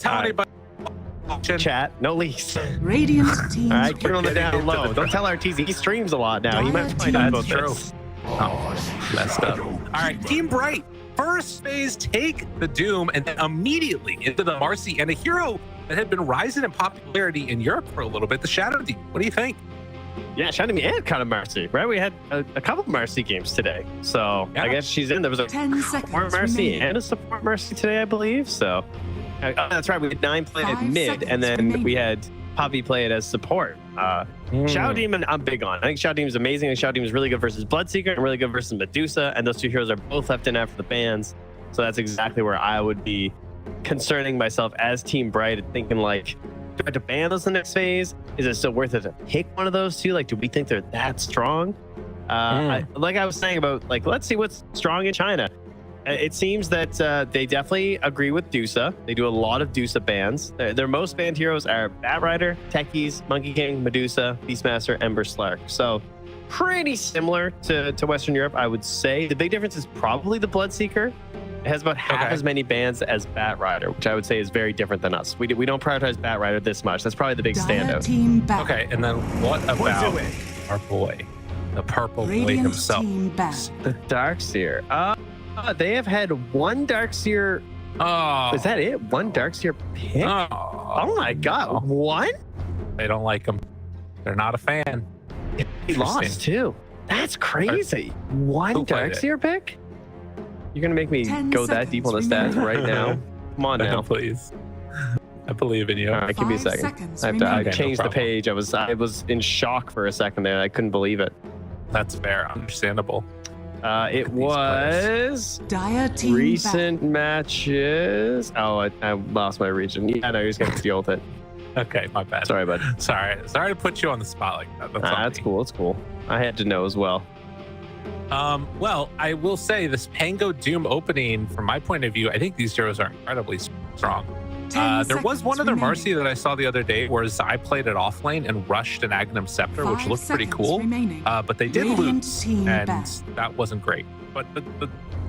Tell anybody. Chat, no leaks. Radiant team. All right, keep it on the down low. Don't tell RTZ. He streams a lot now. He might find out about this. Oh, messed up. All right, Team Bright. First phase, take the Doom, and then immediately into the Marcy and a hero that had been rising in popularity in Europe for a little bit, the Shadow Demon. What do you think? Yeah, Shadow Demon and kind of Marcy, right? We had a couple of Marcy games today. So Yeah. I guess she's in. There was a 10 seconds support Marcy remaining. and a support Marcy today, I believe. So that's right. We had 9 played at 5 mid, seconds and then remaining. we had Poppy play it as support. Shadow Demon, I'm big on. I think Shadow Demon is amazing. I think Shadow Demon is really good versus Bloodseeker and really good versus Medusa. And those two heroes are both left in after the bans. So that's exactly where I would be concerning myself as Team Bright and thinking like, do I have to ban those in the next phase? Is it still worth it to pick one of those two? Like, do we think they're that strong? Like I was saying about, like, let's see what's strong in China. It seems that they definitely agree with Dusa. They do a lot of Dusa bans. Their most banned heroes are Bat Rider, Techies, Monkey King, Medusa, Beastmaster, Ember Slark. So pretty similar to Western Europe, I would say. The big difference is probably the Bloodseeker. It has about half as many bans as Bat Rider, which I would say is very different than us. We don't prioritize Bat Rider this much. That's probably the big standout. Team back. Okay, and then what about our boy, the purple boy Radiant himself? team back. The Darkseer. They have had one Darkseer. Oh, Is that it? One Darkseer pick? Oh my god, one? They don't like him. They're not a fan. He lost too. That's crazy. One Who played it? Darkseer pick? You're gonna make me 10 go that deep on the seconds stats right now? Come on now. Please. I believe in you. All right, give me a 5 second. seconds I have to remaining. Okay, no change the problem. page. I was in shock for a second there. I couldn't believe it. That's fair. Understandable. It these was Dire team recent matches. Oh, I lost my region. Yeah, no, you're just gonna steal it. Okay, my bad. Sorry, bud. Sorry to put you on the spot like that. That's, on That's me. cool. It's cool. I had to know as well. Well, I will say this Pango Doom opening, from my point of view, I think these heroes are incredibly strong. 10 There was one seconds other remaining. Marcy that I saw the other day where I played it off lane and rushed an Agnum Scepter, which 5 looked pretty seconds cool. remaining. But they did Radiant lose, team and back. that wasn't great. But the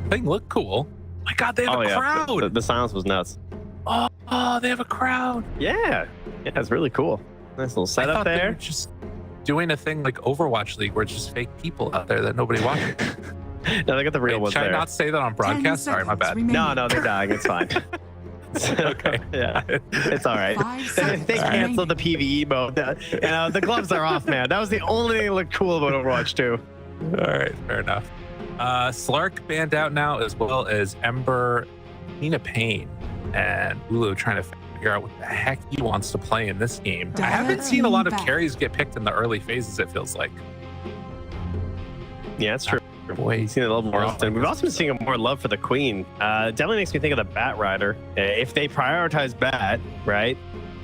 thing looked cool. My God, they have a crowd! The silence was nuts. Oh, they have a crowd! Yeah, it's really cool. Nice little I setup thought they there. were just doing a thing like Overwatch League where it's just fake people out there that nobody watches. No, they got the real ones Should I there. not say that on 10 broadcast? Sorry, my seconds bad. remaining. No, they're dying. It's fine. Okay. Yeah, it's all right. 5 seconds They canceled the PvE mode. The gloves are off, man. That was the only thing that looked cool about Overwatch 2. All right, fair enough. Slark banned out now, as well as Ember, Nina Payne, and Ulu trying to figure out what the heck he wants to play in this game. I haven't seen a lot of Back. carries get picked in the early phases, it feels like. Yeah, it's true. Boy, We've seen it a little more often. We've also been seeing more love for the Queen. Definitely makes me think of the Bat Rider. If they prioritize Bat, right,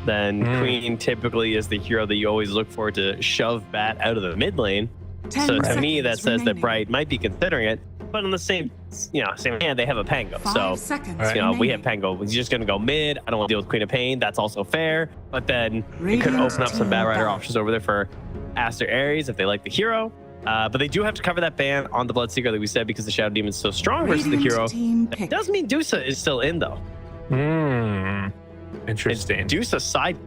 then Queen typically is the hero that you always look for to shove Bat out of the mid lane. 10 So to me, that seconds says that remaining. Bright might be considering it. But on the same hand, they have a Pango. 5 So seconds we have remaining. Pango. He's just going to go mid. I don't want to deal with Queen of Pain. That's also fair. But then it could Radiant open up some team Bat Rider back. options over there for Aster Aries if they like the hero. But they do have to cover that ban on the Bloodseeker, like we said, because the Shadow Demon is so strong versus the Radiant hero. team It pick. does mean Dusa is still in, though. Interesting. And Dusa's side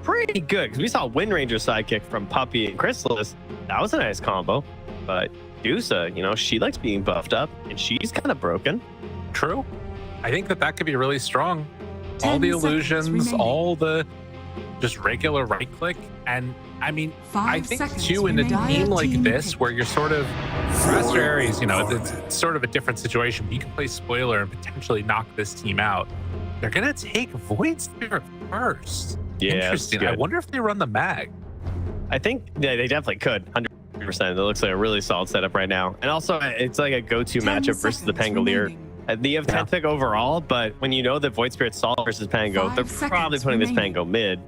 pretty good, because we saw Wind Ranger sidekick from Puppy and Chrysalis. That was a nice combo. But Dusa, she likes being buffed up, and she's kind of broken. True. I think that could be really strong. 10 All the seconds illusions, remaining. all the just regular right click. And I mean, 5 I think seconds too, in a remaining. team like Team this, pick. where you're sort of, for Aster Aries, it's sort of a different situation. You can play spoiler and potentially knock this team out. They're going to take Void Spirit first. Yeah, Interesting. that's I good. wonder if they run the mag. I think they definitely could. 100%. It looks like a really solid setup right now. And also, it's like a go-to 10 matchup versus the seconds Pangolier. remaining. They have 10th pick overall, but when you know that Void Spirit's solid versus Pango, 5 they're probably seconds putting this remaining. Pango mid.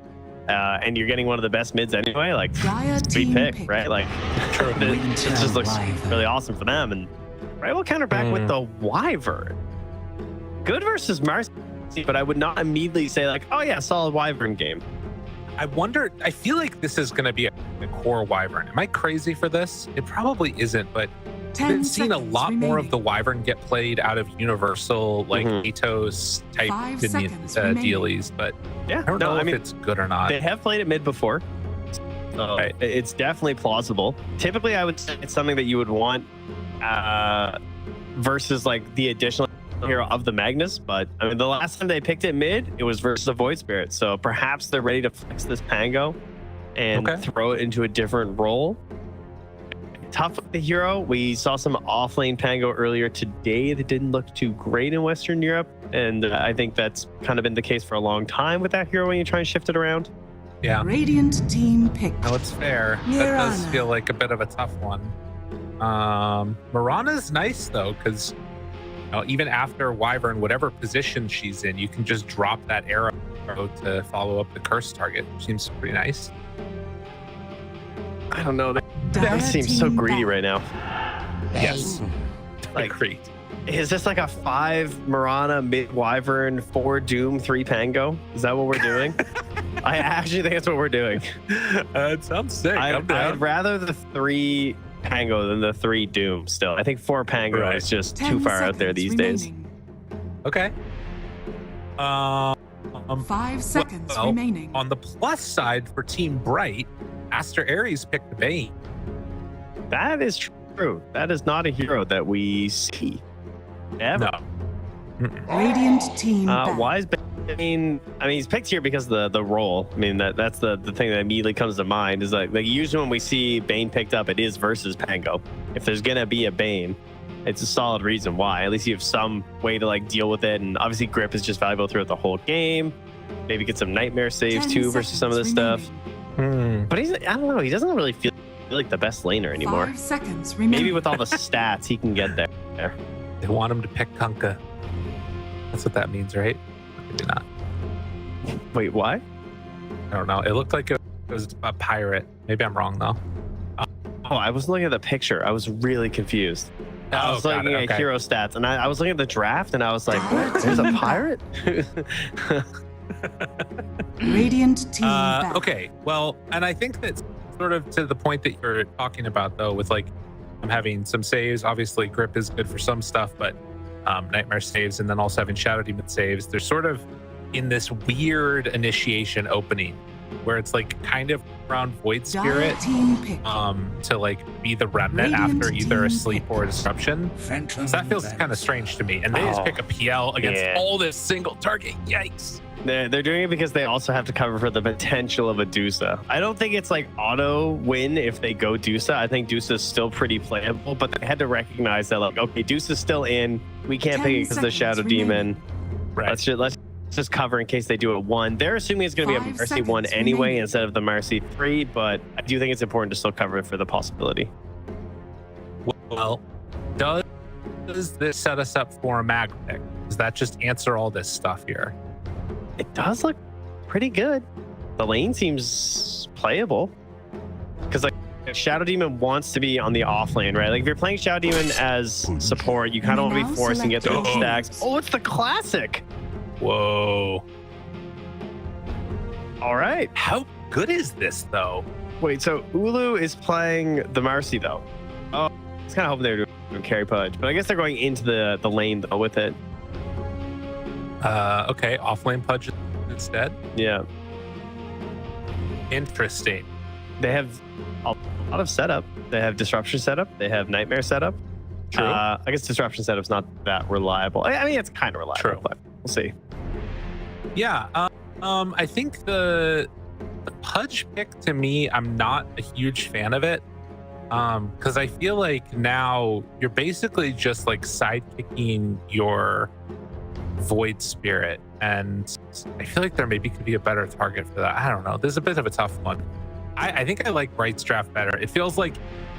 And you're getting one of the best mids anyway. Like, Dire sweet team pick, pick. right? Like, it just looks really awesome for them. And right, we'll counter back with the Wyvern. Good versus Marcy, but I would not immediately say like, oh yeah, solid Wyvern game. I wonder, I feel like this is going to be a core Wyvern. Am I crazy for this? It probably isn't, but been seeing a lot more of the Wyvern get played out of Universal, like Atos type dealies, but yeah, I don't know if it's good or not. They have played it mid before. So it's definitely plausible. Typically, I would say it's something that you would want versus like the additional hero of the Magnus. But I mean, the last time they picked it mid, it was versus a Void Spirit. So perhaps they're ready to flex this Pango and throw it into a different role. Tough with the hero. We saw some offlane Pango earlier today that didn't look too great in Western Europe. And I think that's kind of been the case for a long time with that hero when you try and shift it around. Yeah. Radiant team pick. No, it's fair. That does feel like a bit of a tough one. Mirana's nice though, because even after Wyvern, whatever position she's in, you can just drop that arrow to follow up the curse target. Seems pretty nice. I don't know. That seems so greedy right now. Yes. Like, is this like a 5 Mirana, mid Wyvern, 4 Doom, 3 Pango? Is that what we're doing? I actually think that's what we're doing. It sounds sick. I'd rather the 3 Pango than the 3 Doom still. I think 4 Pango is just too far out there these days. Okay. 5 seconds remaining. On the plus side for Team Bright, Aster Aries picked the Bane. That is true. That is not a hero that we see ever. No. Radiant team. Why is Bane? I mean, he's picked here because of the role. I mean, that's the thing that immediately comes to mind is like usually when we see Bane picked up, it is versus Pango. If there's gonna be a Bane, it's a solid reason why. At least you have some way to like deal with it, and obviously grip is just valuable throughout the whole game. Maybe get some nightmare saves too versus some of this stuff. But I don't know. He doesn't really feel like the best laner anymore. 5 seconds remaining. Maybe with all the stats, he can get there. They want him to pick Kunkka. That's what that means, right? Maybe not. Wait, why? I don't know. It looked like it was a pirate. Maybe I'm wrong though. Oh, I was looking at the picture. I was really confused. I was looking at hero stats, and I was looking at the draft, and I was like, what? There's a pirate? Radiant team back. Okay, well, and I think that's sort of to the point that you're talking about, though, with like I'm having some saves. Obviously, grip is good for some stuff, but nightmare saves, and then also having Shadow Demon saves. They're sort of in this weird initiation opening where it's like kind of around Void Spirit to like be the remnant after either a sleep or a disruption. So that feels kind of strange to me. And they just pick a PL against all this single target. Yikes. They're doing it because they also have to cover for the potential of a Dusa. I don't think it's like auto win if they go Dusa. I think Dusa is still pretty playable, but they had to recognize that like, okay, Dusa's still in. We can't pick it because of the Shadow Demon. Right. Let's just cover in case they do it 1. They're assuming it's going to be a Mercy 1 anyway instead of the Mercy 3, but I do think it's important to still cover it for the possibility. Well, does this set us up for a mag pick? Does that just answer all this stuff here? It does look pretty good. The lane seems playable because like Shadow Demon wants to be on the off lane, right? Like if you're playing Shadow Demon as support, you kind of want to be forcing it through stacks. Oh, it's the classic. Whoa. All right. How good is this though? Wait, so Ulu is playing the Mercy though. Oh, I was kind of hoping they were doing carry pudge, but I guess they're going into the lane though with it. Okay, offlane pudge instead. Yeah. Interesting. They have a lot of setup. They have disruption setup. They have nightmare setup. True. I guess disruption setup's not that reliable. I mean, it's kind of reliable, True. But we'll see. Yeah. I think the pudge pick to me, I'm not a huge fan of it. Because I feel like now you're basically just like sidekicking your Void Spirit, and I feel like there maybe could be a better target for that. I don't know. There's a bit of a tough one. I think I like Bright's draft better. It feels like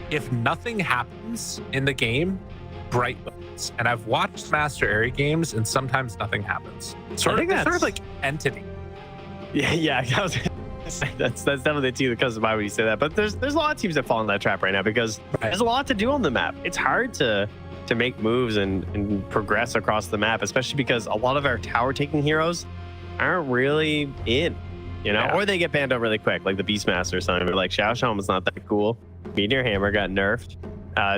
if nothing happens in the game, Bright wins. And I've watched Aster Aries games, and sometimes nothing happens. Sort of like Entity. Yeah. That's definitely the team that comes to mind when you say that. But there's a lot of teams that fall in that trap right now because there's a lot to do on the map. It's hard to make moves and progress across the map, especially because a lot of our tower taking heroes aren't really in, or they get banned out really quick, like the Beastmaster or something. But like Xiao Shaman's not that cool. Meteor Hammer got nerfed.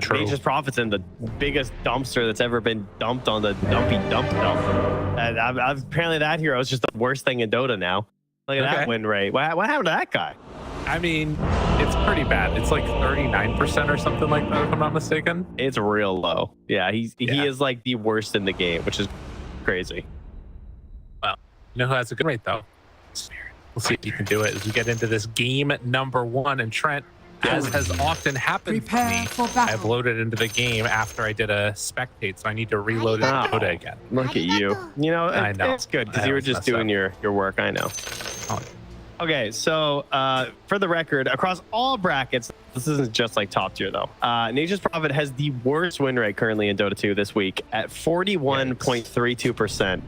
True. Nature's Prophet's in the biggest dumpster that's ever been dumped on the dumpy dump dump. And apparently that hero is just the worst thing in Dota now. Look at that win rate. What happened to that guy? I mean, it's pretty bad. It's like 39% or something like that, if I'm not mistaken. It's real low. Yeah, he is like the worst in the game, which is crazy. Well, you know who has a good rate though? Spirit. We'll see if you can do it as we get into this game number 1. And Trent, as has often happened to me, I've loaded into the game after I did a spectate, so I need to reload it in Dota again. Look at you. You know, I know. It's good because you were just doing your work. I know. Oh. Okay, so for the record, across all brackets, this isn't just like top tier though. Nature's Prophet has the worst win rate currently in Dota 2 this week at 41.32%.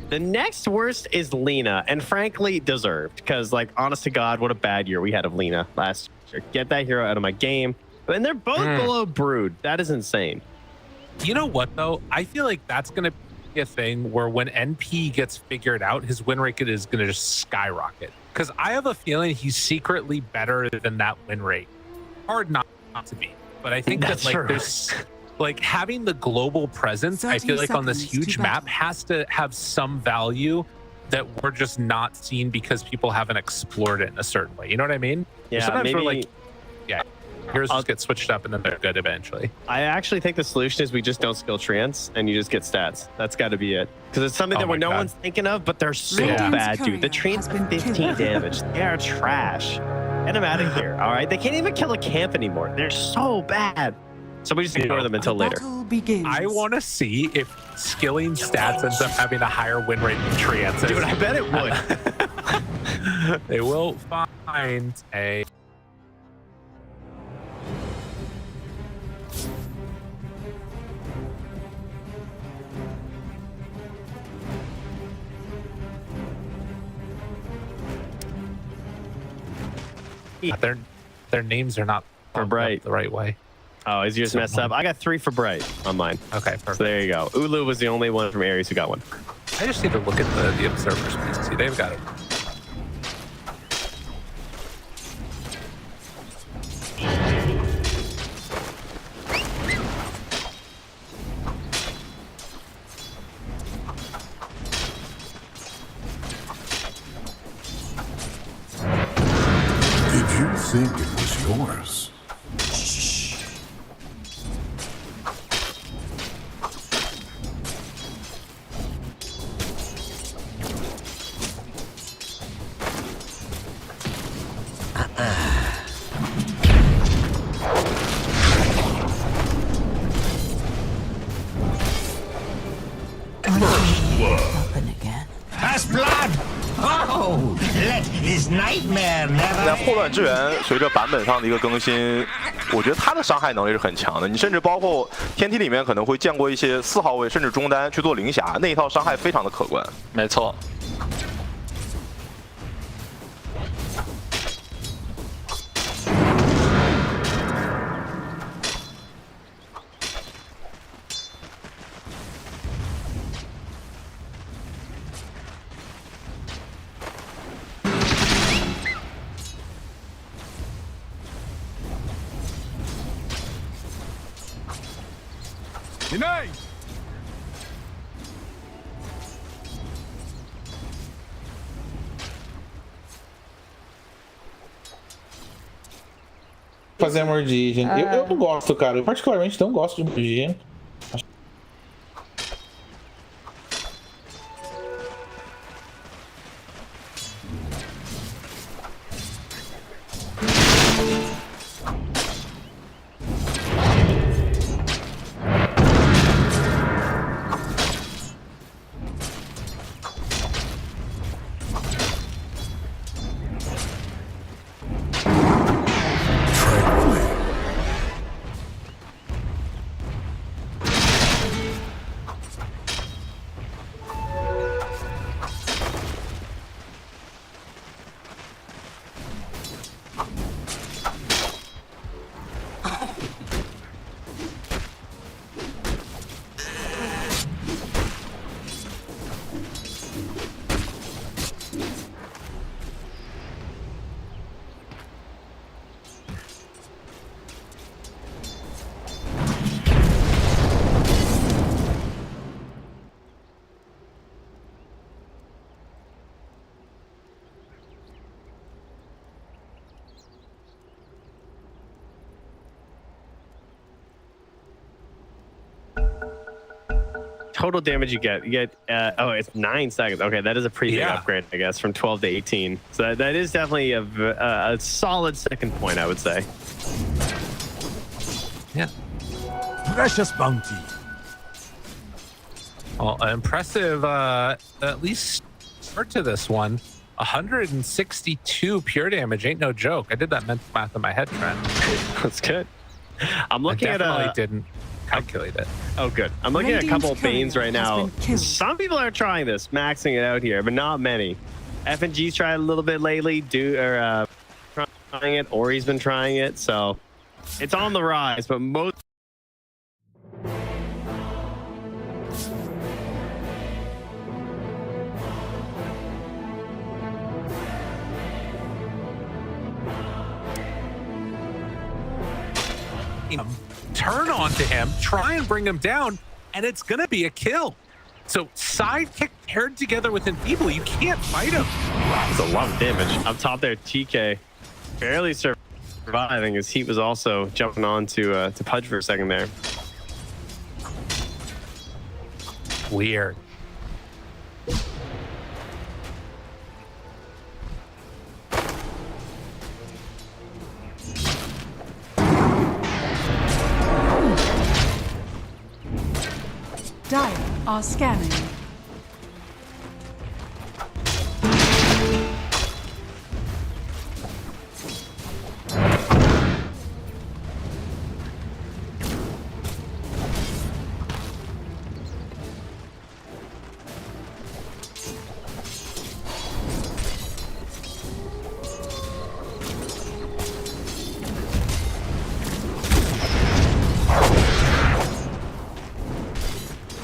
The next worst is Lena, and frankly, deserved. Because, like, honest to God, what a bad year we had of Lena last year. Get that hero out of my game. And they're both below Brood. That is insane. You know what, though? I feel like that's going to be a thing where when NP gets figured out, his win rate is going to just skyrocket. Because I have a feeling he's secretly better than that win rate. Hard not to be. But I think that, like, there's... Like, having the global presence, I feel like on this huge map has to have some value that we're just not seeing because people haven't explored it in a certain way. You know what I mean? Yeah, sometimes maybe, we're like, yeah, heroes just get switched up and then they're good eventually. I actually think the solution is we just don't skill trance and you just get stats. That's got to be it. Because it's something that no one's thinking of, but they're so bad, dude. The trance 15 damage. They are trash. Get them out of here, all right? They can't even kill a camp anymore. They're so bad. So we just ignore them until later. I want to see if skilling stats ends up having a higher win rate than trance. Dude, I bet it would. They will find a... Their names are not for Bright the right way. Oh, is yours messed up? I got 3 for Bright on mine. Okay, perfect. So there you go. Ulu was the only one from Aries who got one. I just need to look at the observers piece. See, they've got it. Did you think it was yours?那破乱之源随着版本上的一个更新，我觉得它的伤害能力是很强的。你甚至包括天梯里面可能会见过一些4号位甚至中单去做灵匣，那一套伤害非常的可观。没错。Fazer a mordigem. Eu não gosto, cara. Eu particularmente não gosto de mordigem. total damage you get oh, it's 9 seconds. Okay, that is a pretty big upgrade, I guess, from 12 to 18. So that is definitely a solid second point, I would say. Yeah. Precious bounty. Well, an impressive, at least start to this one. 162 pure damage ain't no joke. I did that mental math in my head, Trent. That's good. I'm looking at definitely didn't calculate it. Oh, good. I'm looking at a couple of Banes right now. Some people are trying this, maxing it out here, but not many. FNG's tried a little bit lately. Trying it. Ori's been trying it, so it's on the rise. But most. Turn onto him, try and bring him down, and it's gonna be a kill. So sidekick paired together with Enfeeble, you can't fight him. That's a lot of damage. Up top there, TK barely surviving. His heat was also jumping on to Pudge for a second there. Weird. Dire are scanning.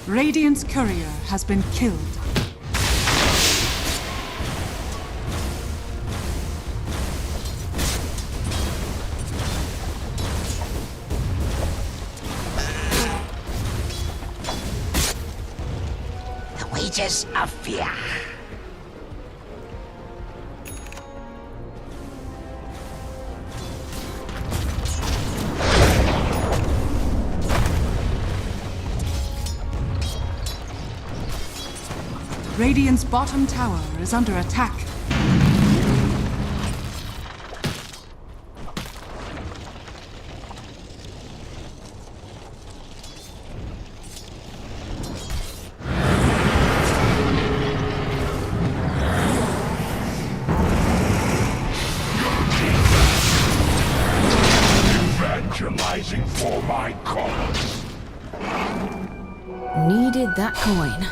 Radiant's courier has been killed. The wages of fear. Radiant's bottom tower is under attack. Evangelizing for my cause. Needed that coin.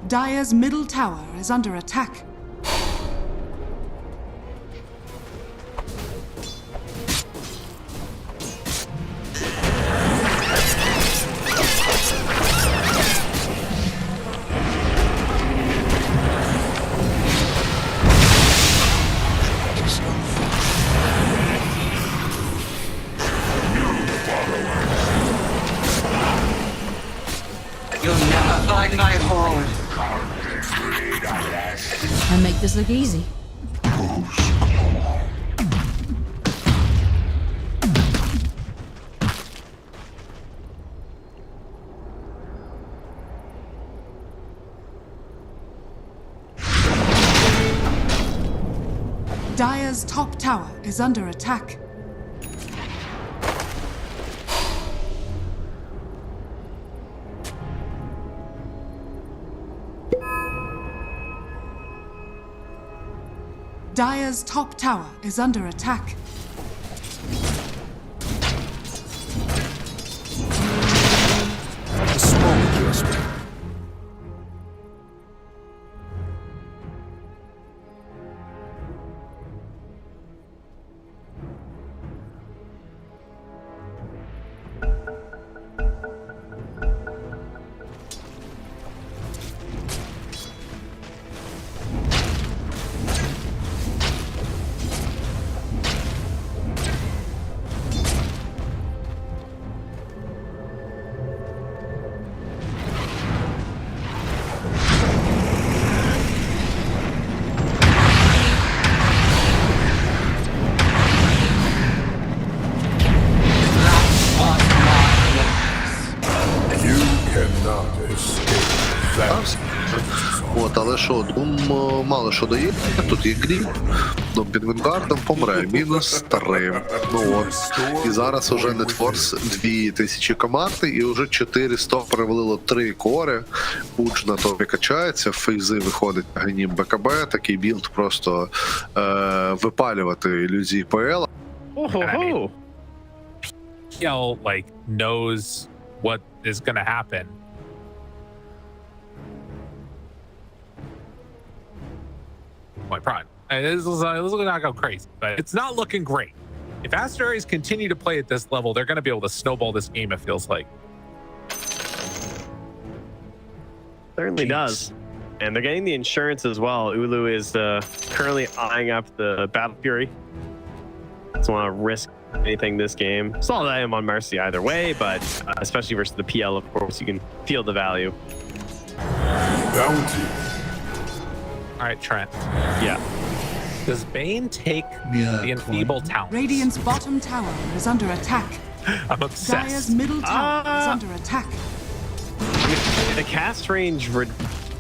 Dire's middle tower is under attack. You'll never find my horde. And make this look easy. Dire's top tower is under attack. Dire's top tower is under attack. A small adjustment. От, але що, Doom мало що дає, тут є грім, Doom під Венгардом помре, -3. Ну от, і зараз уже NetForce 2000 команди, і вже 400 перевалило 3 кори, Пуч на топі качається, фейзи виходить на грінім БКБ, такий білд просто випалювати ілюзії ПЛ. Oh, PL like knows what is going to happen. My prime. And this is not go crazy, but it's not looking great. If Aster Aries continue to play at this level, they're going to be able to snowball this game. It feels like. certainly does. And they're getting the insurance as well. Ulu is currently eyeing up the Battle Fury. Doesn't want to risk anything this game. Solid item on Mercy either way, but especially versus the PL, of course, you can feel the value. Bounty. All right, Trent. Yeah. Does Bane take the enfeeble talent? Radiant's bottom tower is under attack. I'm obsessed. Dire's middle tower is under attack. The cast range...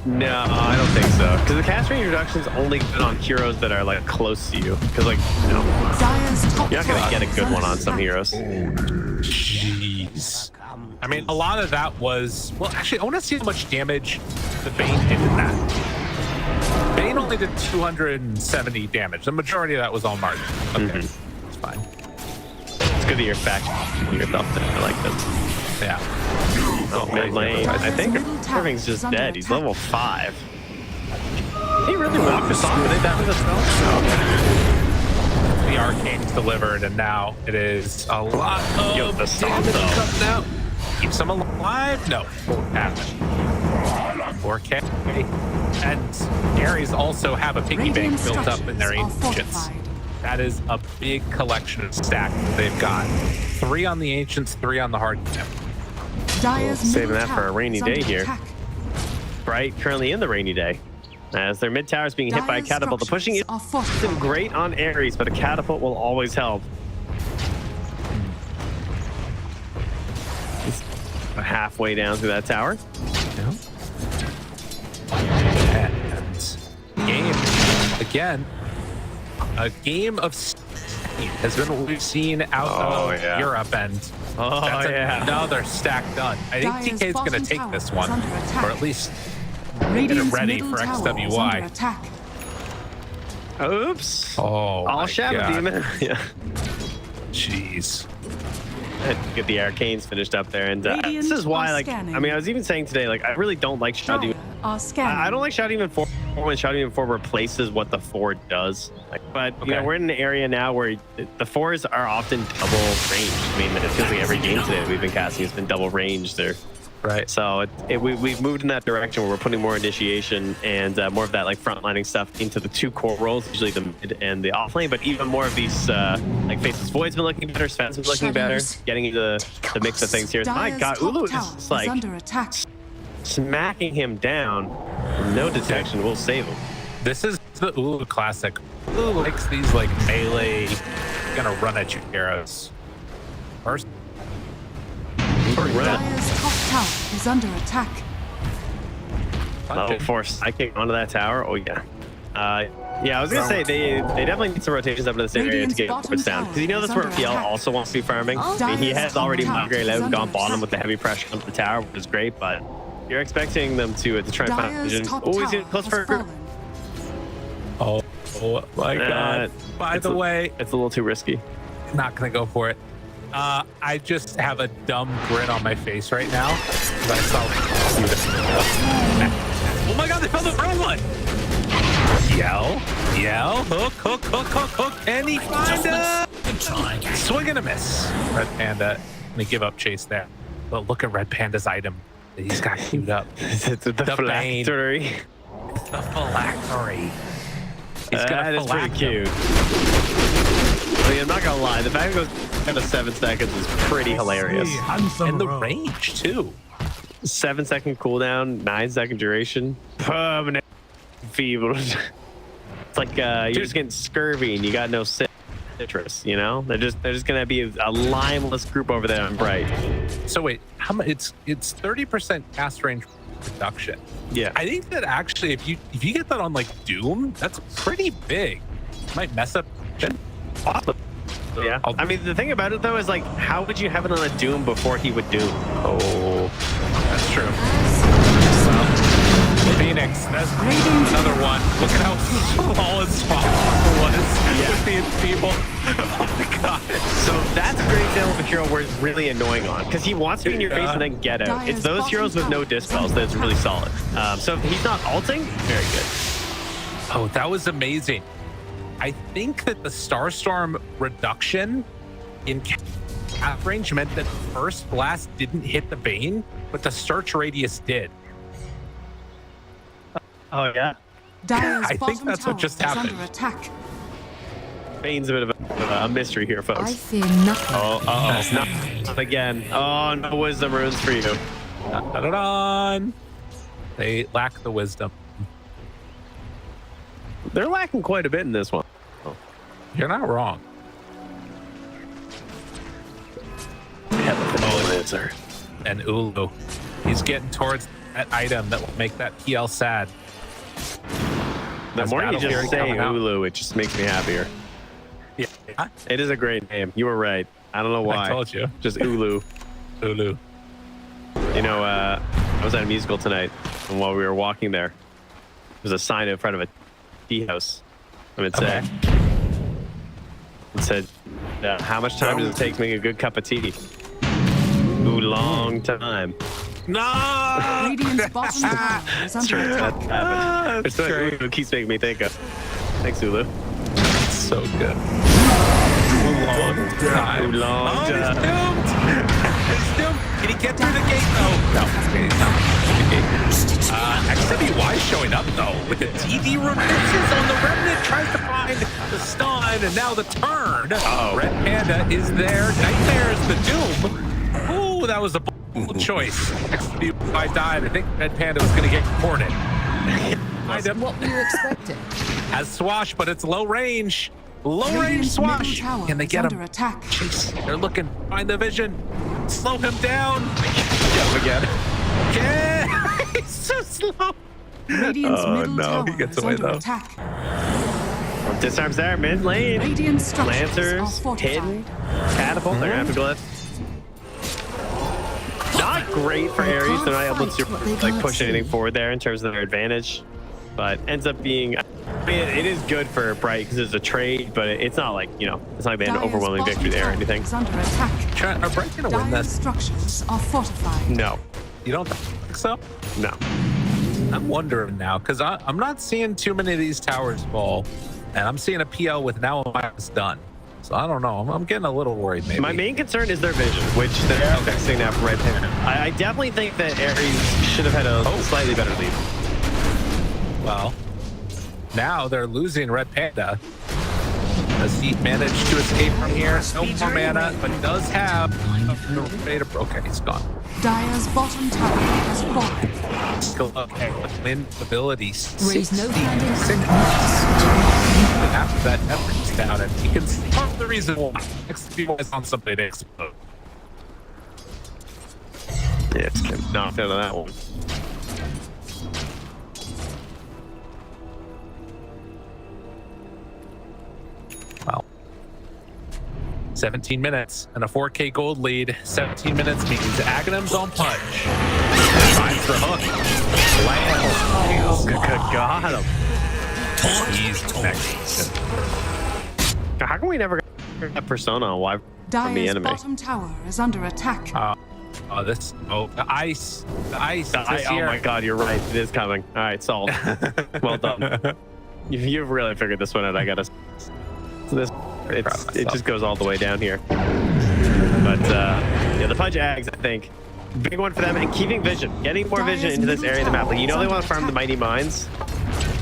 No, I don't think so. Because the cast range reduction is only good on heroes that are like close to you. Because like, you know, Dire's top you're not going to get a good one on some heroes. Jeez. I mean, a lot of that was... Well, actually, I want to see how much damage the Bane did in that. Bane only did 270 damage. The majority of that was on margin. Okay, it's fine. It's good that you're factoring yourself there. I like this. Yeah. Oh, mid lane. I think Irving's just dead. He's level 5. He really walked us off with it. That was a spell. The arcane's delivered, and now it is a lot of Yo, the stomp, damage though. coming out. Keeps them alive? No, won't happen. 4K. And Aries also have a piggy bank Radiant built up in their structures are ancients. fortified. That is a big collection of stacks that they've got. 3 on the ancients, 3 on the hard camp. Dire's Saving middle that for a tower rainy is day under here. attack. Bright currently in the rainy day. As their mid tower is being hit by a Dire's catapult. The pushing structures are isn't fortified. great on Aries, but a catapult will always help. He's halfway down through that tower. And game, again, a game of has been what we've seen out of Europe, and that's another stack done. I think Dire's TK is going to bottom take tower this is one, under attack. or at least Radiant's ready middle for tower is XWY. under attack. Oops. Oh, All my Shadow God. Demon. Yeah. Jeez. Get the arcanes finished up there, and this is why, like, I mean, I was even saying today, like, I really don't like Shadow Demon. Are scanning. I don't like Shadow Demon 4 when Shadow Demon 4 replaces what the 4 does. Like, but you know, we're in an area now where the 4s are often double ranged. I mean, it feels like every game today we've been casting has been double ranged. Right. So we've moved in that direction where we're putting more initiation and more of that like frontlining stuff into the 2 core roles, usually the mid and the off lane. But even more of these like Faceless Void's been looking better, Sven's been looking better, getting into the mix of things here. My Dire's God, top Ulu is tower just is like under attack. smacking him down. No detection will save him. This is the Ulu classic. Ulu likes these like melee, gonna run at you arrows. First. Dire's top tower is under attack. Level 4 psychic onto that tower. Oh yeah. Yeah, I was gonna say they definitely need some rotations up in this area to Radiant's get bottom inputs down. Because you know that's where tower is PL under also wants to be farming. I mean, he has already migrated out and gone bottom with the heavy pressure onto the tower, which is great. But you're expecting them to try and find Dire's vision. top Oh, he's tower getting close has for. fallen. Oh, Oh my god. By the way, it's a little too risky. not gonna go for it. I just have a dumb grin on my face right now. I saw oh my god, they found the wrong one. Yell, hook. Can he find it? Swing and a miss. Red Panda gonna give up chase there. But look at Red Panda's item that he's got queued up. It's the phylactery. It's the phylactery. He's got That is pretty cute. I mean, I'm not gonna lie, the fact it goes down to 7 seconds is pretty hilarious. And the range too. 7-second cooldown, 9-second duration. Permanent feeble. It's like you're just getting scurvy and you got no citrus, you know? They're just gonna be a limeless group over there on Bright. So wait, how much? It's 30% cast range reduction. Yeah. I think that actually, if you get that on like Doom, that's pretty big. Might mess up. Yeah. I mean, the thing about it though is like, how would you have it on a Doom before he would Doom? Oh, that's true. Well, Phoenix, that's another one. Look at how small and small it was with these people. Oh my god. So that's a great example of a hero where it's really annoying on, because he wants to be in your face and then get out. It's those heroes with no dispels that's really solid. So if he's not ulting, very good. Oh, that was amazing. I think that the Starstorm reduction in cap range meant that the first blast didn't hit the Bane, but the search radius did. Oh yeah. Dire's I think that's what just happened. Under attack. Bane's a bit of a mystery here, folks. I fear nothing. Oh, not again. Oh, no wisdom runes for you. Da-da-da-da. They lack the wisdom. They're lacking quite a bit in this one. You're not wrong. And Ulu. He's getting towards that item that will make that PL sad. The more you just say Ulu, it just makes me happier. Yeah. It is a great name. You were right. I don't know why. I told you. Just Ulu. Ulu. You know, I was at a musical tonight, and while we were walking there, there was a sign in front of a tea house. And it said, how much time does it take to make a good cup of tea? Ooh, long time. No! Radiant's bottom tower is under attack. It's what Ulu keeps making me think of. Thanks, Ulu. So good. Long time. Long Oh, time. he's doomed! He's doomed! Can he get through the gate? No. He's not through the gate. XWY showing up though with the TD remisses on the Remnant, tries to find the stun, and now the turn. Red Panda is there. Nightmare's the doom. Ooh, that was a bold choice. XWY died. I think Red Panda was going to get reported. What were you expecting? Has Swash, but it's low range. Low range Swash. Can they get him? Attack. Jeez, they're looking. Find the vision. Slow him down. Get him again. Yeah. He's so slow. Radiant's middle tower he gets is away under though. attack. Disarms there, mid lane. Radiant structures are Lancers, fortified. hidden, catapult, they're gonna have to glyph. Not great for Aries, they're not able to like push anything forward there in terms of their advantage, but ends up being, I mean, it is good for Bright because it's a trade, but it's not like, you know, it's not like they had an Dire's overwhelming victory there or bottom anything. tower is under attack. Are Bright gonna win Dire's this? structures are fortified. No, You don't think so? no. I'm wondering now because I'm not seeing too many of these towers fall, and I'm seeing a PL with now a minus done. So I don't know. I'm getting a little worried. Maybe. My main concern is their vision, which they're fixing now for Red Panda. I definitely think that Aries should have had a slightly better lead. Well, now they're losing Red Panda. Does he manage to escape from here? No more mana, but does have the beta. Okay, he's gone. Dire's bottom tower has fallen. Skill up, win ability. Raise no findings. After that effort's down, and he can see part of the reason why XP is on something to explode. Yeah, it's knocked out of that one. Wow. 17 minutes and a 4K gold lead. 17 minutes means Aghanim's on punch. Finds the hook. Lands. Got him. He's next. How can we never get that persona on why from the Dire's enemy? bottom tower is under attack. The ice. The ice. Oh here. my god, you're right. It is coming. All right, solved. Well done. You've really figured this one out. I gotta. So it just goes all the way down here. But yeah, the Pudge Ags, I think, big one for them, and keeping vision, getting more vision into this area of the map. Like, you know, they want to farm the mighty mines.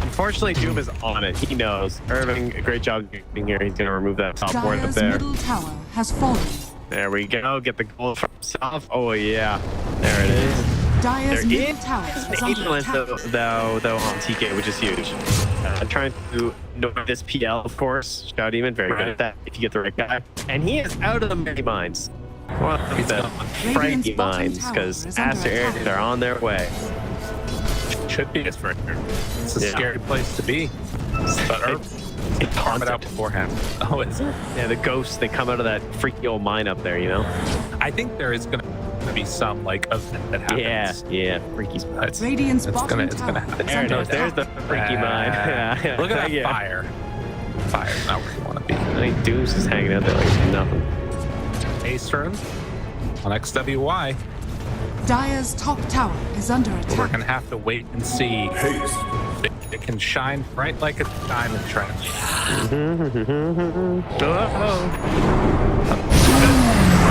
Unfortunately, Doom is on it. He knows. Irving, a great job getting here. He's gonna remove that top ward up Dire's there. middle tower has fallen. There we go. Get the gold from himself. Oh yeah, there it is. Dire's There middle is tower is an under ambulance attack. though on TK, which is huge. Trying to know this PL, of course. Shout Demon, very good at that if you get the right guy. And he is out of the many mines. Well, He's the gone. Frankie mines, because Aster Aries are on their way. Should be his friend. It's a Yeah. scary place to be. But It's farm it out haunted. beforehand. Oh, is it? Yeah, the ghosts, they come out of that freaky old mine up there, you know? I think there is gonna be some like event that happens. Yeah, freaky spots. Radiant's It's bottom gonna happen. There it is. There's the freaky mine. Yeah. Look at that Yeah. fire. Fire's not where you want to be. I think Doom's just hanging out there like nothing. Aster on XWY. Dire's top tower is under We're attack. gonna have to wait and see. It can shine bright like a diamond trench.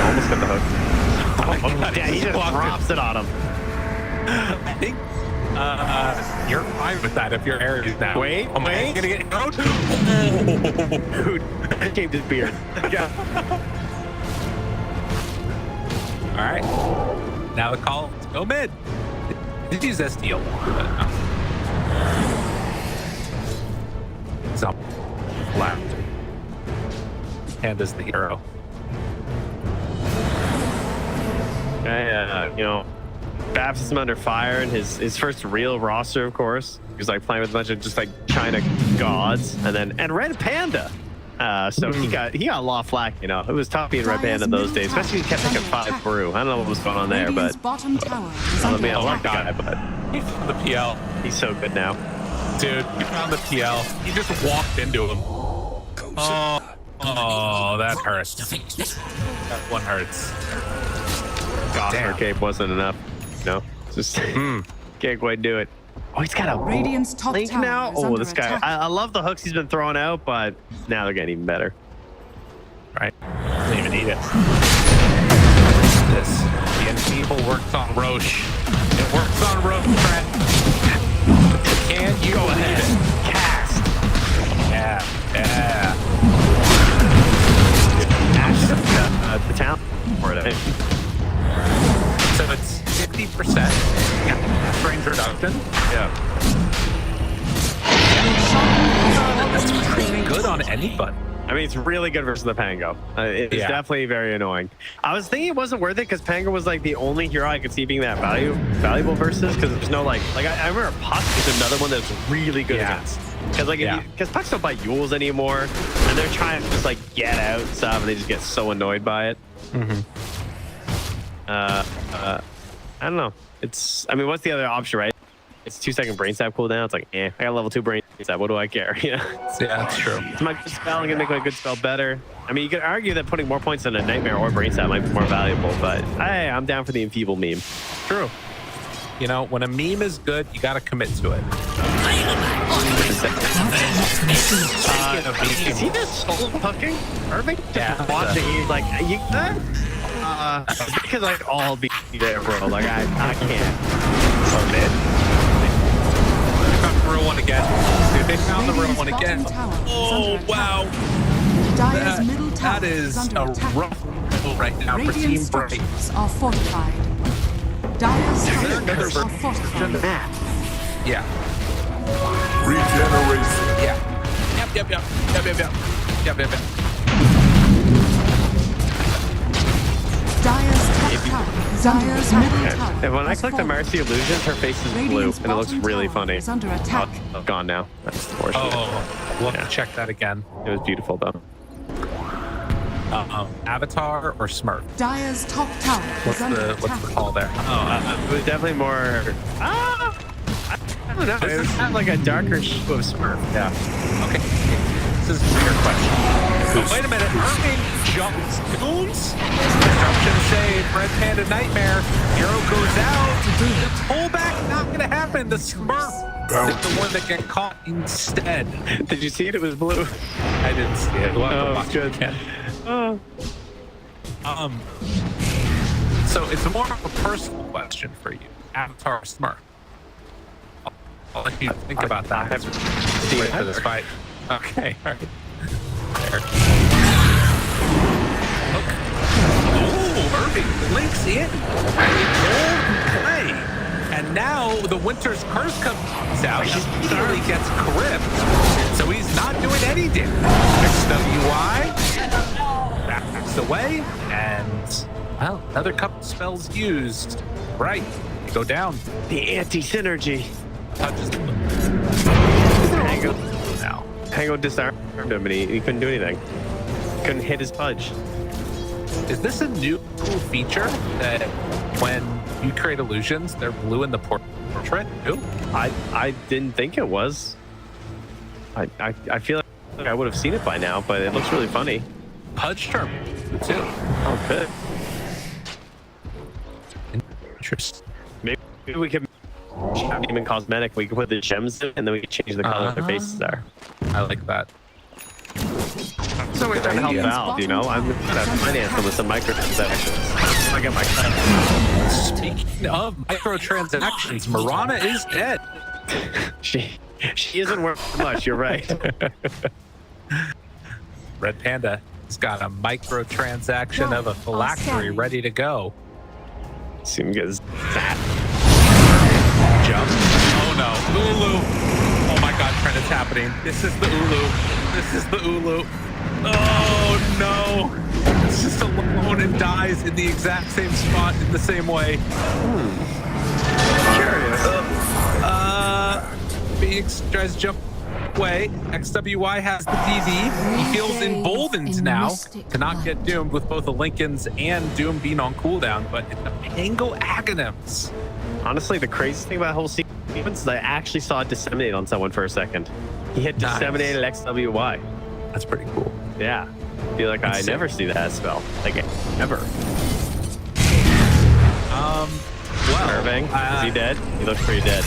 Almost got the hook. Oh, yeah, he just drops it on him. I think you're fine with that if you're Aries now. Wait, Am I wait. gonna get out? Dude, I shaved his beard. Yeah. All right. Now the call. Go mid. Did use SD a lot, but no. So left. Panda's the hero. You know, Babs is under fire in his first real roster, of course. He was like playing with a bunch of just like China gods, and Red Panda. So he got a lot of flack, you know. It was tough being Red Panda in those days, especially he kept taking 5 brew. I don't know what was going on there, but Radiant's bottom tower is I under mean, I like the attack. guy, but He found the PL. he's so good now. Dude, he found the PL. He just walked into him. Oh, that hurts. That one hurts. Gossamer Damn. cape wasn't enough. No, just can't quite do it. Oh, he's got a Radiant's top link tower now. is Oh, under this guy. attack. I love the hooks he's been throwing out, but now they're getting even better. Right? Doesn't even need it. This. The Enfeeble works on Roche. It works on Roche, Trent. Can you go ahead? Cast. Yeah. Yeah. The talent for it. So it's 50% range reduction. Yeah. That's pretty good on anybody. I mean, it's really good versus the Pango. It's Yeah. definitely very annoying. I was thinking it wasn't worth it because Pango was like the only hero I could see being that valuable versus, because there's no like I remember Puck is another one that's really good Yeah. against. Because Yeah. because Pucks don't buy Yules anymore, and they're trying to just like get out and stuff, and they just get so annoyed by it. I don't know. I mean, what's the other option, right? It's 2-second brain stab cooldown. It's like, I got level 2 brain stab. What do I care? Yeah. Yeah, that's true. It's my good spell. I'm gonna make my good spell better. I mean, you could argue that putting more points in a nightmare or brain stab might be more valuable, but hey, I'm down for the Enfeeble meme. True. You know, when a meme is good, you got to commit to it. Is he just soul pucking? Irving? Yeah. Just watching. He's like, you good? Because like all be there, bro. Like I can't. So mid. They found the real one again. Dude, they found the real one again. Oh, wow. Dire's middle tower That is under a attack. rough battle right now for Radiant Team Bright. structures are fortified. Dire's structures are fortified. Yeah. Regeneration. Yeah. Yep. Dire's top tower is under attack. And when I has click the fallen. Mercy Illusions, her face is blue, Radiant's and it looks bottom really tower funny. is under attack. Oh, gone now. That's unfortunate. Oh, we'll have Yeah. to check that again. It was beautiful though. Avatar or Smurf? Dire's top tower is under What's the attack. call there? It was definitely more. I I don't know. It was kind of like a darker hue of Smurf. Yeah. Okay. This is a bigger question. Oh, wait a minute. Irving jumps Dooms. Destruction save. Red Panda Nightmare. Hero goes out. The pullback not going to happen. The Smurf is the one that get caught instead. Did you see it? It was blue. I didn't see it. We'll have to watch good. it again. Oh. So it's more of a personal question for you. Avatar Smurf. I'll let you think about that. Wait for this fight. Okay, all right. There. Oh, Irving links in. Golden play. And now the Winter's Curse comes out. He immediately gets cripped. So he's not doing any damage. XWI backs away. And, well, another couple spells used. Right. You go down. The anti-synergy. Touches the Pango. now. Pango disarmed him, and he couldn't do anything. Couldn't hit his pudge. Is this a new feature that when you create illusions, they're blue in the portrait too? I didn't think it was. I feel like I would have seen it by now, but it looks really funny. Pudge term too. Oh, good. Interesting. Maybe we could Demon Cosmetic. We could put the gems in, and then we could change the color of their faces there. I like that. So we're trying to help Valve, you know? I'm trying to finance them with some microtransactions. I got my cut. Speaking of microtransactions, Marana is dead. She isn't worth much, you're right. Red Panda has got a microtransaction of a phylactery ready to go. Seems good. Jump. Oh no. Ulu. Oh my god, Trent, it's happening. This is the Ulu. This is the Ulu. Oh no. It's just alone and dies in the exact same spot in the same way. Curious. Phoenix tries to jump away. XWI has the DD. He feels emboldened now to not get doomed with both the Lincolns and Doom being on cooldown, but it's the Pango Aghanims. Honestly, the craziest thing about the whole sequence is I actually saw it disseminate on someone for a second. He hit disseminated XWY. That's pretty cool. Yeah. I feel like I never see that spell. Like, ever. Well, Irving, is he dead? He looks pretty dead.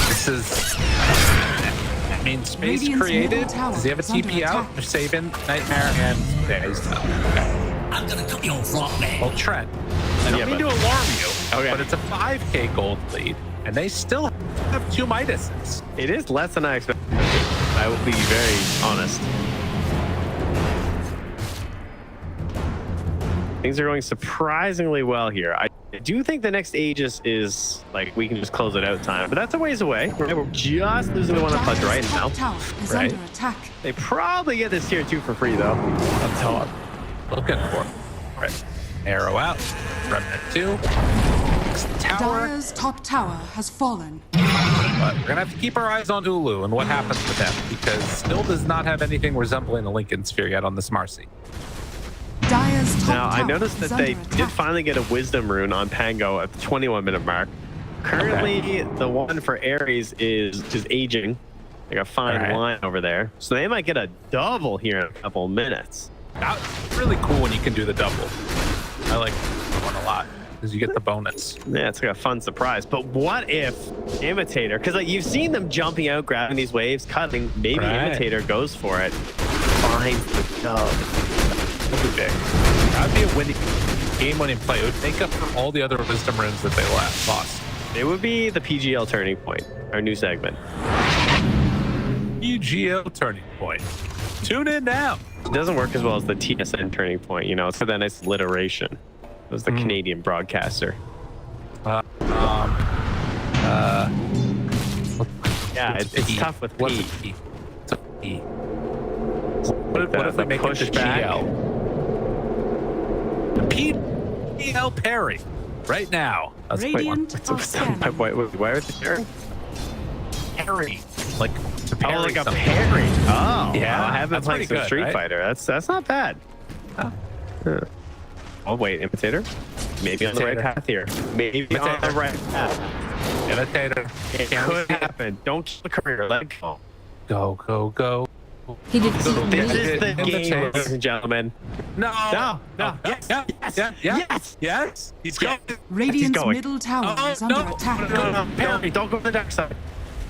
This is... I mean, Space created. Does he have a TP out? They're saving Nightmare and... Yeah, he's done. Okay. I'm gonna cut your throat, man. Well, Trent, I don't mean to alarm you, but it's a 5K gold lead, and they still have 2 Midases. It is less than I expected. I will be very honest. Things are going surprisingly well here. I do think the next Aegis is, like, we can just close it out time, but that's a ways away. We're just losing the one on Pudge right now. Right? They probably get this tier 2 for free, though. Up top. Looking for it. Right. Arrow out. Remnant 2. Tower. Dire's top tower has fallen. But we're gonna have to keep our eyes on Ulu and what happens with him, because still does not have anything resembling a Lincoln Sphere yet on this Marcy. Dire's top Now, I tower noticed that is they under did attack. finally get a Wisdom Rune on Pango at the 21-minute mark. Currently, the one for Aries is aging. Like a fine line over there. So they might get a double here in a couple minutes. That's really cool when you can do the double. I like that one a lot, because you get the bonus. Yeah, it's like a fun surprise. But what if Imitator, because like you've seen them jumping out, grabbing these waves, cutting, maybe Imitator goes for it, finds the dub. That would be big. That would be a winning game-winning play. It would make up for all the other Wisdom Runes that they lost. It would be the PGL turning point, our new segment. PGL turning point. Tune in now. It doesn't work as well as the TSN turning point, you know, it's for that nice alliteration. It was the Canadian broadcaster. Yeah, it's tough with What's P. It's a P. What if we make it the GL? The PGL Perry. Right now. That's Radiant are scanning. Why was it there? Perry. Like to parry like a something. parry. Oh, Yeah, I haven't that's played pretty some good, Street right? Fighter. That's not bad. Oh wait, Imitator? Maybe on the right Imitator. path here. Maybe on the right path. Imitator. It could happen. Don't kill the courier. Let it go. Go. He did This is the game, ladies and gentlemen. No. No. Yes. He's going. Radiant's going. middle tower is under attack. No. Parry. Don't go for the dark side.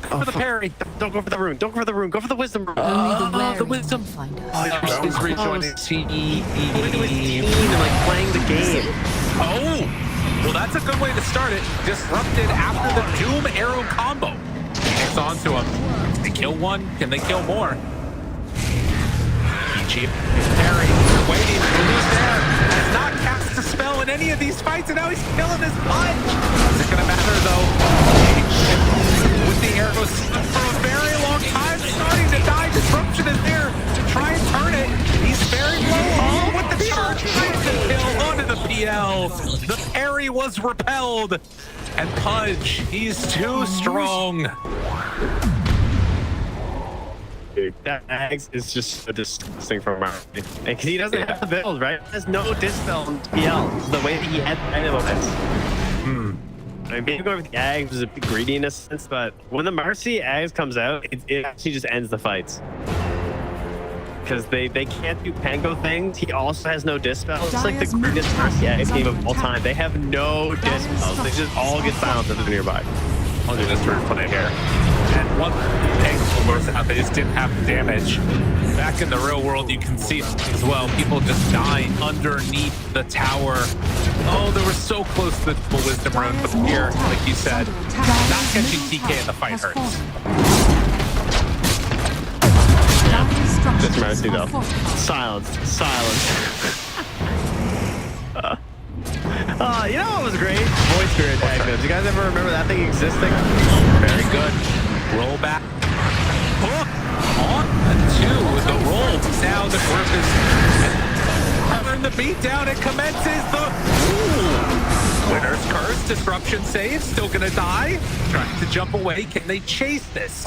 For the parry. Don't go for the rune. Don't go for the rune. Go for the wisdom rune. Only the wary the wisdom. can find us. He's rejoining team. And like playing the game. Oh, well, that's a good way to start it. Disrupted after the Doom Arrow combo. It's on to him. They kill one. Can they kill more? Cheap. Parry, waiting, who's there? Has not cast a spell in any of these fights, and now he's killing his punch. Is it gonna matter though? With the arrows for a very long time, starting to die. Disruption is there to try and turn it. He's very low with the charge, trying to kill onto the PL. The parry was repelled, and Pudge, he's too strong. Dude, that Ags is just so disgusting from Marty. Because he doesn't have the build, right? There's no dispel on PL. The way that he had dynamo hits. I mean, maybe going with the Ags was a bit greedy in a sense, but when the Marcy Ags comes out, it actually just ends the fights. Because they can't do Pango things. He also has no dispel. It's like the greatest Marcy Ags team of all time. They have no dispels. They just all get silenced if they're nearby. I'll do this turn play here. And one thing works out, they just didn't have damage. Back in the real world, you can see as well, people just dying underneath the tower. Oh, they were so close to the wisdom rune, but here, like you said, not catching TK in the fight hurts. This Mercy though. Silence. You know what was great? Voice Spirit Magnums. You guys ever remember that thing existing? Very good. Roll back. Hook on to the roll. Now the group is covering the beat down. It commences the Winner's Curse. Disruption save. Still gonna die. Trying to jump away. Can they chase this?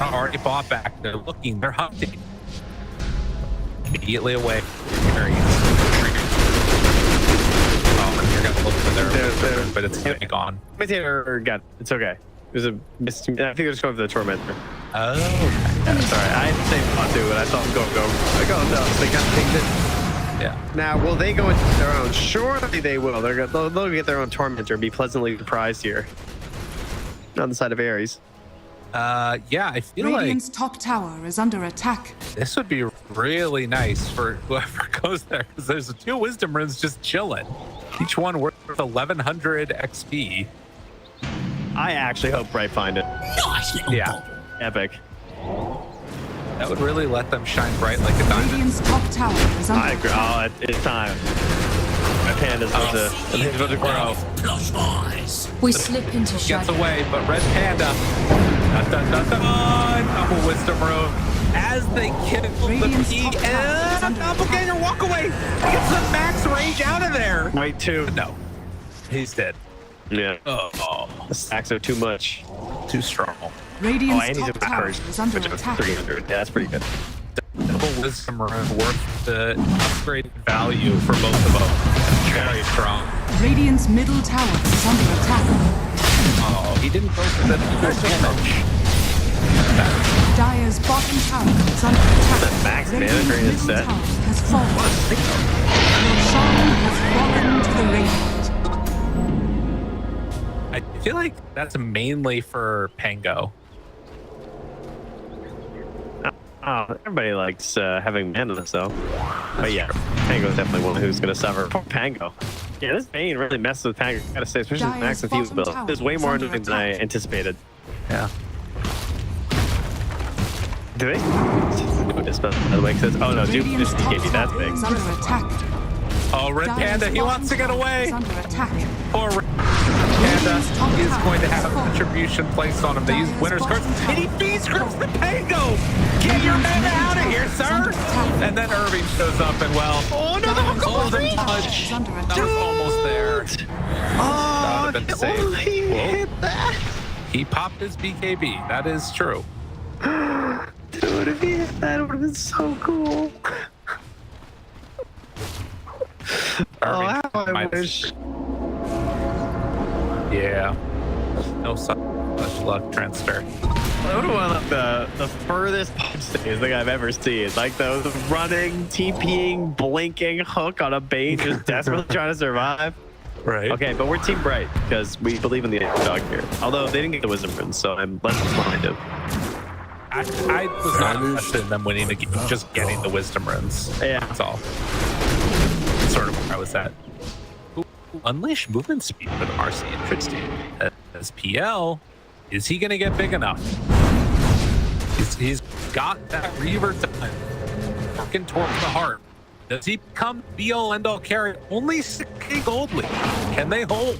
Already bought back. They're looking. They're hunting. Immediately away. There he is. You're gonna look for there, but it's gonna be gone. Imitator got it's okay. It was a miss. I think they're just going for the Tormentor. Oh, okay. Yeah, sorry. I had the same thought too, and I saw them go. Like, oh no, they got pinged it. Yeah. Now, will they go into their own? Surely they will. They'll get their own Tormentor and be pleasantly surprised here. On the side of Aries. Yeah, I feel Radiant's top tower is under attack. this would be really nice for whoever goes there, because there's 2 wisdom runes just chilling. Each one worth 1100 XP. I actually hope Bright find it. Yeah, Epic. that would really let them shine bright like a diamond. Radiant's top tower is under I agree. attack. Oh, it's time. My panda's about to grow. We slip into Gets shadow. away, but Red Panda. Double wisdom rune. As they kill the Radiant's peak, top tower is and under Doppelganger walk away. He gets the max range out of there. Wait, 2. No, he's dead. Yeah. Oh, The stacks are too much. too strong. Radiant's and he's a top tower courage, is under which is attack. 300. Yeah, that's pretty good. Double wisdom rune worth the upgraded value for both of them. Very strong. Radiant's middle tower is under attack. Oh, he didn't go for the damage. Dire's bottom tower is under attack. The max mana Radiant's drain is middle set. tower has fallen. Roshan has fallen to the radiant. I feel like that's mainly for Pango. Oh, everybody likes having mana though. But yeah, Pango's definitely one who's going to suffer. Poor Pango. Yeah, this Bane really messes with Pango, I gotta say, especially with Max and Fuse build. There's way more annoying than I anticipated. Yeah. Do they? No dispel, by the way, because oh no, Duke Radiant's just top gave me that tower big. is under attack. Oh, Red Panda, he wants to get away. Is under attack. Poor Red Panda is going to have a contribution placed on him. They use Winner's Curse, and he beast grips the Pango. Get your mana out of here, sir! And then Irving shows up, and well, oh no, the golden touch. That was almost there. Oh, That would have been saved. he hit that. He popped his BKB. That is true. Dude, if he hit that, it would have been so cool. Oh, how I might- wish. Yeah. No such luck transfer. One of the furthest punch stays thing I've ever seen. Like those running, TPing, blinking hook on a bait, just desperately trying to survive. Right. Okay, but we're Team Bright because we believe in the dog here. Although they didn't get the wisdom runes, so I'm less disappointed. I was not interested in them winning the game, just getting the wisdom runes. Yeah. That's all. That's sort of where I was at. Ooh, unleash movement speed for the Marcy. Interesting. As PL, is he going to get big enough? He's got that reaver time. Working towards the heart. Does he become be-all end-all carry? Only 6K gold lead. Can they hold?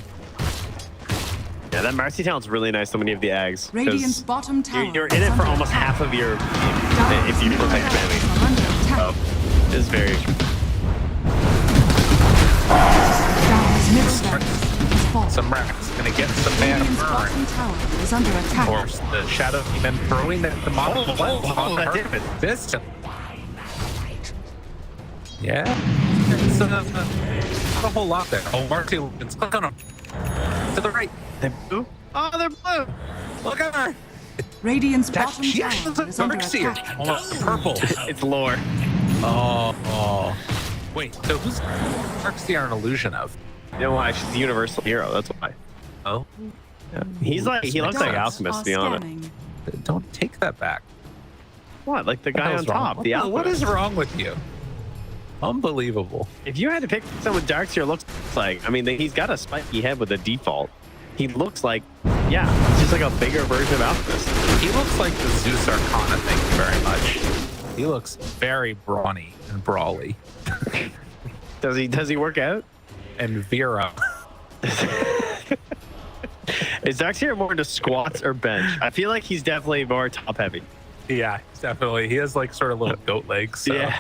Yeah, that Marcy talent's really nice when you have the eggs. Radiant's bottom tower. You're in it for almost half of your game if you protect family. So it's very Dire's middle barracks is falling. Some racks gonna get some man Radiant's bottom burn. tower is under Of attack. course, the shadow demon throwing at the model. that did it. This. Yeah. It's not a whole lot there. Oh, Marcy, it's click on him. To the right. They're blue. Oh, they're blue. Look at her. Radiant's That, bottom she actually tower looks is under dark seer. attack. Almost purple. It's lore. Oh. Wait, so who's Darkseer an illusion of? You know why? She's the universal hero. That's why. Oh. Yeah. He looks like Alchemist, to be honest. Scanning. Don't take that back. What? Like the guy on top, the What Alchemist. is wrong with you? Unbelievable. If you had to pick someone Darkseer looks like, I mean, he's got a spiky head with a default. He looks like, yeah, it's just like a bigger version of Alchemist. He looks like the Zeus Arcana, thank you very much. He looks very brawny and brawly. Does he work out? And Vera. Is Darkseer more into squats or bench? I feel like he's definitely more top heavy. Yeah, definitely. He has like sort of little goat legs. So. Yeah.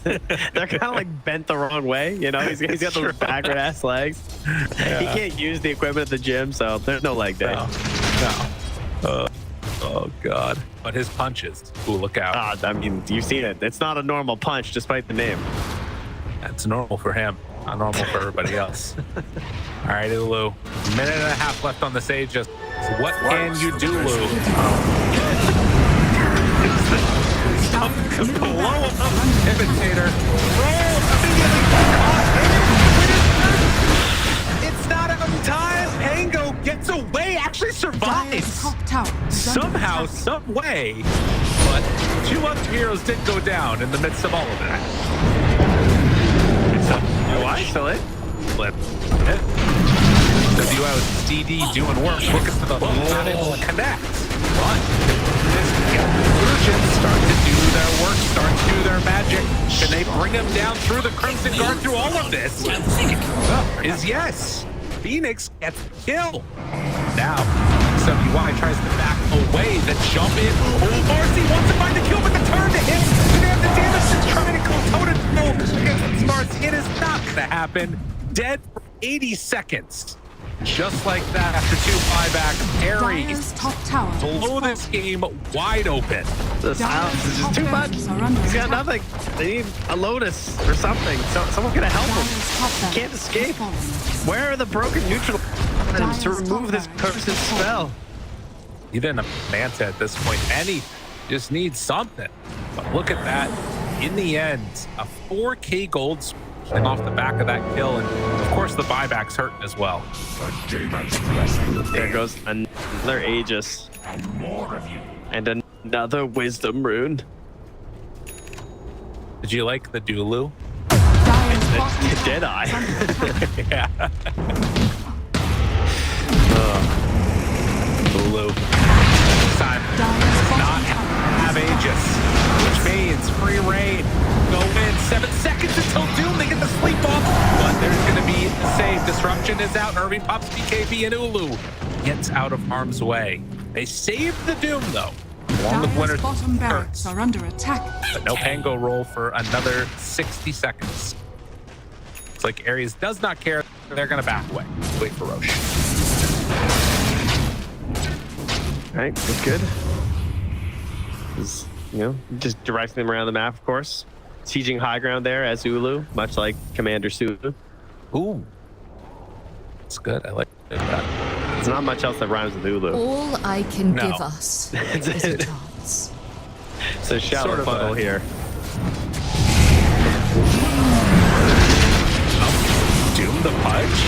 They're kind of like bent the wrong way, you know? He's got those backward ass legs. Yeah. He can't use the equipment at the gym, so there's no leg day. No. Oh, God. But his punches. Ooh, look out. I mean, you've seen it. It's not a normal punch, despite the name. That's normal for him. Not normal for everybody else. All right, Ulu. Minute and a half left on the Sages. What can you do, Lou? Blow up imitator. It's not on time. Pango gets away, actually Dire's survives. top tower is under Somehow, attack. some way. But 2 other heroes did go down in the midst of all of that. Why? Still it? Flip. WOCD doing work. Look at the level connect. But this Illusions start to do their work, start to do their magic. Can they bring him down through the Crimson Guard through all of this? Is yes. Phoenix gets the kill. Now, XWY tries to back away, the jump in. Oh, Marcy wants to find the kill, but the turn to hit. They have the damage to try to go toe-to-toe against Marcy. It is not going to happen. Dead for 80 seconds. Just like that, after 2 buyback, Aries Dire's top tower is blow this game wide open. The silence is just too much. He's got nothing. They need a Lotus or something. Someone's gonna help him. He can't escape. Where are the broken neutral items to remove this cursed spell? Even a Manta at this point, any just needs something. But look at that. In the end, a 4K gold swing off the back of that kill, and of course the buyback's hurting as well. There goes another Aegis. And another Wisdom rune. Did you like the Dulu? Dire's bottom tower Did I? is under attack. Yeah. Dulu. Time Dire's not bottom tower have Aegis, which means free reign. Go in 7 seconds until Doom. They get the sleep off, but there's going to be a save. Disruption is out. Irving pops BKB, and Ulu gets out of harm's way. They saved the Doom though, along with Dire's Winter's bottom barracks are under attack. but no Pango roll for another 60 seconds. It's like Aries does not care. They're going to back away. Wait for Roche. All right, good. You know, just directing them around the map, of course. Sieging high ground there as Ulu, much like Commander Sulu. Ooh. That's good. I like that. It's not much else that rhymes with Ulu. All I can No. give us is a chance. It's a shallow Sort of funnel a- here. Doom the punch.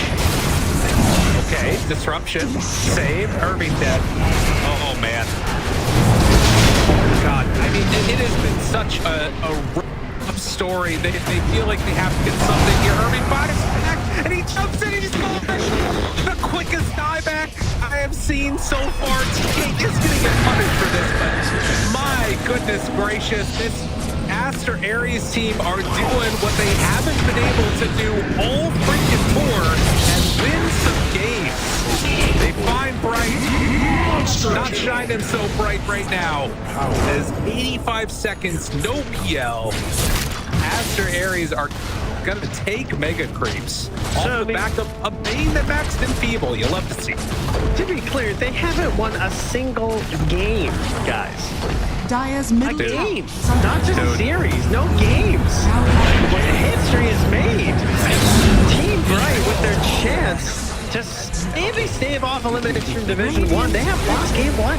Okay, disruption. Save. Irving dead. Oh man. God, I mean, it has been such a rough story. They feel like they have to get something here. Irving fires back, and he jumps in. He's the quickest dieback I have seen so far. TK is going to get punished for this, but my goodness gracious, this Aster Aries team are doing what they haven't been able to do all freaking tour and win some games. They find Bright, not shining so bright right now. As 85 seconds, no PL. Aster Aries are gonna take Mega Creeps off the back of a Bane that maxed in Feeble. You love to see. To be clear, they haven't won a single game, guys. Dire's A middle game, tower is under not just a attack. series. No games. When history is made, Team Bright with their chance to maybe stave off elimination from Division 1. They have lost game 1.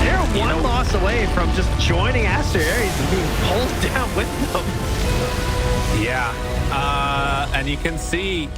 They're one loss away from just joining Aster Aries and being pulled down with them. Yeah, and you can see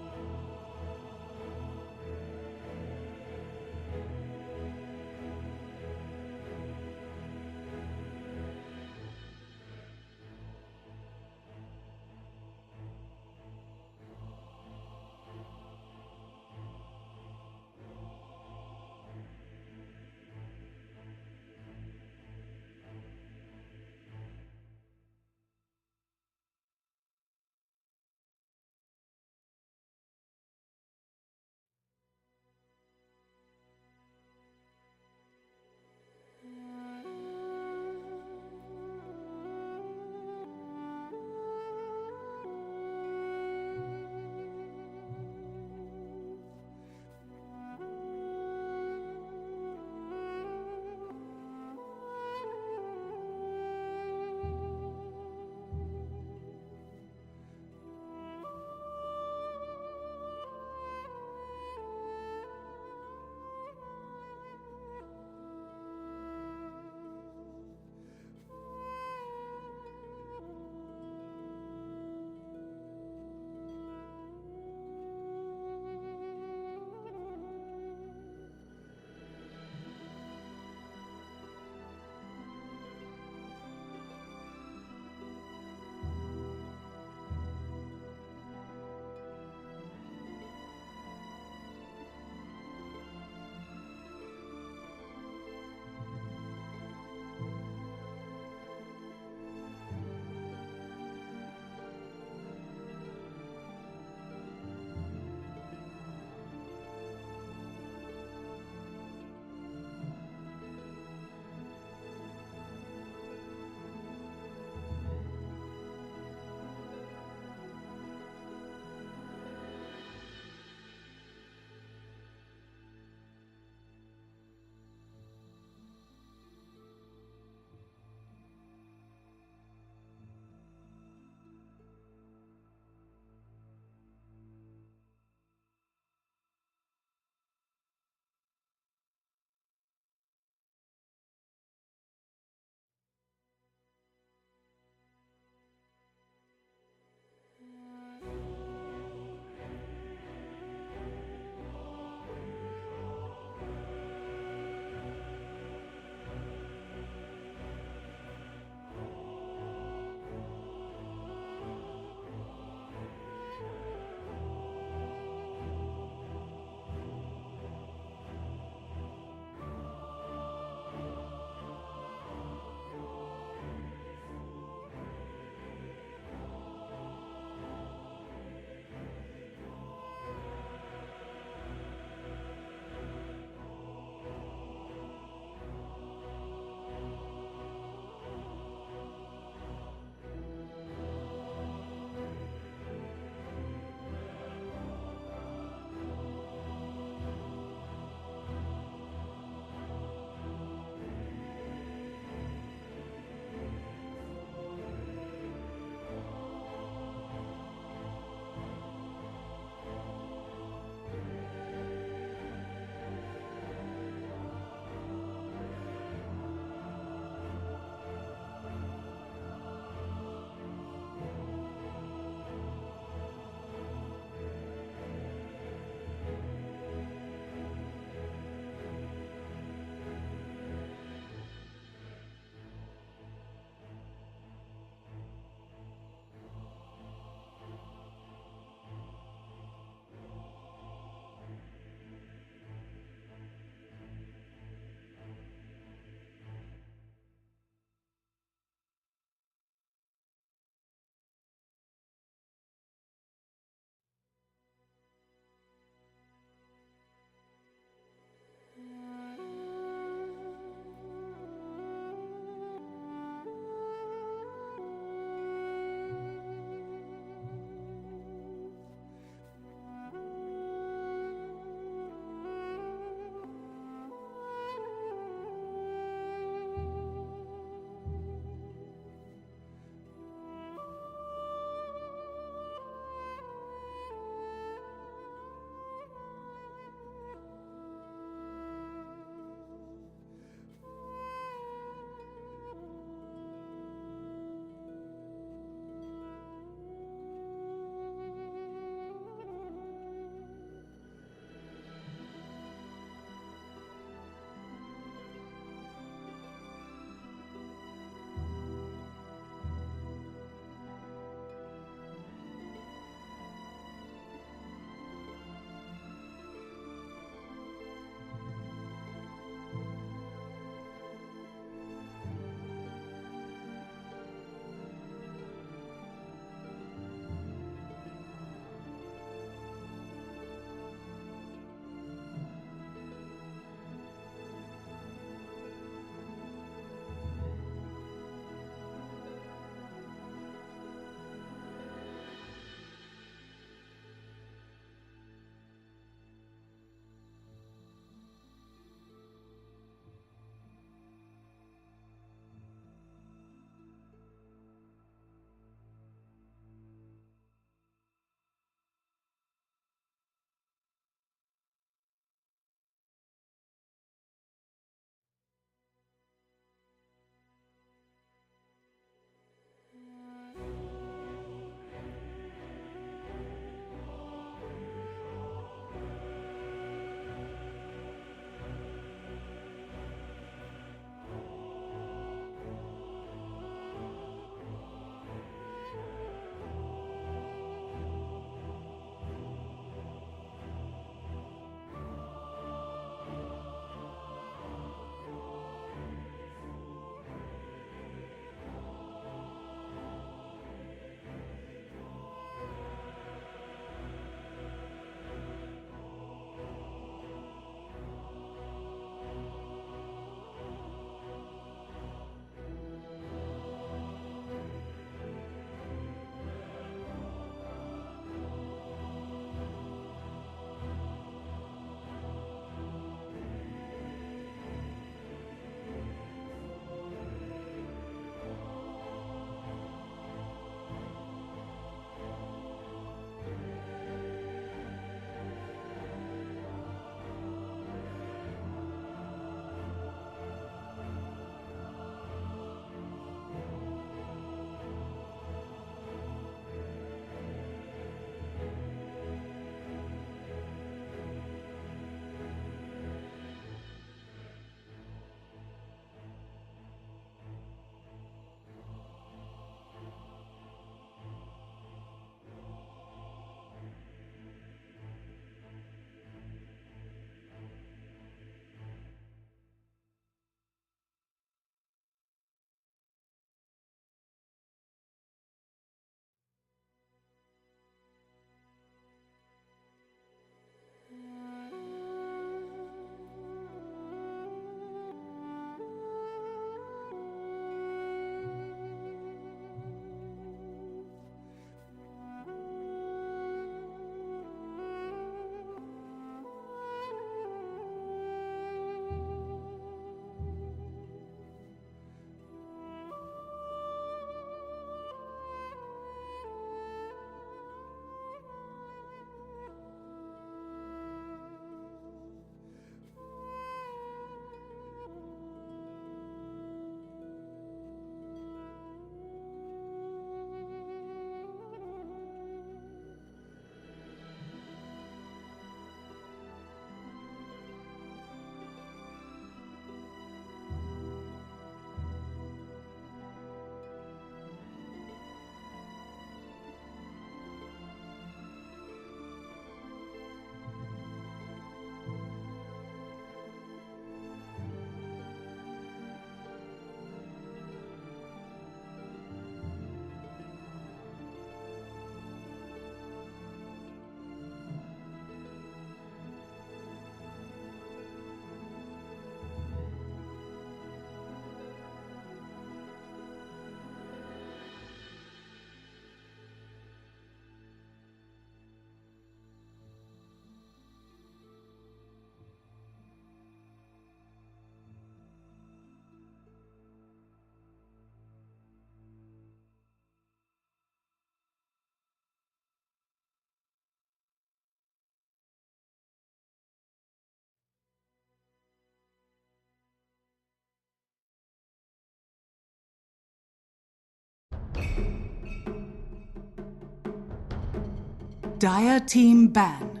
Dire team ban.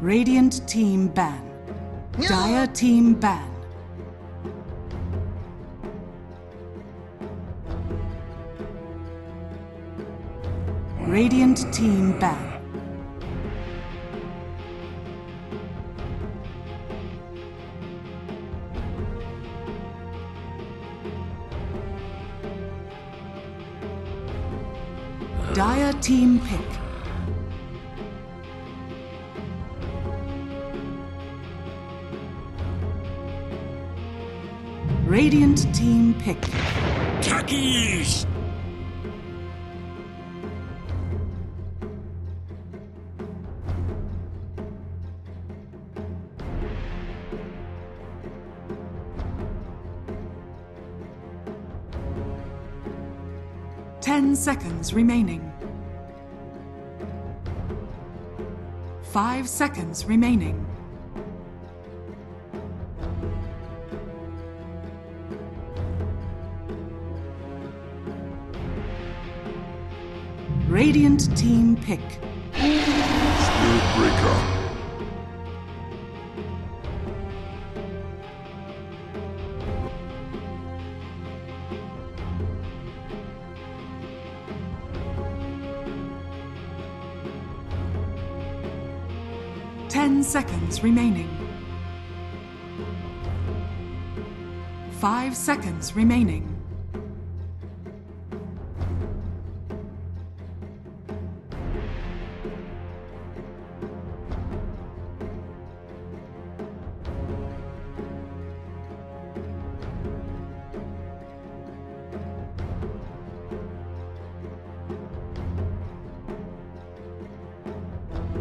Radiant team ban. Dire team ban. Radiant team ban. Dire team pick. Radiant team pick. Khakis! Ten seconds remaining. 5 seconds remaining. Radiant team pick. Spirit Breaker. Ten seconds remaining. 5 seconds remaining.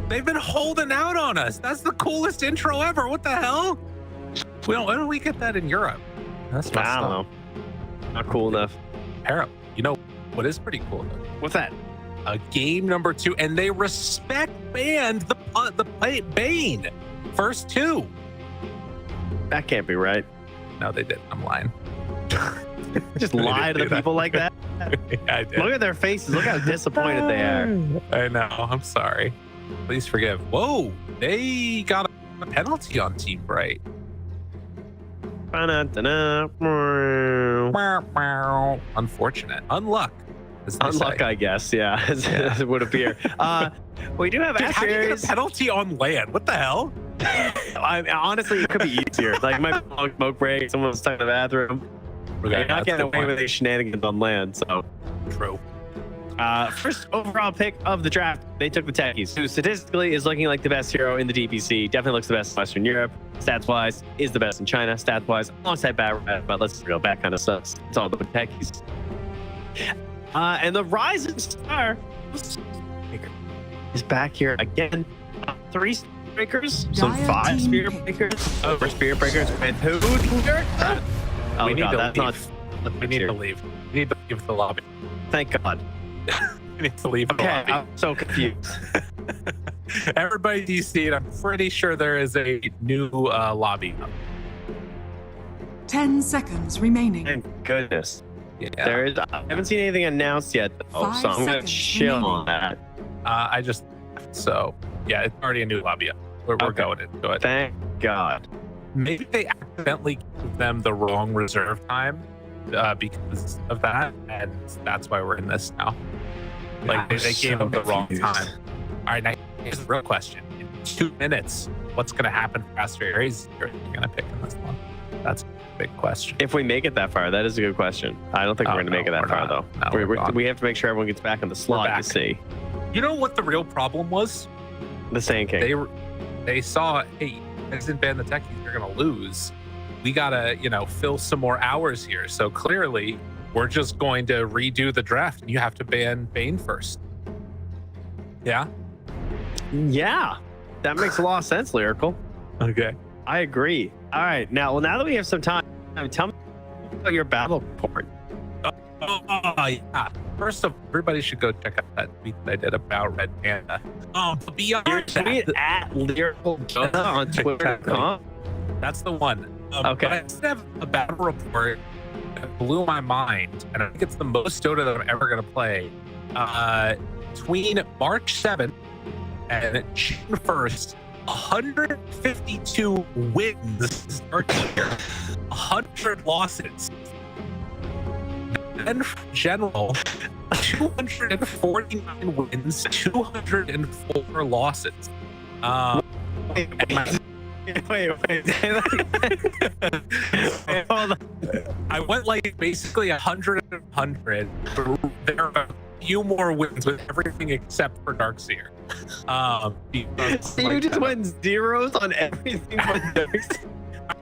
They've been holding out on us. That's the coolest intro ever. What the hell? Why don't we get that in Europe? That's messed I don't up. know. Not cool enough. Harold, you know what is pretty cool though? What's that? A game number 2, and they respect banned the Bane. First 2. That can't be right. No, they didn't. I'm lying. Just I lie to didn't the do people like that. Yeah, I did. Look at their faces. Look how disappointed they are. I know. I'm sorry. Please forgive. Whoa, they got a penalty on Team Bright. Unfortunate. Unluck. as they Unluck, say. I guess. Yeah, as it would appear. We do have Dude, how Aster do you Aries. get a penalty on land? What the hell? Honestly, it could be easier. Like my smoke break, someone's stuck in the bathroom. Okay, You're not that's getting the away point. with these shenanigans on land. So, True. first overall pick of the draft, they took the Techies, who statistically is looking like the best hero in the DPC. Definitely looks the best in Western Europe. Stats-wise, is the best in China. Stats-wise, alongside Bat, but let's go. Bat kind of sucks. It's all the Techies. And the rising star is back here again. 3 breakers, some Dire 5 team spear pick. breakers. Over spear breakers with who? Oh, We need God, to that's leave. not. We need to leave. We need to leave the lobby. Thank God. We need to leave the Okay, lobby. I'm so confused. Everybody DC it. I'm pretty sure there is a new lobby. 10 seconds remaining. Thank goodness. Yeah. There is. I haven't seen anything announced yet, though, 5 so I'm gonna seconds chill remaining. on that. I just so yeah, it's already a new lobby. We're Okay. going into it. Thank God. Maybe they accidentally gave them the wrong reserve time because of that, and that's why we're in this now. Like they gave them the wrong time. All right, now here's the real question: in 2 minutes, what's going to happen for Aster Aries? You're going to pick in this one. That's a big question. If we make it that far, that is a good question. I don't think we're Oh, going to make it no, that we're far, not. though. No, we're gone. We have to make sure everyone gets back in the slot back. to see You know what the real problem was? the Sand King. They saw, hey, you guys didn't ban the techies, you're going to lose. We got to, fill some more hours here. So clearly, we're just going to redo the draft, and you have to ban Bane first. Yeah? Yeah, that makes a lot of sense, Lyrical. Okay. I agree. All right, now that we have some time, tell me about your battle report. Oh, yeah. First of all, everybody should go check out that tweet that I did about Red Panda. Beyond Your that, tweet at Lyrical Dota on Twitter.com. That's the one. Okay. But I just have a battle report that blew my mind, and I think it's the most Dota that I'm ever going to play. Between March 7th and June 1st, 152 wins start here, 100 losses. And for general, 249 wins, 204 losses. Wait. Hold on. I went like basically 100 and 100. There are a few more wins with everything except for Darkseer. So you just went zeros on everything but Darkseer?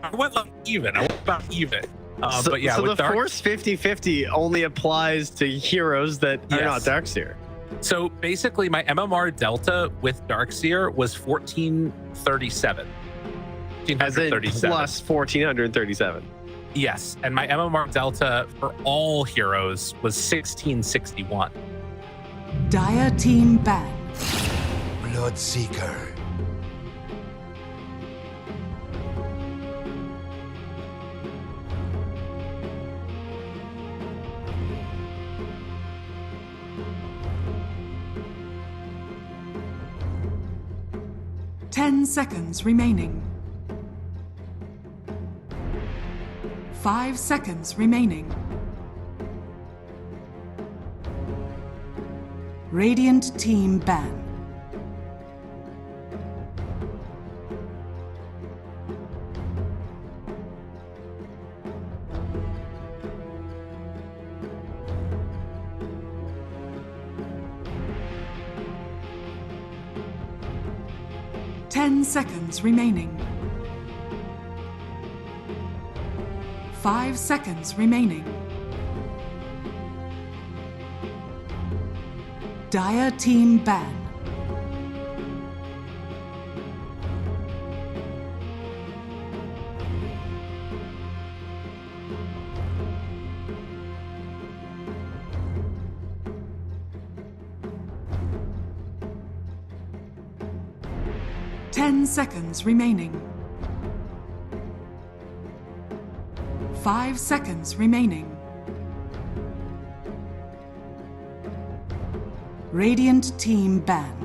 I went like even. I went about even. But yeah, so with the force 50-50 only applies to heroes that are not Darkseer. So basically, my MMR delta with Darkseer was 1437. As in plus 1437. Yes, and my MMR delta for all heroes was 1661. Dire team ban. Bloodseeker. Ten seconds remaining. 5 seconds remaining. Radiant team ban. Ten seconds remaining. 5 seconds remaining. Dire team ban. Ten seconds remaining. 5 seconds remaining. Radiant team ban.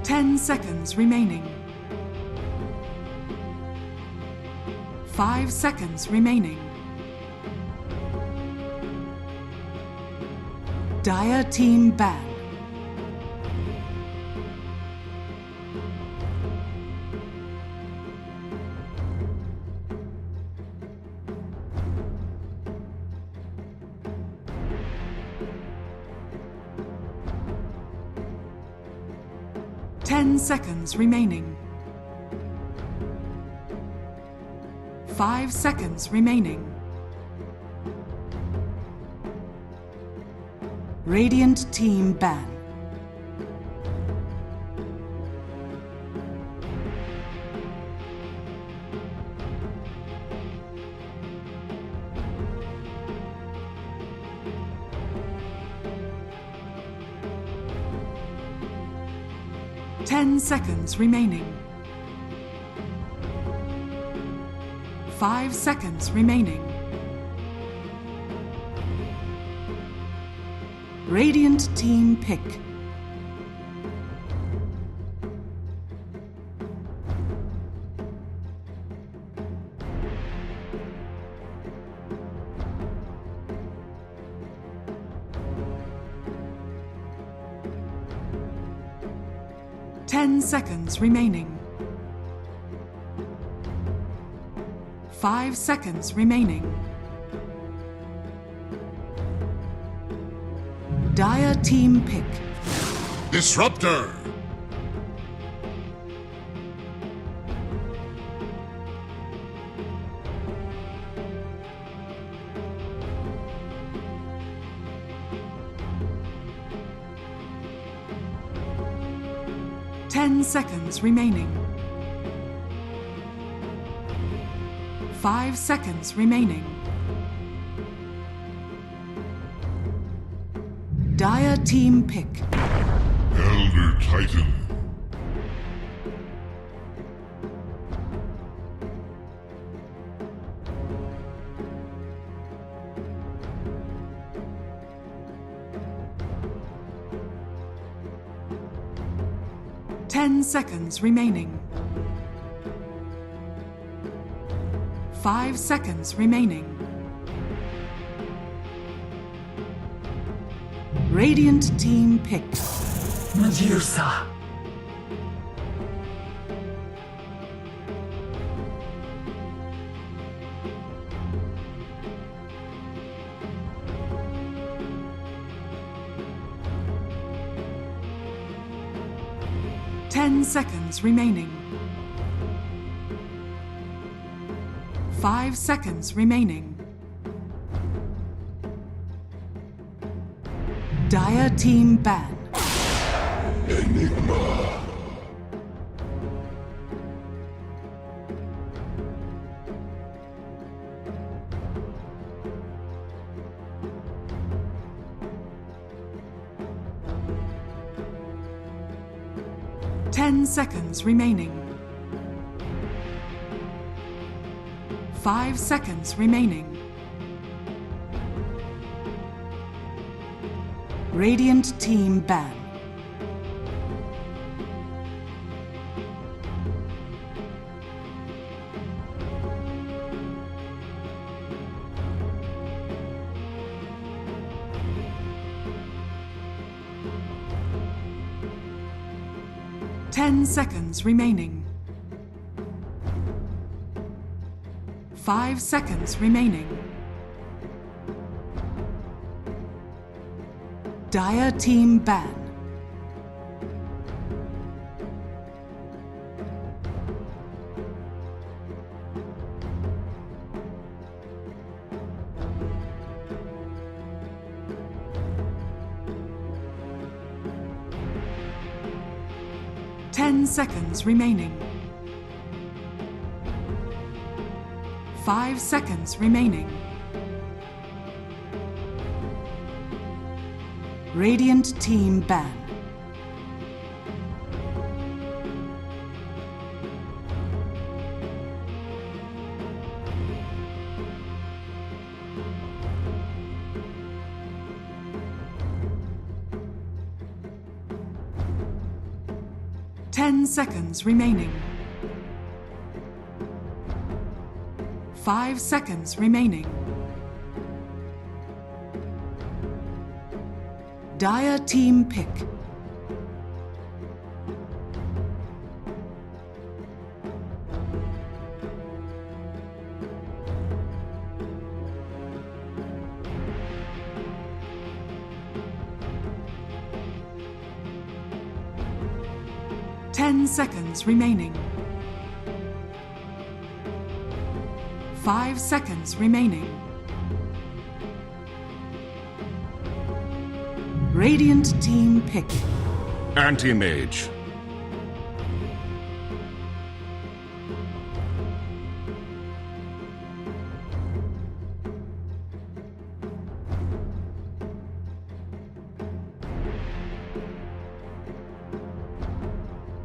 Ten seconds remaining. 5 seconds remaining. Dire team ban. Ten seconds remaining. 5 seconds remaining. Radiant team ban. Ten seconds remaining. 5 seconds remaining. Radiant team pick. Ten seconds remaining. 5 seconds remaining. Dire team pick. Disruptor. Ten seconds remaining. 5 seconds remaining. Dire team pick. Elder Titan. Ten seconds remaining. 5 seconds remaining. Radiant team pick. Medusa. Ten seconds remaining. 5 seconds remaining. Dire team ban. Enigma. 10 seconds remaining. 5 seconds remaining. Radiant team ban. Ten seconds remaining. 5 seconds remaining. Dire team ban. Ten seconds remaining. 5 seconds remaining. Radiant team ban. Ten seconds remaining. 5 seconds remaining. Dire team pick. Ten seconds remaining. 5 seconds remaining. Radiant team pick. Anti-mage.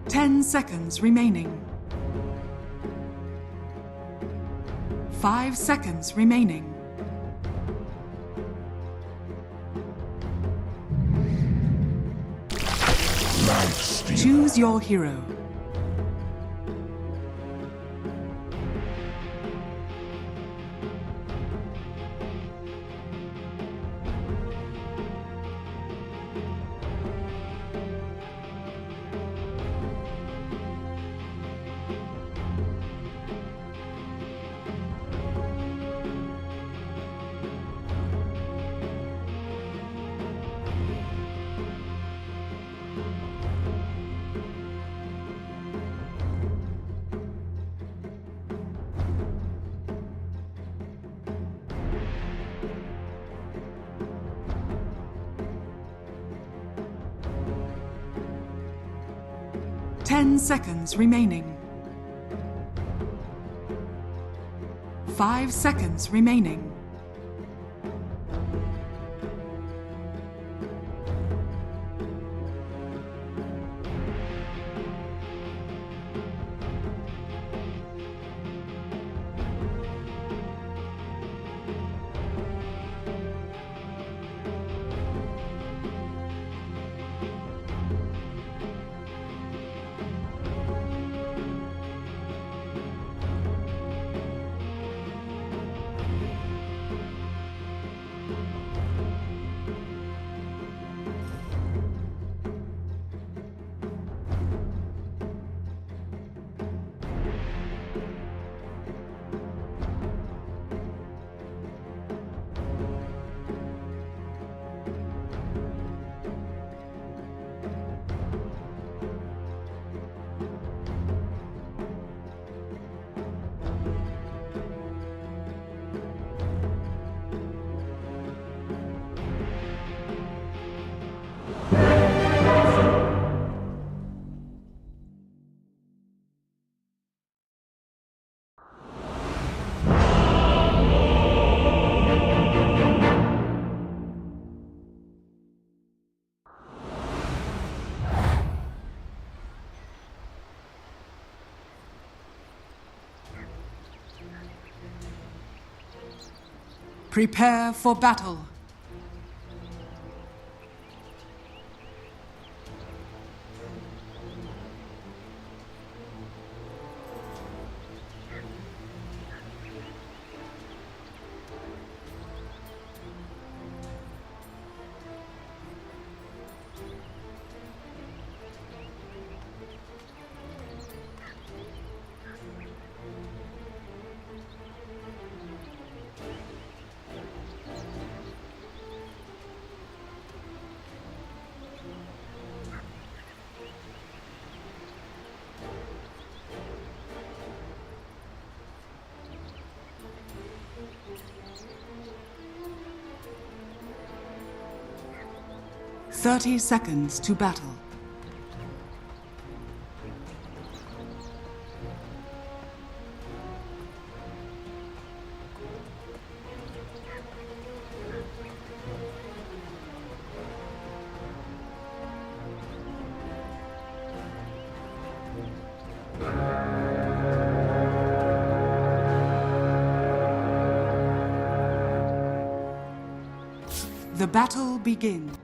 Ten seconds remaining. 5 seconds remaining. Choose your hero. Ten seconds remaining. 5 seconds remaining. Prepare for battle. "30 seconds to battle. The battle begins.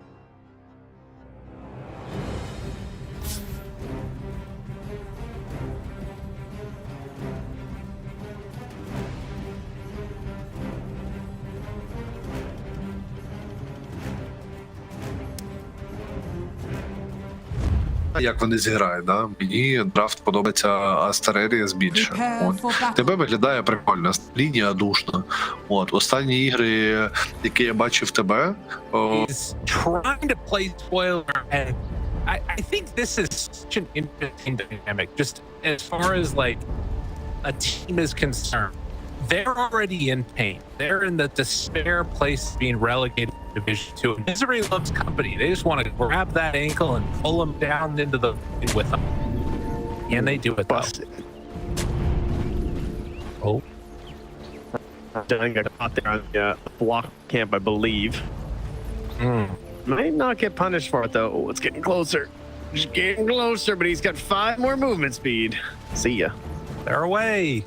Як вони зіграють, да? Мені драфт подобається Aster Aries більше. От. Тебе виглядає прикольно, лінія душна. От. Останні ігри, які я бачив тебе... He's trying to play spoiler, and I think this is such an interesting dynamic, just as far as like a team is concerned. They're already in pain. They're in the despair place of being relegated to Division 2. Misery loves company. They just want to grab that ankle and pull them down into the with them. And they do it though. Oh. Done got caught there on the block camp, I believe. Might not get punished for it though. Oh, it's getting closer. Just getting closer, but he's got 5 more movement speed. See ya. They're away.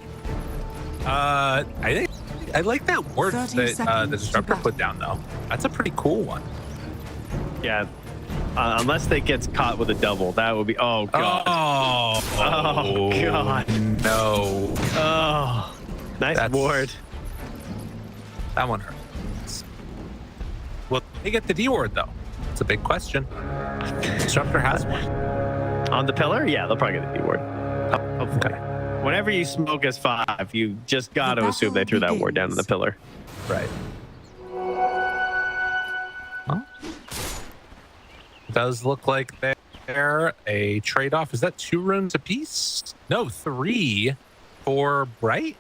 I think I like that word that the disruptor put down though. That's a pretty cool one. Yeah. Unless they gets caught with a double, that would be oh god. Oh god. No. Oh. Nice ward. That one hurts. Will they get the D ward though? It's a big question. Disruptor has one. On the pillar? Yeah, they'll probably get the D ward. Okay. Whenever you smoke as 5, you just got to assume they threw that ward down to the pillar. Right. Well, does look like they're a trade-off. Is that 2 runes apiece? No, 3 for Bright.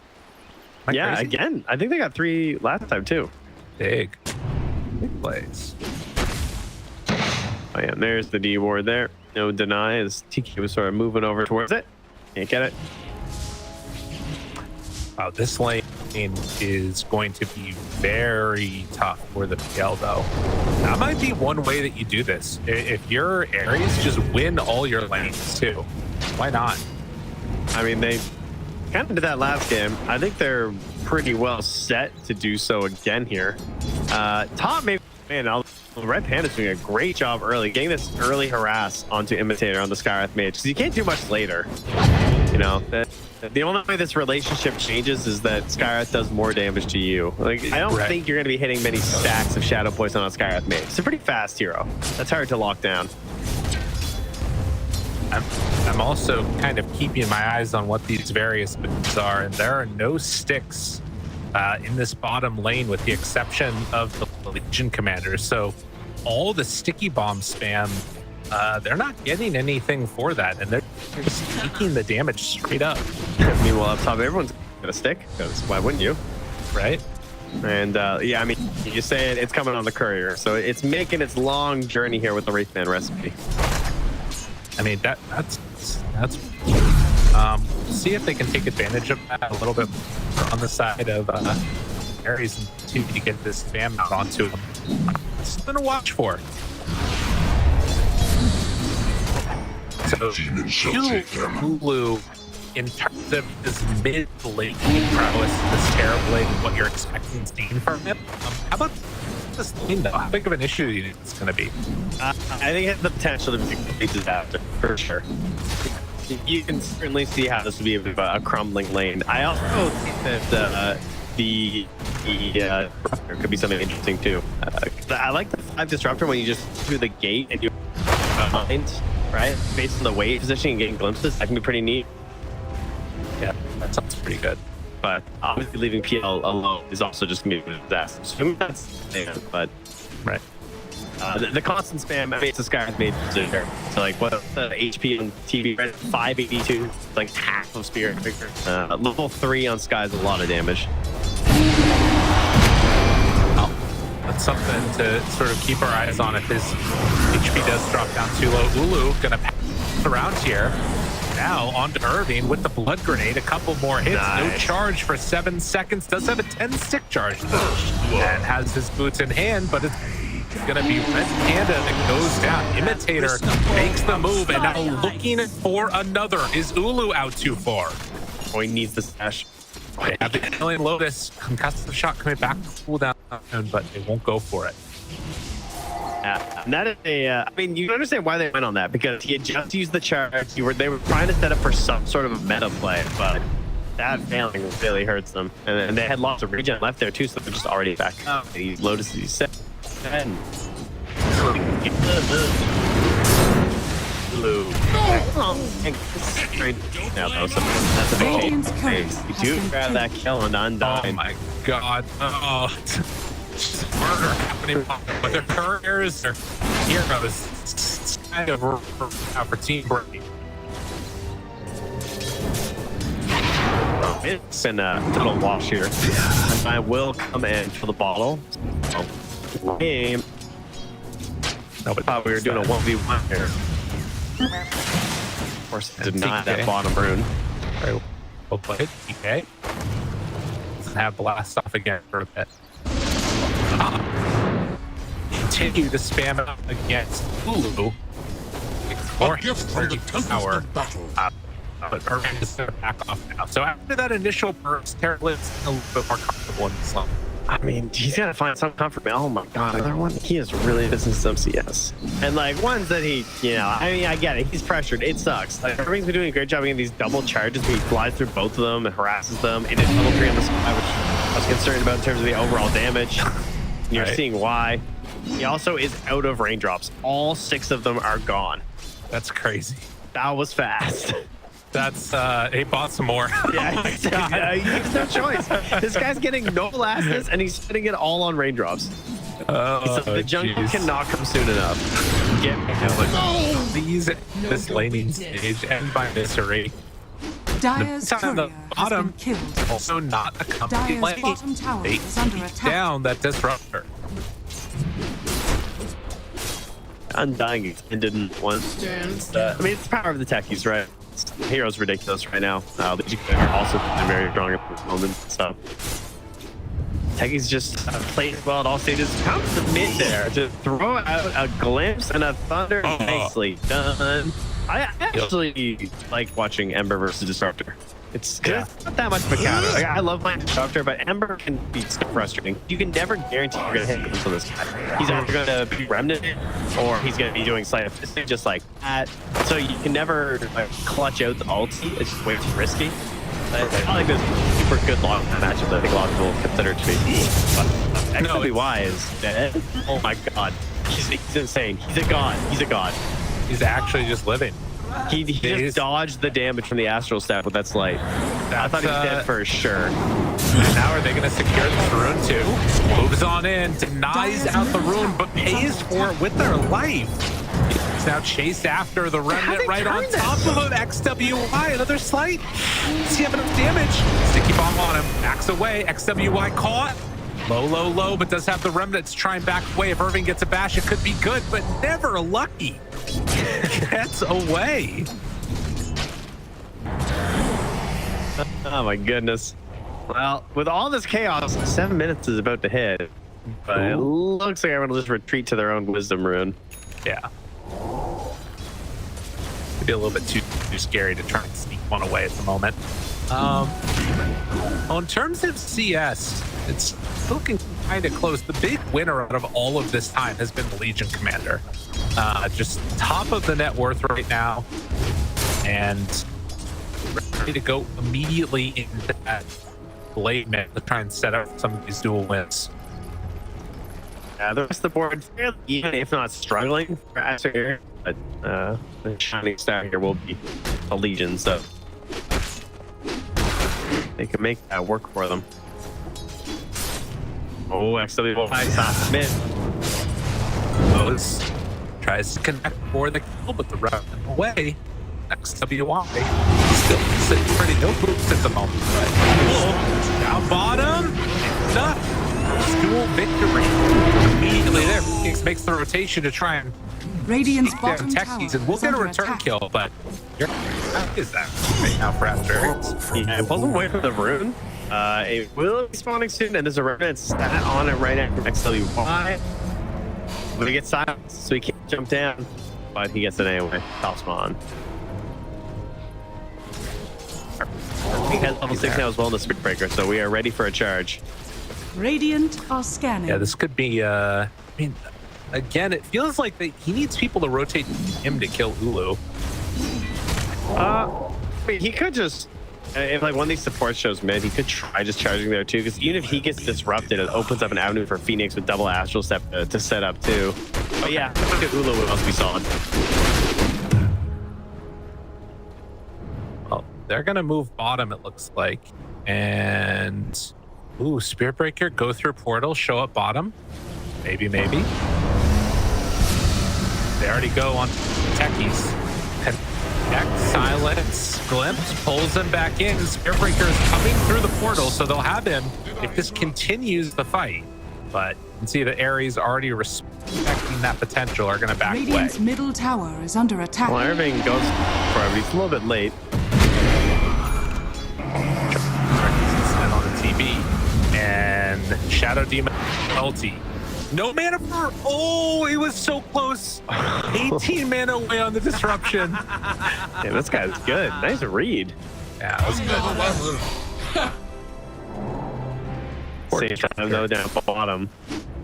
Yeah, crazy? again. I think they got 3 last time too. Big plays. Oh yeah, there's the D ward there. No deny as TK was sort of moving over towards it. Can't get it. Wow, this lane lane is going to be very tough for the PL, though. That might be one way that you do this. If your Aries, just win all your lanes too. Why not? I mean, they kind of did that last game. I think they're pretty well set to do so again here. Top maybe, man, Red Panda's doing a great job early, getting this early harass onto Imitator on the Skywrath Mage, because you can't do much later. You know, the only way this relationship changes is that Skywrath does more damage to you. Like, I don't think you're going to be hitting many stacks of Shadow Poison on Skywrath Mage. It's a pretty fast hero. That's hard to lock down. I'm also kind of keeping my eyes on what these various builds are, and there are no sticks in this bottom lane with the exception of the Legion Commanders. So all the sticky bomb spam, they're not getting anything for that, and they're just taking the damage straight up. Meanwhile, up top, everyone's got a stick, because why wouldn't you? Right? And yeah, I mean, you say it's coming on the courier, so it's making its long journey here with the Wraithman recipe. I mean, that's see if they can take advantage of that a little bit on the side of Aries and to get this spam out onto him. Something to watch for. So, Hulu, in terms of his mid-lane prowess, this Terrorblade, and what you're expecting to see from him, how about this lane, though? How big of an issue do you think it's going to be? I think it has the potential to be a disaster, for sure. You can certainly see how this would be a crumbling lane. I also think that the Disruptor could be something interesting, too. I like the 5 Disruptor when you just through the gate and you behind, right? Based on the wave position and getting glimpses, that can be pretty neat. Yeah, that sounds pretty good. But obviously leaving PL alone is also just going to be a disaster. So that's but right. The constant spam, I mean, it's a Skywrath Mage there. So, like, what the HP on TV, right? 582, like half of Spirit Figure. Level 3 on Sky is a lot of damage. Well, that's something to sort of keep our eyes on if his HP does drop down too low. Ulu gonna pass around here. Now onto Irving with the blood grenade. A couple more hits. Nice. No charge for 7 seconds. Does have a 10-stick charge though, and has his boots in hand, but it's gonna be Red Panda that goes down. Imitator makes the move, and now looking for another. Is Ulu out too far? Oh, he needs the stash. They have the Alien Lotus concussive shot coming back to cool down, but they won't go for it. And that is a, I mean, you understand why they went on that, because he had just used the charge. They were trying to set up for some sort of a meta play, but that failing really hurts them. And they had lots of regen left there too, so they're just already back up. These Lotus is set. Blue. That's a big change. You do grab that kill on Undyne. Oh my god. Oh. Just murder happening with their couriers, their heroes. It's kind of for Team Brady. It's been a total wash here. I will come in for the bottle. Game. No, but thought we were doing a 1v1 here. Of course, did not that bottom rune. Very well played. TK doesn't have blast off again for a bit. Continue to spam it against Hulu. Or gift from the power. But Irving is going to back off now. So after that initial burst, Terrorblitz a little bit more comfortable in the slump. I mean, he's got to find some comfort. Oh my god, another one. He is really missing some CS. And like ones that he, you know, I mean, I get it. He's pressured. It sucks. Like, Irving's been doing a great job getting these double charges where he flies through both of them and harasses them. It is level 3 on the sky, which I was concerned about in terms of the overall damage. You're seeing why. He also is out of raindrops. All 6 of them are gone. That's crazy. That was fast. That's, he bought some more. Yeah, he has no choice. This guy's getting no lastness, and he's spending it all on raindrops. So the jungle cannot come soon enough. Get me out. Please, this laning stage end by misery. Dire's courier has been killed. Also not a company Dire's bottom tower is under attack. Down that disruptor. Undying didn't want. I mean, it's the power of the techies, right? Hero's ridiculous right now. Legion also very strong at the moment, so Techies just played well at all stages. Comes to mid there to throw out a glimpse and a thunder. Nicely done. I actually like watching Ember versus Disruptor. It's not that much of a counter. Like, I love playing Disruptor, but Ember can be so frustrating. You can never guarantee you're going to hit glimpse on this guy. He's either going to be Remnant or he's going to be doing Sleight of Fist just like that. So you can never like, clutch out the ulti. It's just way too risky. I like this super good long matchup that I think a lot of people consider to be. But XWY is dead. Oh my god. He's insane. He's a god. He's a god. He's actually just living. He just dodged the damage from the Astral Step with that Slight. I thought he was dead for sure. And now are they going to secure this rune too? Moves on in, denies out the rune, but pays for it with their life. He's now chased after the Remnant right on top of him. XWY, another Slight. Does he have enough damage? Sticky bomb on him, backs away. XWY caught. Low, but does have the Remnants trying back away. If Irving gets a bash, it could be good, but never lucky. Gets away. Oh my goodness. Well, with all this chaos, 7 minutes is about to hit. But it looks like everyone will just retreat to their own wisdom rune. Yeah. It'd be a little bit too scary to try and sneak one away at the moment. Well, in terms of CS, it's looking kind of close. The big winner out of all of this time has been the Legion Commander. Just top of the net worth right now, and ready to go immediately into that late mid to try and set up some of these dual wins. Yeah, the rest of the board, even if not struggling for Aster Aries, but the shining star here will be a Legion, so they can make that work for them. Oh, XWY stops mid. Rose tries to connect for the kill, but the route away. XWY still sitting pretty no boots at the moment. Down bottom, enough. Dual victory. Immediately there, Phoenix makes the rotation to try and Radiant's down bottom tower Techies, and we'll get a under return attack. kill, but is that right now for Aster Aries? Yeah, pulls him away from the rune. It will be spawning soon, and there's a Remnant stat on it right after XWY. But he gets silenced, so he can't jump down, but he gets it anyway. Top spawn. He has level 6 now as well in the Spirit Breaker, so we are ready for a charge. Radiant are scanning. Yeah, this could be, I mean, again, it feels like he needs people to rotate him to kill Ulu. I mean, he could just, if like one of these supports shows mid, he could try just charging there too, because even if he gets disrupted, it opens up an avenue for Phoenix with double Astral Step to set up too. But yeah, I think Ulu would also be solid. Well, they're gonna move bottom, it looks like. And, ooh, Spirit Breaker, go through portal, show up bottom. Maybe. They already go on Techies. Connect, silence, glimpse, pulls him back in. Spirit Breaker is coming through the portal, so they'll have him if this continues the fight. But you can see that Aries already respecting that potential are going to back away. Radiant's middle tower is under attack. Well, Irving goes for it, but he's a little bit late. On the TV. And Shadow Demon ulti. No mana for, oh, it was so close. 18 mana away on the disruption. Yeah, this guy's good. Nice read. Yeah, that was good. Same time though down bottom.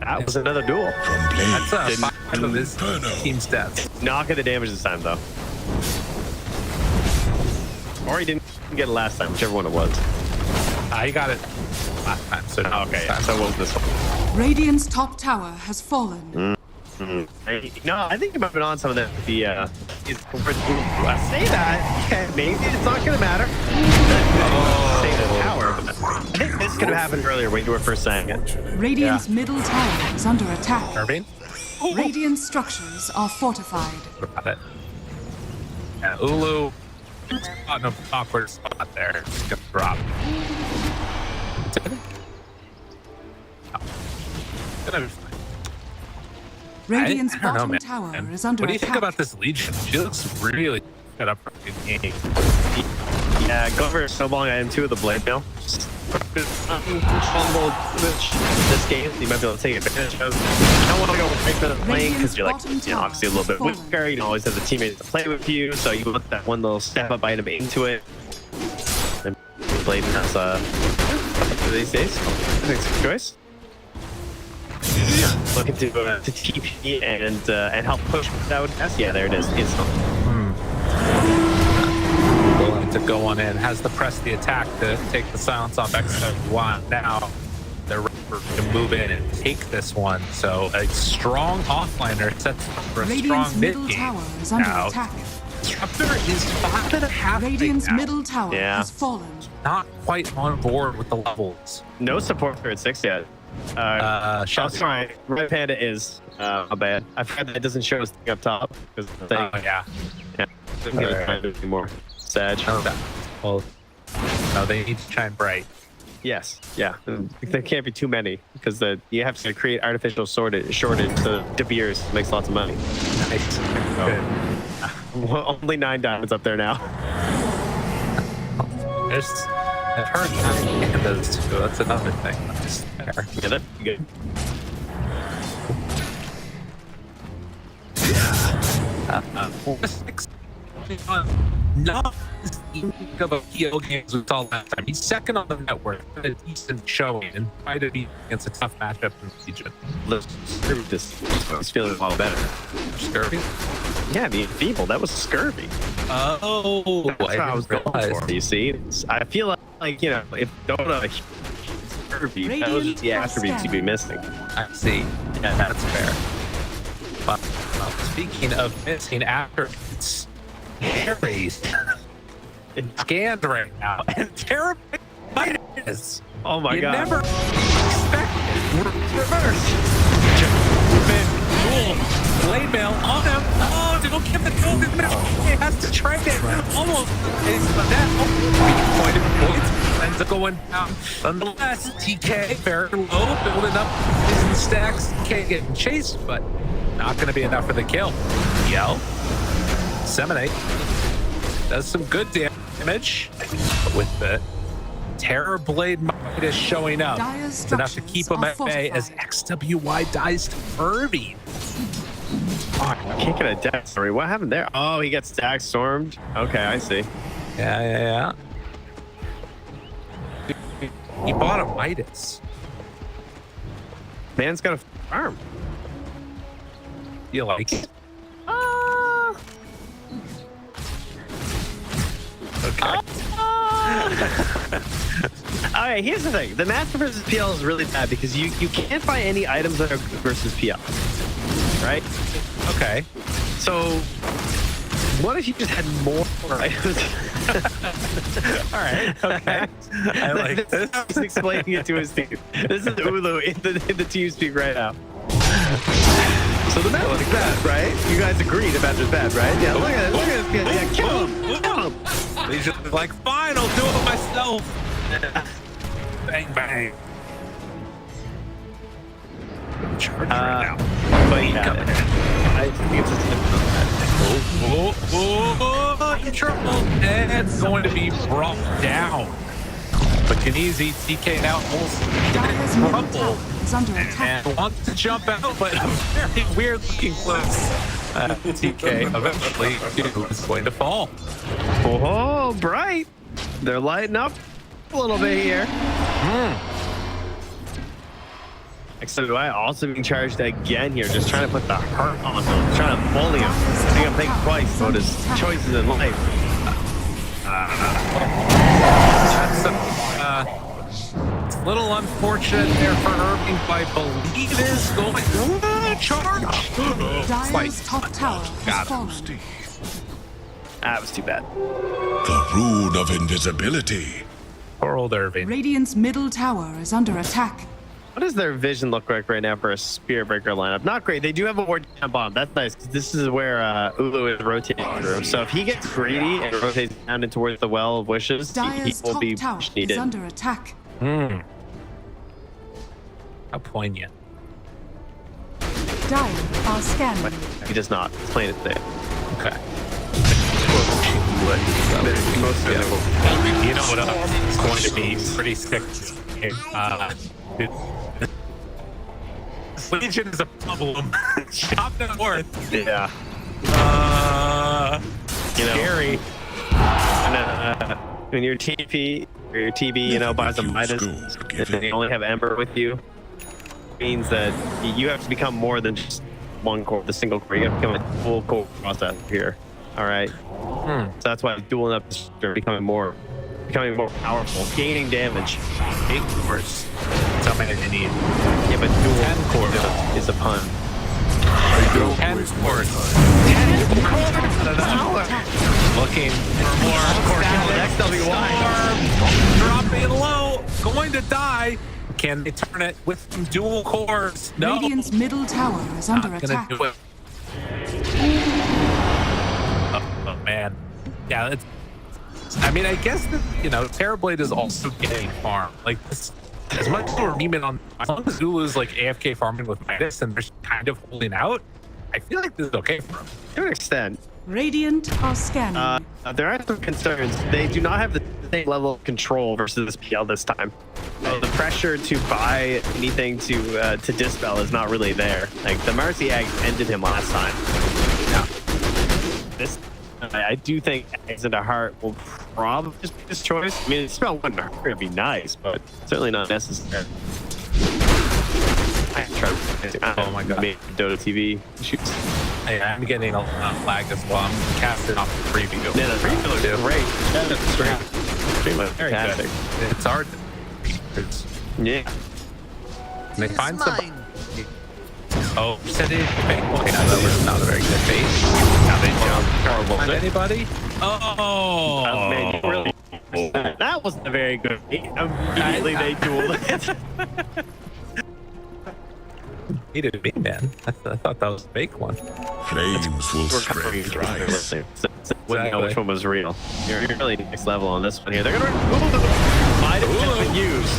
That was another duel. That's 5 of his team stats. Not get the damage this time though. Or he didn't get it last time, whichever one it was. He got it last time, so no, Okay, so what was this one? Radiant's top tower has fallen. No, I think about it on some of the I say that, okay, maybe it's not gonna matter. Say the tower, but I think this could have happened earlier when you were first saying it. Radiant's middle tower is under attack. Irving? Radiant structures are fortified. What about it? Yeah, Ulu. Caught in an awkward spot there. It's gonna drop. Gonna be fine. Radiant's I don't know, bottom man. tower is under What do you attack. think about this Legion? She looks really good up for the game. Yeah, go for snowballing item 2 of the blade now. uncontrollable this game. You might be able to take advantage of. You don't want to go right for the lane because you're like, obviously a little bit weaker. You don't always have the teammates to play with you, so you want that one little step up item into it. And Blade has these days. I think it's a good choice. Looking to TP and help push without S. Yeah, there it is. Instantly. Willing to go on in. Has to press the attack to take the silence off X1. Now they're ready to move in and take this one. So a strong offliner sets up for a Radiant's strong middle mid game. tower is under Now, attack. Disruptor is 5.5. Radiant's now. middle tower has fallen. Not quite on board with the levels. No support for at 6 yet. Oh, sorry. Red Panda is my bad. I forgot that it doesn't show us thing up top. Because yeah. Didn't get it right anymore. Sad. Well, no, they need to shine bright. Yes. Yeah. There can't be too many because you have to create artificial shortage so De Beers makes lots of money. Nice. Well, only 9 diamonds up there now. I've heard pandas too. That's another thing. Get it? Good. Not as unique of a PL game as we saw last time. He's second on the network, a decent showing, and try to be against a tough matchup in the region. He's feeling a lot better. Scurvy? Yeah, the Feeble, that was scurvy. Oh, that's what I was going for. You see, I feel like you know, if Dota scurvy, that was just the attributes you'd be missing. I see. Yeah, that's fair. But speaking of missing attributes, Aries scanned right now, and terrible minus. Oh my god! You never expected reverse. Blade mail on him. Oh, they don't give the goal. He has to trade it. Almost. But that points ends up going down. Nonetheless, TK very low, building up his stacks. TK getting chased, but not going to be enough for the kill. Yell. Seminate does some good damage with the Terror Blade Midas showing up. It's enough to keep him at bay as XWY dies to Irving. Oh, I can't get a death story. What happened there? Oh, he gets stack stormed. Okay, I see. Yeah. He bought a Midas. Man's got a farm. You like it? Okay. Alright, here's the thing. The Master versus PL is really bad because you can't buy any items that are good versus PL. Right? Okay. So, what if you just had more items? Alright, okay. I like this. He's explaining it to his team. This is Ulu in the team speak right now. So the match is bad, right? You guys agree the match is bad, right? Yeah, look at it. Yeah, kill him. He's just like, fine, I'll do it myself. Bang, bang. Charge right now. But yeah, I think it's in trouble. And it's going to be brought down. But Kenizi, TK now almost crumble. And wants to jump out, but a very weird looking close. TK eventually is going to fall. Oh, bright. They're lighting up a little bit here. XWI also being charged again here, just trying to put the hurt on him, trying to bully him. I think I'm thinking twice about his choices in life. It's a little unfortunate there for Irving, but I believe it is going charge. Dyer's top tower has fallen. That was too bad. The rune of invisibility. Poor old Irving. Radiant's middle tower is under attack. What does their vision look like right now for a Spear Breaker lineup? Not great. They do have a ward down bomb. That's nice because this is where Ulu is rotating through. So if he gets greedy and rotates down and towards the Well of Wishes, he will be much needed. Is under attack. How poignant. Dire are scanning. He does not. It's plain as day. Okay. Most You know what else is going to be pretty sick. game. Dude. Legion is a problem. Shop net worth. Yeah. Scary. And, when your TP or your TB, you know, buys a Midas, and they only have Ember with you, means that you have to become more than just one core, the single core. You have to become a full core process here. All right. So that's why dueling up is becoming more powerful, gaining damage. 8 cores. That's how many they need. Yeah, but dual 10 cores is a pun. 10 cores. 10 cores. Looking for more core Next WY. Dropping low. Going to die. Can they turn it with some dual cores? No. Radiant's middle tower is under Not gonna attack. do it. Oh man. Yeah, it's. I mean, I guess that, you know, Terrorblade is also getting farmed. Like, this, as much as we're memeing on, as long as Zulu's like AFK farming with Midas and they're kind of holding out, I feel like this is okay for him. To an extent. Radiant are scanning. There are some concerns. They do not have the same level of control versus PL this time. The pressure to buy anything to dispel is not really there. Like, the Mercy Egg ended him last time. Yeah. This, I do think Eggs into Heart will probably just be his choice. I mean, Dispel wouldn't hurt, it'd be nice, but certainly not necessary. Oh my god. Dota TV shoots. Hey, I'm getting a lag as well. I'm casting off the preview. Yeah, the preview looks great. That's great. Pretty much Very fantastic. good. It's hard. Yeah. They find some. Oh, said it. Okay, now that was not a very good bait. Now they jump. Horrible. Find anybody? Oh, Man, you really. That wasn't a very good bait. Immediately they dueled it. hated me, man. I thought that was a fake one. Flames will spread thrice. So wouldn't know which one was real. You're really next level on this one here. They're gonna might have been used.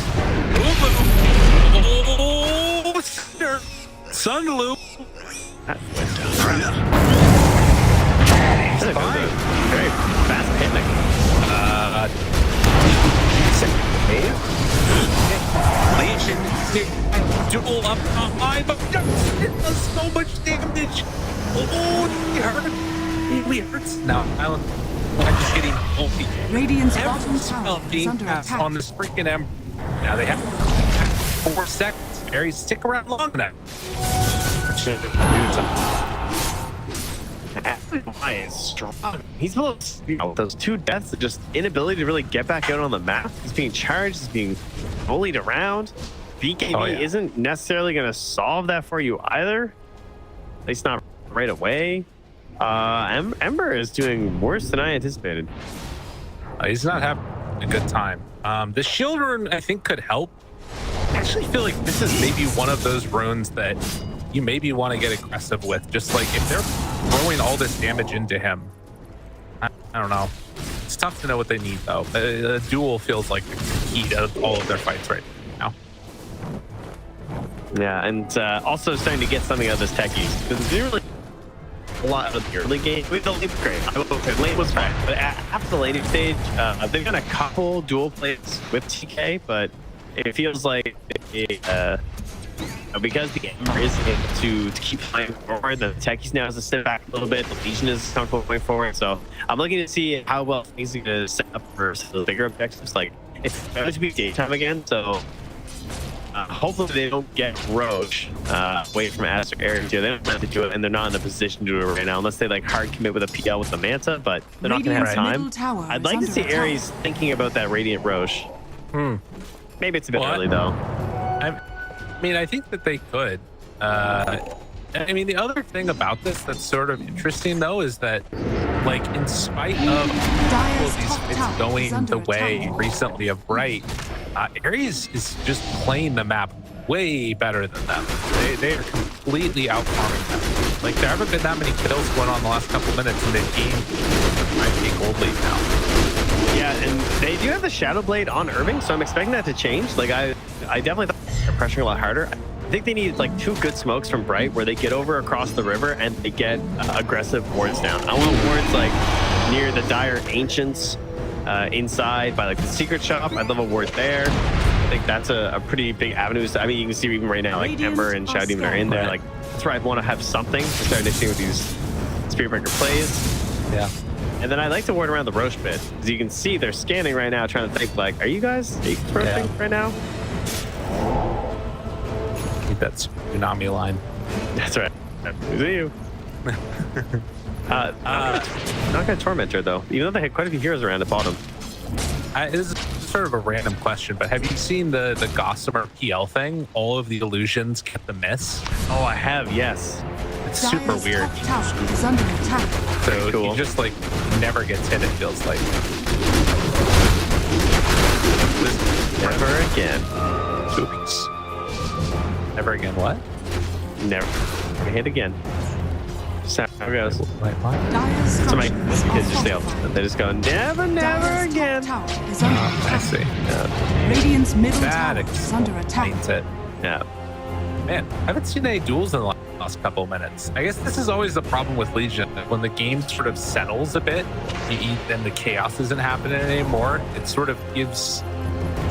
Oh, Sun Loop. That's fine. Very fast picnic. Legion duel up high, but it does so much damage. Oh, he hurt. He really hurts. Now, Island just getting ulti. Radiant's Every bottom spell tower is being under cast attack. on this freaking Ember. Now they have 4 seconds. Aries, stick around long enough. Why is strong? He's those 2 deaths, and just inability to really get back out on the map. He's being charged, he's being bullied around. BKB isn't necessarily going to solve that for you either. At least not right away. Ember is doing worse than I anticipated. He's not having a good time. The shield rune, I think, could help. I actually feel like this is maybe one of those runes that you maybe want to get aggressive with. Just like if they're throwing all this damage into him, I don't know. It's tough to know what they need though. A duel feels like the key to all of their fights right now. Yeah, and also starting to get something out of this techies. Because really a lot of the early game, the late was great. Late was fine, but after the later stage, they've done a couple dual plays with TK, but it feels like because the Ember isn't able to keep playing forward, the techies now has to step back a little bit. The Legion is comfortable going forward, so I'm looking to see how well things are going to set up for the bigger objectives. Like it's going to be daytime again, so. Hopefully they don't get Roche away from Aster Aries. They don't have to do it, and they're not in a position to do it right now, unless they like hard commit with a PL with the Manta, but they're not going to have time. I'd like to see Aries thinking about that Radiant Roche. Maybe it's a bit early, though. I mean, I think that they could. I mean, the other thing about this that's sort of interesting, though, is that, like, in spite of all of these fights going the way recently of Bright, Aries is just playing the map way better than them. They are completely outfarming them. Like, there haven't been that many kills going on the last couple minutes, and they've gained a gold lead now. Yeah, and they do have the Shadow Blade on Irving, so I'm expecting that to change. Like, I definitely thought they're pressuring a lot harder. I think they need like 2 good smokes from Bright where they get over across the river and they get aggressive wards down. I want wards like near the Dire Ancients inside by like the secret shop. I'd love a ward there. I think that's a pretty big avenue. I mean, you can see even right now, like Ember and Shadow Demon are in there. Like that's where I want to have something to start initiating with these Spirit Breaker plays. Yeah. And then I like to ward around the Roche bit, because you can see they're scanning right now, trying to think like, are you guys roaching right now? Keep that tsunami line. That's right. See you. Not gonna Tormentor though, even though they had quite a few heroes around the bottom. This is sort of a random question, but have you seen the Gossamer PL thing? All of the illusions get the miss. Oh, I have, yes. It's super Dire's weird. top tower is under attack. So Cool. he just like never gets hit, it feels like. Never again. Oops. Never again what? Never hit again. So how it goes. Wait, what? Dire's So my structures are kids just stay fortified. up. They just go, never Dire's again. top tower is under I attack. see. Radiant's middle That tower is under attack. explains it. Yeah. Man, I haven't seen any duels in the last couple of minutes. I guess this is always the problem with Legion. When the game sort of settles a bit, and the chaos isn't happening anymore, it sort of gives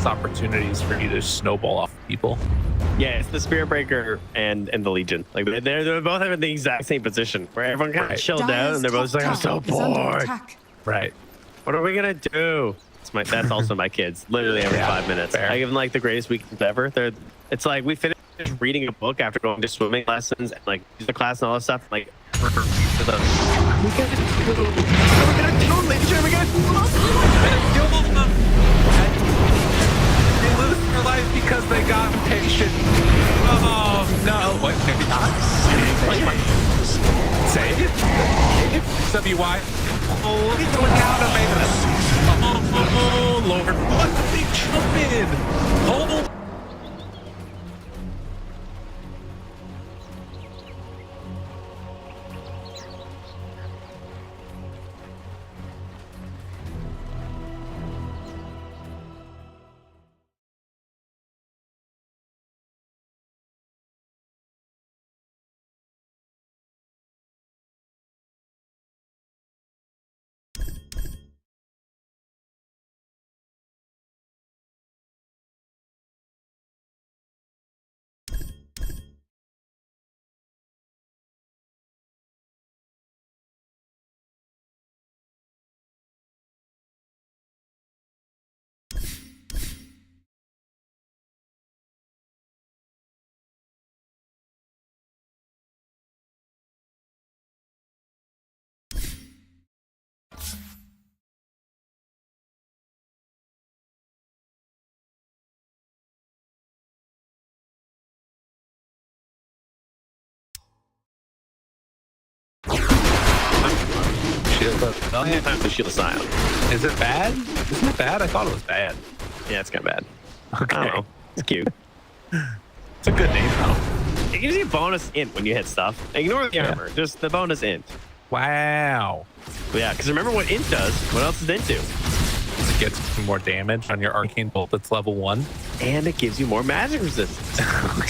opportunities for you to snowball off people. Yeah, it's the Spirit Breaker and the Legion. Like they're both in the exact same position where everyone kind of Right. chilled out and they're both like, I'm so bored. Right. What are we gonna do? That's also my kids. Literally every Yeah, 5 minutes. fair. I give them like the greatest weekends ever. It's like we finished reading a book after going to swimming lessons and like the class and all this stuff. Like we're gonna do Legion again. They lose their life because they got patient. Oh no! What? Maybe not. Save. WY. Oh, he's going down to make us. Oh, Lord! What a big jump in! Oh. Time to shield Scion. Is it bad? Isn't it bad? I thought it was bad. Yeah, it's kind of bad. Okay. I don't know. It's cute. It's a good name though. It gives you a bonus int when you hit stuff. Ignore the armor, just the bonus int. Wow. Yeah, because remember what int does. What else does int do? It gets more damage on your arcane bolt that's level 1. And it gives you more magic resistance.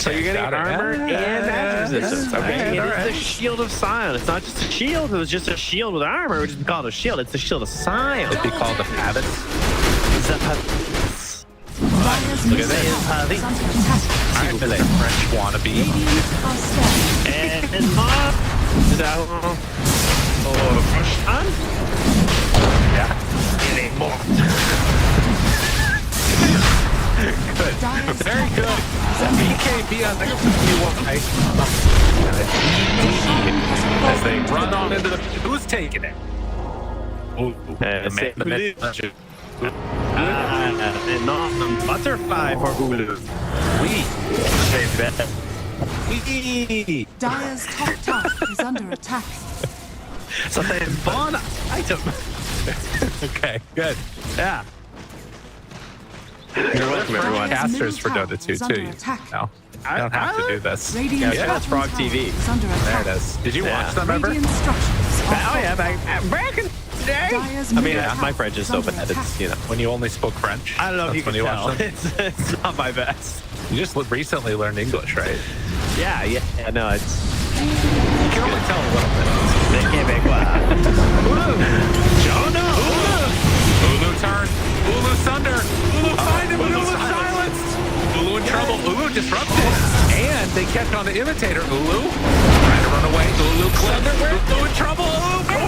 So you're getting got it. armor and magic resistance. Okay, all it right. is the shield of Scion. It's not just a shield. It was just a shield with armor, which is called a shield. It's the shield of Scion. It'd be called the Pavis. It's a Pavis. Dire's Look at middle this. tower is under attack. I'm a French wannabe. Radiant are scared. And more. Rush on. Yeah. Any more. Good. Dire's Very top good. tower is under BKB on the as they run on into the. Who's taking it? Ooh, the man. And not butterfly for Hulu. We. Dire's top tower is under attack. So they spawn item. Okay, good. Yeah. You're welcome, everyone. Dire's Casters for middle Dota 2 tower is under too. attack. No, I don't have to do this. Radiant's Yeah, that's bottom Frog TV. tower is under There attack. it is. Did you Yeah. watch them ever? Radiant structures are Oh yeah, fortified. back in the day. Dire's I mean, middle my tower French is so under bad. attack. It's, you know. When you only spoke French. I don't know if you That's can when tell. watched them? It's not my best. You just recently learned English, right? Yeah. No, it's. You can only tell a little bit. They can't make what. Ulu turn. Ulu thunder. Ulu find him. Ulu silenced. Ulu in trouble. Ulu disrupted. And they catch on the imitator. Ulu trying to run away. Ulu clipped. Ulu in trouble. Ulu!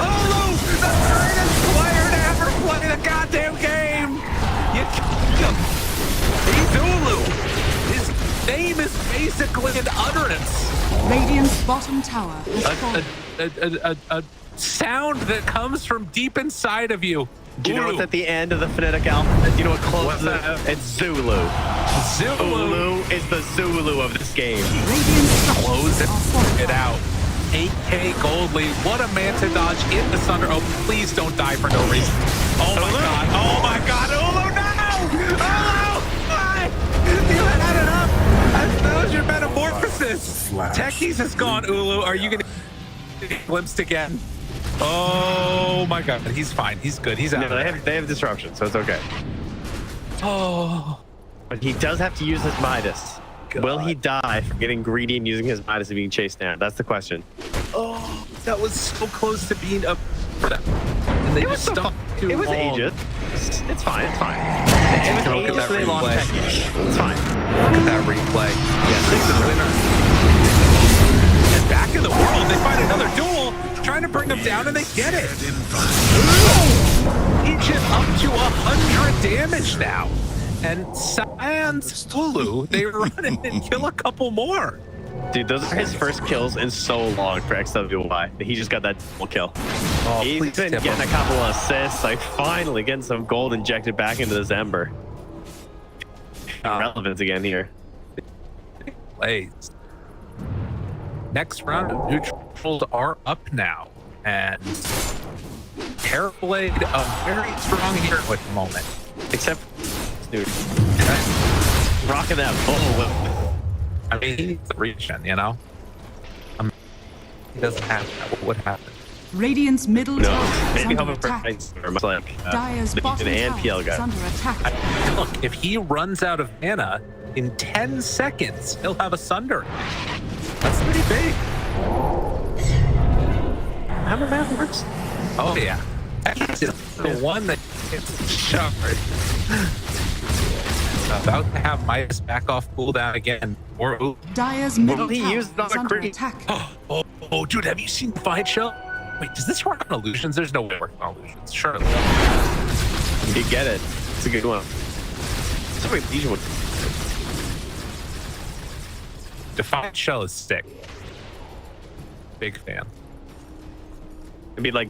Ulu! The greatest player to ever play the goddamn game! You killed him. He's Ulu. His name is basically an utterance. Radiant's bottom tower has fallen. A sound that comes from deep inside of you. Do you know what's at the end of the phonetic alphabet? Do you know what closes it? It's Zulu. Zulu is the Zulu of this game. Radiant's close structures are it out. 8K Goldly, what a man to dodge in the Sunder. Oh, please don't die for no reason. Oh my god, oh my god, Ulu, no! Ulu! Why? You had it up! That was your metamorphosis! Techies is gone, Ulu. Are you gonna get glimpsed again? Oh my god, he's fine, he's good, he's out. No, they have disruption, so it's okay. Oh. But he does have to use his Midas. God. Will he die from getting greedy and using his Midas and being chased down? That's the question. Oh, that was so close to being up for them. And they just stuck too long. It was Aegis. It's fine, it's fine. It was Aegis and they lost Techies. It's fine. Look at that replay. Yes, this is the winner. And back in the world, they find another duel, trying to bring them down, and they get it. Aegis up to 100 damage now. And Sans Ulu, they run in and kill a couple more. Dude, those are his first kills in so long for XWY. He just got that double kill. Oh, he's been getting a couple of assists, like finally getting some gold injected back into this Ember. Relevance again here. Plays. Next round of neutrals are up now. And Terrorblade, a very strong hero at the moment. Except dude, rocking that bull whip. I mean, he needs the regen, you know? He doesn't have that. What would happen? Radiant's middle tower is maybe under Hover attack. much like Dire's bottom and tower PL is guy. under attack. Look, if he runs out of mana in 10 seconds, he'll have a Sunder. That's pretty big. Hammer math works. Oh, yeah. That's the one that gets shot. About to have Midas back off cooldown again. Or Dire's middle he tower used is under creep. attack. Oh, dude, have you seen Fight Shell? Wait, does this work on illusions? There's no way it works on illusions. Surely. You get it. It's a good one. Somebody Legion would. Defiant Shell is sick. Big fan. It'd be like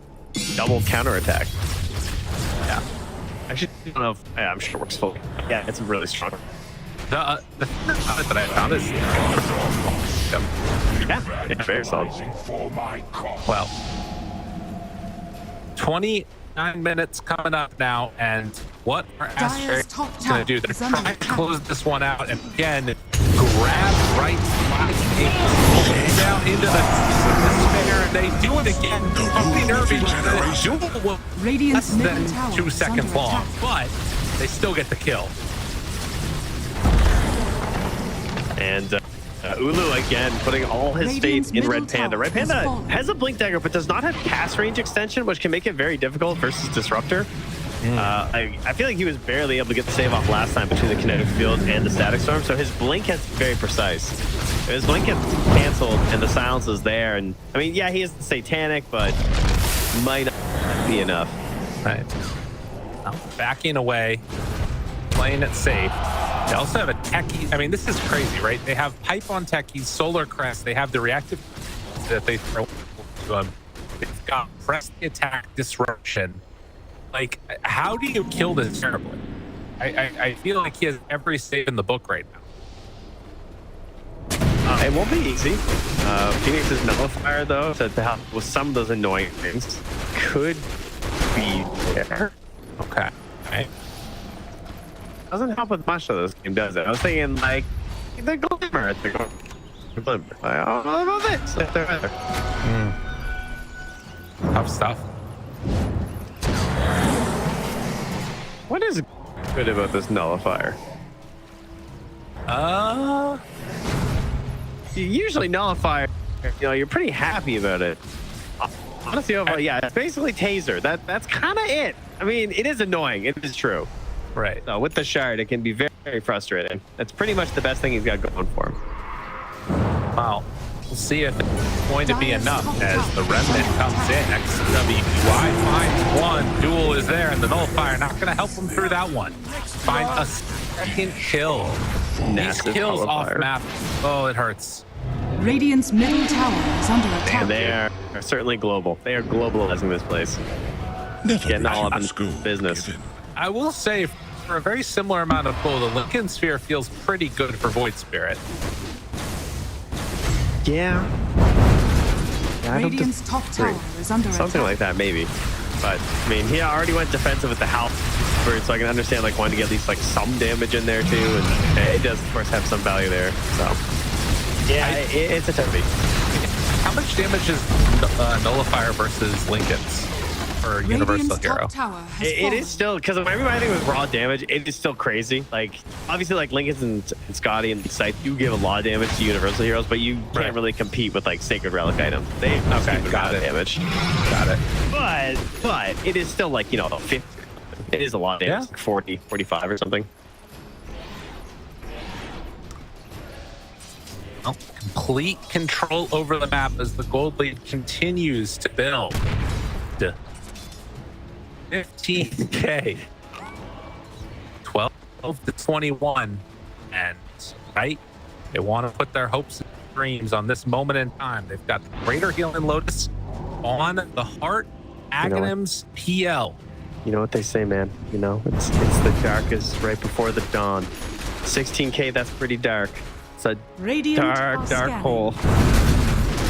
double counterattack. Yeah. Actually, I don't know if I'm sure it works fully. Yeah, it's really strong. The thing that I found is Yeah, very solid. well, 29 minutes coming up now, and what are Aster Aries going to do? They're trying to close this one out, and again, grab right side, down into the despair, and they do it again. Totally nervy. The duel will less than 2 seconds long, but they still get the kill. And Ulu again putting all his faith in Red Panda. Red Panda has a Blink Dagger, but does not have cast range extension, which can make it very difficult versus Disruptor. I feel like he was barely able to get the save off last time between the Kinetic Field and the Static Storm, so his Blink has very precise. If his Blink gets canceled and the silence is there, and I mean, yeah, he is Satanic, but might not be enough. Right. Now, backing away, playing it safe. They also have a techie. I mean, this is crazy, right? They have pipe on techies, solar crest. They have the reactive that they throw to them. They've got press the attack disruption. Like, how do you kill this terribly? I feel like he has every save in the book right now. It won't be easy. Phoenix's Nullifier, though, to help with some of those annoying things, could be there. Okay. Right. Doesn't help with much of this game, does it? I was thinking, like, the Glimmer. The Glimmer. Like, I don't know about this. Like, they're either. Tough stuff. What is good about this Nullifier? Usually Nullifier, you know, you're pretty happy about it. Honestly, overall, yeah, it's basically Taser. That's kind of it. I mean, it is annoying. It is true. Right. So with the shard, it can be very very frustrating. That's pretty much the best thing he's got going for him. Wow. We'll see if it's going to be enough as the Remnant comes in. XWY finds one. Duel is there, and the Nullifier not going to help him through that one. Find a second kill. These kills off map. Oh, it hurts. Radiant's middle tower is under attack. And they are certainly global. They are globalizing this place. Getting all up in business. I will say, for a very similar amount of gold, the Lincoln Sphere feels pretty good for Void Spirit. Yeah. Radiant's top tower is under something attack. like that, maybe. But I mean, he already went defensive with the house, so I can understand like wanting to get at least like some damage in there too, and it does of course have some value there. So yeah, it's a toughie. How much damage is Nullifier versus Lincoln's for Universal Hero? It is still, because everybody with raw damage, it is still crazy. Like obviously, like Lincoln's and Scotty and Scythe, you give a lot of damage to Universal Heroes, but you can't really compete with like Sacred Relic items. They have got damage. Got it. But it is still like, you know, 50. It is a lot of damage, like 40, 45 or something. Well, complete control over the map as the gold lead continues to build. 15K. 12 to 21. And, right, they want to put their hopes and dreams on this moment in time. They've got the Greater Healing Lotus on the Heart, Aghanim's PL. You know what they say, man. You know, it's the darkest right before the dawn. 16K, that's pretty dark. It's a dark hole.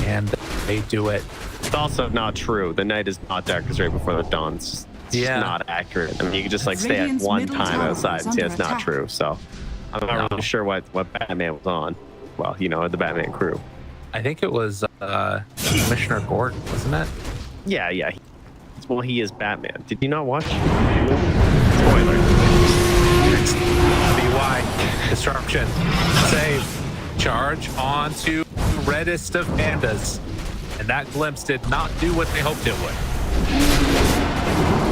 And they do it. It's also not true. The night is not darkest right before the dawn. It's just not accurate. I mean, you can just like stay at one time outside and see it's not true. So I'm not really sure what Batman was on. Well, you know, the Batman crew. I think it was Commissioner Gordon, wasn't it? Yeah. Well, he is Batman. Did you not watch? Spoiler. BY. Disruption. Save. Charge onto reddest of pandas. And that glimpse did not do what they hoped it would.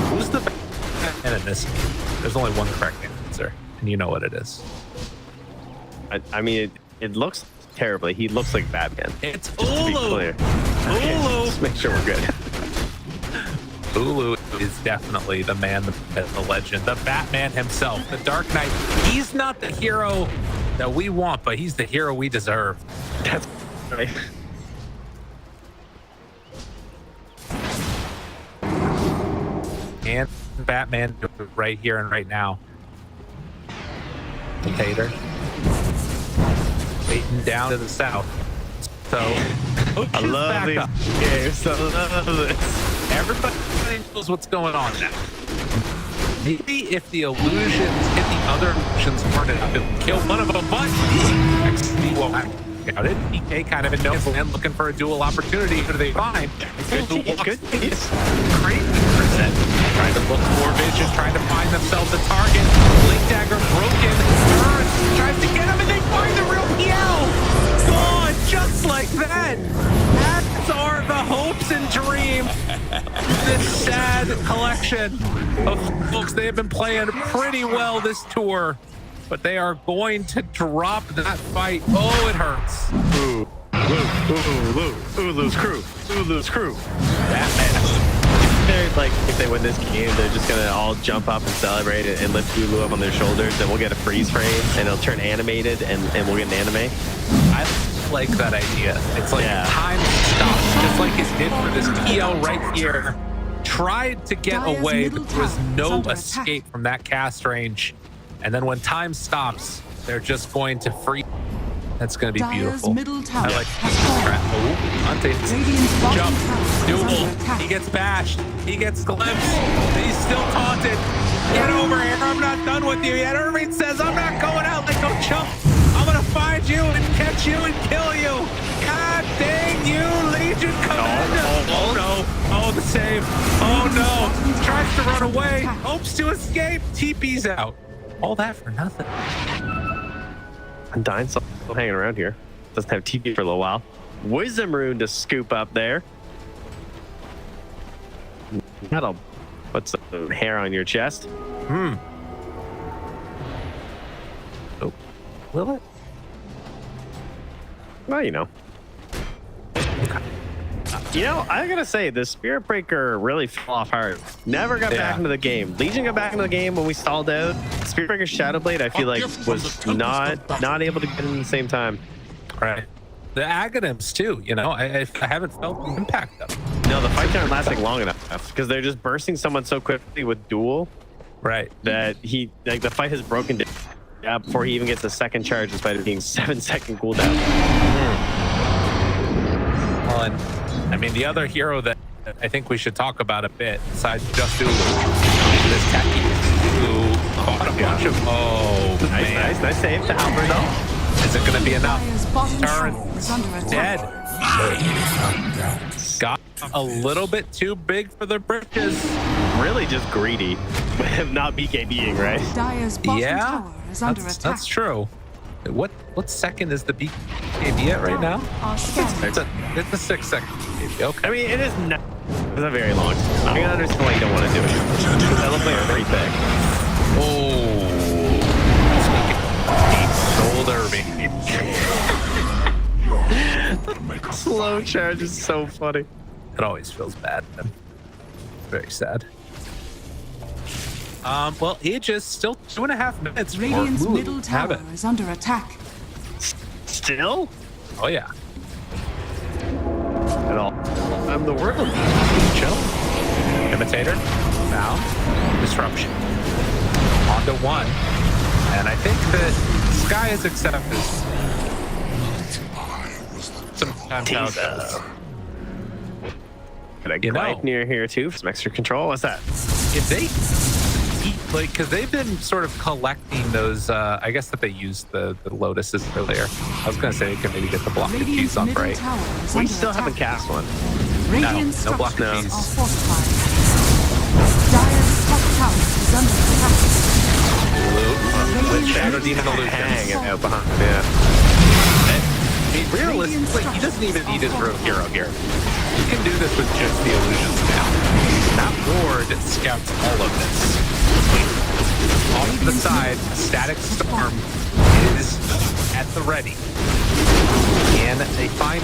Who's the Batman in this game? There's only one correct answer, and you know what it is. I mean, it looks terribly. He looks like Batman. It's Just to be Ulu. clear. Ulu. Just make sure we're good. Ulu is definitely the man, the legend, the Batman himself, the Dark Knight. He's not the hero that we want, but he's the hero we deserve. That's right. And Batman right here and right now. Hater. Waiting down to the south. So, I love these games. I love this. Everybody knows what's going on now. Maybe if the illusions hit the other illusions hard enough, it would kill one of them, but got it. A.K.A kind of in no land looking for a dual opportunity. Who do they find? Good. Great percent. Trying to look for vision, trying to find themselves a target. Blink dagger broken. Burns tries to get him, and they find the real PL. Gone just like that. That's are the hopes and dreams. This sad collection of folks. They have been playing pretty well this tour, but they are going to drop that fight. Oh, it hurts. Ulu's crew. Ulu's crew. Batman. They're like, if they win this game, they're just gonna all jump up and celebrate it and lift Ulu up on their shoulders, and we'll get a freeze frame, and it'll turn animated, and we'll get an anime. I like that idea. It's like time stops, just like it did for this PL right here. Tried to get away, but there was no escape from that cast range. And then when time stops, they're just going to free. That's going to be beautiful. I like jump, duel. He gets bashed. He gets glimpsed. He's still taunted. Get over here. I'm not done with you yet. Irving says, I'm not going out like no chump. I'm going to find you and catch you and kill you. God dang you, Legion Commander. Oh no. Oh, the save. Oh no. Tries to run away. Hopes to escape. TP's out. All that for nothing. Undyne's still hanging around here. Doesn't have TP for a little while. Wisdom Rune to scoop up there. What's the hair on your chest? Will it? Well, you know. You know, I gotta say, the Spirit Breaker really fell off hard. Never got back into the game. Legion got back into the game when we stalled out. Spirit Breaker Shadow Blade, I feel like, was not able to get in the same time. Right. The Aghanim's too, you know, I haven't felt the impact of it. No, the fight aren't lasting long enough because they're just bursting someone so quickly with duel. Right. That the fight has broken down before he even gets a second charge, despite it being 7-second cooldown. Well, and I mean, the other hero that I think we should talk about a bit, besides just Ulu, is Techie, who caught a bunch of. Oh, nice save to Halberd though. Is it going to be enough? Dire's bottom Turn. tower is under attack. Dead. Got a little bit too big for the britches. Really just greedy with not BKBing, right? Dire's bottom tower is under attack. That's true. What second is the BKB at right now? It's a 6-second BKB. Okay. I mean, it is not. It's a very long. I can understand why you don't want to do it. That looks like a free pick. Oh. Shoulder me. Slow charge is so funny. It always feels bad. Very sad. Well, Aegis still 2.5 minutes. Radiant's middle tower is under attack. Still? Oh yeah. At all. I'm the world. Chill. Imitator. Now. Disruption. Onto 1. And I think that Sky is accepted. Sometimes how it goes. Got a Gigabyte near here too for some extra control. What's that? If they because they've been sort of collecting those. I guess that they used the lotuses earlier. I was gonna say they can maybe get the block of keys on right. We still haven't cast one. No block of keys. Dire's top tower is under attack. With Shadow Demon Hang Illusions. out behind. Yeah. I mean, realistically, he doesn't even need his room hero here. He can do this with just the illusions now. That ward scouts all of this. Off to the side, Static Storm is at the ready. Can they find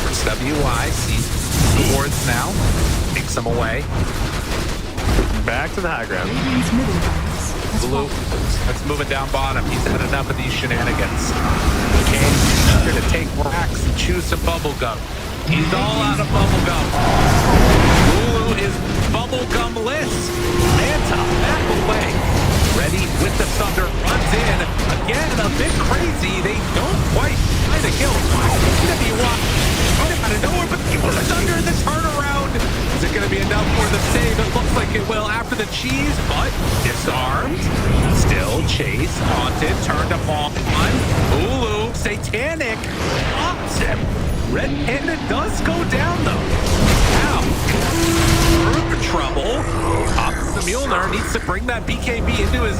XWI sees the wards now, takes them away. Back to the high ground. Blue, let's move it down bottom. He's had enough of these shenanigans. Okay, he's gonna take racks and choose some bubblegum. He's all out of bubblegum. Lulu is bubblegum-less. Manta back away. Ready with the thunder, runs in. Again, a bit crazy. They don't quite find a kill. It's gonna be right out of nowhere, but the thunder in the turnaround. Is it gonna be enough for the save? It looks like it will after the cheese, but disarmed. Still chase, haunted, turned upon. Ulu, satanic, pops him. Red Panda does go down though. Now, further trouble. Pops the Mjolnir, needs to bring that BKB into his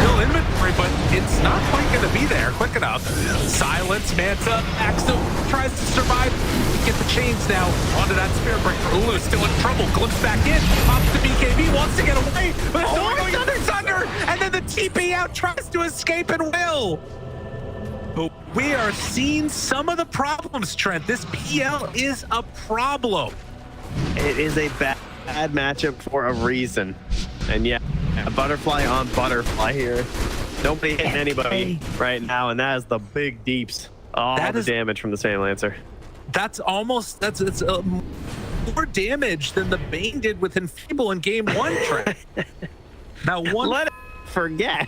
real inventory, but it's not quite going to be there quick enough. Silence, Manta, Axel tries to survive. Get the chains now onto that Spirit Breaker. Ulu still in trouble, glimpse back in, pops the BKB, wants to get away, but it's not going under thunder, and then the TP out tries to escape and will. But we are seeing some of the problems, Trent. This PL is a problem. It is a bad matchup for a reason. And yeah, a butterfly on butterfly here. Nobody hitting anybody right now, and that is the big deeps. All the damage from the Sand Lancer. That's almost, it's more damage than the Bane did with Enfeeble in game 1, Trent. Now one. Let it forget.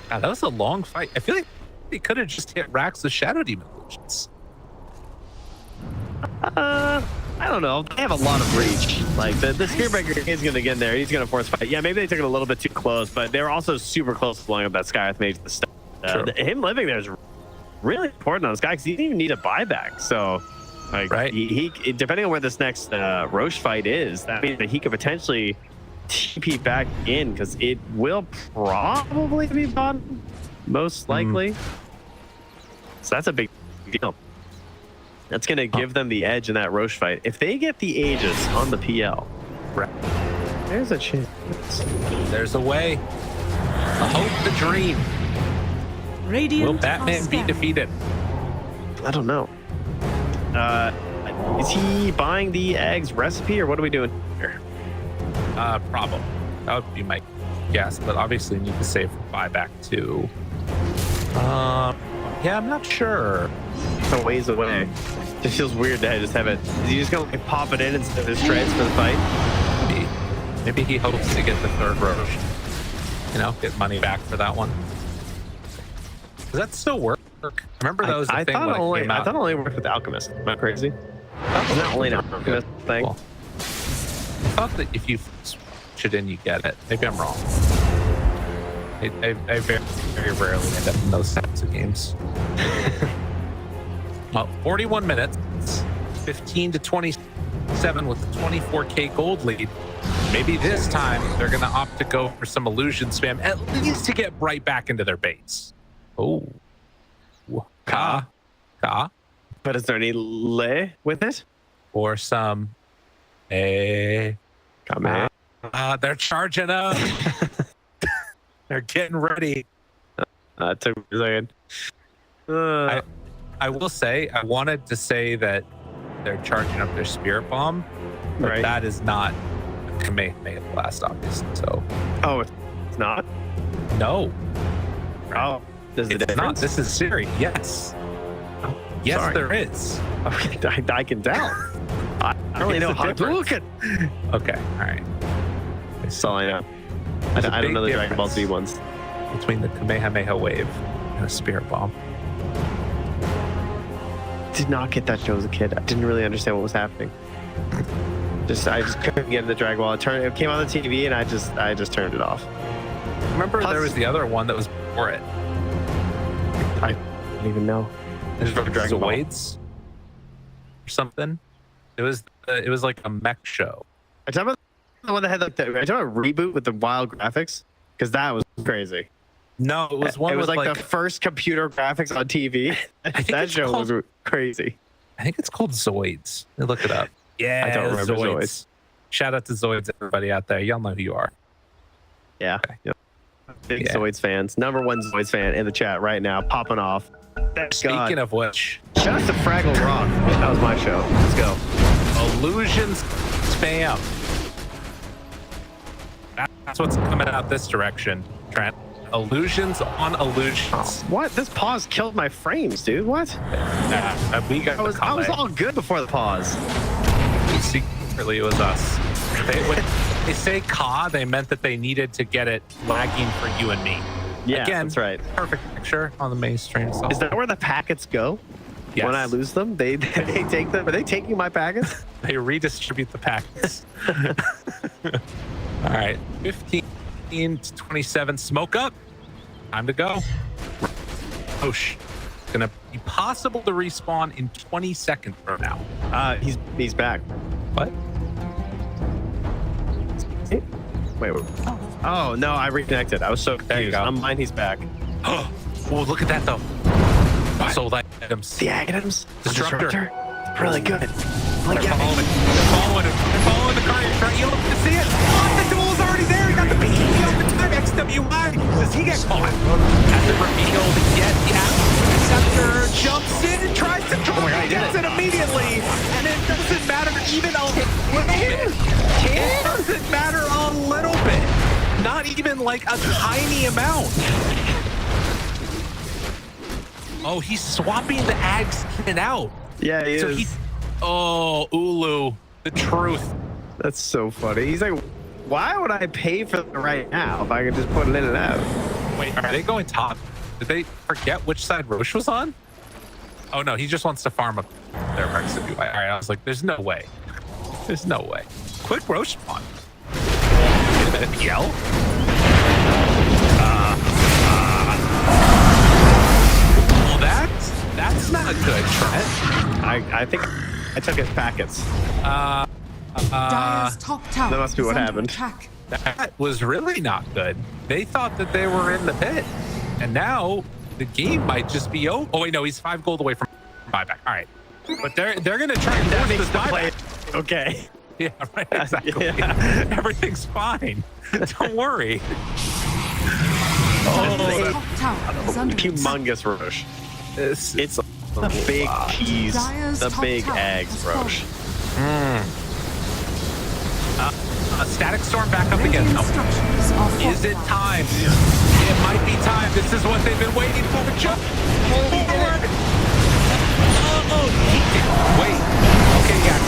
God, that was a long fight. I feel like he could have just hit Rax with Shadow Demon Illusions. I don't know. They have a lot of reach. Like the Spirit Breaker is going to get in there. He's going to force fight. Yeah, maybe they took it a little bit too close, but they were also super close to blowing up that Skyearth Mage. Him living there is really important on this guy because he didn't even need a buyback. So, like, right. he depending on where this next Roche fight is, that means that he could potentially TP back in because it will probably be bottom, most likely. So that's a big deal. That's going to give them the edge in that Roche fight. If they get the Aegis on the PL, there's a chance. There's a way. The hope, the dream. Radiant Will Batman be defeated? I don't know. Is he buying the eggs recipe, or what are we doing here? Problem. That would be my guess, but obviously need to save for buyback too. Yeah, I'm not sure. It's a ways away. It feels weird to just have it. Is he just gonna like, pop it in instead of his shreds for the fight? Maybe he hopes to get the third Roche. You know, get money back for that one. Does that still work? Remember that was the thing when it came out? I thought it only worked with Alchemist. Am I crazy? Is that only an Alchemist thing? Cool. I thought that if you switch it in, you get it. Maybe I'm wrong. I very, very rarely end up in those types of games. Well, 41 minutes, 15 to 27 with the 24K gold lead. Maybe this time they're going to opt to go for some illusion spam, at least to get right back into their base. Oh. Ka. But is there any lay with it? Or some Kame. they're charging up. They're getting ready. It took me a second. I will say, I wanted to say that they're charging up their spirit bomb, but Right. that is not a Kamehameha blast, obviously. So Oh, it's not? no, Oh, there's the it's not. difference? This is serious. Yes, yes, sorry. there is. Okay, I can tell. I don't really know It's a how to look at. Okay, all right. That's all I know. I There's a don't big know the Dragon Ball Z difference ones. between the Kamehameha wave and a spirit bomb. Did not get that show as a kid. I didn't really understand what was happening. I just couldn't get in the Dragon Ball. It came on the TV and I just turned it off. Remember, Plus- there was the other one that was before it. I don't even know. There's Dragon Ball. Zoids or something. It was like a mech show. Are you talking about the one that had like the? Are you talking about Reboot with the wild graphics? Because that was crazy. No, it was one It was with like the first computer graphics on TV. think That it's show called- was crazy. I think it's called Zoids. Look it up. Yeah, I don't remember Zoids. Shout out to Zoids, everybody out there. Y'all know who you are. Yeah. Yep. Big Yeah. Zoids fans. #1 Zoids fan in the chat right now, popping off. Speaking of which, shout out to Fraggle Rock. That was my show. Let's go. illusions spam. That's what's coming out this direction, Trent. Illusions on illusions. What? This pause killed my frames, dude. What? We got I was the all good before the pause. secretly it was us. When they say Ka, they meant that they needed to get it lagging for you and me. Yeah, Again, that's right. Perfect picture on the mainstream. So. Is that where the packets go? Yes. When I lose them, they take them. Are they taking my packets? They redistribute the packets. All right, 15 to 27. Smoke up. Time to go. Roche. It's gonna be possible to respawn in 20 seconds from now. He's back. What? Wait. Oh no, I reconnected. I was so There you confused. go. On mine, he's back. Oh, look at that though. Sold items. The items. Disruptor. Really good. They're following him. They're following the car. You don't get to see it. Oh, the duel's already there. He got the BKB on the time. XWI. Does he get caught? Has it revealed yet? Yeah. Scepter jumps in and tries to drop it. Gets it immediately. And it doesn't matter even a little bit. It doesn't matter a little bit. Not even like a tiny amount. Oh, he's swapping the ags in and out. Yeah, he is. Oh, Ulu, the truth. That's so funny. He's like, why would I pay for it right now if I could just put it in and out? Wait, are they going top? Did they forget which side Roche was on? Oh no, he just wants to farm up their marks to do. All right, I was like, there's no way. There's no way. Quick Roche spawn. Wait a minute, PL? Well, that's not good, Trent. I think I took his packets. Dire's top tower That must be is what under happened. attack. That was really not good. They thought that they were in the pit. And now the game might just be over. Oh, wait, no, he's 5 gold away from buyback. All right. But they're going to try and force this buyback. Okay. Yeah, right, exactly. Yeah. Everything's fine. Don't worry. Top tower is under attack. Humongous Roche. It's It's the big cheese, Dyer's the top big tower eggs, has Roche. a static storm back up again. Radiant structures are Is it fortified. time? It might be time. This is what they've been waiting for. Jump forward. Oh, he didn't wait. Okay, yeah,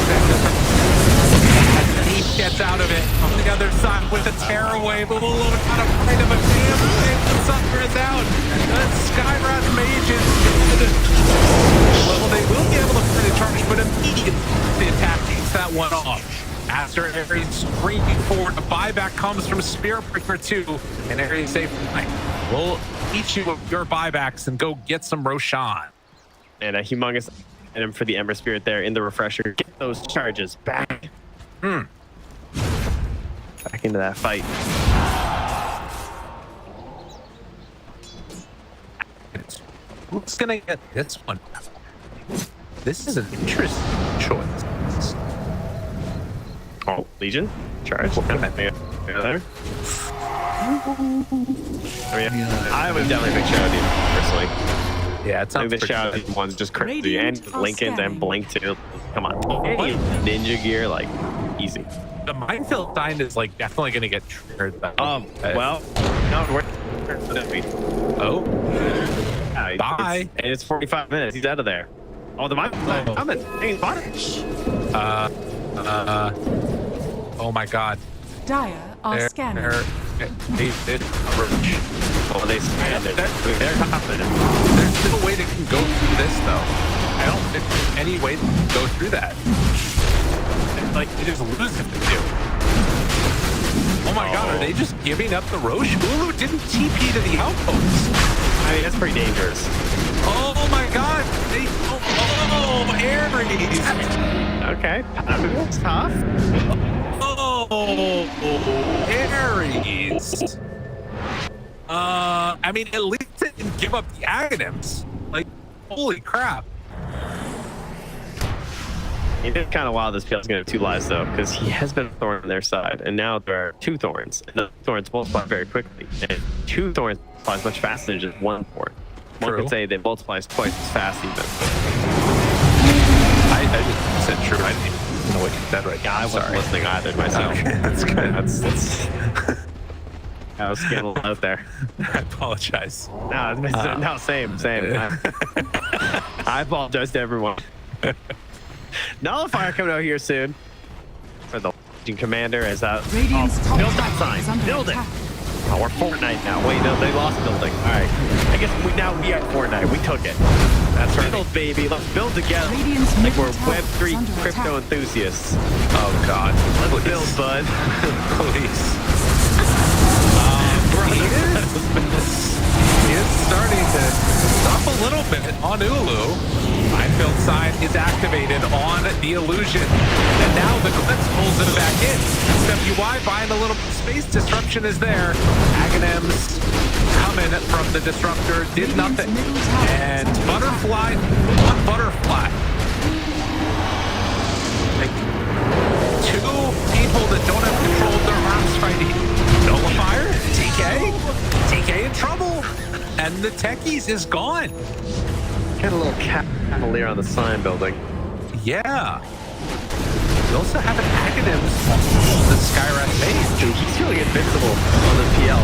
and then he gets out of it on the other side with a tearaway. But we'll not afraid of a damn thing. The sucker is out. The Skywrath mages. Well, they will be able to free the charge, but immediately the attack takes that one off. Aster Aries screaming forward. A buyback comes from Spearbreaker 2, and Aries say, fine, we'll eat you of your buybacks and go get some Roshan. And a humongous item for the Ember Spirit there in the refresher. Get those charges back. Back into that fight. Who's gonna get this one? This is an interesting choice. Oh, Legion? Charge? There. I mean, I would definitely pick Shadow Demon, personally. Yeah, it I think sounds the pretty Shadow good. Demon one's just crazy. Radiant And are Lincoln scanning. and Blink too. Come on. Ninja gear, like, easy. The Minefield sign is like definitely gonna get triggered. Though. Well, no, we're... Oh, Yeah, Bye. And it's 45 minutes. He's out of there. Oh, the Minefield coming. Hey, he's bought it. oh my God. Dire are scanning. Oh, they scanned it. They're confident. There's no way they can go through this though. I don't think there's any way they can go through that. Like they just lose if they do. Oh my God, are they just giving up the Roche? Ulu didn't TP to the outpost. I mean, that's pretty dangerous. Oh my God! Aries! Okay. That's tough. Oh, Aries! I mean, at least they didn't give up the Aghanims. Like, holy crap. It is kind of wild this PL is going to have 2 lives, though, because he has been a thorn on their side, and now there are 2 thorns. And the thorns multiply very quickly, and 2 thorns multiplies much faster than just 1 thorn. One True. could say they multiplies twice as fast, even. I just said true. I didn't even know what you said right now. I wasn't Sorry. listening either myself. Okay, that's good. That's I was getting a little out there. I apologize. No, same. I apologize to everyone. Nullifier coming out here soon. For the Legion Commander is out. Radiant's top build that tower sign. is under Build it. attack. Oh, we're Fortnite now. Wait, no, they lost building. All right. I guess we are Fortnite. We took it. That's right. Build, baby. Let's build together. Radiant's Like middle we're tower is Web3 under crypto attack. enthusiasts. Oh God. Let's build, bud. Please. He is starting to stop a little bit on Ulu. Minefield sign is activated on the illusion. And now the Eclipse pulls it back in. SWY buying a little space. Disruption is there. Aghanims coming from the disruptor. Did nothing. And Butterfly on Butterfly. Like, 2 people that don't have control of their arms fighting. Nullifier, TK in trouble. And the Techies is gone. Get a little cavalier on the sign building. Yeah. We also have an Aghanims on the Skywrath mage. Dude, he's feeling invincible on the PL.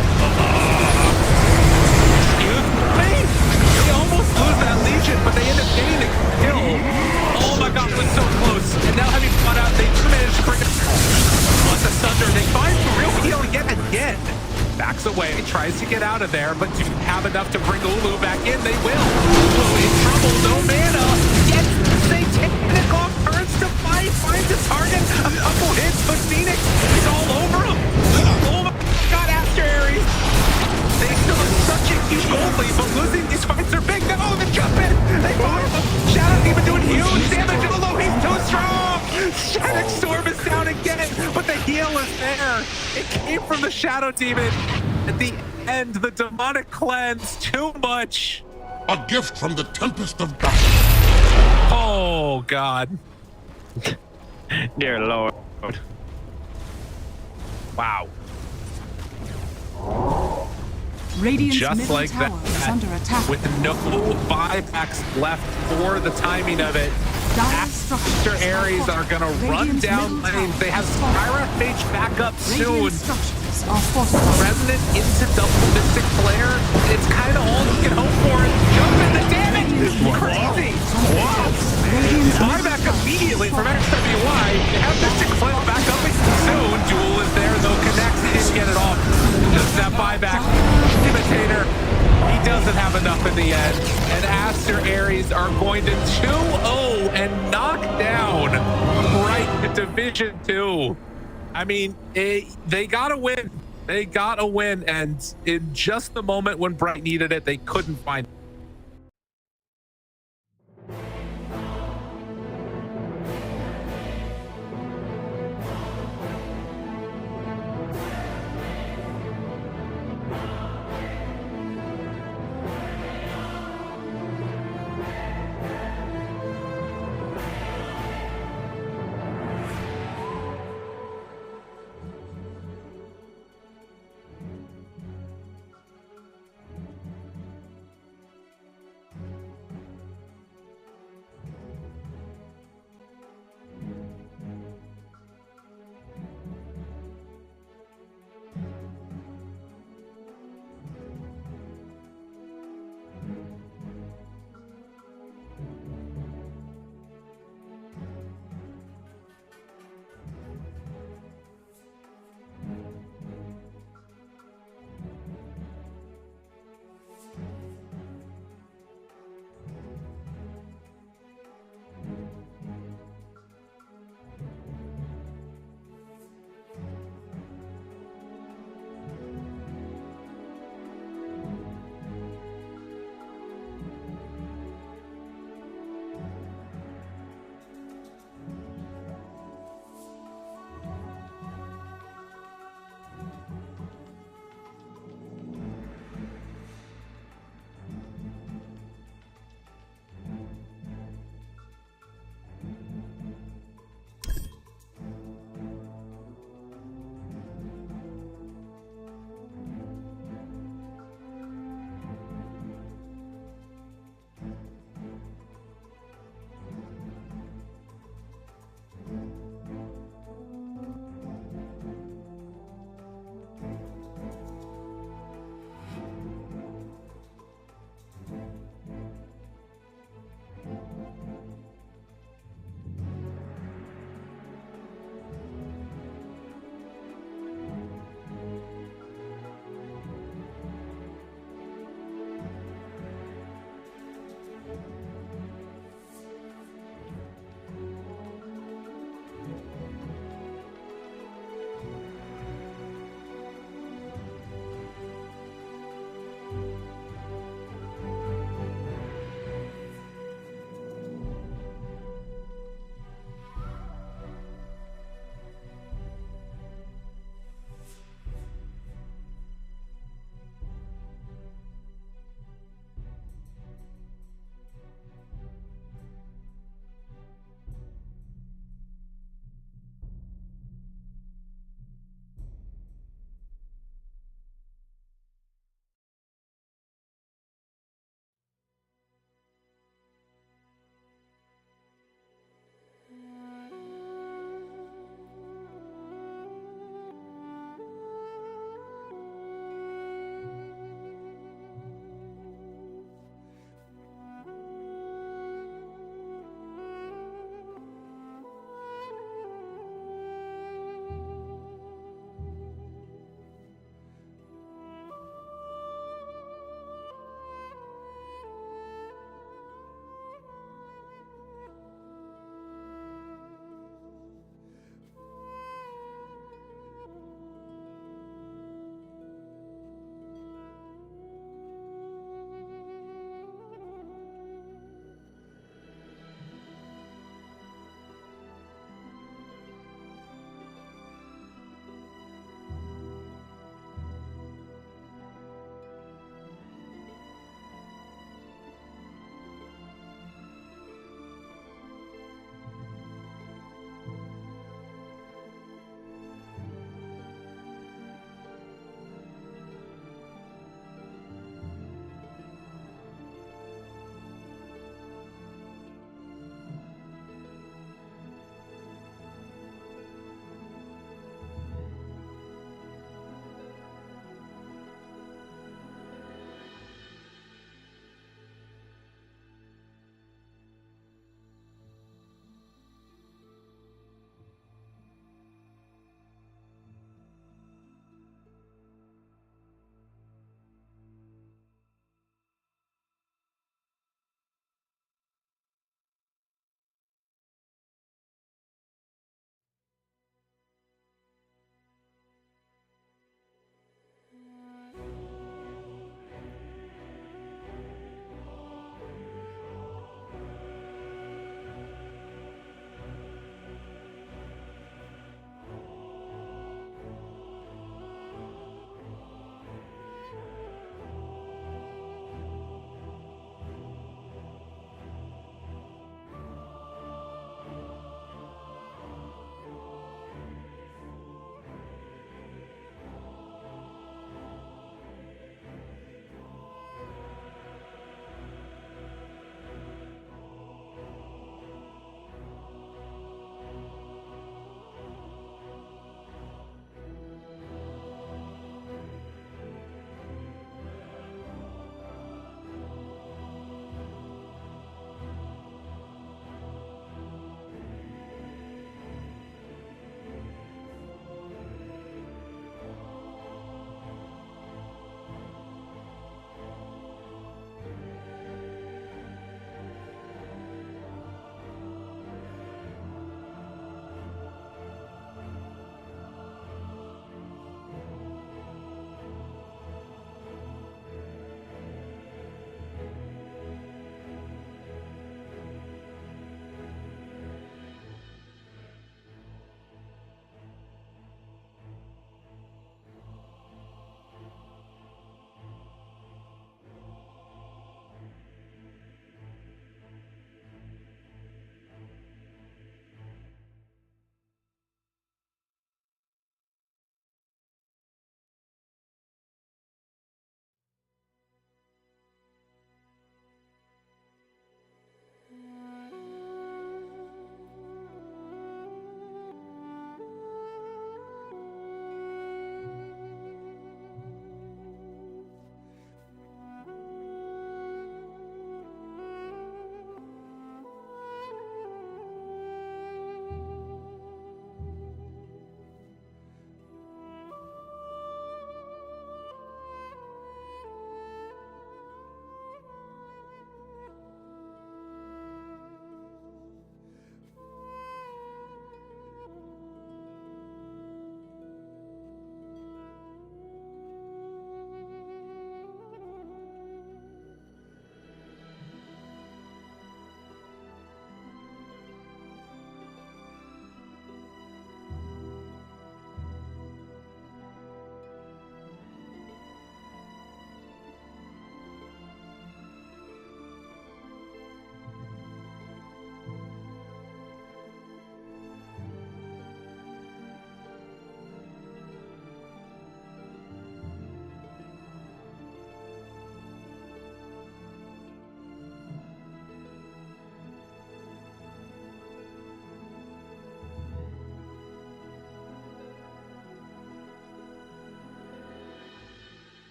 Excuse me? They almost lose that Legion, but they end up getting the kill. Oh my God, it was so close. And now having fought out, they managed to bring it on the Thunder. They find the real heal yet again. Backs away, tries to get out of there, but do have enough to bring Ulu back in. They will. Ulu in trouble, no mana. Yet they take it off, turns to fight, finds a target, a couple hits, but Phoenix is all over him. Oh my God, Aster Aries. They still have such a huge goal lead, but losing these fights are big. No, the jump in. They fire him. Shadow Demon doing huge damage. Ulu, he's too strong. Shadow Storm is down again, but the heal is there. It came from the Shadow Demon. At the end, the demonic cleanse, too much. A gift from the Tempest of Dust. Oh, God. Dear Lord. Wow. Radiant's just middle like tower is that, under attack. with no buybacks left for the timing of it. Aster Aries are gonna run down lanes. They have Spyra Mage back up soon. Remnant into double Mystic Flare. It's kind of all you can hope for. Jump in the damage. This is crazy. Wow. Buyback immediately from XWY. They have Mystic Flare back up soon. Duel is there though. Connects. He didn't get it off. Just that buyback. Imitator. He doesn't have enough in the end. And Aster Aries are going to 2-0 and knock down Bright to Division 2. I mean, they gotta win. They gotta win. And in just the moment when Bright needed it, they couldn't find it.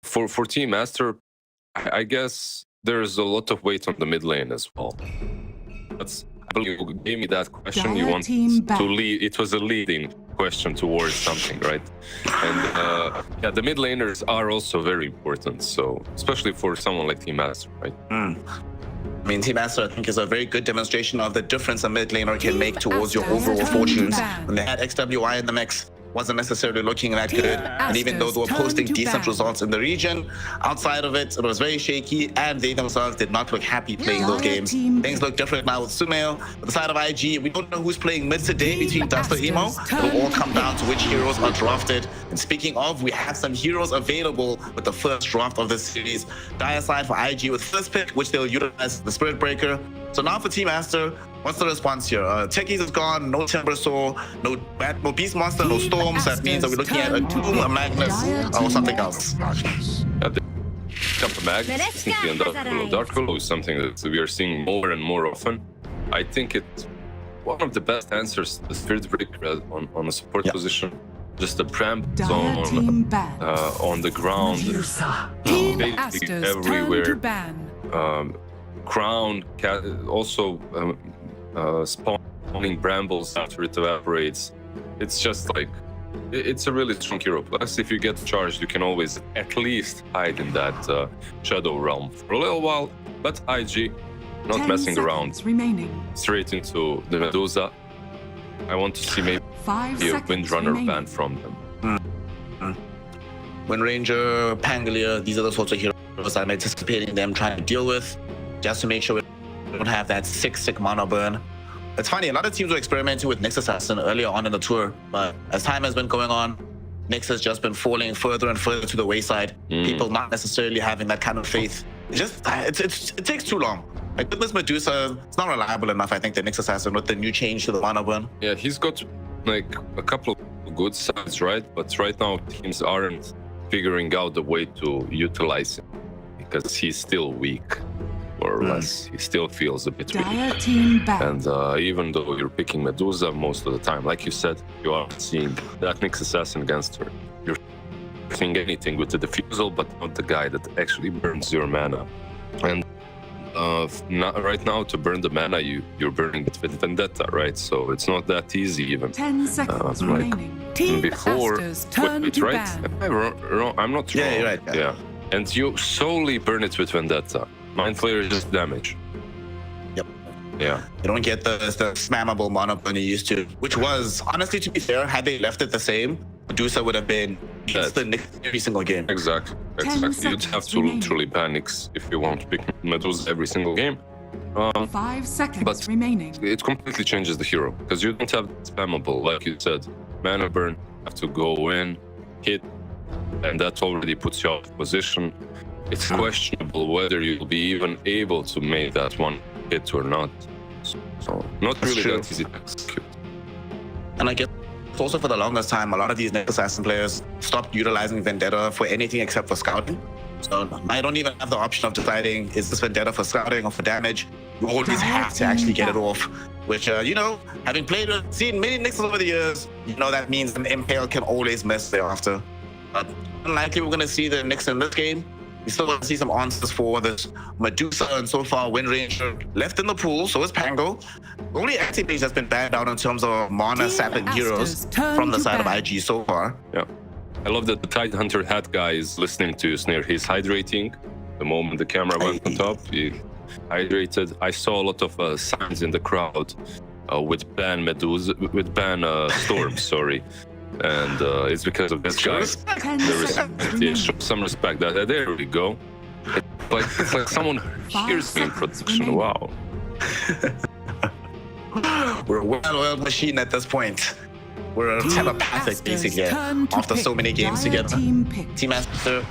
for Team Aster, I guess there's a lot of weight on the mid lane as well. That's, I believe you gave me that question. You want to lead. It was a leading question towards something, right? And yeah, the mid laners are also very important. So especially for someone like Team Aster, right? I mean, Team Aster, I think, is a very good demonstration of the difference a mid laner can make towards your overall fortunes. When they had XWI in the mix, wasn't necessarily looking that good. And even though they were posting decent results in the region, outside of it, it was very shaky, and they themselves did not look happy playing those games. Things look different now with Sumail. On the side of IG, we don't know who's playing mid today between Duster and Emo. It'll all come down to which heroes are drafted. And speaking of, we have some heroes available with the first draft of this series. Dire side for IG with first pick, which they'll utilize the Spirit Breaker. So now for Team Aster, what's the response here? Techies is gone, no Timbersaw, no Beast Monster, no Storms. That means that we're looking at a Doom, a Magnus, or something else. Yeah, the Magnus and Dark Hollow is something that we are seeing more and more often. I think it's one of the best answers to the Spirit Breaker on a support position. Just a Pram zone on the ground, basically everywhere. Crown, also spawning brambles after it evaporates. It's just like, it's a really strong hero. Plus, if you get charged, you can always at least hide in that shadow realm for a little while. But IG, not messing around, straight into the Medusa. I want to see maybe a Windrunner ban from them. Wind Ranger, Pangolier, these are the sorts of heroes I'm anticipating them trying to deal with, just to make sure we don't have that sick mana burn. It's funny, a lot of teams were experimenting with Nyx Assassin earlier on in the tour, but as time has been going on, Nyx has just been falling further and further to the wayside. People not necessarily having that kind of faith. It takes too long. Like with this Medusa, it's not reliable enough, I think, the Nyx Assassin with the new change to the mana burn. Yeah, he's got like a couple of good sides, right? But right now, teams aren't figuring out the way to utilize him because he's still weak. More or less, he still feels a bit weak. And even though you're picking Medusa most of the time, like you said, you are seeing that Nyx Assassin against her. You're seeing anything with the diffusal, but not the guy that actually burns your mana. And right now, to burn the mana, you're burning it with Vendetta, right? So it's not that easy even. 10 seconds remaining. Before, wait, right? I'm not wrong. Yeah, you're right. Yeah. And you solely burn it with Vendetta. Mind Flayer is just damage. Yep. Yeah. You don't get the spammable mana burn you used to, which was, honestly, to be fair, had they left it the same, Medusa would have been instant every single game. Exactly. You'd have to literally panic if you want to pick Medusa every single game. 5 seconds remaining. It completely changes the hero because you don't have spammable, like you said. Mana burn, have to go in, hit, and that already puts you out of position. It's questionable whether you'll be even able to make that one hit or not. So not really that easy to execute. And I guess also for the longest time, a lot of these Nyx Assassin players stopped utilizing Vendetta for anything except for scouting. So I don't even have the option of deciding, is this Vendetta for scouting or for damage? You always have to actually get it off. Which, you know, having seen many Nyxes over the years, you know that means an Impale can always miss thereafter. But unlikely we're going to see the Nyx in this game. We still want to see some answers for this Medusa, and so far Wind Ranger left in the pool, so is Pango. The only activity that's been banned out in terms of mana sapping heroes from the side of IG so far. Yeah. I love that the Tidehunter hat guy is listening to you, Snare. He's hydrating. The moment the camera went on top, he hydrated. I saw a lot of signs in the crowd with ban Medusa, with ban Storm, sorry. And it's because of this guy. Show some respect. There we go. It's like someone hears me in production. Wow. We're a well-oiled machine at this point. We're telepathic, basically, after so many games together. Team Aster,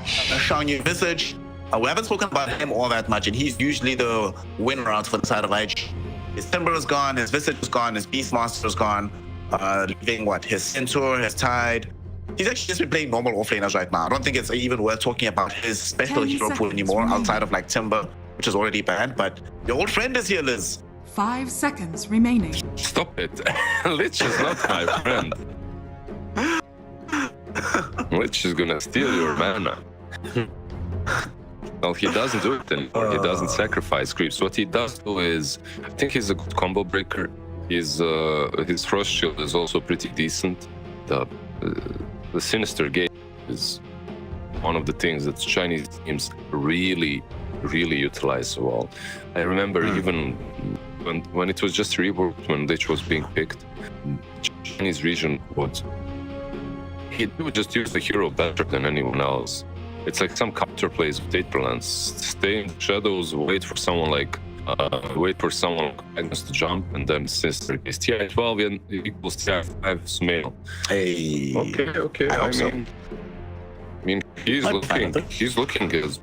showing you Visage. We haven't spoken about him all that much, and he's usually the winner out for the side of IG. His Timber is gone, his Visage is gone, his Beastmaster is gone. Leaving his Centaur, his Tide. He's actually just been playing normal offlaners right now. I don't think it's even worth talking about his special hero pool anymore, outside of like Timber, which is already banned. But your old friend is here, Liz. 5 seconds remaining. Stop it. Lich is not my friend. Lich is gonna steal your mana. Well, he doesn't do it anymore. He doesn't sacrifice creeps. What he does do is, I think he's a good combo breaker. His Frost Shield is also pretty decent. The Sinister Gate is one of the things that Chinese teams really utilize so well. I remember even when it was just reworked, when Lich was being picked, Chinese region would just use the hero better than anyone else. It's like some counter plays with 8 lands. Stay in the shadows, wait for someone like Magnus to jump, and then Sinister Gate. TI 12 equals TI 5 Sumail. Hey. Okay. I mean, he's looking as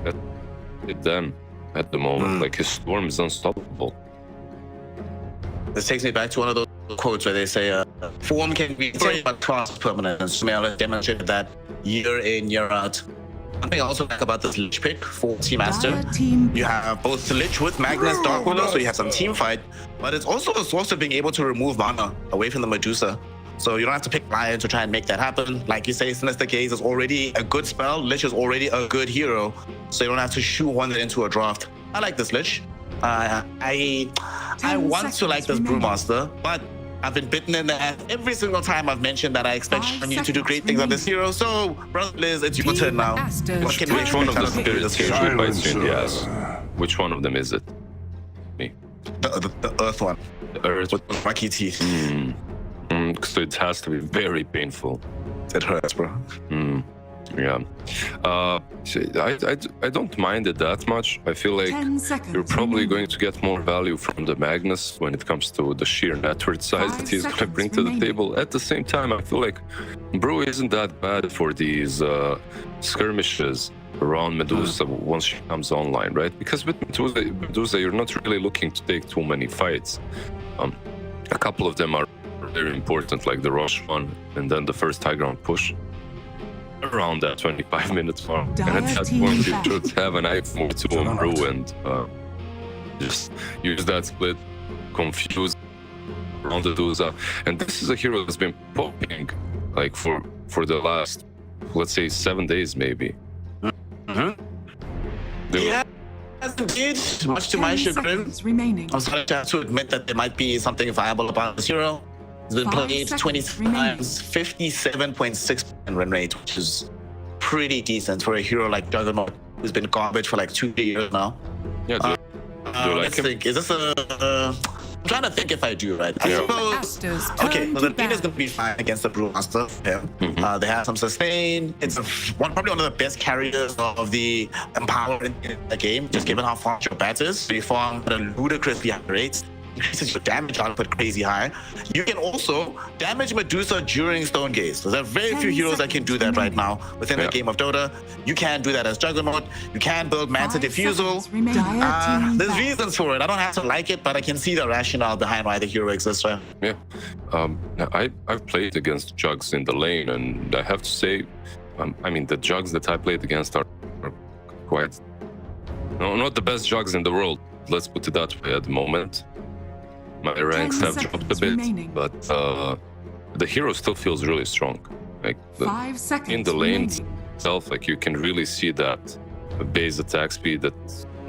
at them at the moment. Like his storm is unstoppable. This takes me back to one of those quotes where they say, form can be great, but cross permanent. And Sumail has demonstrated that year in, year out. One thing I also like about this Lich pick for Team Aster, you have both the Lich with Magnus, Dark Willow, so you have some team fight, but it's also a source of being able to remove mana away from the Medusa. So you don't have to pick Lion to try and make that happen. Like you say, Sinister Gaze is already a good spell. Lich is already a good hero, so you don't have to shoehorn it into a draft. I like this Lich. I want to like this Brewmaster, but I've been bitten in the ass every single time I've mentioned that I expect you to do great things on this hero. So, Brother Liz, it's your turn now. Which one of the spirits usually bites you in the ass? Which one of them is it? Me. The Earth one. The Earth with wacky teeth. So it has to be very painful. It hurts, bro. Yeah. I don't mind it that much. I feel like you're probably going to get more value from the Magnus when it comes to the sheer net worth size that he's going to bring to the table. At the same time, I feel like Brew isn't that bad for these skirmishes around Medusa once she comes online, right? Because with Medusa, you're not really looking to take too many fights. A couple of them are very important, like the Rush one, and then the first high ground push. Around that 25 minutes mark, and at that point you should have an eye for 2 on Brew and just use that split, confuse around the Medusa. And this is a hero that's been popping like for the last, let's say, 7 days maybe. Yeah, indeed. Much to my chagrin, I'm sorry to have to admit that there might be something viable about this hero. It's been played 20 times, 57.6% win rate, which is pretty decent for a hero like Juggernaut, who's been garbage for like 2 years now. Yeah, do you like him? Think, is this a... I'm trying to think if I do, right? I suppose... Okay, so the team is going to be fine against the Brewmaster. Yeah. They have some sustain. It's probably one of the best carriers of the Empower in the game, just given how fast your bat is. So you farm at a ludicrously high rates. Increases your damage output crazy high. You can also damage Medusa during Stone Gaze. There are very few heroes that can do that right now within the game of Dota. You can do that as Juggernaut. You can build Manta Diffusal. There's reasons for it. I don't have to like it, but I can see the rationale behind why the hero exists, right? Yeah. I've played against Jugs in the lane, and I have to say, I mean, the Jugs that I played against are quite... No, not the best Jugs in the world. Let's put it that way at the moment. My ranks have dropped a bit, but the hero still feels really strong. Like in the lane itself, like you can really see that base attack speed that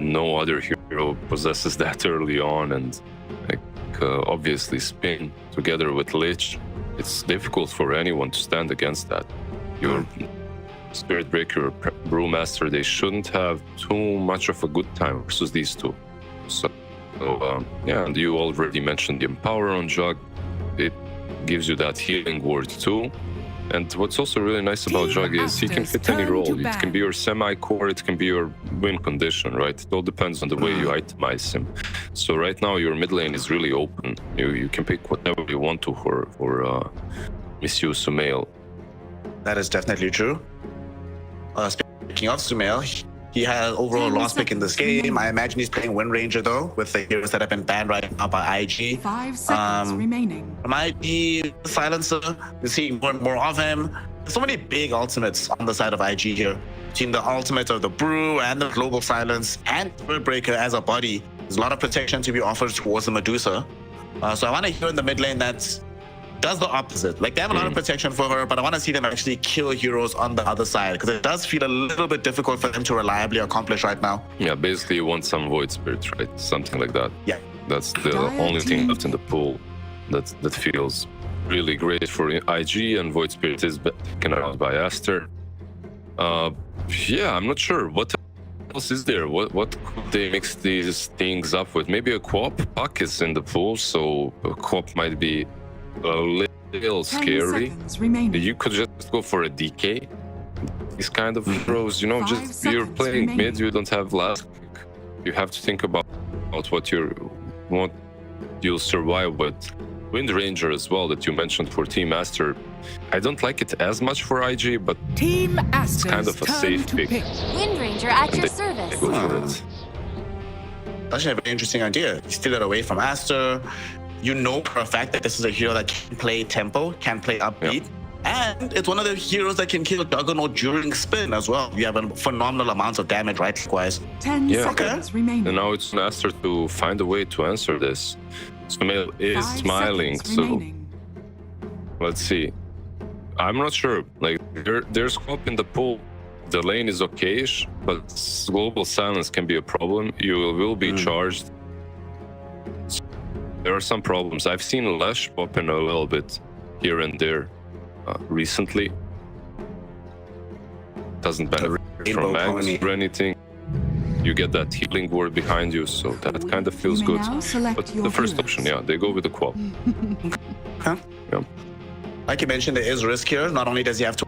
no other hero possesses that early on, and like obviously spin together with Lich. It's difficult for anyone to stand against that. Your Spirit Breaker, Brewmaster, they shouldn't have too much of a good time versus these two. So yeah, and you already mentioned the Empower on Jug. It gives you that healing ward too. And what's also really nice about Jug is he can fit any role. It can be your semi-core, it can be your win condition, right? It all depends on the way you itemize him. So right now your mid lane is really open. You can pick whatever you want to for Monsieur Sumail. That is definitely true. Speaking of Sumail, he has overall lost pick in this game. I imagine he's playing Wind Ranger though, with the heroes that have been banned right now by IG. 5 seconds remaining. Might be Silencer. We're seeing more and more of him. There's so many big ultimates on the side of IG here. Between the ultimate of the Brew and the Global Silence and Spirit Breaker as a body, there's a lot of protection to be offered towards the Medusa. So I want to hear in the mid lane that does the opposite. Like, they have a lot of protection for her, but I want to see them actually kill heroes on the other side, because it does feel a little bit difficult for them to reliably accomplish right now. Yeah, basically you want some Void Spirit, right? Something like that. Yeah. That's the only thing left in the pool that feels really great for IG, and Void Spirit is taken out by Aster. Yeah, I'm not sure. What else is there? What could they mix these things up with? Maybe a co-op. Puck is in the pool, so a co-op might be a little scary. You could just go for a DK. These kind of heroes, you know, just you're playing mid, you don't have last pick. You have to think about what you'll survive with. Wind Ranger as well that you mentioned for Team Aster. I don't like it as much for IG, but it's kind of a safe pick. Wind Ranger at your service. Go for it. That's a very interesting idea. You steal it away from Aster. You know for a fact that this is a hero that can play tempo, can play upbeat. And it's one of the heroes that can kill Juggernaut during spin as well. You have a phenomenal amount of damage, right? Likewise. 10 seconds remaining. And now it's on Aster to find a way to answer this. Sumail is smiling, so let's see. I'm not sure. Like, there's scope in the pool. The lane is okay-ish, but global silence can be a problem. You will be charged. So there are some problems. I've seen Lash pop in a little bit here and there recently. Doesn't benefit from mags or anything. You get that healing ward behind you, so that kind of feels good. But the first option, yeah, they go with the qual. Yeah. Like you mentioned, there is risk here. Not only does he have to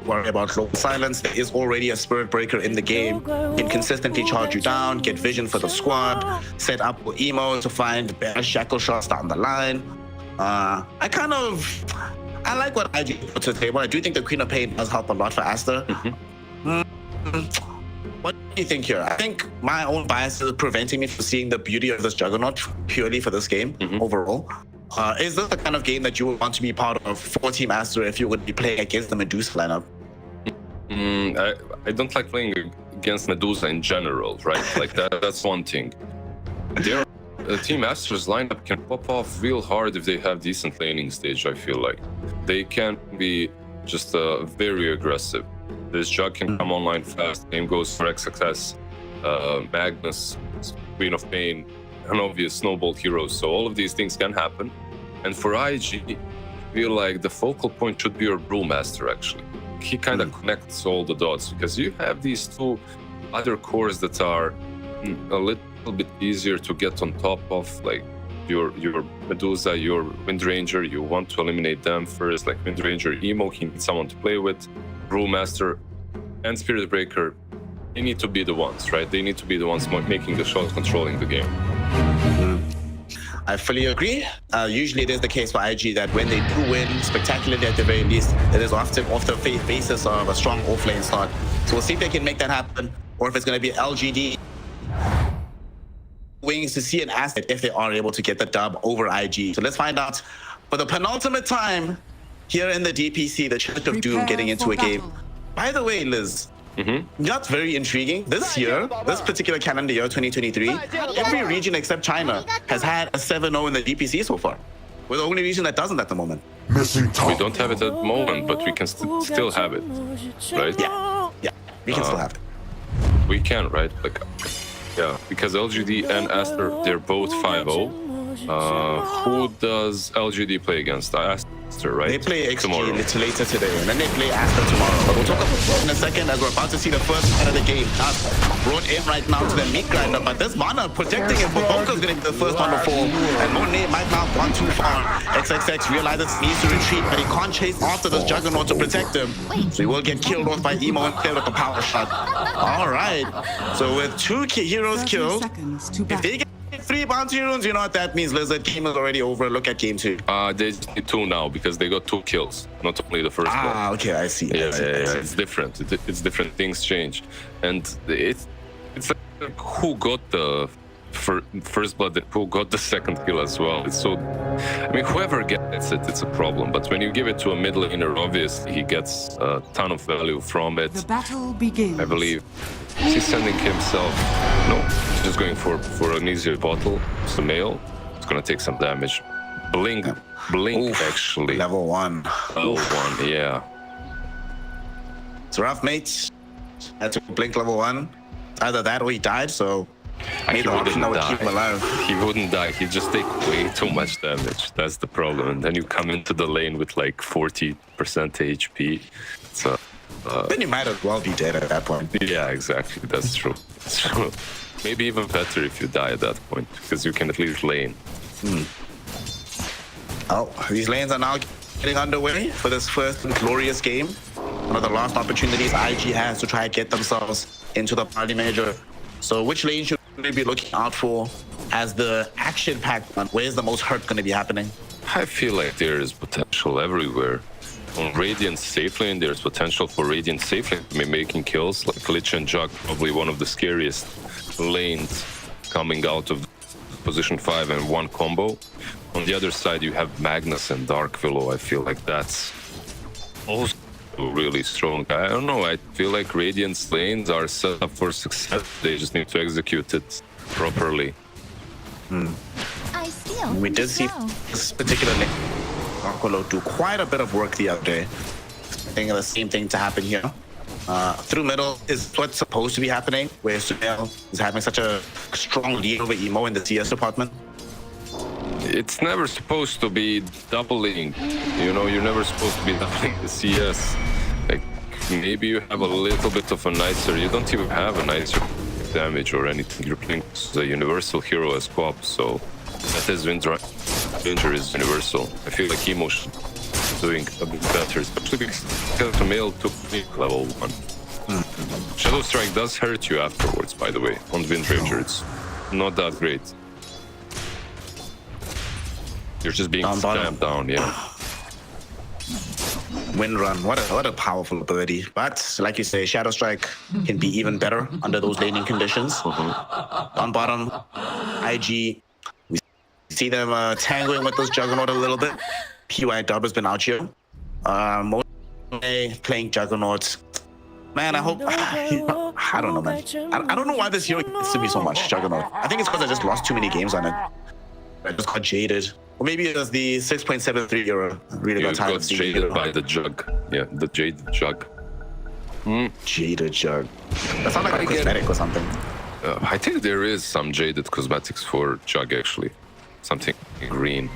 worry about global silence, there is already a Spirit Breaker in the game. He can consistently charge you down, get vision for the squad, set up for Emo to find better shackle shots down the line. I like what IG put to the table. I do think the Queen of Pain does help a lot for Aster. What do you think here? I think my own bias is preventing me from seeing the beauty of this Juggernaut purely for this game overall. Is this the kind of game that you would want to be part of for Team Aster if you would be playing against the Medusa lineup? I don't like playing against Medusa in general, right? Like that's one thing. Team Aster's lineup can pop off real hard if they have decent laning stage, I feel like. They can be just very aggressive. This Jug can come online fast. Game goes for XXS, Magnus, Queen of Pain, an obvious snowball heroes. So all of these things can happen. And for IG, I feel like the focal point should be your Brewmaster, actually. He kind of connects all the dots, because you have these two other cores that are a little bit easier to get on top of, like your Medusa, your Wind Ranger. You want to eliminate them first, like Wind Ranger, Emo, he needs someone to play with. Brewmaster and Spirit Breaker, they need to be the ones, right? They need to be the ones making the shots, controlling the game. I fully agree. Usually it is the case for IG that when they do win spectacularly at the very least, it is often off the basis of a strong off-lane start. So we'll see if they can make that happen, or if it's going to be LGD wings to see an asset if they are able to get the dub over IG. So let's find out for the penultimate time here in the DPC, the Church of Doom getting into a game. By the way, Liz, that's very intriguing. This year, this particular calendar year, 2023, every region except China has had a 7-0 in the DPC so far. We're the only region that doesn't at the moment. We don't have it at the moment, but we can still have it, right? Yeah, we can still have it. We can, right? Like, yeah, because LGD and Aster, they're both 5-0. Who does LGD play against? Aster, right? They play Xtreme later today, and then they play Aster tomorrow. But we'll talk about that in a second, as we're about to see the first part of the game. That's brought in right now to the meat grinder, but this mana protecting him. Boko's going to be the first one to fall, and Monet might not have gone too far. XXX realizes he needs to retreat, but he can't chase after this Juggernaut to protect him. So he will get killed off by Emo and with a power shot. All right, so with 2 heroes killed, if they get 3 bounty runes, you know what that means, Lizard. Game is already over. Look at game 2. They just need 2 now, because they got 2 kills, not only the first one. Okay, I see. Yeah, it's different. It's different. Things change, and it's like who got the first blood, and who got the second kill as well. It's so, I mean, whoever gets it, it's a problem. But when you give it to a mid laner, obviously he gets a ton of value from it. The battle begins. I believe he's sending himself. No, he's just going for an easier bottle. Sumail. It's gonna take some damage. Blink actually. Level 1. Level 1, yeah. It's rough, mates. Had to blink level 1. Either that or he died, so He the option that would keep him alive. He wouldn't die. He'd just take way too much damage. That's the problem. And then you come into the lane with like 40% HP. So then you might as well be dead at that point. Yeah, exactly. That's true. That's true. Maybe even better if you die at that point, because you can at least lane. Oh, these lanes are now getting underway for this first glorious game. One of the last opportunities IG has to try and get themselves into the party major. So which lane should we be looking out for as the action-packed one? Where's the most hurt going to be happening? I feel like there is potential everywhere. On Radiant's safe lane, there's potential for Radiant safe lane to be making kills. Like Lich and Jug, probably one of the scariest lanes coming out of position 5 and 1 combo. On the other side, you have Magnus and Dark Willow. I feel like that's also really strong. I don't know. I feel like Radiant's lanes are set up for success. They just need to execute it properly. We did see this particular lane Dark do quite a bit of work the other day. I think the same thing to happen here. Through middle is what's supposed to be happening, where Sunil is having such a strong lead over Emo in the CS department. It's never supposed to be doubling. You know, you're never supposed to be doubling the CS. Like, maybe you have a little bit of a nicer, you don't even have a nicer damage or anything. You're playing the universal hero as co-op, so that is danger is universal. I feel like Emo should be doing a bit better, especially because Male took level 1. Shadow Strike does hurt you afterwards, by the way, on Wind Ranger. It's not that great. You're just being stamped down, yeah. Wind Run, what a powerful ability. But like you say, Shadow Strike can be even better under those laning conditions. On bottom, IG, we see them tangling with this Juggernaut a little bit. PY Dub has been out here. Most playing Juggernaut. Man, I hope... I don't know, man. I don't know why this hero gets to me so much, Juggernaut. I think it's because I just lost too many games on it. I just got jaded. Or maybe it was the 6.73 euro. Really got tired of seeing it. Jaded by the Jug. Yeah, the Jaded Jug. Jaded Jug. That sounds like a cosmetic or something. I think there is some Jaded cosmetics for Jug, actually. Something green.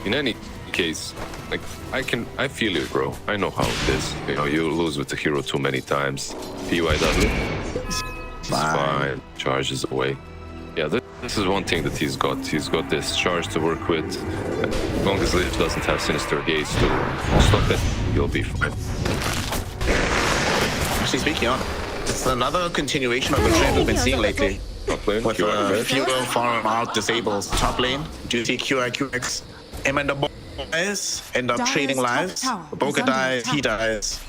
In any case, like, I feel you, bro. I know how it is. You know, you lose with the hero too many times. PY doesn't. It's fine. Charges away. Yeah, this is one thing that he's got. He's got this charge to work with. As long as Liv doesn't have Sinister Gaze to stop it, he'll be fine. Actually, speaking on, it's another continuation of the trend we've been seeing lately. With fewer farm out disables. Top lane, do you see QIQX? Him and the boys end up trading lives. Baboka dies, he dies.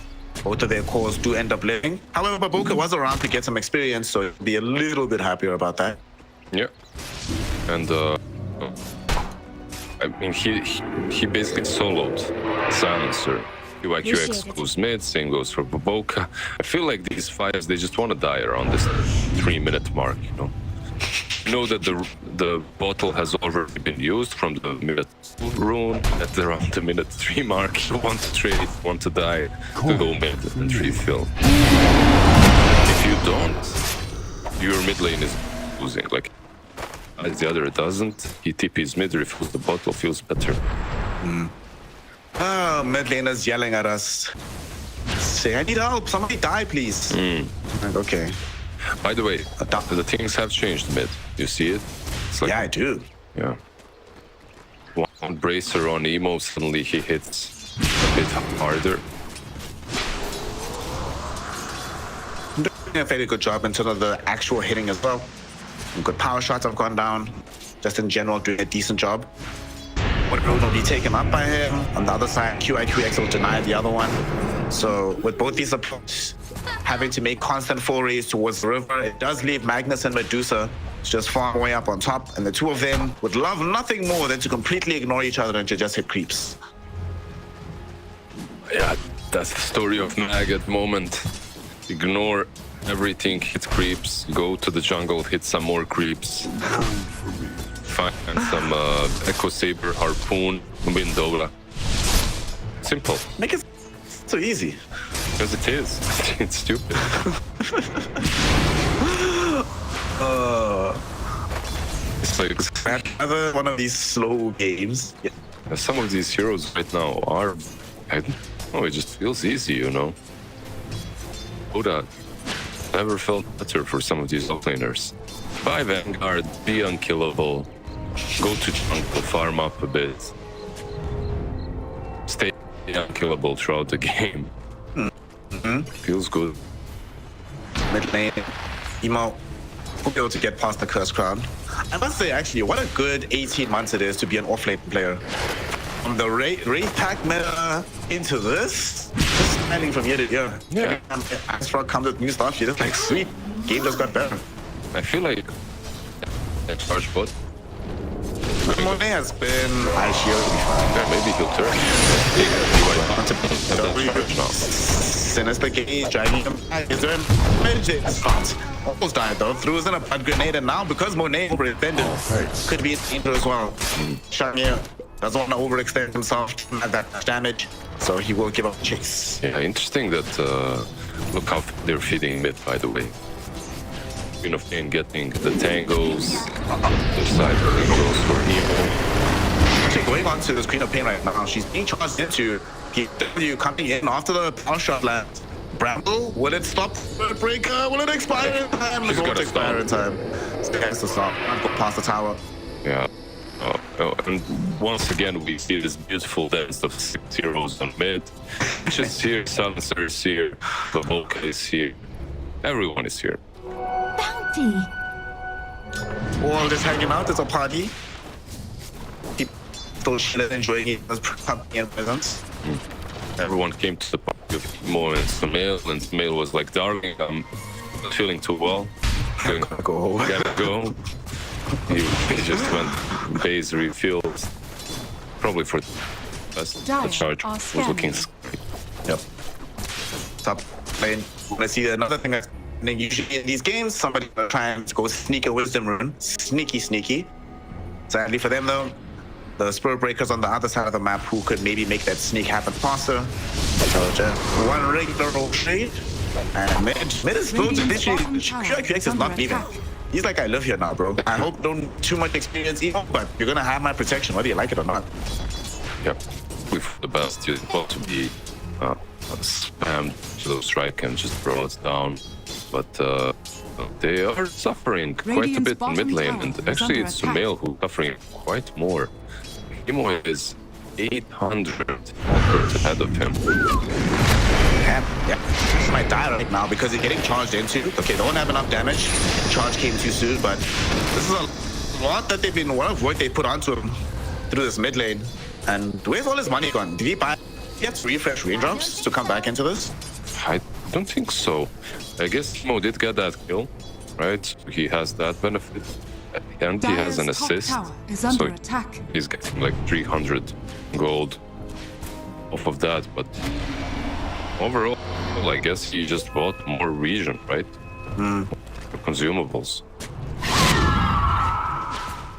Both of their cores do end up living. However, Baboka was around to get some experience, so you'll be a little bit happier about that. Yeah, and I mean, he basically soloed Silencer. QIQX goes mid, same goes for Baboka. I feel like these fighters, they just want to die around this 3-minute mark, you know? You know that the bottle has already been used from the minute 2 rune at around the minute 3 mark. You want to trade, want to die, to go mid and refill. If you don't, your mid lane is losing. Like, as the other doesn't, he TP's mid, refills the bottle, feels better. Oh, mid laner's yelling at us. Say, I need help, somebody die, please. Like, okay. By the way, the things have changed mid. You see it? It's like, yeah, I do. Yeah. One bracer on Emo, suddenly he hits a bit harder. Doing a very good job in terms of the actual hitting as well. Good power shots have gone down. Just in general, doing a decent job. One rune will be taken up by him. On the other side, QIQX will deny the other one. So with both these approaches, having to make constant forays towards the river, it does leave Magnus and Medusa just far away up on top. And the two of them would love nothing more than to completely ignore each other and to just hit creeps. Yeah, that's the story of Mag at the moment. Ignore everything, hit creeps, go to the jungle, hit some more creeps. find some Echo Saber, Harpoon, win Dota. Simple. Make it so easy. Because it is. It's stupid. It's like another one of these slow games. Yeah. Some of these heroes right now are, I don't know, it just feels easy, you know. Dota never felt better for some of these offlaners. Buy Vanguard, be unkillable, go to jungle, farm up a bit, stay unkillable throughout the game. Feels good. Mid lane, Emo will be able to get past the Curse Crown. I must say, actually, what a good 18 months it is to be an offlane player. From the Wraith Pack meta into this, just standing from year to year. Yeah. Aster comes with new stuff, you're just like, sweet, game just got better. I feel like that charge bot. Monet has been high shield. Yeah, maybe he'll turn. Sinister Gate, dragging him back. Is there a magic spot? Almost died though. Threw us in a blood grenade, and now because Monet overextended, could be in danger as well. Shangye doesn't want to overextend himself, not that much damage, so he will give up chase. Yeah, interesting that look how they're feeding mid, by the way. Queen of Pain getting the tangles, the side tangles for Emo. Actually, going on to this Queen of Pain right now, she's being charged into PW coming in after the power shot lands. Bramble, will it stop the breaker? Will it expire in time? It won't expire in time. So it has to stop. Can't go past the tower. Yeah. And once again, we see this beautiful dance of 6 heroes on mid. Just here, Silencer is here, the Volca is here. Everyone is here. Bounty. All just hanging out as a party. People still enjoying it as company and presence. Everyone came to the party with Emo and Samael, and Samael was like, darling, I'm not feeling too well. Gotta go. He just went base refilled. Probably for the charge was looking scary. Yep. Top lane. Let's see another thing that's usually in these games, somebody will try and go sneak a wisdom rune. Sneaky. Sadly for them though, the spur breakers on the other side of the map who could maybe make that sneak happen faster. So just one regular old trade. And mid is still literally, QX is not leaving. He's like, I live here now, bro. I hope don't too much experience either, but you're gonna have my protection whether you like it or not. Yep. With the best, you want to be spammed to those strike and just throw it down. But they are suffering quite a bit in mid lane, and actually it's Sumail who's suffering quite more. Emo is 800 ahead of him. Yeah, he might die right now because he's getting charged into. Okay, don't have enough damage. Charge came too soon, but this is a lot that they've been, a lot of work they put onto him through this mid lane. And where's all his money gone? Did he buy? He has to refresh raindrops to come back into this? I don't think so. I guess Emo did get that kill, right? He has that benefit. And he has an assist. So he's getting like 300 gold off of that, but overall, I guess he just bought more region, right? Consumables.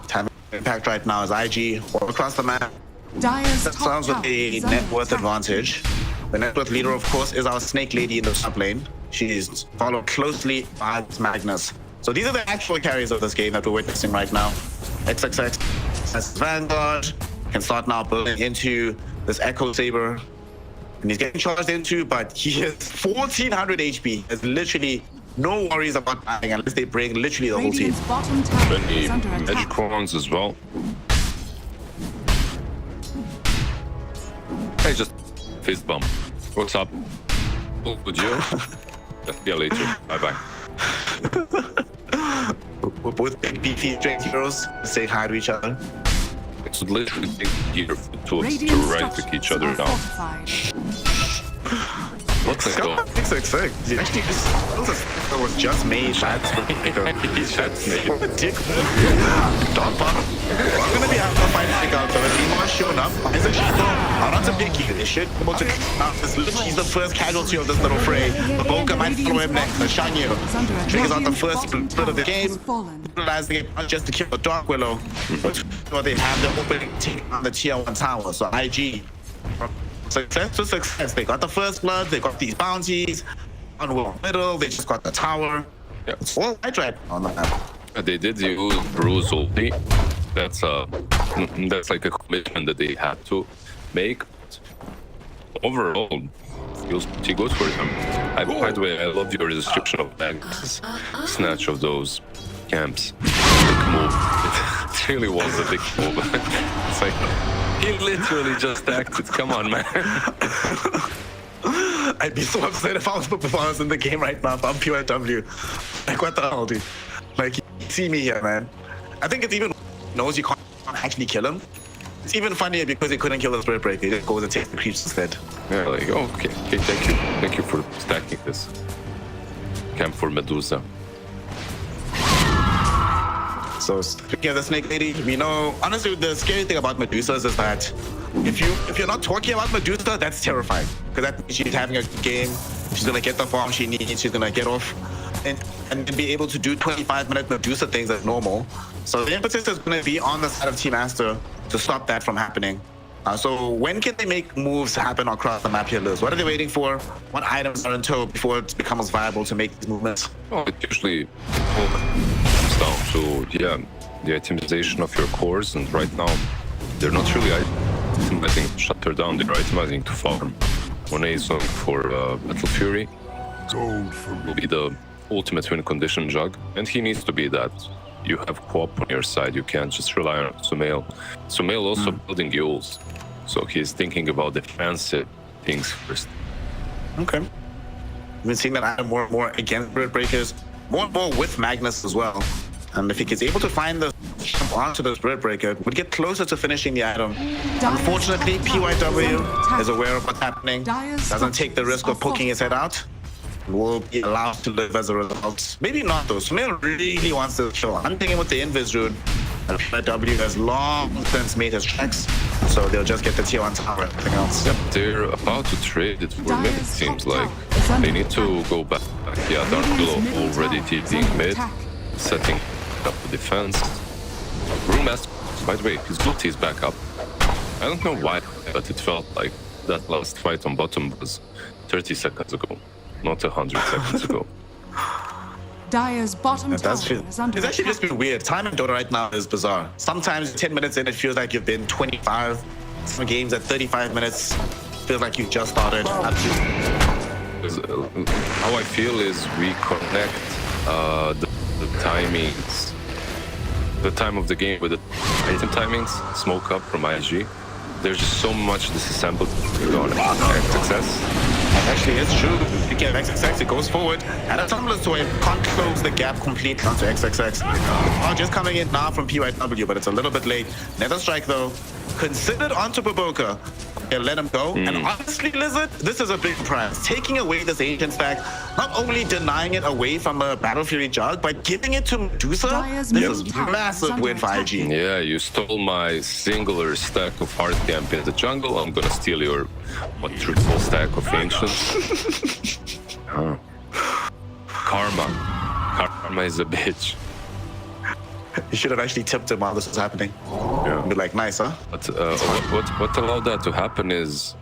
Time impact right now is IG all across the map. That sounds with a net worth advantage. The net worth leader, of course, is our Snake Lady in the top lane. She's followed closely by Magnus. So these are the actual carries of this game that we're witnessing right now. XXX as Vanguard can start now building into this Echo Saber. And he's getting charged into, but he has 1400 HP. There's literally no worries about dying unless they bring literally the whole team. Many magic crowns as well. Hey, just fist bump. What's up? Would you? See you later. Bye-bye. We're both big beefy strength heroes. Say hi to each other. It's literally big gear for tools to right pick each other down. What's the goal? 666. He actually just was just made shots. He's shots made. Dog pop. I'm gonna be having a fight pick out though. Demon's showing up. Isaac Shadow. Not to pick you. They should be able to now. He's the first casualty of this little fray. Boca might follow him next. Shanyu triggers out the first split of the game. Utilizing it not just to kill the Dark Willow, but they have the opening take on the tier 1 tower. So IG. Success to success. They got the first blood. They got these bounties. On Willow middle. They just got the tower. Yeah. It's all I tried on the map. They did use Bruce ulti. That's like a commitment that they had to make. Overall, feels pretty good for him. By the way, I love your description of Magnus' snatch of those camps. Big move. It really was a big move. It's like he literally just acted. Come on, man. I'd be so upset if I was the performance in the game right now. If I'm PYW. Like, what the hell, dude? Like, you see me here, man. I think it even knows you can't actually kill him. It's even funnier because he couldn't kill the Spirit Breaker. He just goes and takes the creeps instead. Yeah, like, oh, okay, thank you for stacking this. Camp for Medusa. So speaking of the Snake Lady, we know, honestly, the scary thing about Medusas is that if you're not talking about Medusa, that's terrifying. Because that means she's having a game, she's gonna get the farm she needs, she's gonna get off and be able to do 25-minute Medusa things as normal. So the emphasis is gonna be on the side of Team Aster to stop that from happening. So when can they make moves happen across the map here, Liz? What are they waiting for? What items are in tow before it becomes viable to make these movements? Well, it usually comes down to, the itemization of your cores, and right now, they're not really itemizing to shut her down, they're itemizing to farm. One is looking for Battle Fury. Will be the ultimate win condition Jug, and he needs to be that. You have co-op on your side, you can't just rely on Sumail. Sumail also building Yules, so he's thinking about the fancy things first. Okay. We've been seeing that item more and more against Spirit Breakers, more and more with Magnus as well. And if he is able to find the jump onto the Spirit Breaker, would get closer to finishing the item. Unfortunately, PYW is aware of what's happening, doesn't take the risk of poking his head out, will be allowed to live as a result. Maybe not though. Sumail really wants to kill. I'm thinking with the Invis Rune, and PYW has long since made his tracks, so they'll just get the tier 1 tower and everything else. Yep, they're about to trade it for mid, it seems like. They need to go back. Yeah, Dark Willow already TPing mid, setting up the defense. Brewmaster, by the way, his ulti is back up. I don't know why, but it felt like that last fight on bottom was 30 seconds ago, not 100 seconds ago. Dire's bottom tower is under It's actually just been weird. Time in Dota right now is bizarre. Sometimes 10 minutes in, it feels like you've been 25. Some games at 35 minutes feels like you just started. How I feel is we connect the timings, the time of the game with the item timings, smoke up from IG. There's just so much disassembled on XXS. Actually, it's true. Speaking of XXX, it goes forward. And a tumblers to it can't close the gap completely onto XXX. Just coming in now from PYW, but it's a little bit late. Nether Strike, though, considered onto Baboka. They'll let him go. And honestly, Lizard, this is a big prize. Taking away this ancient stack, not only denying it away from a Battle Fury Jug, but giving it to Medusa. This is a massive win for IG. Yeah, you stole my singular stack of hard camp in the jungle. I'm gonna steal your triple stack of ancients. Karma is a bitch. You should have actually tipped him while this was happening. Yeah. Be like, nice, huh? But what allowed that to happen is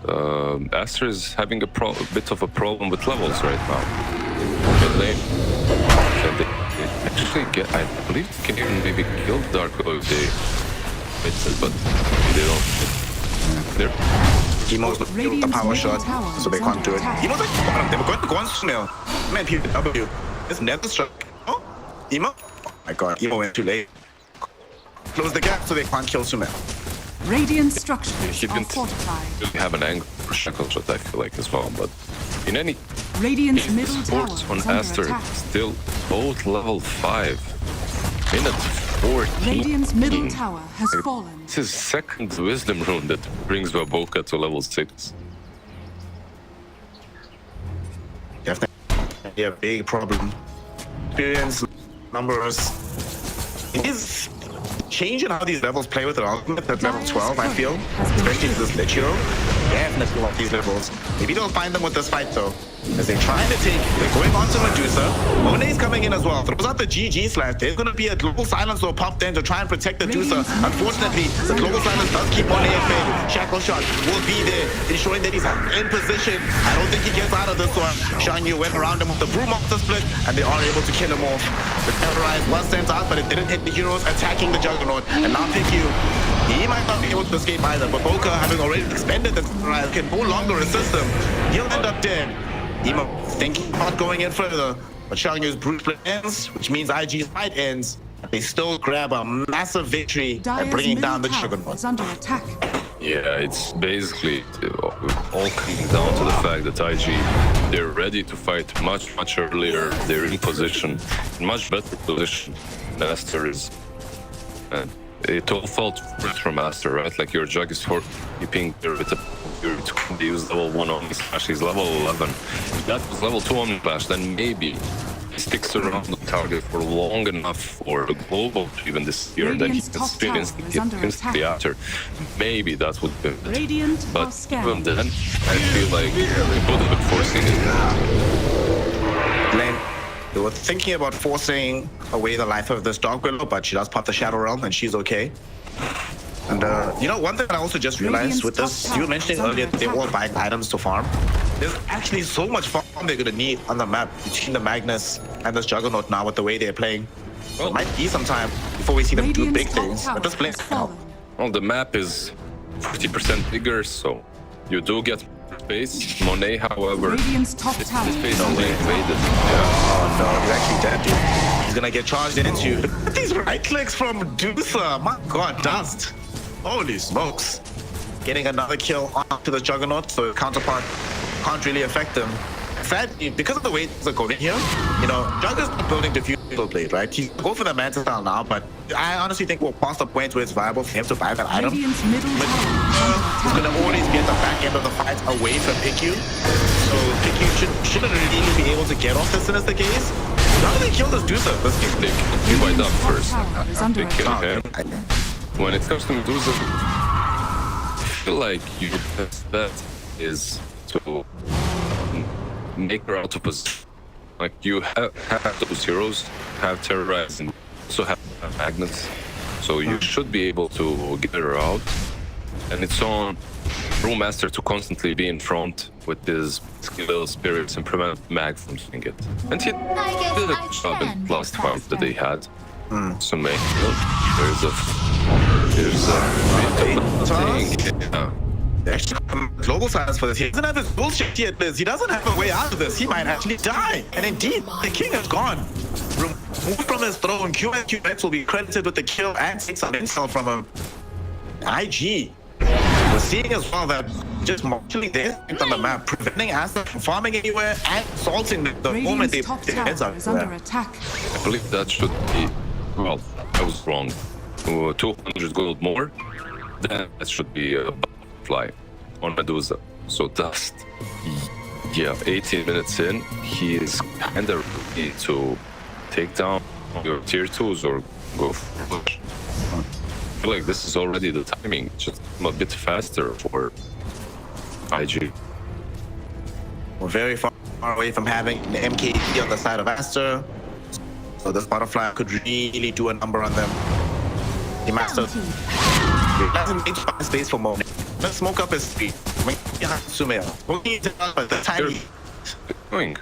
Aster is having a bit of a problem with levels right now. Mid lane. They actually get, I believe they can even maybe kill Dark Willow if they hit it, but they don't. They're Emo's with the power shot, so they can't do it. Emo's like bottom. They were going to go on Sumail. Man, PW. It's Nether Strike. Oh, Emo. Oh my god, Emo went too late. Close the gap so they can't kill Sumail. Radiant structures are fortified. Really have an angle for shackle shot, I feel like, as well. But in any Radiant's case, middle the sports tower on is under Aster attack. still both level 5. Minute 14. Radiant's middle tower has fallen. This is second wisdom rune that brings Baboka to level 6. be a big problem. Experience, numbers. It is changing how these levels play with an ultimate at level 12, I feel. Especially for this Lich hero. Definitely love these levels. Maybe they'll find them with this fight though. As they're trying to take, they're going on to Medusa. Monet's coming in as well. Throws out the GG slash. There's going to be a global silence or popped in to try and protect Medusa. Unfortunately, the global silence does keep Monet at bay. Shackle Shot will be there, ensuring that he's in position. I don't think he gets out of this one. Xiangyu went around him with the Brew Monster split, and they are able to kill him off. The Terrorize was sent out, but it didn't hit the heroes attacking the Juggernaut. And now PQ, he might not be able to escape either, but Boca, having already expended the Terrorize, can no longer assist him. He'll end up dead. Emo thinking about going in further, but Xiangyu's brute split ends, which means IG's fight ends. They still grab a massive victory and bringing down the Juggernaut. Is under attack. Yeah, it's basically all coming down to the fact that IG, they're ready to fight much earlier. They're in position, in much better position than Aster is. And it all felt from Aster, right? Like your Jug is for keeping your they use level 1 Omni Slash, he's level 11. If that was level 2 Omni Slash, then maybe he sticks around the target for long enough for the global even this year, and then he can spin instantly after. Maybe that would be it. But even then, I feel like they would have been forcing it. Lane, they were thinking about forcing away the life of this Dark Willow, but she does pop the Shadow Realm and she's okay. And you know, one thing I also just realized with this, you were mentioning earlier that they're all buying items to farm. There's actually so much farm they're going to need on the map between the Magnus and this Juggernaut now with the way they're playing. So it might be some time before we see them do big things. But this play now. Well, the map is 50% bigger, so you do get space. Monet, however, his space only invaded. Oh no, he's actually dead, dude. He's gonna get charged into. Look at these right clicks from Medusa. My god, Dust. Holy smokes. Getting another kill onto the Juggernaut, so his counterpart can't really affect him. Sadly, because of the way things are going here, you know, Jugger's not building Diffusal Blade, right? He's go for the Mantis style now, but I honestly think we'll pass the point where it's viable for him to buy that item. But he's gonna always be at the back end of the fight away from PQ. So PQ shouldn't really be able to get off this in the case. How do they kill this Medusa? They Gigabyte up first. They kill him. When it comes to Medusa, I feel like your best bet is to make her out of position. Like you have those heroes, have Terrorize and also have Magnets, so you should be able to get her out. And it's on Brewmaster to constantly be in front with his skill spirits and prevent Mag from doing it. And he did a good job in the last fight that they had. So maybe there's a thing. Yeah. Global silence for this. He doesn't have his bullshit yet. He doesn't have a way out of this. He might actually die. And indeed, the king is gone. Removed from his throne. QNQX will be credited with the kill and take some insult from him. IG. We're seeing as well that just marginally there on the map, preventing Aster from farming anywhere and assaulting the moment they put their heads up. I believe that should be, well, I was wrong. 200 gold more, then that should be a butterfly on Medusa. So Dust, yeah, 18 minutes in, he is kind of ready to take down your tier 2s or go for push. I feel like this is already the timing, just a bit faster for IG. We're very far away from having the MKD on the side of Aster, so this butterfly could really do a number on them. He mastered. He doesn't need to find space for Monet. Let's smoke up his speed. The tiny. Doing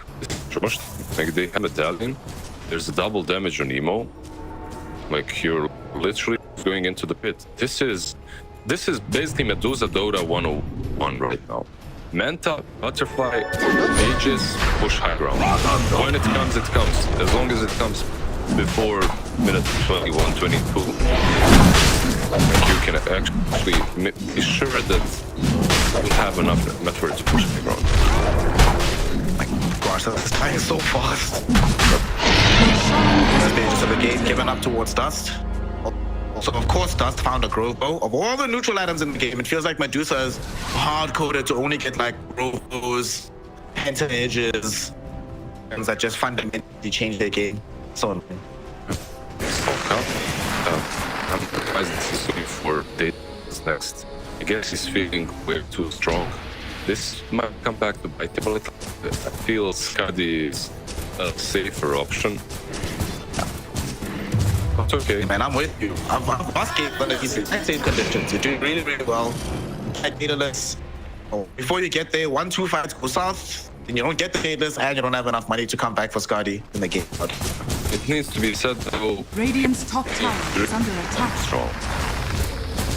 like they have a medallion. There's a double damage on Emo. Like you're literally going into the pit. This is basically Medusa Dota 101 right now. Manta, Butterfly, Mages, push high ground. When it comes, it comes. As long as it comes before minute 21, 22. You can actually be sure that you'll have enough method to push high ground. My gosh, this guy is so fast. The stages of the game given up towards Dust. Also, of course, Dust found a growth bow. Of all the neutral items in the game, it feels like Medusa is hard-coded to only get like growth bows, penta edges. that just fundamentally change their game. So annoying. I'm surprised he's looking for Data's next. I guess he's feeling way too strong. This might come back to bite him a little. I feel Skadi is a safer option. It's okay. Man, I'm with you. I've lost games under these exact same conditions. You're doing really, really well. Dataless. Oh, before you get there, 1-2 fights go south, then you don't get the dataless, and you don't have enough money to come back for Skadi in the game. It needs to be said though. Radiant's top tower is under attack. Strong.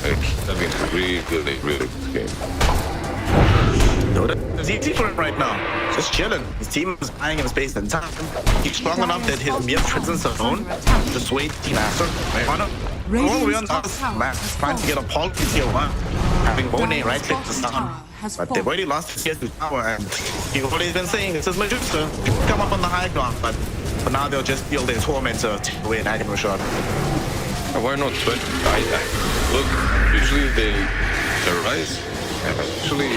Like, having a really good game. Dota is easy for him right now. Just chilling. His team is buying him space and time. He's strong enough that his mere presence alone just wait Team Aster. All we on us, Max trying to get a pulse in tier 1. Having Monet right click to stun. But they've already lost his tier 2 tower, and he's already been saying this is Medusa. Come up on the high ground, but for now they'll just feel their tormentor take away an aggro shot. Why not 20? Look, usually they rise. Actually,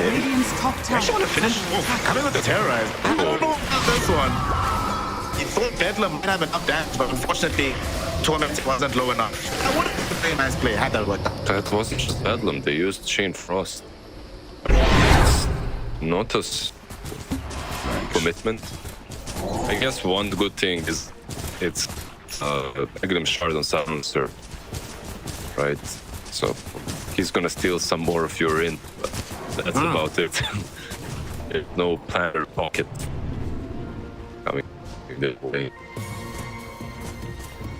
top tower. I actually want to finish coming with the terrorize. I don't know about this one. He thought Bedlam might have enough damage, but unfortunately, Torment wasn't low enough. I would have been a very nice play had that worked out. that wasn't just Bedlam. They used Chain Frost. It's not a commitment. I guess one good thing is it's Magnum Shard on Silencer, right? So he's gonna steal some more of your int, but that's about it. There's no planner pocket coming this way.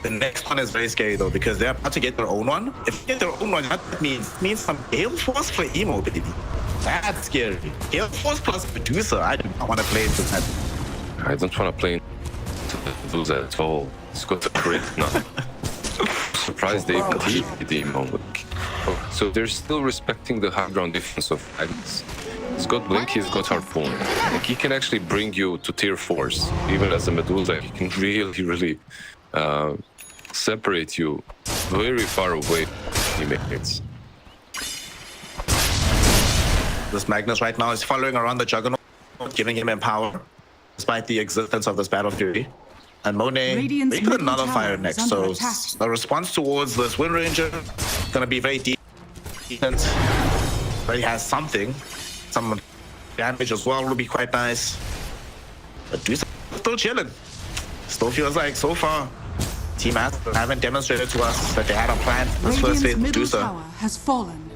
The next one is very scary though, because they're about to get their own one. If they get their own one, that means some Gale Force for Emo, baby. That's scary. Gale Force plus Medusa. I do not want to play into that. I don't want to play into Medusa at all. It's got a crit now. Surprised they even beat the Emo. So they're still respecting the high ground defense of Agnes. He's got Blink, he's got Harpoon. Like, he can actually bring you to tier 4s. Even as a Medusa, he can really separate you very far away from teammates. This Magnus right now is following around the Juggernaut, giving him empower, despite the existence of this Battle Fury. And Monet, they put another fire next, so the response towards this Wind Ranger is gonna be very decent. But he has something. Some damage as well will be quite nice. But Dusa still chilling. Still feels like so far, Team Aster haven't demonstrated to us that they had a plan for this first phase of Dusa. Has fallen.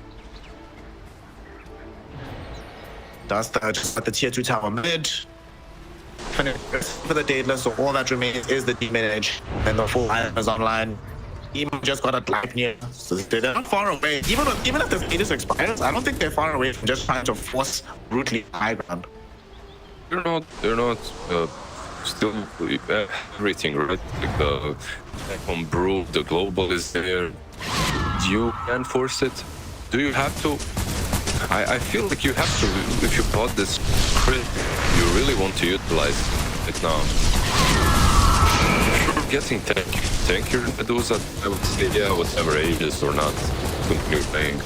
Dust just at the tier 2 tower mid. Finish for the Daedalus, so all that remains is the Demon Edge. And the full item is online. Emo just got a life near, so they're not far away. Even if the Daedalus expires, I don't think they're far away from just trying to force brutally high ground. They're not still everything, right? Like the on Brew, the global is there. You can force it. Do you have to? I feel like you have to. If you bought this crit, you really want to utilize it now. If you're getting tankier Medusa, I would say yeah, whatever ages or not, continue playing.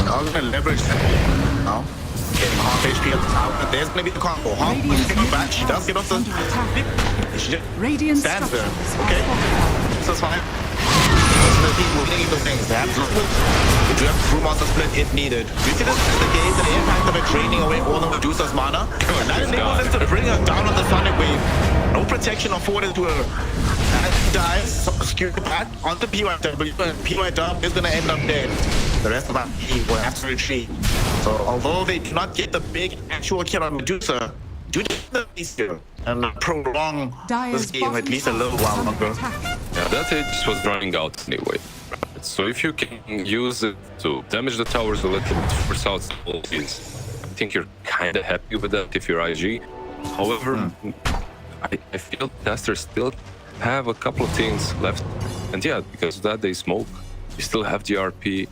I'm gonna leverage that now. Getting half HP at the tower. There's gonna be the combo. Half pushing back. She does get off the. She just stands there. Okay, this is fine. The people hitting the things. They have to. If you have True Monster Split if needed. You see this is the game, the impact of it draining away all of Medusa's mana. And that enables them to bring her down on the Sonic Wave. No protection afforded to her. And she dies, skewed back onto PYW, and PYW is gonna end up dead. The rest of our team will have to retreat. So although they do not get the big actual kill on Medusa, do the easier and prolong this game at least a little while longer. Yeah, that edge was running out anyway. So if you can use it to damage the towers a little bit, force out ultis, I think you're kind of happy with that if you're IG. However, I feel Aster still have a couple of things left. And yeah, because of that they smoke. You still have the RP, you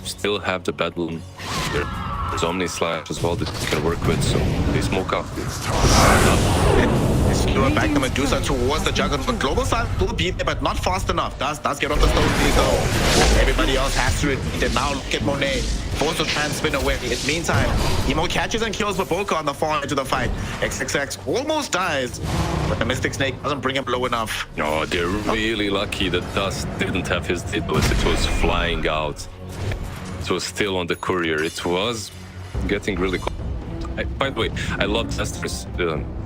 still have the Bedlam. There's Omni Slash as well that you can work with, so they smoke up. It's skewer back the Medusa towards the Juggernaut. Global side will be there, but not fast enough. Does get off the stone though. Everybody else has to repeat it. Now look at Monet. Forced to try and spin away. In the meantime, Emo catches and kills Baboka on the far edge of the fight. XXX almost dies, but the Mystic Snake doesn't bring him low enough. Oh, they're really lucky that Dust didn't have his Daedalus. It was flying out. It was still on the courier. It was getting really close. By the way, I love Aster's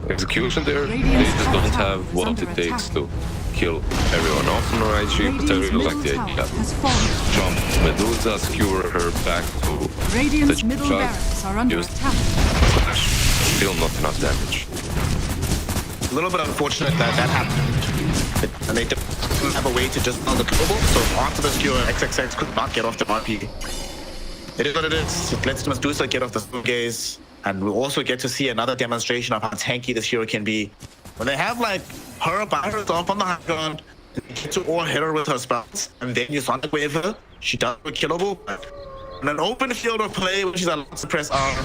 execution there. They just don't have what it takes to kill everyone off on IG, but I really like the idea. Jump Medusa, skewer her back to Radiant's the middle barracks are under attack. Still not enough damage. A little bit unfortunate that happened. And they didn't have a way to just build the global, so after the skewer, XXX could not get off the RP. It is what it is. It lets Medusa get off the slow gaze. And we'll also get to see another demonstration of how tanky this hero can be. When they have like her by herself on the high ground, you get to all hit her with her spells, and then you Sonic Wave her, she does a killable, but in an open field of play when she's allowed to press R, I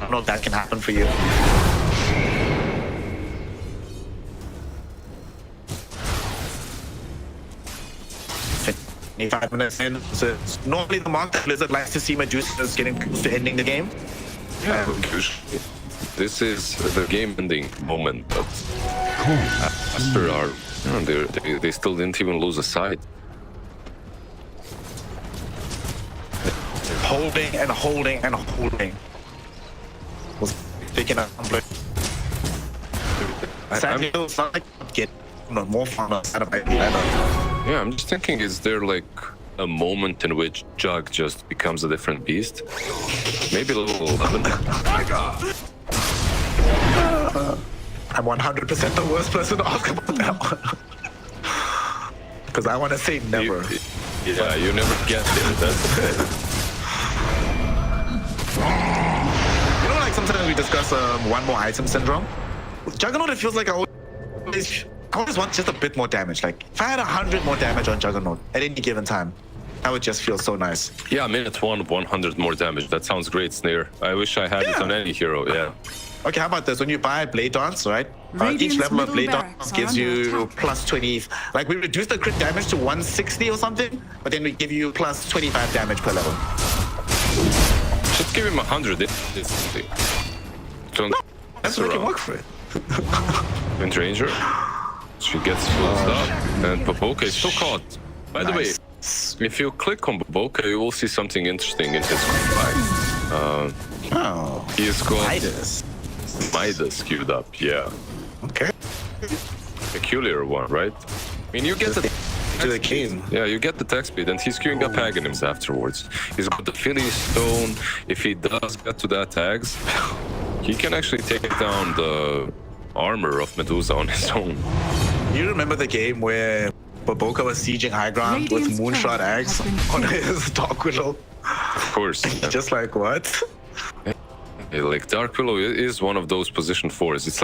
don't know if that can happen for you. Five minutes in, so it's normally the mark that Blizzard likes to see Medusa's getting close to ending the game. Yeah, usually this is the game-ending moment, but Aster are they still didn't even lose a side. Holding and holding and holding. Was picking up. Sadly, it's not like get more fun out of it. Yeah, I'm just thinking, is there like a moment in which Jug just becomes a different beast? Maybe level 11. I'm 100% the worst person to ask about that one. Because I want to say never. Yeah, you never get there. That's okay. You know, like sometimes we discuss one more item syndrome. With Juggernaut, it feels like I always want just a bit more damage. Like if I had 100 more damage on Juggernaut at any given time, that would just feel so nice. Yeah, minute 100 more damage. That sounds great, Snare. I wish I had it on any hero, yeah. Okay, how about this? When you buy Blade Dance, right? Each level of Blade Dance gives you plus 20. Like we reduce the crit damage to 160 or something, but then we give you plus 25 damage per level. Just give him 100. No, that's what can work for it. And Ranger, she gets closed up, and Baboka is still caught. By the way, if you click on Baboka, you will see something interesting in his life. He's got Midas queued up, yeah. Okay. Peculiar one, right? I mean, you get the to the king. Yeah, you get the tech speed, and he's queuing up Aghanims afterwards. He's got the Philly Stone. If he does get to that tags, he can actually take down the armor of Medusa on his own. You remember the game where Baboka was sieging high ground with Moonshot Axe on his Dark Willow? Of course. Yeah. Just like what? Like Dark Willow is one of those position 4s. It's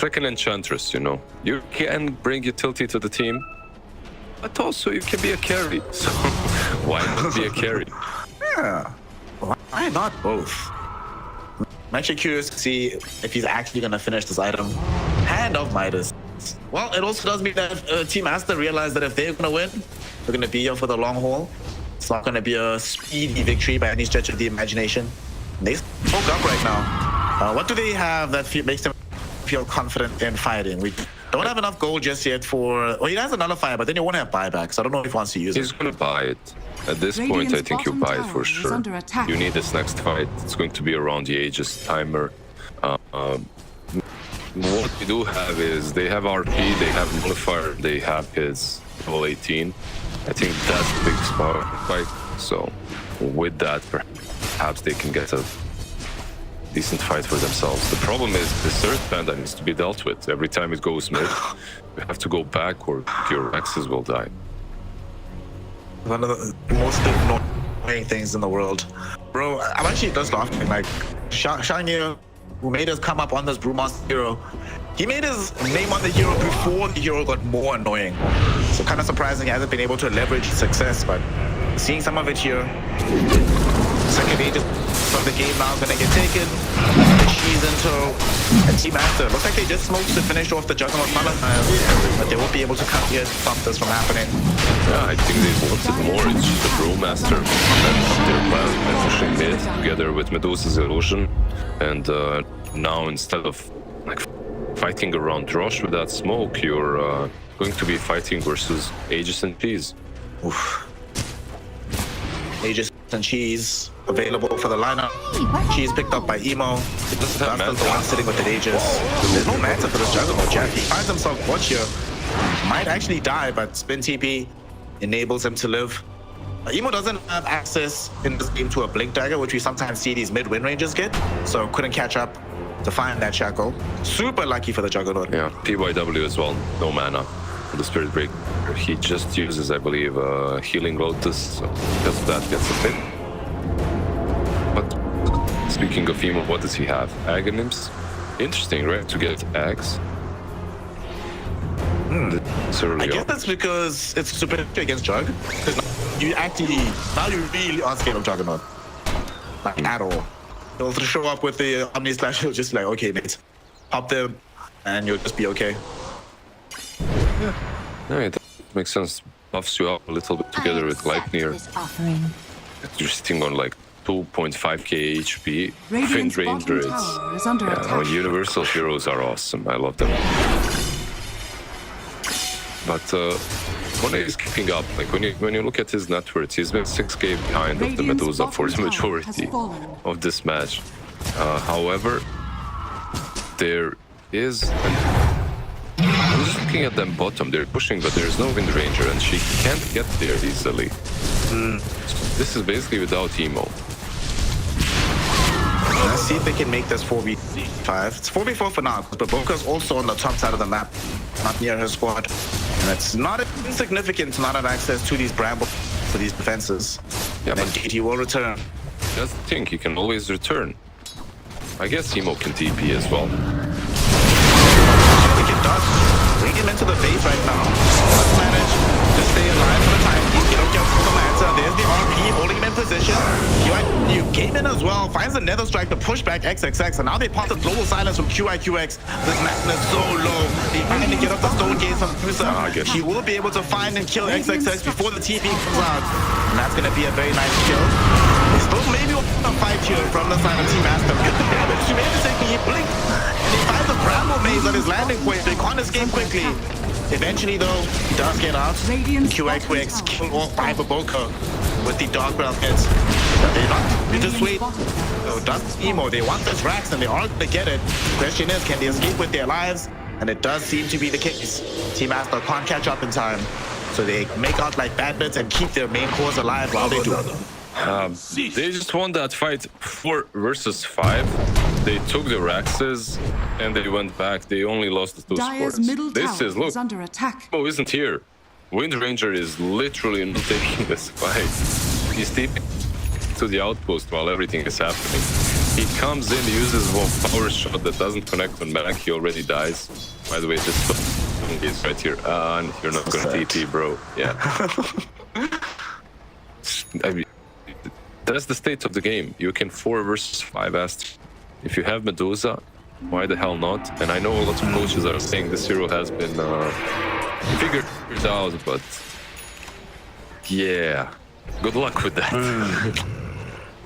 like an enchantress, you know. You can bring utility to the team, but also you can be a carry. So why not be a carry? Yeah. Why not both? I'm actually curious to see if he's actually going to finish this item. Hand of Midas. Well, it also does mean that Team Aster realized that if they're going to win, they're going to be here for the long haul. It's not going to be a speedy victory by any stretch of the imagination. They spoke up right now. What do they have that makes them feel confident in fighting? We don't have enough gold just yet for... Well, he has another fire, but then you won't have buybacks. So I don't know if he wants to use it. He's going to buy it. At this point, I think you buy it for sure. You need this next fight. It's going to be around the Aegis timer. What we do have is they have RP, they have Nullifier, they have his level 18. I think that's the big spot fight. So with that, perhaps they can get a decent fight for themselves. The problem is the third panda needs to be dealt with. Every time it goes mid, you have to go back or your Rexes will die. One of the most annoying things in the world. Bro, I'm actually just laughing. Like, Shang, who made us come up on this Brewmaster hero, he made his name on the hero before the hero got more annoying. So kind of surprising he hasn't been able to leverage his success, but Seeing some of it here. Second Aegis from the game now gonna get taken. She's into and Team Aster. Looks like they just smoked to finish off the Juggernaut Paladin, but they won't be able to come here to stop this from happening. Yeah, I think they wanted more. It's just the Brewmaster that their plan by pushing mid together with Medusa's illusion, and now instead of like fighting around Drosh with that smoke, you're going to be fighting versus Aegis and Cheese. Oof. Aegis and Cheese available for the lineup. Cheese picked up by Emo. That's the one sitting with the Aegis. There's no Manta for this Juggernaut. Jack, he finds himself watch here. Might actually die, but Spin TP enables him to live. Emo doesn't have access in this game to a Blink Dagger, which we sometimes see these mid-win rangers get, so couldn't catch up to find that Shackle. Super lucky for the Juggernaut. Yeah, PYW as well, no mana. The Spirit Break, he just uses, I believe, Healing Lotus, so because of that gets a hit. But speaking of Emo, what does he have? Aghanim's? Interesting, right? To get Ags. I guess that's because it's super against Jug. You actually, now you really are scared of Juggernaut. Like, at all. He'll show up with the Omni Slash, he'll just like, okay, mate, pop them, and you'll just be okay. Yeah, it makes sense. Buffs you up a little bit together with Gleipnir. You're sitting on like 2.5k HP. Find Ranger, it's... Universal heroes are awesome. I love them. But Kone is keeping up. Like when you look at his net worth, he's been 6k behind of the Medusa for the majority of this match. However, there is I'm just looking at them bottom. They're pushing, but there's no Wind Ranger, and she can't get there easily. So this is basically without Emo. Let's see if they can make this 4v5. It's 4v4 for now, but Boka's also on the top side of the map, not near her squad. And it's not insignificant to not have access to these brambles for these defenses. Yeah, and but he will return. That's the thing, he can always return. I guess Emo can TP as well. I think it does. Bring him into the base right now. Let's manage to stay alive for the time. You don't get the Manta. There's the RP holding him in position. You came in as well. Finds the Nether Strike to push back XXX. And now they pop the Global Silence from QIQX. This Magna is so low. They finally get up the Stone Gaze from Musa. He will be able to find and kill XXX before the TP comes out. And that's going to be a very nice kill. They still maybe want to fight here from the side of Team Aster. Get the damage. You made a second. He blinked. And he finds the Bramble Maze at his landing point. They can't escape quickly. Eventually, though, he does get out. QXX kill all 5 of Boka with the Dark Realm hits. But they're not bittersweet. So does Emo. They want this Rax and they are going to get it. The question is, can they escape with their lives? And it does seem to be the case. Team Aster can't catch up in time. So they make out like bad bits and keep their main cores alive while they do. They just won that fight 4 versus 5. They took the Raxes and they went back. They only lost the 2 sports. This is, look, under attack. Emo isn't here. Wind Ranger is literally not taking this fight. He's taking to the outpost while everything is happening. He comes in, uses one power shot that doesn't connect on Mac. He already dies. By the way, this is right here. And you're not gonna TP, bro. Yeah. I mean, that's the state of the game. You can 4 versus 5 Aster. If you have Medusa, why the hell not? And I know a lot of coaches are saying this hero has been figured out, but yeah, good luck with that.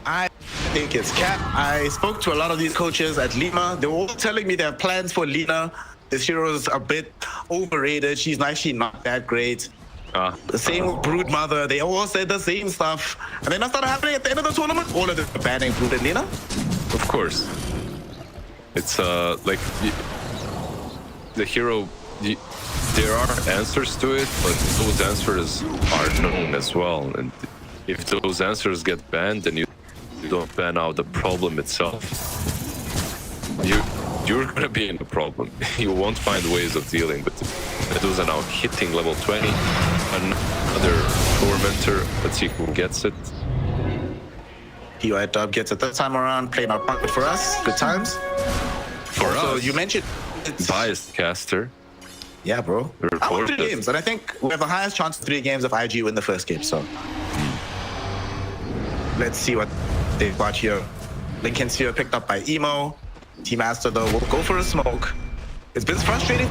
I think it's cap. I spoke to a lot of these coaches at Lima. They were all telling me their plans for Lina. This hero is a bit overrated. She's actually not that great. The same with Brood Mother. They all said the same stuff. And then that started happening at the end of the tournament. All of them are banning Brood and Lina. Of course. It's like the hero, there are answers to it, but those answers are known as well. And if those answers get banned, then you don't ban out the problem itself. You're gonna be in a problem. You won't find ways of dealing with it. Medusa now hitting level 20. Another Tormentor. Let's see who gets it. PY Dub gets it this time around, playing our pocket for us. Good times. For also, us, you mentioned it's biased caster. Yeah, bro. I won 3 games, and I think we have the highest chance of 3 games if IG win the first game. So Let's see what they've got here. Lincoln Sphere picked up by Emo. Team Aster, though, will go for a smoke. It's been frustrating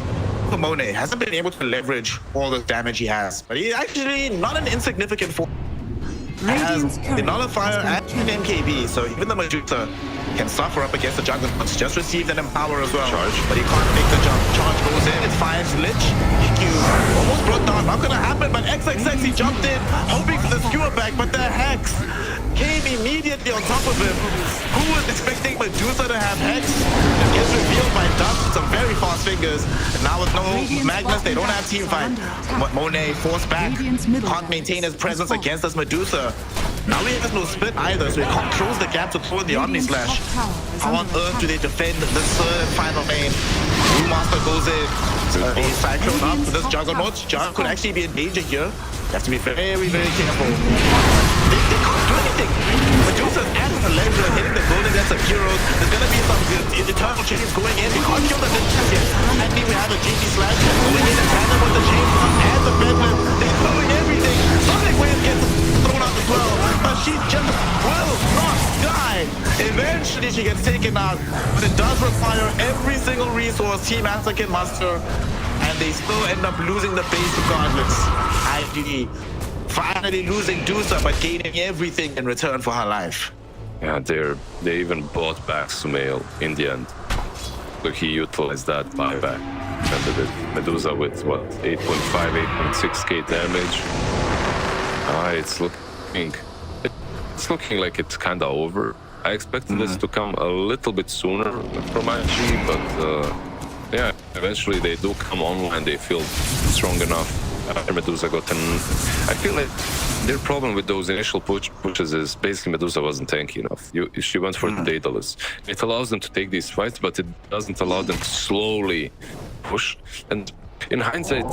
for Monet. Hasn't been able to leverage all the damage he has. But he's actually not an insignificant force. Has the Nullifier and MKB, so even the Medusa can suffer up against the Juggernauts. Just received an Empower as well, but he can't make the jump. Charge goes in, it finds Lich. Q almost brought down, not gonna happen, but XXX, he jumped in, hoping for the skewer back, but the Hex came immediately on top of him. Who was expecting Medusa to have Hex? It gets revealed by Dust with some very fast fingers. And now with no Magnus, they don't have team fight. Monet forced back, can't maintain his presence against this Medusa. Now he has no split either, so he can't close the gap to throw in the Omni Slash. How on earth do they defend the third and final lane? Brewmaster goes in. A Cyclone up with this Juggernaut. Jug could actually be in danger here. You have to be very, very careful. They can't do anything. Medusa's at the ledge, hitting the golden nets of heroes. There's gonna be some eternal chains going in. They can't kill the Ninjas yet. And we have a GT Slash going in tandem with the chain and the bedlam. They're throwing everything. Sonic Wave gets thrown out as well. But she just will not die. Eventually she gets taken out. But it does require every single resource Team Aster can muster. And they still end up losing the base regardless. IGD finally losing Dusa, but gaining everything in return for her life. Yeah, they even bought back Sumail in the end. So he utilized that buyback. And Medusa with what, 8.5, 8.6k damage. It's looking like it's kinda over. I expected this to come a little bit sooner from IG, but yeah, eventually they do come online. They feel strong enough. Medusa got an... I feel like their problem with those initial pushes is basically Medusa wasn't tanky enough. She went for the Daedalus. It allows them to take these fights, but it doesn't allow them to slowly push. And in hindsight,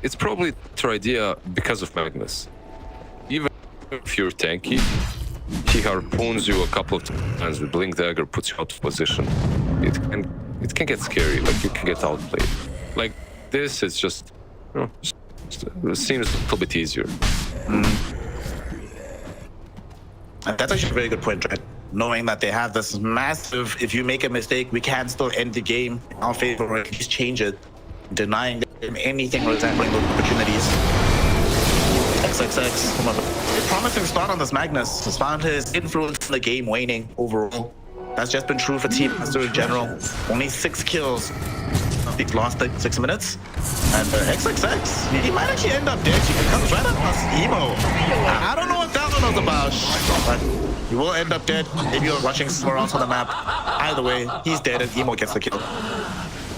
it's probably their idea because of Magnus. Even if you're tanky, he harpoons you a couple of times with Blink Dagger, puts you out of position. It can get scary, like you can get outplayed. Like this is just... it seems a little bit easier. And that's actually a very good point, right? Knowing that they have this massive, if you make a mistake, we can still end the game in our favor or at least change it, denying them anything resembling those opportunities. XXX, from a promising start on this Magnus, has found his influence in the game waning overall. That's just been true for Team Aster in general. Only 6 kills. He's lost 6 minutes. And XXX, he might actually end up dead. He comes right up past Emo. I don't know what that one was about, but he will end up dead. Maybe you're rushing somewhere else on the map. Either way, he's dead and Emo gets the kill.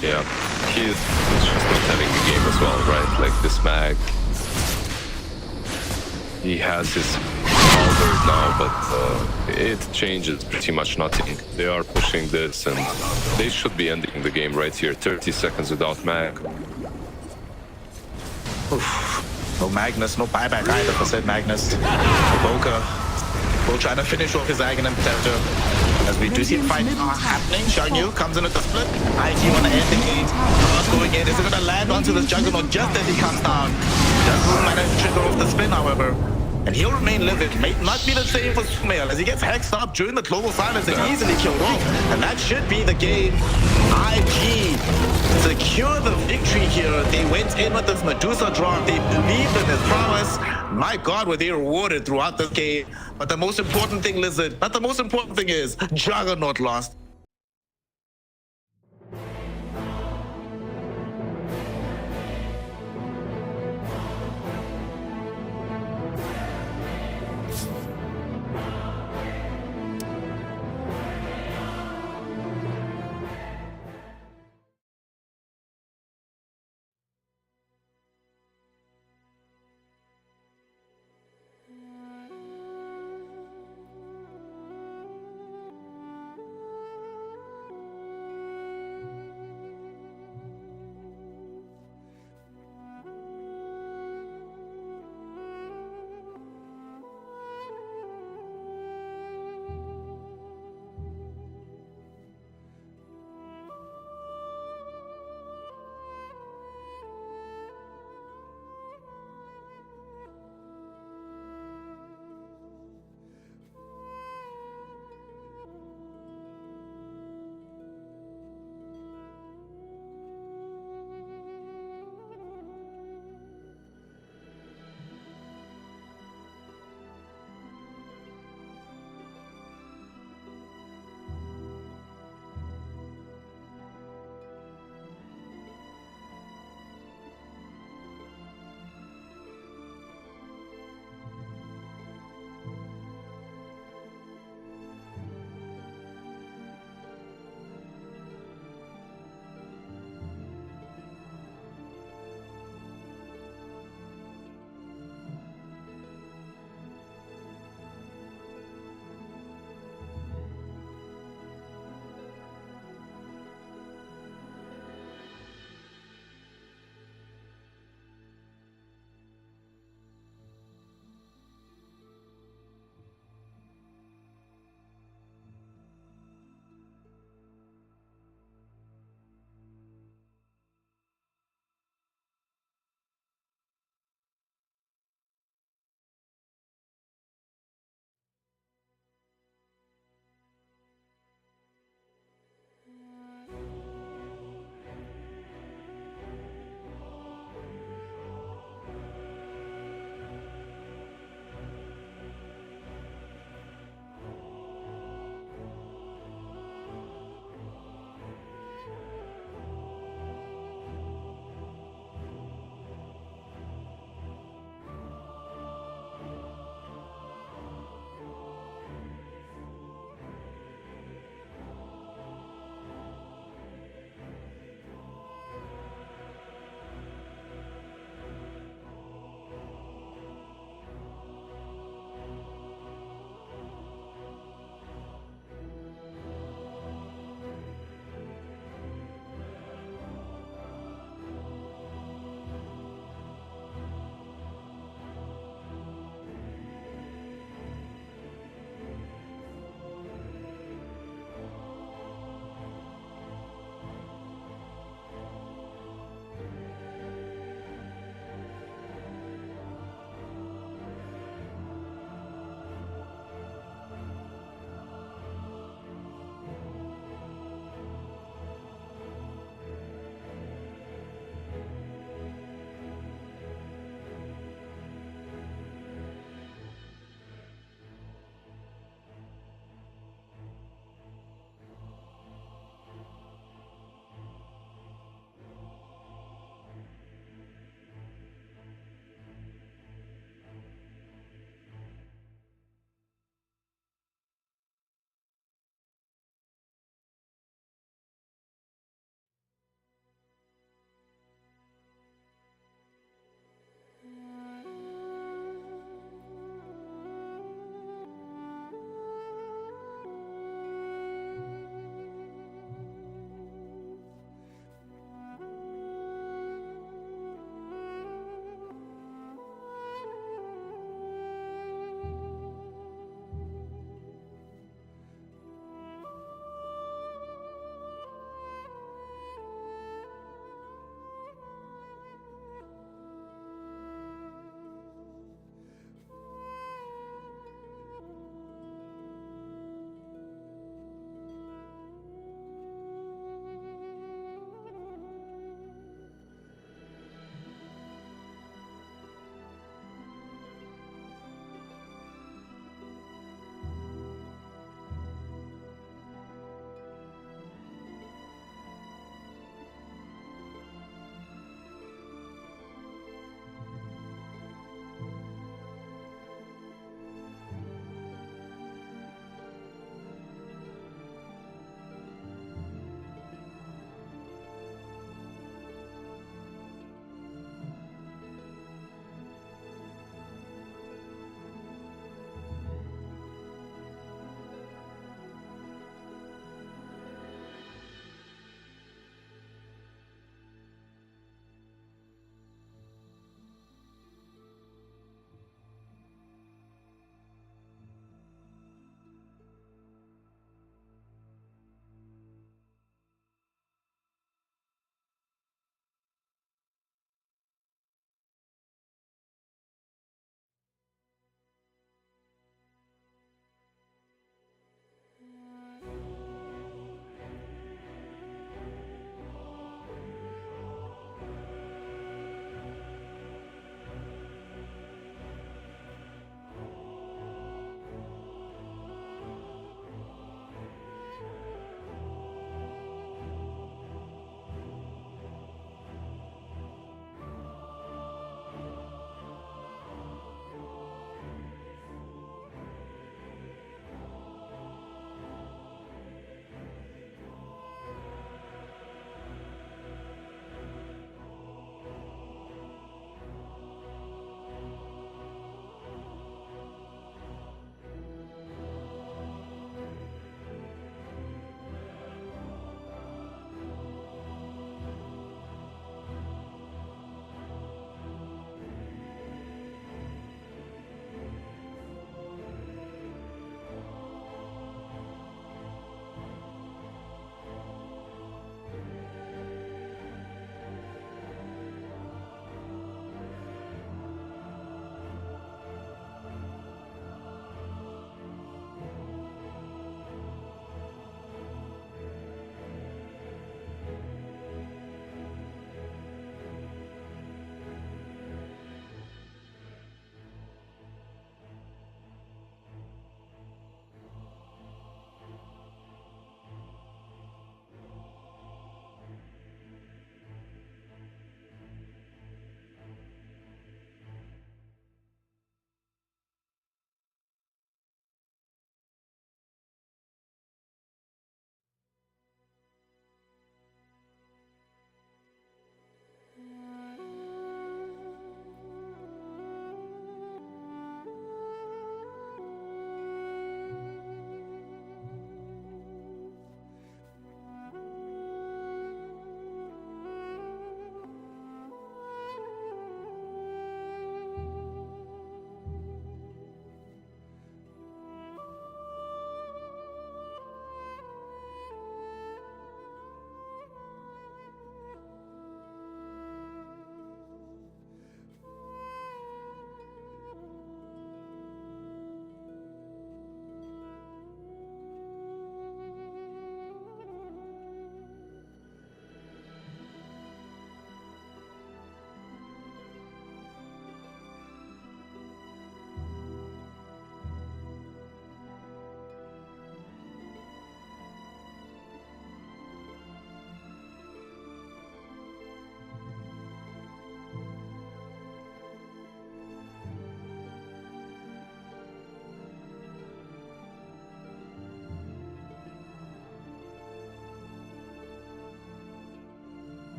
Yeah, he's just not having the game as well, right? Like this mag, he has his halberd now, but it changes pretty much nothing. They are pushing this and they should be ending the game right here. 30 seconds without mag. Oof. No Magnus, no buyback either for said Magnus. Boca will try to finish off his Aghanim Tempter. As we do see the fight happening, Xiangyu comes in at the split. IG want to end the game. Not going in. Is it going to land onto this Juggernaut just as he comes down? Does manage to trigger off the spin, however. And he'll remain livid. May not be the same for Sumail as he gets hexed up during the global silence and easily killed off. And that should be the game. IG secure the victory here. They went in with this Medusa drop. They believed in his promise. My God, were they rewarded throughout this game. But the most important thing, Lizard, not the most important thing is Juggernaut lost.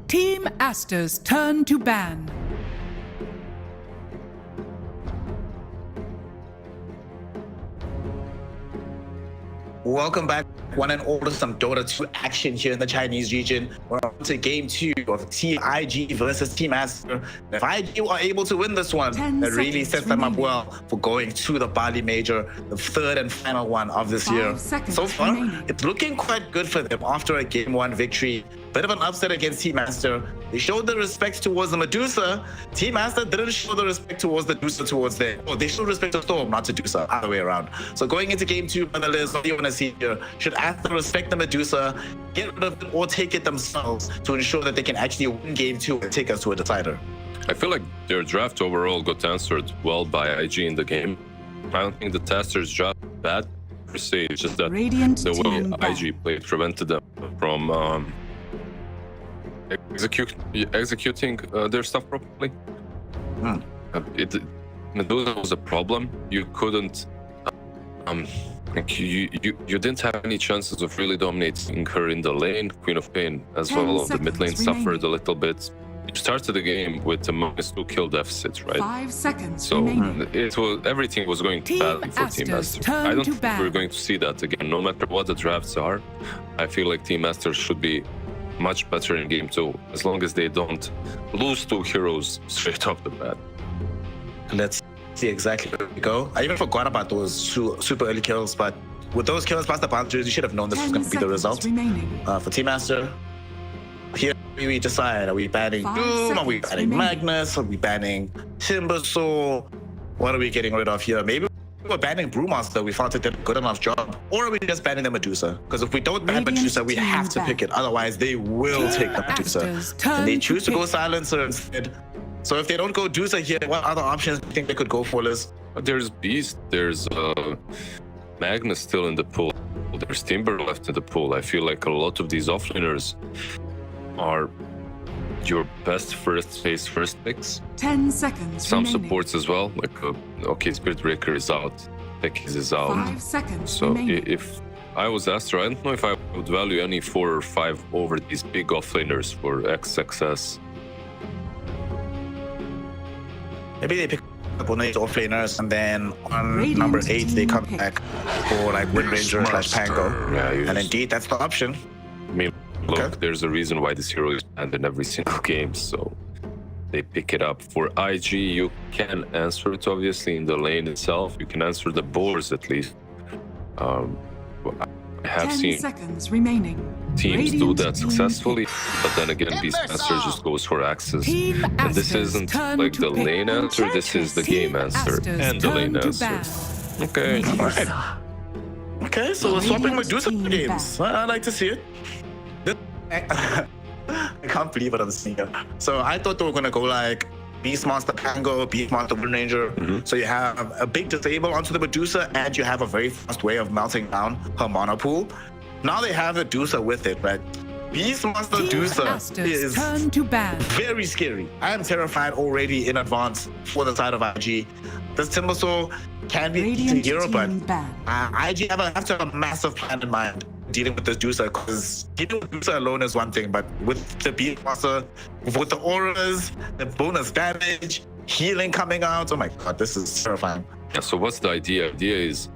Team Aster's turn to ban. Welcome back, one and all, to some Dota 2 action here in the Chinese region. We're on to game 2 of Team IG versus Team Aster. If IG are able to win this one, that really sets them up well for going to the Bali Major, the third and final one of this year. So far, it's looking quite good for them after a Game 1 victory. Bit of an upset against Team Aster. They showed the respect towards the Medusa. Team Aster didn't show the respect towards the Medusa towards them. Oh, they showed respect to Storm, not to Medusa, other way around. So going into game 2, Liz, what do you want to see here? Should Aster respect the Medusa, get rid of it, or take it themselves to ensure that they can actually win game 2 and take us to a decider? I feel like their draft overall got answered well by IG in the game. I don't think the Aster's draft bad per se. It's just that the way IG played prevented them from executing their stuff properly. Medusa was a problem. You couldn't you didn't have any chances of really dominating her in the lane. Queen of Pain as well of the mid lane suffered a little bit. You started the game with a -2 kill deficit, right? 5 seconds so remaining. Everything was going badly for Team Aster. I don't think we're going to see that again, no matter what the drafts are. I feel like Team Aster should be much better in game 2, as long as they don't lose 2 heroes straight off the bat. Let's see exactly where we go. I even forgot about those super early kills, but with those kills past the boundaries, you should have known this was going to be the result. For Team Aster, here we decide, are we banning Doom, are we banning Magnus, are we banning Timbersaw? What are we getting rid of here? Maybe we're banning Brewmaster, we thought it did a good enough job. Or are we just banning the Medusa? Because if we don't ban Medusa, we have to pick it. Otherwise, they will take the Medusa. And they choose to go Silencer instead. So if they don't go Medusa here, what other options do you think they could go for, Liz? There's Beast, there's Magnus still in the pool. There's Timber left in the pool. I feel like a lot of these offlaners are your best first picks. 10 seconds Some remaining. supports as well, like okay, Spirit Breaker is out, Pekis is out. 5 seconds so remaining. if I was Aster, I don't know if I would value any 4 or 5 over these big offlaners for XXS. Maybe they pick up one of these offlaners, and then on number 8 they come back for like Wind Ranger / Pango. Yeah, and indeed, that's the option. I mean, look, there's a reason why this hero is banned in every single game, so they pick it up. For IG, you can answer it obviously in the lane itself. You can answer the boars at least. I have 10 seen seconds remaining. teams do that successfully, but then again, Beastmaster just goes for axes. And this isn't like the lane answer, this is the game answer and the lane answer. Okay. Alright. Okay, so we're swapping Medusa games. I like to see it. I can't believe what I'm seeing here. So I thought they were gonna go like Beastmaster Pango, Beastmaster Wind Ranger. So you have a big disable onto the Medusa, and you have a very fast way of melting down her mana pool. Now they have the Medusa with it, right? Beastmaster Medusa is very scary. I am terrified already in advance for the side of IG. This Timbersaw can be a hero, but IG have to have a massive plan in mind dealing with this Medusa, because dealing with Medusa alone is one thing, but with the Beastmaster, with the auras, the bonus damage, healing coming out, oh my god, this is terrifying. Yeah, so what's the idea? The idea is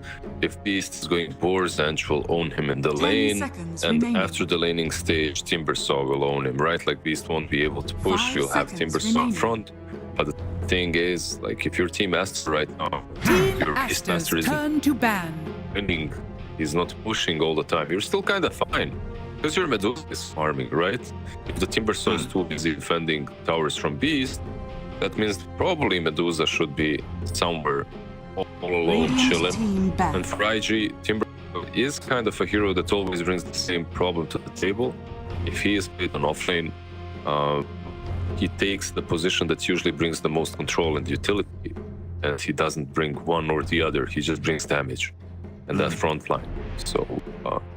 if Beast is going boars, Ange will own him in the lane, and after the laning stage, Timbersaw will own him, right? Like Beast won't be able to push, you'll have Timbersaw in front. But the thing is, like if your Team Aster right now, your Beastmaster isn't winning, he's not pushing all the time, you're still kind of fine. Because your Medusa is farming, right? If the Timbersaw is too busy defending towers from Beast, that means probably Medusa should be somewhere all alone, chilling. And for IG, Timber is kind of a hero that always brings the same problem to the table. If he is played on offlane, he takes the position that usually brings the most control and utility, and he doesn't bring one or the other, he just brings damage and that front line. So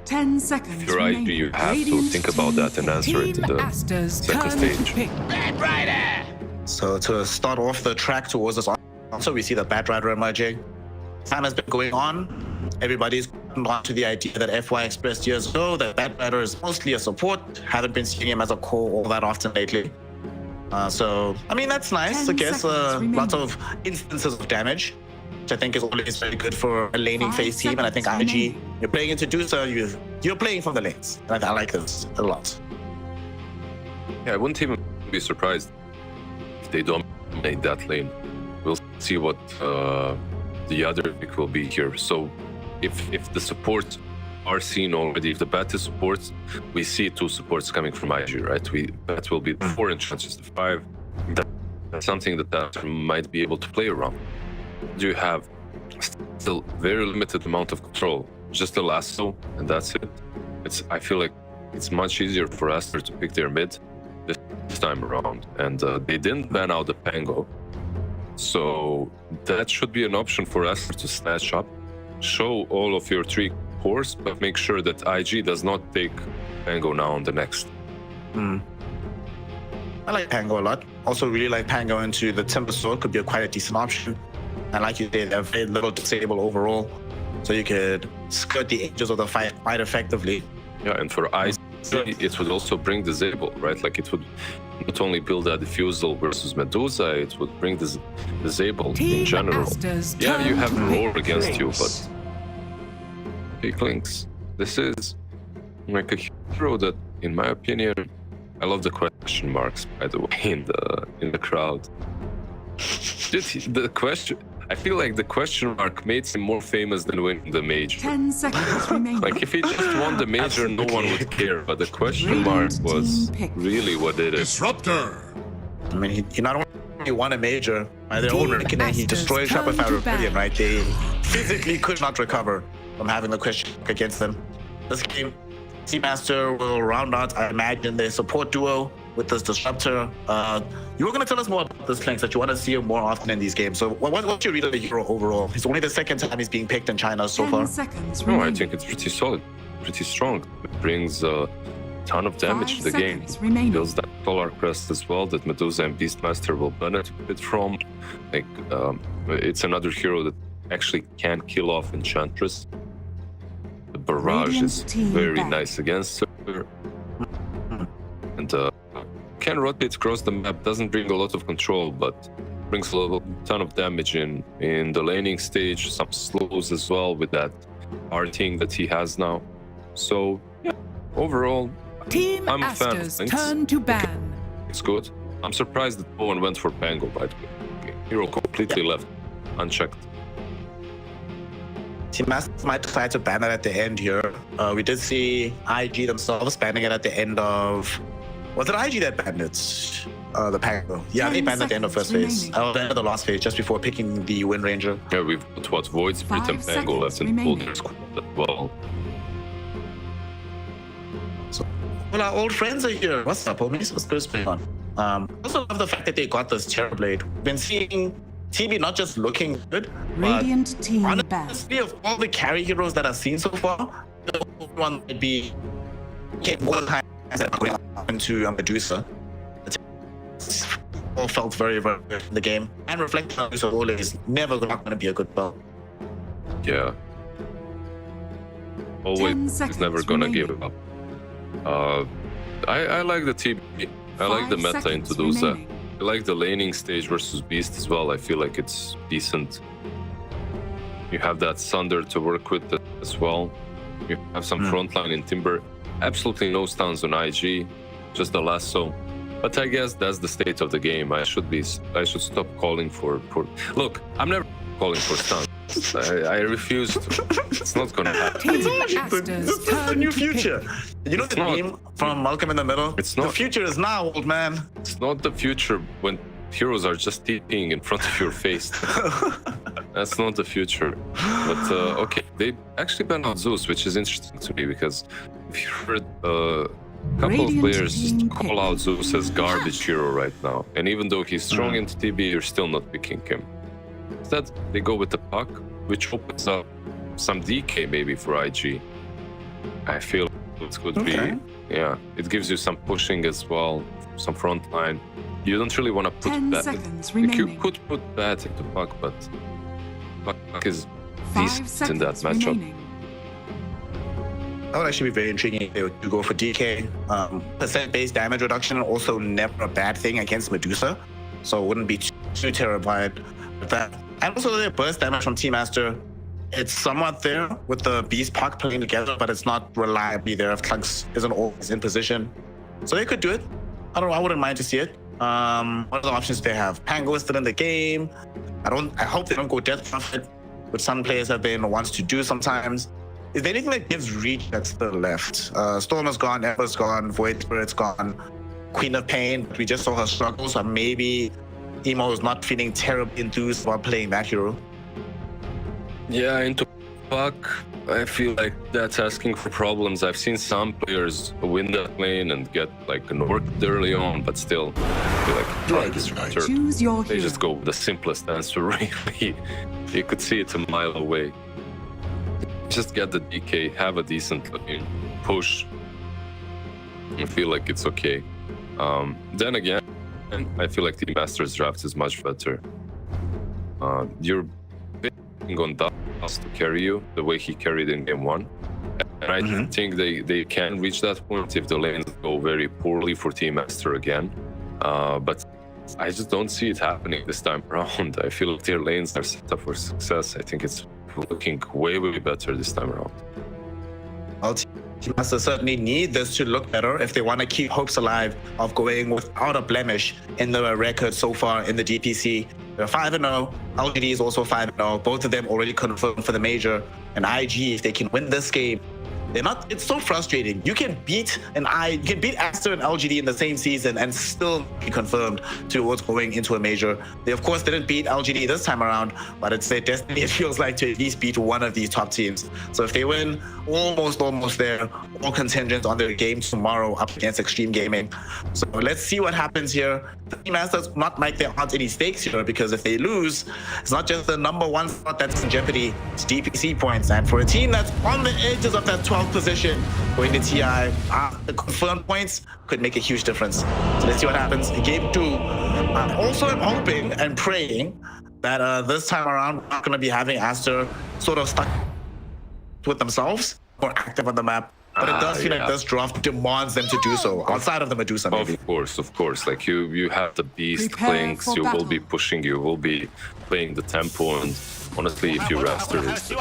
10 seconds if you're IG, you have to think about that and answer it in the second stage. So to start off the track towards us, also we see the Bat Rider emerging. Time has been going on. everybody's gone to the idea that FY expressed years ago that Batrider is mostly a support. Haven't been seeing him as a core all that often lately. So, I mean, that's nice, I guess. Lots of instances of damage, which I think is always very good for a laning phase team. And I think IG, you're playing into Dusa, you're playing from the lanes. And I like this a lot. Yeah, I wouldn't even be surprised if they dominate that lane. We'll see what the other pick will be here. So if the supports are seen already, if the bat is supports, we see 2 supports coming from IG, right? That will be the 4 and chances to 5. That's something that might be able to play around. You have still very limited amount of control, just a lasso, and that's it. I feel like it's much easier for Aster to pick their mid this time around, and they didn't ban out the Pango, so that should be an option for Aster to snatch up, show all of your 3 cores, but make sure that IG does not take Pango now on the next. I like Pango a lot. Also really like Pango into the Timber Sword, could be quite a decent option. And like you said, they have very little disable overall, so you could skirt the edges of the fight quite effectively. Yeah, and for IG, it would also bring disable, right? Like it would not only build a diffusal versus Medusa, it would bring this disable in general. Yeah, you have roar against you, but Links, this is like a hero that, in my opinion, I love the question marks, by the way, in the crowd. The question, I feel like the question mark made him more famous than winning the major. 10 seconds remaining. Like if he just won the major, no one would care, but the question mark was really what did it. Disruptor. I mean, he not only won a major, by their own reckoning, he destroyed Shopify Rebellion, right? They physically could not recover from having the question mark against them. This game, Team Aster will round out, I imagine, their support duo with this Disruptor. You were going to tell us more about this, Clinks, that you want to see him more often in these games. So what's your read of the hero overall? It's only the 2nd time he's being picked in China so far. No, I think it's pretty solid, pretty strong. It brings a ton of damage to the game. Builds that Polar Crest as well that Medusa and Beastmaster will benefit from. Like, it's another hero that actually can kill off Enchantress. The barrage is very nice against her. And can rotate across the map, doesn't bring a lot of control, but brings a ton of damage in the laning stage, some slows as well with that arting that he has now. So yeah, overall, I'm a fan of things. Turn to ban. It's good. I'm surprised that no one went for Pango, by the way. Hero completely left unchecked. Team Aster might decide to ban it at the end here. We did see IG themselves banning it at the end of... Was it IG that banned it? The Pango. Yeah, they banned at the end of first phase. At the end of the last phase, just before picking the Wind Ranger. Yeah, we've got what, Void Spirit and Pango left in the squad as well. So, well, our old friends are here. What's up, homies? What's going on? Also love the fact that they got this Terrorblade. Been seeing TB not just looking good, Radiant team honestly, of all the carry heroes that I've seen so far, the one might be more times going into Medusa. It's all felt very, very good in the game. And reflecting on Medusa role is never not going to be a good build. Yeah. Always, he's never going to give up. I like the TB. I like the meta into Dusa. I like the laning stage versus Beast as well. I feel like it's decent. You have that Sunder to work with as well. You have some frontline in Timber. Absolutely no stuns on IG, just a lasso. But I guess that's the state of the game. I should stop calling for. Look, I'm never calling for stuns. I refuse to. It's not gonna happen. This is the new future. You know the meme from Malcolm in the Middle? It's not. The future is now, old man. It's not the future when heroes are just TPing in front of your face. That's not the future. But okay, they actually banned out Zeus, which is interesting to me because if you heard a couple of players just call out Zeus as garbage hero right now, and even though he's strong into TB, you're still not picking him. Instead, they go with the puck, which opens up some DK maybe for IG. I feel it could be, yeah, it gives you some pushing as well, some front line. You don't really want to put that. Like you could put that into puck, but puck is decent in that matchup. That would actually be very intriguing to go for DK. Percent-based damage reduction, also never a bad thing against Medusa, so it wouldn't be too terrified with that. And also the burst damage from Team Aster, it's somewhat there with the Beast Puck playing together, but it's not reliably there if Trunks isn't always in position. So they could do it. I don't know, I wouldn't mind to see it. What are the options they have? Pango is still in the game. I hope they don't go Death Prophet, which some players have been wants to do sometimes. Is there anything that gives reach that's still left? Storm is gone, Ember's gone, Void Spirit's gone, Queen of Pain, we just saw her struggle, so maybe Emo is not feeling terribly enthused about playing that hero. Yeah, into Puck, I feel like that's asking for problems. I've seen some players win that lane and get like norked early on, but still, I feel like Choose your they just go with the simplest answer, really. You could see it a mile away. Just get the DK, have a decent lane, push, and feel like it's okay. Then again, I feel like the Masters draft is much better. You're betting on Dust to carry you the way he carried in game 1. And I think they can reach that point if the lanes go very poorly for Team Aster again. But I just don't see it happening this time around. I feel like their lanes are set up for success. I think it's looking way better this time around. Well, Team Aster certainly need this to look better if they want to keep hopes alive of going without a blemish in the record so far in the DPC. They're 5-0. LGD is also 5-0. Both of them already confirmed for the major. And IG, if they can win this game, they're not. It's so frustrating. You can beat Aster and LGD in the same season and still be confirmed towards going into a major. They of course didn't beat LGD this time around, but it's their destiny. It feels like to at least beat one of these top teams. So if they win, almost there, all contingent on their game tomorrow up against Xtreme Gaming. So let's see what happens here. The Team Asters not like there aren't any stakes here, because if they lose, it's not just the #1 spot that's in jeopardy, it's DPC points. And for a team that's on the edges of that 12th position, going to TI, the confirmed points could make a huge difference. So let's see what happens in game 2. Also, I'm hoping and praying that this time around, we're not going to be having Aster sort of stuck with themselves, more active on the map. But it does feel like this draft demands them to do so, outside of the Medusa, maybe. Of course. Like you have the Beast Clinks, you will be pushing, you will be playing the tempo, and honestly, if you Aster is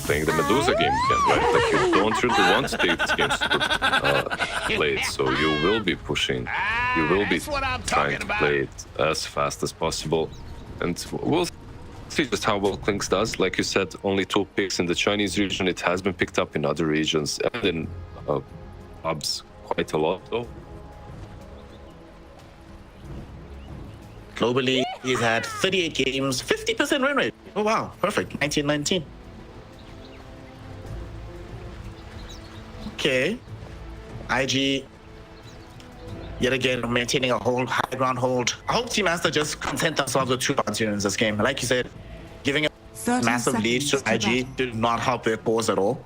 playing the Medusa game again, right? Like you don't really want to take this game super late, so you will be pushing, you will be trying to play it as fast as possible, and we'll see just how well Clinks does. Like you said, only 2 picks in the Chinese region. It has been picked up in other regions and in pubs quite a lot, though. Globally, he's had 38 games, 50% win rate. Oh wow, perfect. 19-19. Okay. IG, yet again, maintaining a high ground hold. I hope Team Aster just content themselves with 2 rounds here in this game. Like you said, giving a massive lead to IG did not help their cause at all.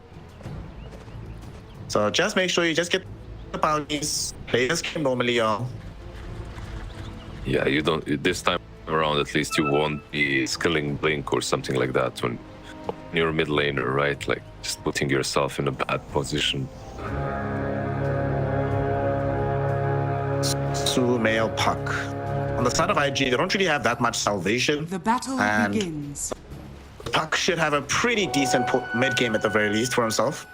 So just make sure you just get the bounties, play this game normally, y'all. Yeah, you don't. This time around, at least you won't be skilling Blink or something like that when you're a mid laner, right? Like just putting yourself in a bad position. Male Puck. On the side of IG, they don't really have that much salvation. The battle begins. Puck should have a pretty decent mid game at the very least for himself.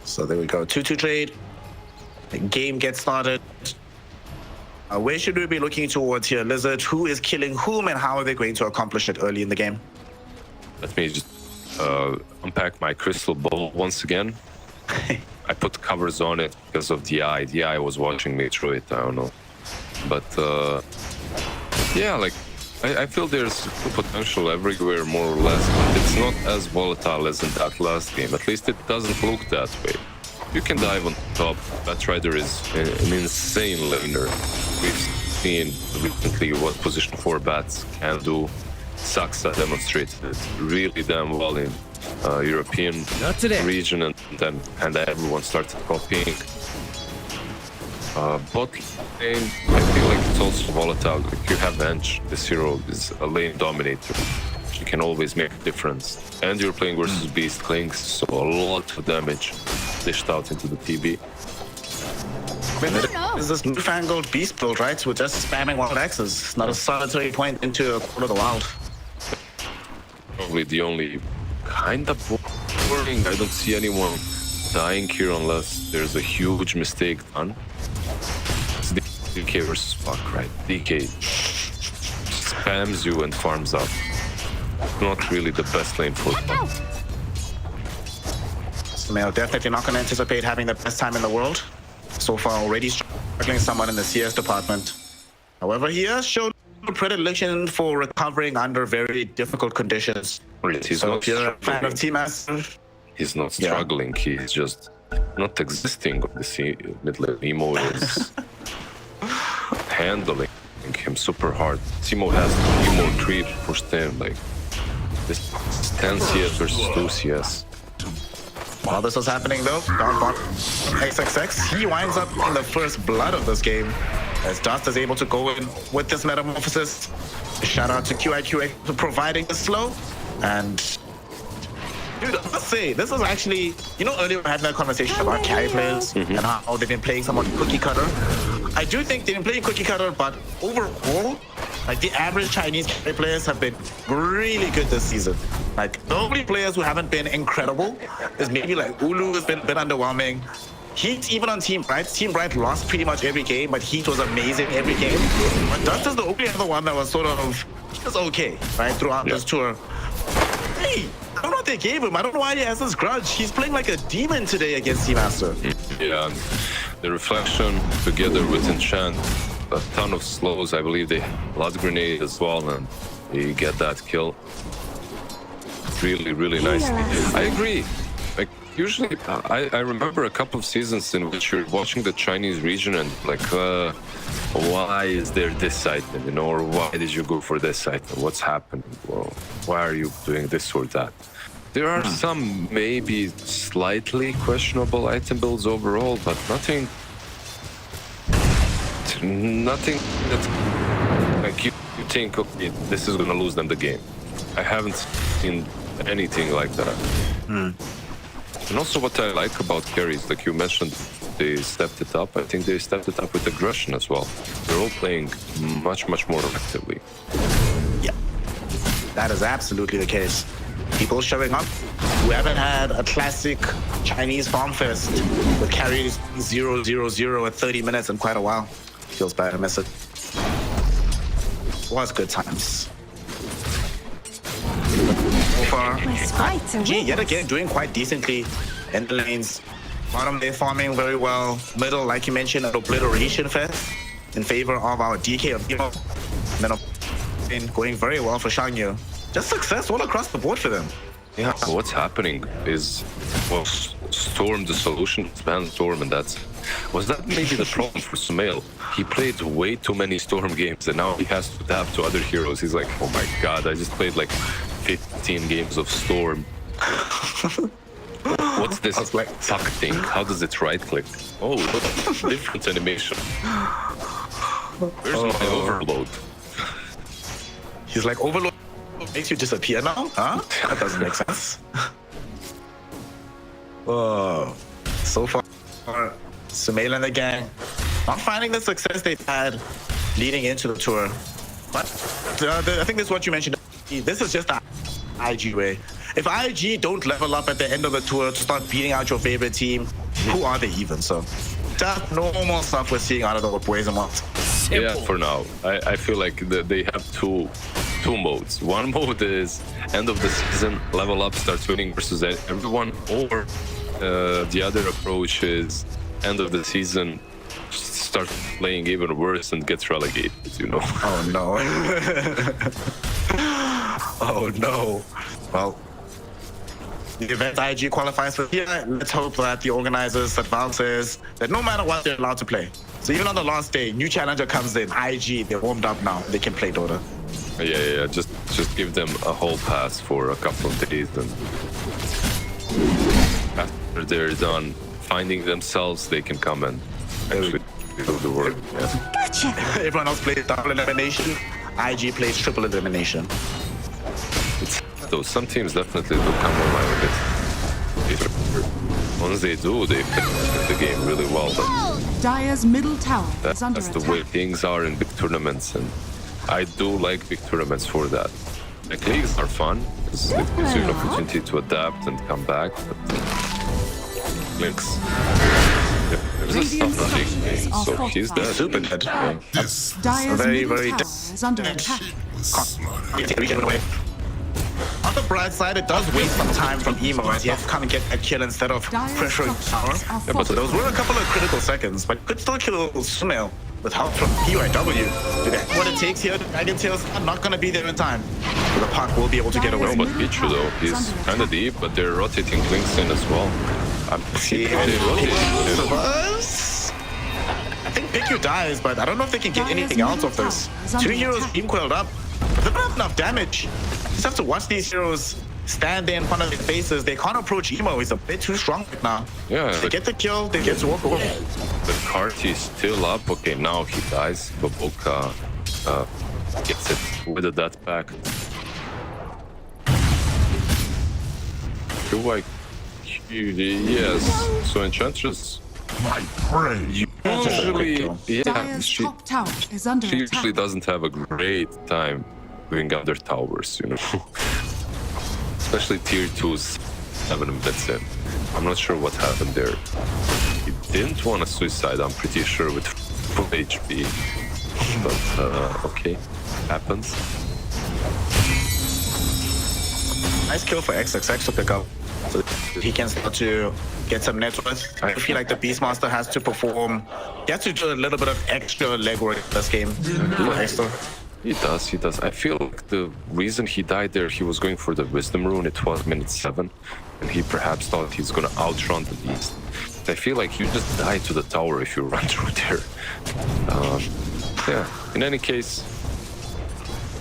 So there we go. 2-2 trade. The game gets started. Where should we be looking towards here, Lizard? Who is killing whom, and how are they going to accomplish it early in the game? Let me just unpack my crystal ball once again. I put covers on it because of DI. DI was watching me through it, I don't know. But yeah, like I feel there's potential everywhere more or less, but it's not as volatile as in that last game. At least it doesn't look that way. You can dive on top. Batrider is an insane laner. We've seen recently what position 4 bats can do. Saxa demonstrated it really damn well in European region, and then everyone started copying. Bot lane, I feel like it's also volatile. Like you have Bench, this hero is a lane dominator. damage can always make a difference. And you're playing versus Beast Klings, so a lot of damage dished out into the TB. Is this newfangled beast build, right? With just spamming wild X's, not a solitary point into a quarter of the wild. Probably the only kind of boring. I don't see anyone dying here unless there's a huge mistake done. It's DK versus fuck, right? DK spams you and farms up. Not really the best lane for them. Sumail definitely not going to anticipate having the best time in the world. So far, already struggling someone in the CS department. However, he has shown predilection for recovering under very difficult conditions. He's so not if you're a fan of struggling. Team Aster, He's not struggling. He's just not existing. The mid lane. Emo is handling him super hard. Timo has Emo creep pushed him like this 10 CS versus 2 CS. while this was happening though, Dark XXX, he winds up in the first blood of this game as Dust is able to go in with this metamorphosis. Shout out to QIQA for providing the slow. And dude, I must say, this is actually, you know, earlier we were having that conversation about carry players and how they've been playing somewhat cookie cutter. I do think they've been playing cookie cutter, but overall, like the average Chinese carry players have been really good this season. Like the only players who haven't been incredible is maybe like Ulu has been a bit underwhelming. Heat, even on Team Bright, Team Bright lost pretty much every game, but Heat was amazing every game. But Dust is the only other one that was sort of just okay, right, throughout this tour. Hey, I don't know what they gave him. I don't know why he has this grudge. He's playing like a demon today against Team Aster. Yeah, the reflection together with Enchant, a ton of slows. I believe they lost grenade as well, and they get that kill. Really, really nice. I agree. Like usually, I remember a couple of seasons in which you're watching the Chinese region and like, why is there this item, you know, or why did you go for this item? What's happening? Well, why are you doing this or that? There are some maybe slightly questionable item builds overall, but nothing that like you think, okay, this is gonna lose them the game. I haven't seen anything like that. And also what I like about carries, like you mentioned, they stepped it up. I think they stepped it up with aggression as well. They're all playing much, much more actively. Yeah, that is absolutely the case. People showing up who haven't had a classic Chinese farm fest with carries 0-0-0 at 30 minutes in quite a while. Feels bad to miss it. Was good times. So far, G yet again doing quite decently in the lanes. Bottom they're farming very well. Middle, like you mentioned, an obliteration fest in favor of our DK of Nemo. Then going very well for Shangyu. Just success all across the board for them. Yeah, what's happening is, well, Storm the solution, ban Storm, and was that maybe the problem for Sumail? He played way too many Storm games, and now he has to adapt to other heroes. He's like, oh my god, I just played like 15 games of Storm. What's this tuck thing? How does it right click? Oh, different animation. Where's my overload? He's like, overload makes you disappear now? Huh? That doesn't make sense. Oh, so far, Sumail and the gang not finding the success they've had leading into the tour. But I think this is what you mentioned. This is just the IG way. If IG don't level up at the end of the tour to start beating out your favorite team, who are they even? So just normal stuff we're seeing out of the boys and ones. Yeah, for now. I feel like they have two modes. One mode is end of the season, level up, start winning versus everyone, or the other approach is end of the season, start playing even worse and gets relegated, you know. Oh no. Oh no. Well, the event IG qualifies for here. Let's hope that the organizers advances that no matter what, they're allowed to play. So even on the last day, new challenger comes in, IG, they're warmed up now, they can play Dota. Yeah, just give them a whole pass for a couple of days, and after they're done finding themselves, they can come and actually do the work. Yeah. Gotcha! Everyone else plays double elimination, IG plays triple elimination. It's though some teams definitely do come online with it. Once they do, they finish the game really well. But Dire's middle tower is under that's the attack. way things are in big tournaments, and I do like big tournaments for that. Like leagues are fun because it gives you an opportunity to adapt and come back. But links, there's a stuff game, so he's dead. Super dead. Dire's Very, middle very tower is under attack. On the bright side, it does waste some time from Emo as he has to come and get a kill instead of pressuring tower. Yeah, But those were a couple of critical seconds, but could still kill Sumail with help from PYW. What it takes here, the Dragon Tails are not going to be there in time. So the Puck will be able to get away. No, but Pichu though, he's kind of deep, but they're rotating Links in as well. I'm seeing they rotate. I think PQ dies, but I don't know if they can get anything out of this. 2 heroes beam coiled up. They don't have enough damage. Just have to watch these heroes stand there in front of their faces. They can't approach Emo. He's a bit too strong right now. Yeah, they get the kill, they get to walk away. The Carty's still up. Okay, now he dies. Baboka gets it with a death pack. Feel like yes. So Enchantress. My prey. Usually, yeah, Dire's she top tower is under attack. usually doesn't have a great time doing other towers, you know. Especially tier 2s, 7 minutes in. I'm not sure what happened there. He didn't want a suicide, I'm pretty sure, with full HP. But, okay, happens. Nice kill for XXX to pick up. So he can start to get some net worth. I feel like the Beastmaster has to perform. He has to do a little bit of extra legwork this game. He does. I feel like the reason he died there, he was going for the Wisdom Rune. It was minute 7, and he perhaps thought he's gonna outrun the Beast. I feel like you just die to the tower if you run through there. Yeah, in any case,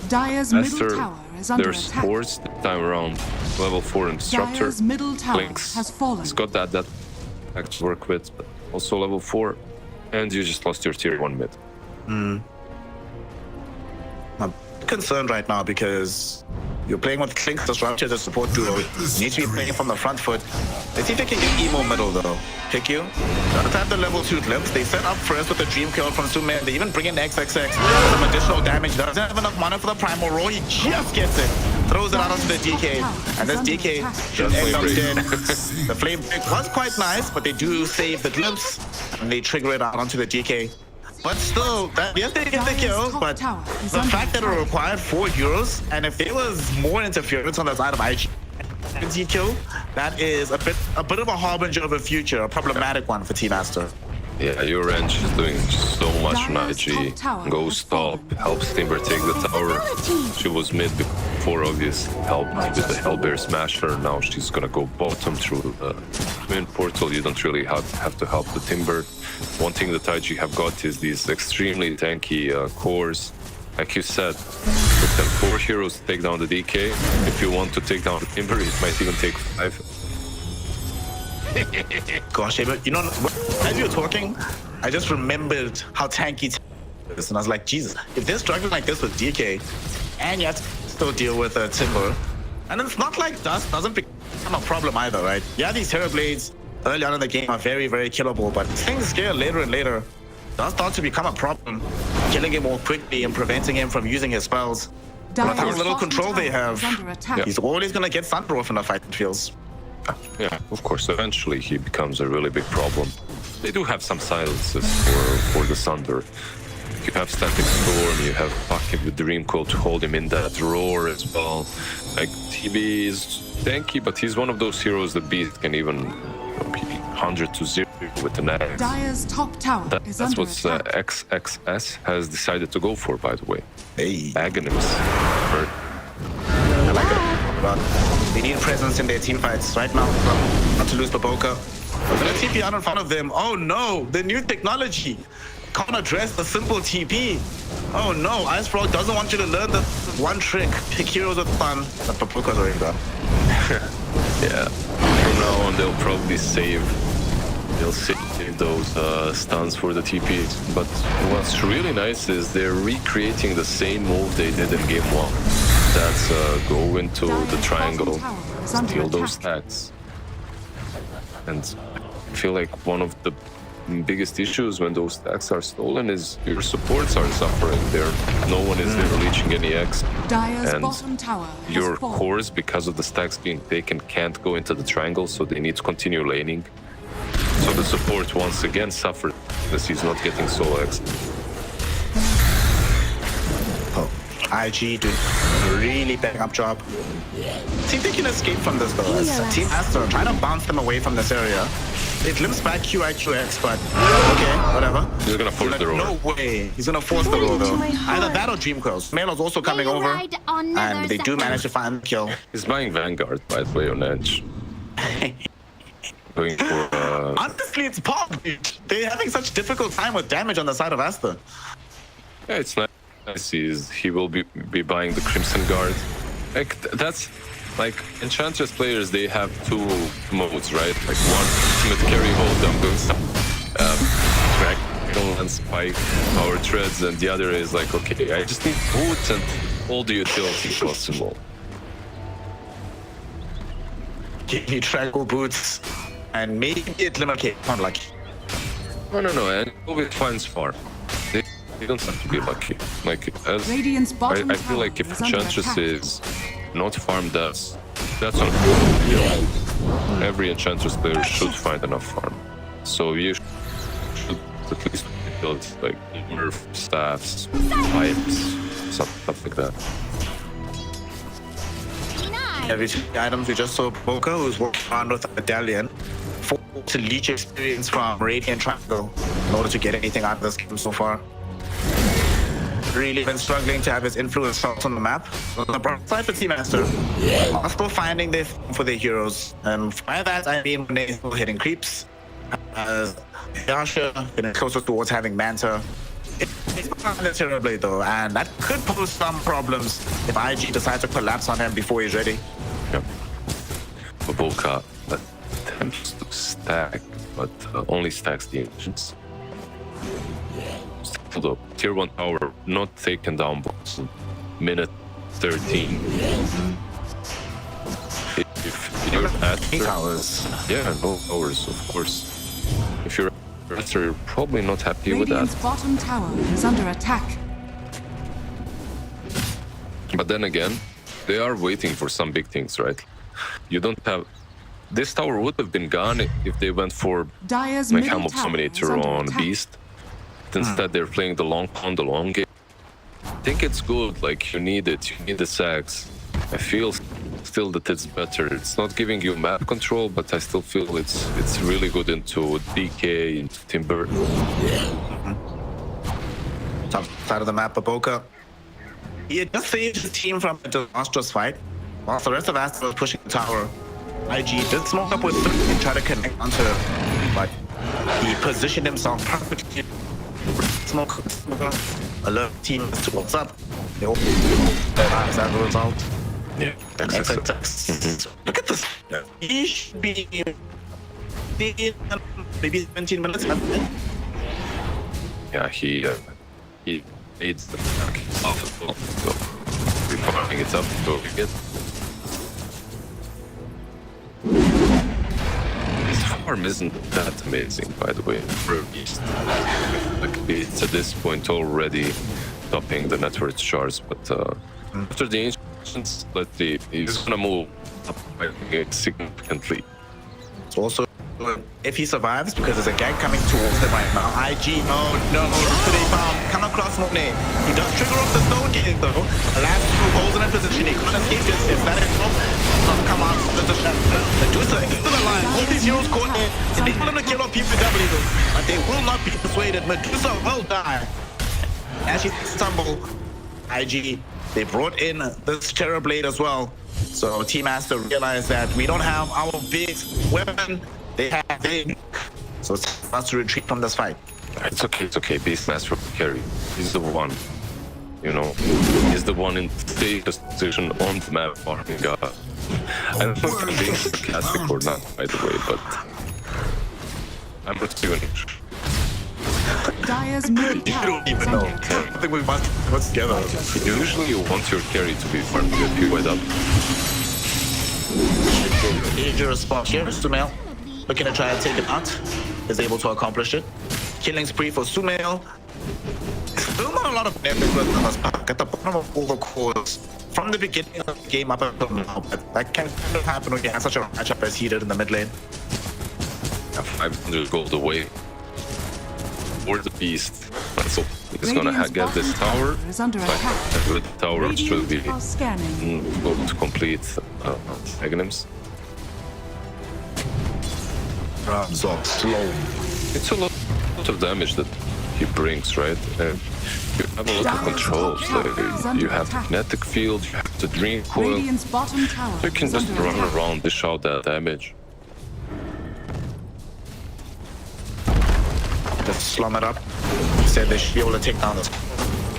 Dire's middle Aster, tower is under there's attack. Force this time around. Level 4 Disruptor. Dire's middle tower Links. has fallen. He's got that pack to work with, but also level 4. And you just lost your tier 1 mid. I'm concerned right now because you're playing with Clinks Disruptor as a support duo. You need to be playing from the front foot. Let's see if they can get Emo middle though. Pick you. Don't have the level 2 glimpse. They set up first with the Dream Kill from Sumail. They even bring in XXX. Some additional damage. Doesn't have enough mana for the Primal Roar. He just gets it. Throws it out onto the DK. And this DK should end up dead. The Flame Break was quite nice, but they do save the glimpse. And they trigger it out onto the DK. But still, yes, they get the kill, but the fact that it required 4 heroes, and if there was more interference on the side of IG kill, that is a bit of a harbinger of a future, a problematic one for Team Aster. Yeah, your range is doing so much on IG. Ghost top, helps Timber take the tower. She was mid before, obviously, helped with the Hellbear Smasher. Now she's gonna go bottom through the main portal. You don't really have to help the Timber. One thing that IG have got is these extremely tanky cores. Like you said, with them 4 heroes to take down the DK. If you want to take down the Timber, it might even take 5. Gosh, but you know, as you were talking, I just remembered how tanky is, and I was like, Jesus, if they're struggling like this with DK, and you have to still deal with Timber, and it's not like Dust doesn't become a problem either, right? Yeah, these Terrorblades early on in the game are very, very killable, but things scale later and later. Does start to become a problem, killing him more quickly and preventing him from using his spells. With how little control they have, he's always going to get Thunder off in the fight, it feels. Yeah, of course, eventually he becomes a really big problem. They do have some silences for the Thunder. You have Static Storm, you have Bucket with Dream Coil to hold him in that roar as well. Like, TB is tanky, but he's one of those heroes that Beast can even be 100 to 0 with an axe. Dire's top tower is That's under what attack. XXS has decided to go for, by the way. Hey. Agonims. I like it. But they need presence in their team fights right now. Not to lose Baboka. We're gonna TP out in front of them. Oh no, the new technology can't address the simple TP. Oh no, Ice Frog doesn't want you to learn the one trick. Pick heroes with fun. But Baboka's already done. Yeah. From now on, they'll probably save those stuns for the TPs. But what's really nice is they're recreating the same move they did in game 1. That's go into the triangle, Bottom tower is under steal those attack. stacks. And I feel like one of the biggest issues when those stacks are stolen is your supports are suffering there. No one is there reaching any X. Dire's And bottom tower has your fallen. cores, because of the stacks being taken, can't go into the triangle, so they need to continue laning. So the support once again suffered because he's not getting solo X. IG doing a really bang up job. See if they can escape from this though. As Team Aster trying to bounce them away from this area. They glimpse back QIQX, but okay, whatever. He's gonna force the roll. No way. He's gonna force the roll though. Either that or Dream Curls. Melo's also coming over. And they do manage to find the kill. He's buying Vanguard, by the way, on edge. Going for honestly, it's pop. They're having such difficult time with damage on the side of Aster. yeah, it's nice. He will be buying the Crimson Guard. Like that's like Enchantress players, they have two modes, right? Like one ultimate carry hold them good stuff, track and spike power treads, and the other is like, okay, I just need boots and all the utility possible. Give me trackle boots and maybe it limit. Okay, not lucky. No, and always finds farm. They don't have to be lucky. Like as Radiant's bottom I feel like if tower is under Enchantress attack. is not farm, that's on every Enchantress player should find enough farm. So you should at least build like Nerf staffs, pipes, stuff like that. Every items we just saw Boca, who's walking around with a medallion, forced to leech experience from Radiant Triangle in order to get anything out of this game so far. Really been struggling to have his influence felt on the map. On the bright side for Team Aster, also finding their for their heroes. And by that I mean when they're still hitting creeps. Yasha getting closer towards having Manta. It's behind the Terrorblade though, and that could pose some problems if IG decides to collapse on him before he's ready. Yeah. Volca attempts to stack, but only stacks the ancients. Still the tier 1 tower not taken down by minute 13. If you're at towers. Yeah, no towers, of course. If you're Aster, you're probably not happy with Radiant's that. bottom tower is under attack. But then again, they are waiting for some big things, right? You don't have... This tower would have been gone if they went for Dire's like middle Helm of tower is Dominator under on attack. Beast. Instead, they're playing the long game. I think it's good, like you need it, you need the sacks. I feel still that it's better. It's not giving you map control, but I still feel it's really good into DK, into Timber. Top side of the map, Boca. He had just saved his team from a disastrous fight, whilst the rest of Aster was pushing the tower. IG did smoke up with 3 and try to connect onto it, but he positioned himself perfectly. Smoke, alert team as to what's up. They all as a result. Yeah, Look at this. He should be maybe 17 minutes. Yeah, he aids the back off as well. So we're farming it up so we get. His farm isn't that amazing, by the way, for a Beast. Like, it's at this point already topping the net worth charts, but after the ancients, let's see, he's gonna move up significantly. It's also if he survives, because there's a gang coming towards him right now. IG, no, they found. Come across Monet. He does trigger off the stone gate though. The last 2 holes in a position. He can't escape this. If that is come out, there's a shot. Medusa is still alive. All these heroes caught in. And they want him to kill off PPW though. But they will not be persuaded. Medusa will die. As she stumble, IG, they brought in this Terrorblade as well. So Team Aster realized that we don't have our big weapon. They have it. So it's for us to retreat from this fight. It's okay. Beastmaster will carry. He's the one. You know, he's the one in safest position on the map farming. I don't know if I'm being sarcastic or not, by the way, but I'm not doing it. Dire's middle You tower don't is even under know. attack. I think we must put together. Usually you want your carry to be farmed with PY up. Dangerous spot here. Sumail looking to try and take it out. Is able to accomplish it. Killing spree for Sumail. Still not a lot of damage with us back at the bottom of all the cores from the beginning of the game up until now. But that can kind of happen when you have such a matchup as he did in the mid lane. 500 gold away. Or the beast. Let's hope he's gonna get this tower. Is under attack. With the tower should be Radiant are scanning. able to complete Magnums. Zog slow. It's a lot of damage that he brings, right? And you have a lot of controls. Like, you have magnetic field, you have the dream coil. Radiant's bottom tower You can is just under run attack. around, dish out that damage. Just slum it up. Said they should be able to take down this.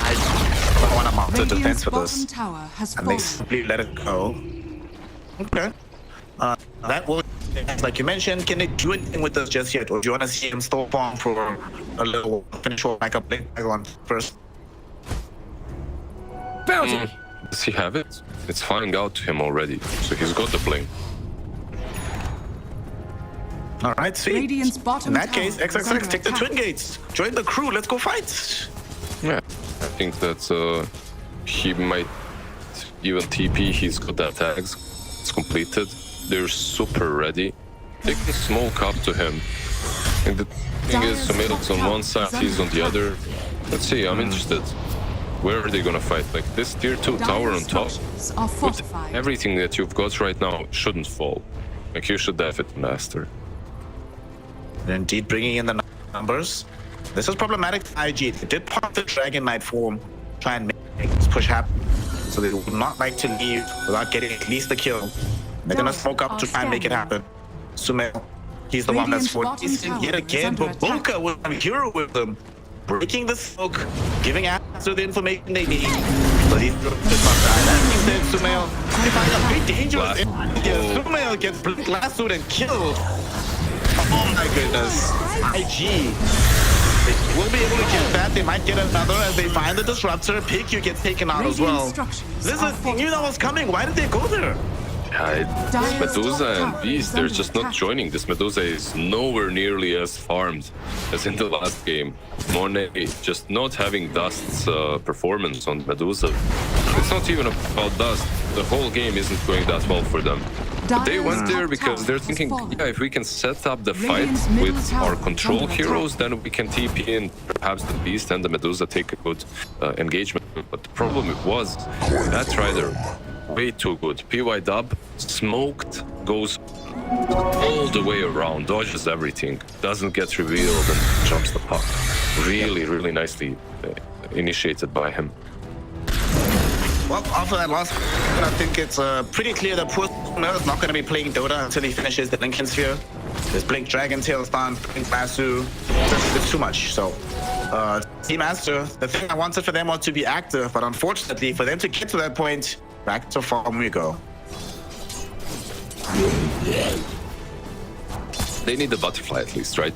I don't want to mount the defense Radiant's for bottom this. tower has And they fallen. simply let it go. Okay. That will, like you mentioned, can they do anything with this just yet? Or do you want to see him still farm for a little finish or back up lane one first? Does he have it? It's flying out to him already, so he's got the blame. All right, sweet. Radiant's bottom In that case, tower is under XXX, take the attack. twin gates. Join the crew, let's go fight. Yeah, I think that he might even TP. He's got that tags. It's completed. They're super ready. They can smoke up to him. And the thing is, Sumail's on one side, he's on the other. Let's see, I'm interested. Where are they gonna fight? Like this tier 2 tower on top, Structures are with fortified. everything that you've got right now, shouldn't fall. Like you should have it in Aster. Indeed, bringing in the numbers. This is problematic for IG. They did pop the Dragon Knight form, try and make this push happen. So they would not like to leave without getting at least a kill. They're gonna smoke up to try and make it happen. Sumail, he's the one that's Radiant's bottom forcing yet tower again, is under but Bulka with a hero with them. Breaking the smoke, giving Aster the information they need. But he's going to die. That being said, Sumail, they find a very dangerous area. Sumail gets lassoed and killed. Oh my goodness. IG. They will be able to get that. They might get another as they find the disruptor. PQ gets taken out as well. Listen, they knew that was coming. Why did they go there? This Medusa and Beast, they're just not joining. This Medusa is nowhere nearly as farmed as in the last game. Monet just not having Dust's performance on Medusa. It's not even about Dust. The whole game isn't going that well for them. But they went there because they're thinking, yeah, if we can set up the fight with our control heroes, then we can TP in. Perhaps the Beast and the Medusa take a good engagement. But the problem was that Rider, way too good. PY dub, smoked, goes all the way around, dodges everything, doesn't get revealed and jumps the puck. Really, really nicely initiated by him. Well, after that last, I think it's pretty clear that poor Sumail is not going to be playing Dota until he finishes the Lincoln Sphere. There's Blink Dragon, Tailstorm, Blink Lasso. It's too much. So, Team Aster, the thing I wanted for them was to be active, but unfortunately, for them to get to that point, back to farm we go. They need the butterfly at least, right?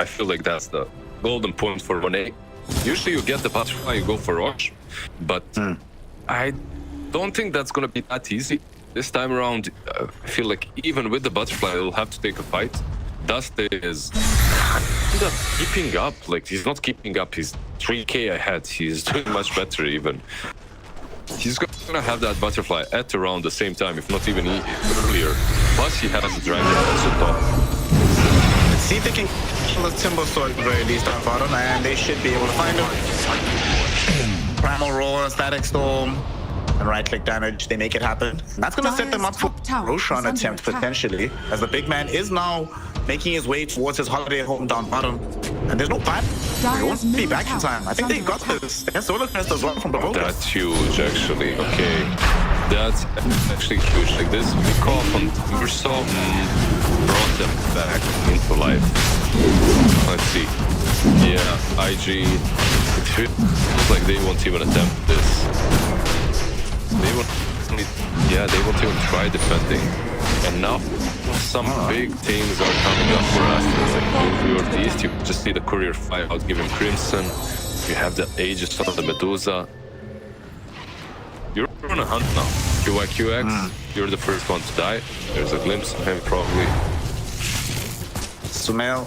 I feel like that's the golden point for Monet. Usually you get the butterfly, you go for Roche, but I don't think that's gonna be that easy. This time around, I feel like even with the butterfly, they'll have to take a fight. Dust is kind of keeping up. Like, he's not keeping up, he's 3k ahead. He's doing much better even. He's gonna have that butterfly at around the same time, if not even earlier. Plus, he has the dragon also top. Let's see if they can kill the Timber Sword at the very least on bottom, and they should be able to find him. Primal Roar, Static Storm, and right-click damage. They make it happen. That's gonna set them up for Roshan attempt potentially, as the big man is now making his way towards his holiday home down bottom. And there's no plan. They won't be back in time. I think they got this. They have Solar Crest as well from below. That's huge, actually. Okay, that's actually huge. Like this pick off on Timbersaw brought them back into life. Let's see. Yeah, IG. It feels like they won't even attempt this. They won't. Yeah, they won't even try defending. And now some big things are coming up for us. Like Northeast, you just see the Courier fly out, give him Crimson. You have the Aegis on the Medusa. You're on a hunt now. QX, you're the first one to die. There's a glimpse of him probably. Sumail.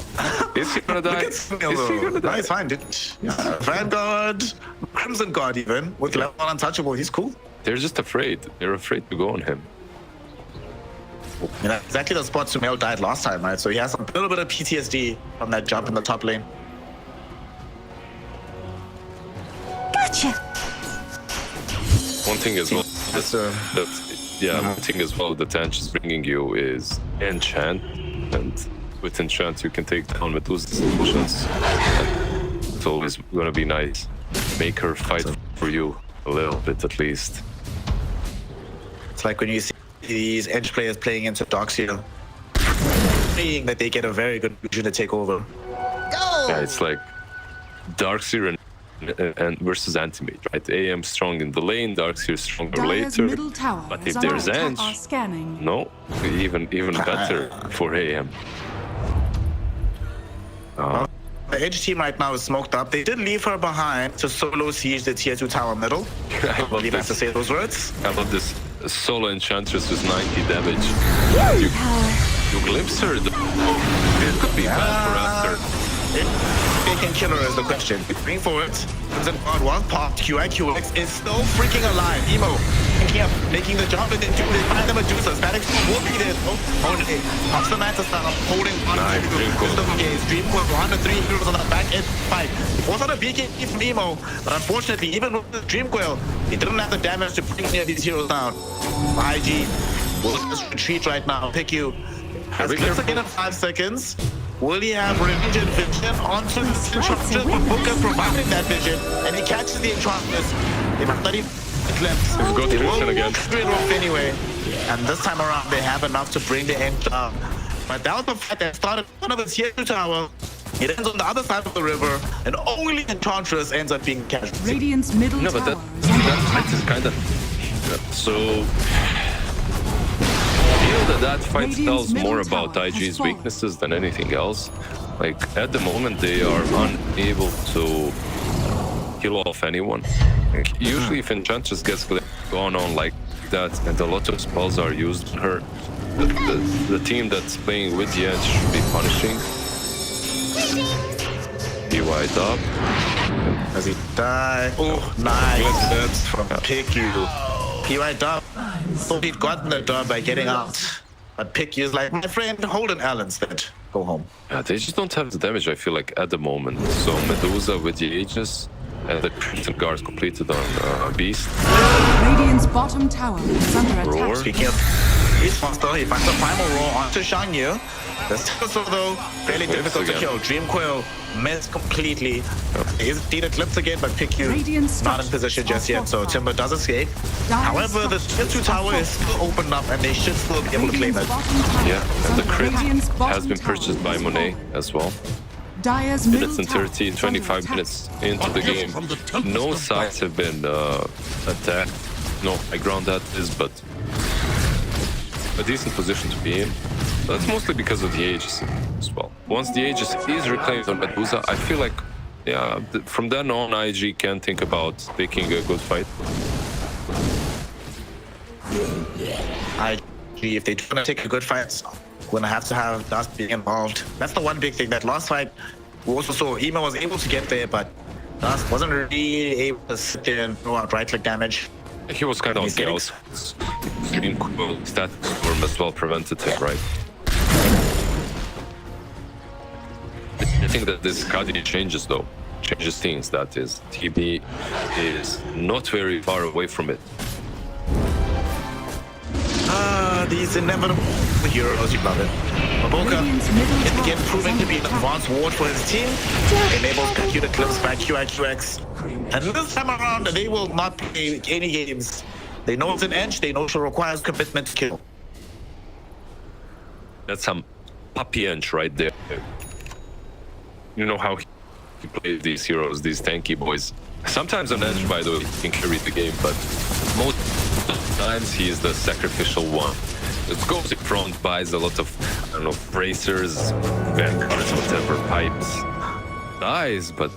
Is he gonna die? Is he gonna die? He's fine, dude. Yeah. Vanguard, Crimson God even, with level 1 untouchable, he's cool. They're just afraid. They're afraid to go on him. You know, exactly the spot Sumail died last time, right? So he has a little bit of PTSD from that jump in the top lane. Gotcha. One thing as well, one thing as well that Tanch is bringing you is enchant, and with enchant you can take down Medusa's illusions. It's always gonna be nice. Make her fight for you a little bit at least. It's like when you see these edge players playing into Darkseer, praying that they get a very good vision to take over. Yeah, it's like Darkseer and versus Anti-Mage, right? AM strong in the lane, Darkseer stronger Dyer's later. middle tower But is if there's under Ange, attack. Scanning. no, even better for AM. The edge team right now is smoked up. They did leave her behind to solo siege the tier 2 tower middle. I believe I have to say those words. I love this solo enchantress with 90 damage. You glimpse her. It could be bad for Aster. They can kill her is the question. Bring forward. Crimson God one popped. QX is still freaking alive. Emo picking up, making the jump, and then they find the Medusa. Static will be there. Oh, okay. Pops the Mantis down, holding on to Dreamcoil. 103 heroes on the back end fight. Was on a beacon from Emo, but unfortunately, even with the Dreamcoil, he didn't have the damage to bring any of these heroes down. IG will just retreat right now. Pick you. Has clips again in 5 seconds. Will he have range and vision onto the Enchantress? But Booker providing that vision, and he catches the Enchantress. They have 30 clips. They will again. Straight off anyway. And this time around, they have enough to bring the end down. But that was the fight that started one of the tier 2 tower. It ends on the other side of the river, and only Enchantress ends up being casualty. Radiant's middle No, but tower that fight is kind of so. I feel that fight tells more about IG's weaknesses than anything else. Like at the moment, they are unable to kill off anyone. Like, usually, if Enchantress gets gone on like that, and a lot of spells are used on her, the team that's playing with the edge should be punishing. He white up. Does he die? Oh, nice. That's from PQ. He white up. Thought he'd gotten the dub by getting out. But PQ is like, my friend, hold an L instead. Go home. Yeah, they just don't have the damage, I feel like, at the moment. So Medusa with the Aegis and the Crimson Guard completed on Beast. Radiant's bottom tower is under attack. Speaking of Beast Monster, he finds a primal roar onto Shangyu. The Timber though, fairly difficult to kill. Dreamcoil missed completely. He's indeed eclipsed again, but PQ not in position just yet, so Timber does escape. However, the tier 2 tower is still opened up, and they should still be able to claim it. Yeah, and the crit has been purchased by Monet as well. Minutes and 30, 25 minutes into the game. No sides have been attacked. No high ground that is, but a decent position to be in. That's mostly because of the Aegis as well. Once the Aegis is reclaimed on Medusa, I feel like, yeah, from then on, IG can think about taking a good fight. IG, if they do want to take a good fight, we're gonna have to have Dust being involved. That's the one big thing. That last fight, we also saw Ema was able to get there, but Dust wasn't really able to sit there and throw out right-click damage. He was kind of on the out. Status storm as well prevented him, right? I think that this Kadi changes things, that is. TB is not very far away from it. These inevitable heroes, you love it. Maboka is again proving to be an advanced ward for his team. Enables PQ to glimpse back QX. And this time around, they will not play any games. They know it's an edge, they know she requires commitment to kill. That's some puppy edge right there. You know how he plays these heroes, these tanky boys. Sometimes on edge, by the way, he can carry the game, but most times he is the sacrificial one. It goes in front, buys a lot of, I don't know, bracers, vanguards, whatever, pipes. Dies, but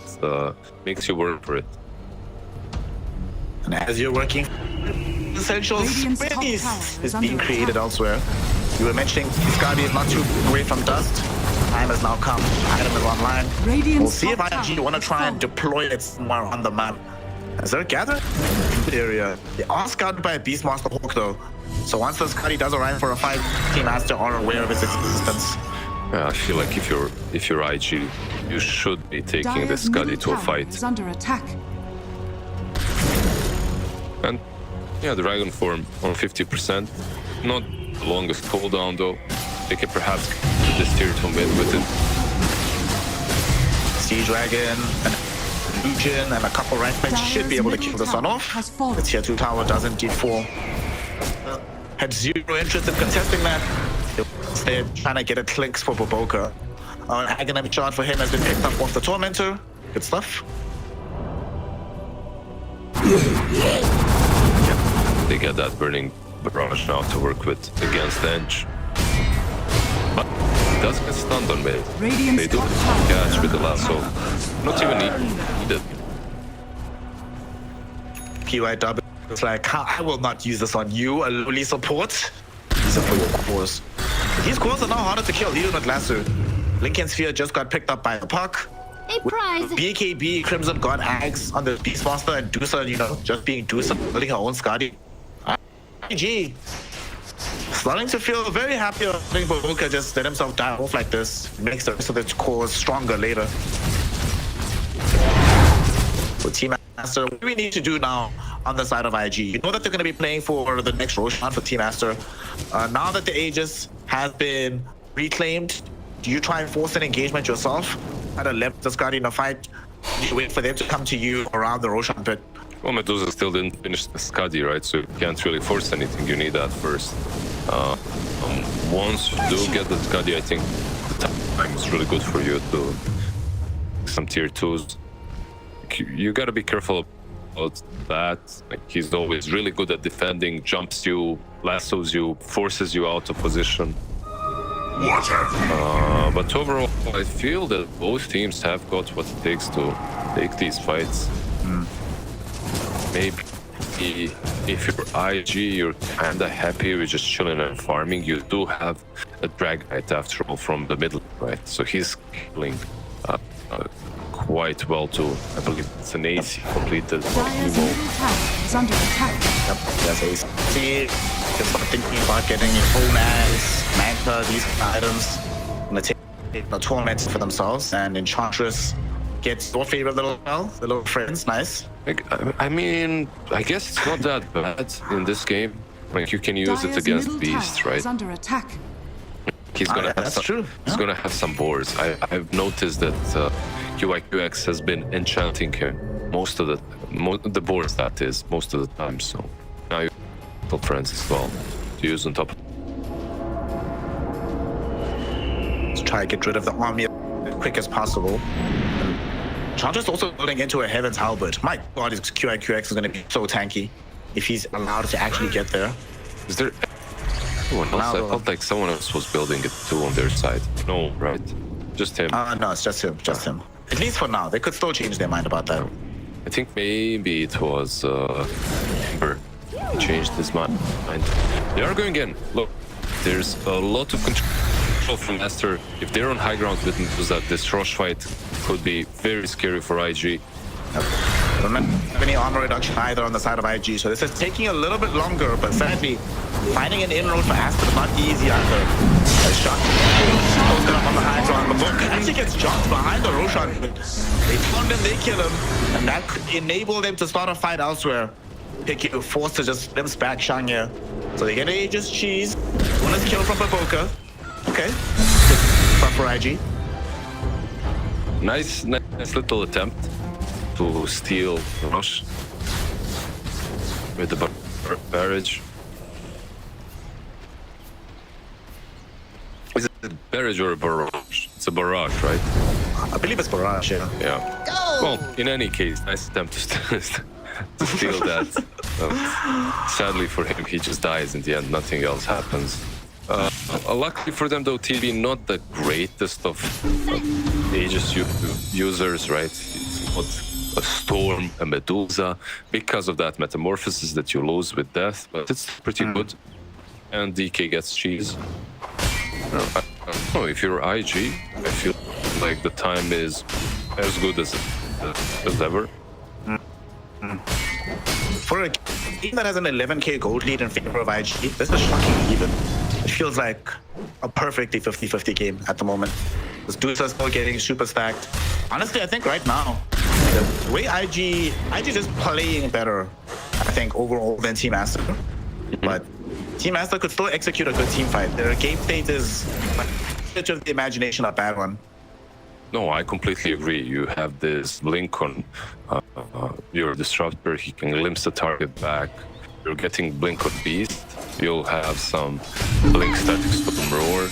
makes you work for it. And as you're working, essential space is being created elsewhere. You were mentioning Biscardi is not too away from dust. Time has now come. Item is online. We'll see if IMG want to try and deploy it somewhere on the map. As they're gathered in the area, they are scouted by a Beastmaster Hawk though. So once the Scuddy does arrive for a fight, Team Aster are aware of its existence. Yeah, I feel like if you're IG, you should be taking the Scuddy to a fight. Is under attack. And yeah, Dragon form on 50%. Not the longest cooldown though. They can perhaps get this tier 2 mid with it. Sea Dragon, an Illusion, and a couple Rankmen should be able to kill the sun off. The tier 2 tower does indeed fall. Had zero interest in contesting that. Instead, trying to get a clicks for Boboka. An academic shot for him has been picked up off the Tormentor. Good stuff. They get that burning barrage now to work with against Edge. But it does get stunned on mid. They do catch with the lasso. Not even needed. PYW is like, I will not use this on you, a lowly support. Use it for your cores. These cores are now harder to kill, even with lasso. Lincoln Sphere just got picked up by the puck. A prize. BKB, Crimson God Ags on the Beastmaster, and Dusa, you know, just being Dusa, building her own Scuddy. IG starting to feel very happy. I think Boboka just let himself die off like this. Makes the rest of the cores stronger later. So Team Aster, what do we need to do now on the side of IG? You know that they're going to be playing for the next Roshan for Team Aster. Now that the Aegis has been reclaimed, do you try and force an engagement yourself? At a left, the Scuddy in a fight, you wait for them to come to you around the Roshan pit. Well, Medusa still didn't finish the Scuddy, right? So you can't really force anything. You need that first. Once you do get the Scuddy, I think the time is really good for you to some tier 2s. You gotta be careful about that. Like, he's always really good at defending, jumps you, lassos you, forces you out of position. But overall, I feel that both teams have got what it takes to take these fights. Maybe if you're IG, you're kinda happy with just chilling and farming. You do have a Drag Knight after all from the middle, right? So he's killing quite well too. I believe it's an AC completed. Dire's middle tower is under attack. Yep, that's AC. Just start thinking about getting your own ads, Manta, these items. Gonna take the Torment for themselves, and Enchantress gets your favorite little spell, the little friends, nice. I mean, I guess it's not that bad in this game. Like, you can use it against beasts, right? Is under attack. He's gonna have some, true. He's gonna have some boards. I've noticed that QIQX has been enchanting him most of the boards, that is, most of the time. So now you have friends as well to use on top. Let's try to get rid of the army as quick as possible. Enchantress also building into a Heaven's Halberd. My god, his QIQX is gonna be so tanky if he's allowed to actually get there. Is there anyone else? I felt like someone else was building it too on their side. No, right? Just him. No, it's just him. Just him. At least for now. They could still change their mind about that. I think maybe it was Ember. He changed his mind. They are going in. Look, there's a lot of control from Aster. If they're on high ground with Medusa, this rush fight could be very scary for IG. Remember, any armor reduction either on the side of IG, so this is taking a little bit longer, but sadly, finding an inroad for Aster is not easy either. A shot posted up on the high ground. Boboka actually gets jumped behind the Roshan. They found him, they kill him, and that could enable them to start a fight elsewhere. Picky forced to just limps back Shangya. So they get a just cheese. One is killed from Boboka. Okay. Good for IG. Nice little attempt to steal the rush with the barrage. Is it a barrage or a barrage? It's a barrage, right? I believe it's barrage, yeah. Yeah. Well, in any case, nice attempt to steal that. Sadly for him, he just dies in the end. Nothing else happens. Luckily for them, though, TV not the greatest of Aegis users, right? It's not a Storm, a Medusa, because of that metamorphosis that you lose with death, but it's pretty good. And DK gets cheese. I don't know, if you're IG, I feel like the time is as good as ever. For a team that has an 11k gold lead in favor of IG, this is shocking even. It feels like a perfectly 50-50 game at the moment. This dudes are still getting super stacked. Honestly, I think right now, the way IG is playing better, I think, overall than Team Aster. But Team Aster could still execute a good team fight. Their game state is much of the imagination a bad one. No, I completely agree. You have this blink on your disruptor. He can glimpse the target back. You're getting blink on beast. You'll have some blink static storm roar.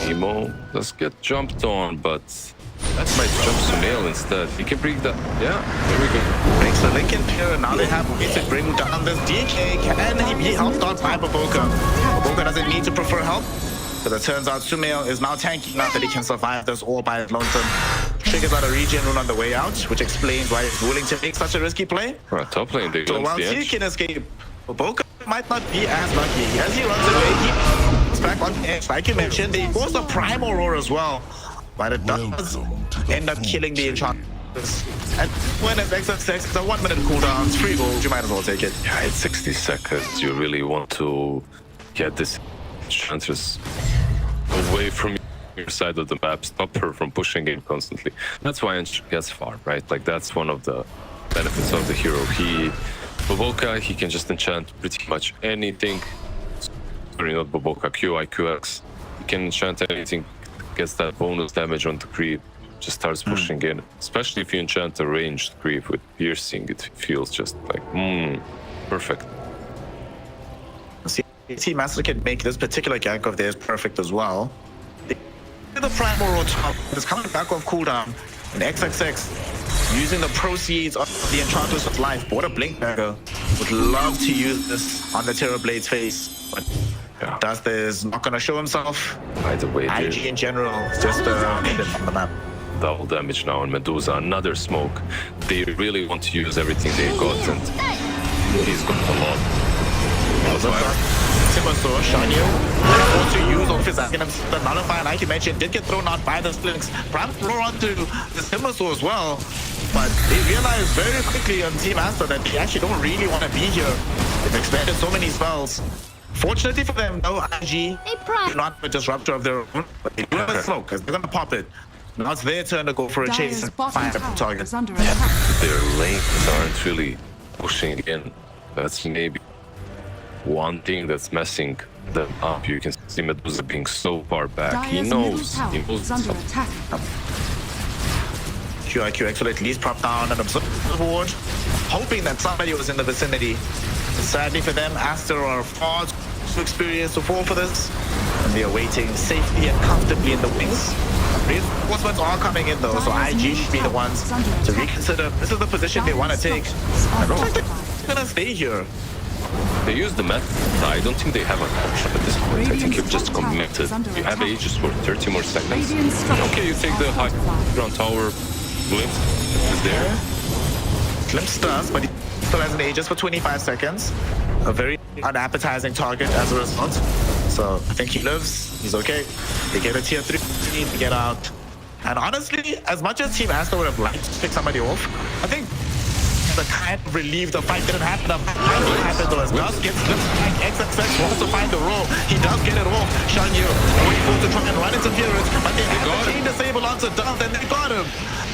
Emo does get jumped on, but that might jump Sumail instead. He can bring that. Yeah, there we go. Breaks the link in here. Now they have ways to bring down this DK. Can he be helped out by Baboka? Baboka doesn't need to prefer help. But it turns out Sumail is now tanky enough that he can survive this all by his lonesome. Triggers out a regen rune on the way out, which explains why he's willing to make such a risky play. Right, top lane, they so while he can escape, Baboka might not be as lucky. As he runs away, he comes back on the edge. Like you mentioned, they force a primal roar as well. But it does end up killing the enchanters. And when it's XXX, it's a 1 minute cooldown, it's free gold, you might as well take it. Yeah, it's 60 seconds. You really want to get this enchantress away from your side of the map, stop her from pushing in constantly. That's why Enchant gets far, right? Like, that's one of the benefits of the hero. Baboka, he can just enchant pretty much anything. Sorry, not Baboka, QI, QX. He can enchant anything, gets that bonus damage on the creep, just starts pushing in. Especially if you enchant a ranged creep with piercing, it feels just like, perfect. Team Master can make this particular gank of theirs perfect as well. The primal roar top is coming back off cooldown, and XXX using the proceeds of the Enchantress's life bought a blink dagger. Would love to use this on the Terrorblade's face, but does this not gonna show himself. By the way, IG in general just hidden on the map. Double damage now on Medusa, another smoke. They really want to use everything they got, and he's got a lot. Timbersaw, Shanyu, able to use off his items. The Nullify, like you mentioned, did get thrown out by the Slinks. Perhaps throw onto the Timbersaw as well. But they realized very quickly on Team Aster that they actually don't really want to be here. They've expanded so many spells. Fortunately for them, though, IG is not a disruptor of their own, but they do have a smoke, because they're going to pop it. Now it's their turn to go for a chase and find a target. Their lanes aren't really pushing in. That's maybe one thing that's messing them up. You can see Medusa being so far back. He knows QIQX will at least prop down and observe the board, hoping that somebody was in the vicinity. Sadly for them, Aster are far too experienced to fall for this, and they are waiting safely and comfortably in the wings. Reinforcements are coming in though, so IG should be the ones to reconsider. This is the position they want to take. I don't think they're gonna stay here. They use the meta. I don't think they have an option at this point. I think you've just committed. You have Aegis for 30 more seconds. Okay, you take the high ground tower. Glimpse is there. Glimpse does, but he still has an Aegis for 25 seconds. A very unappetizing target as a result. So I think he lives. He's okay. They get a tier 3 to get out. And honestly, as much as Team Aster would have liked to pick somebody off, I think the kind of relief the fight didn't happen. The fight didn't happen though. As Gus gets flipped back, XXX wants to find the roll. He does get it off. Shanyu waiting to try and run interference, but they have the chain disable onto Dove, and they got him.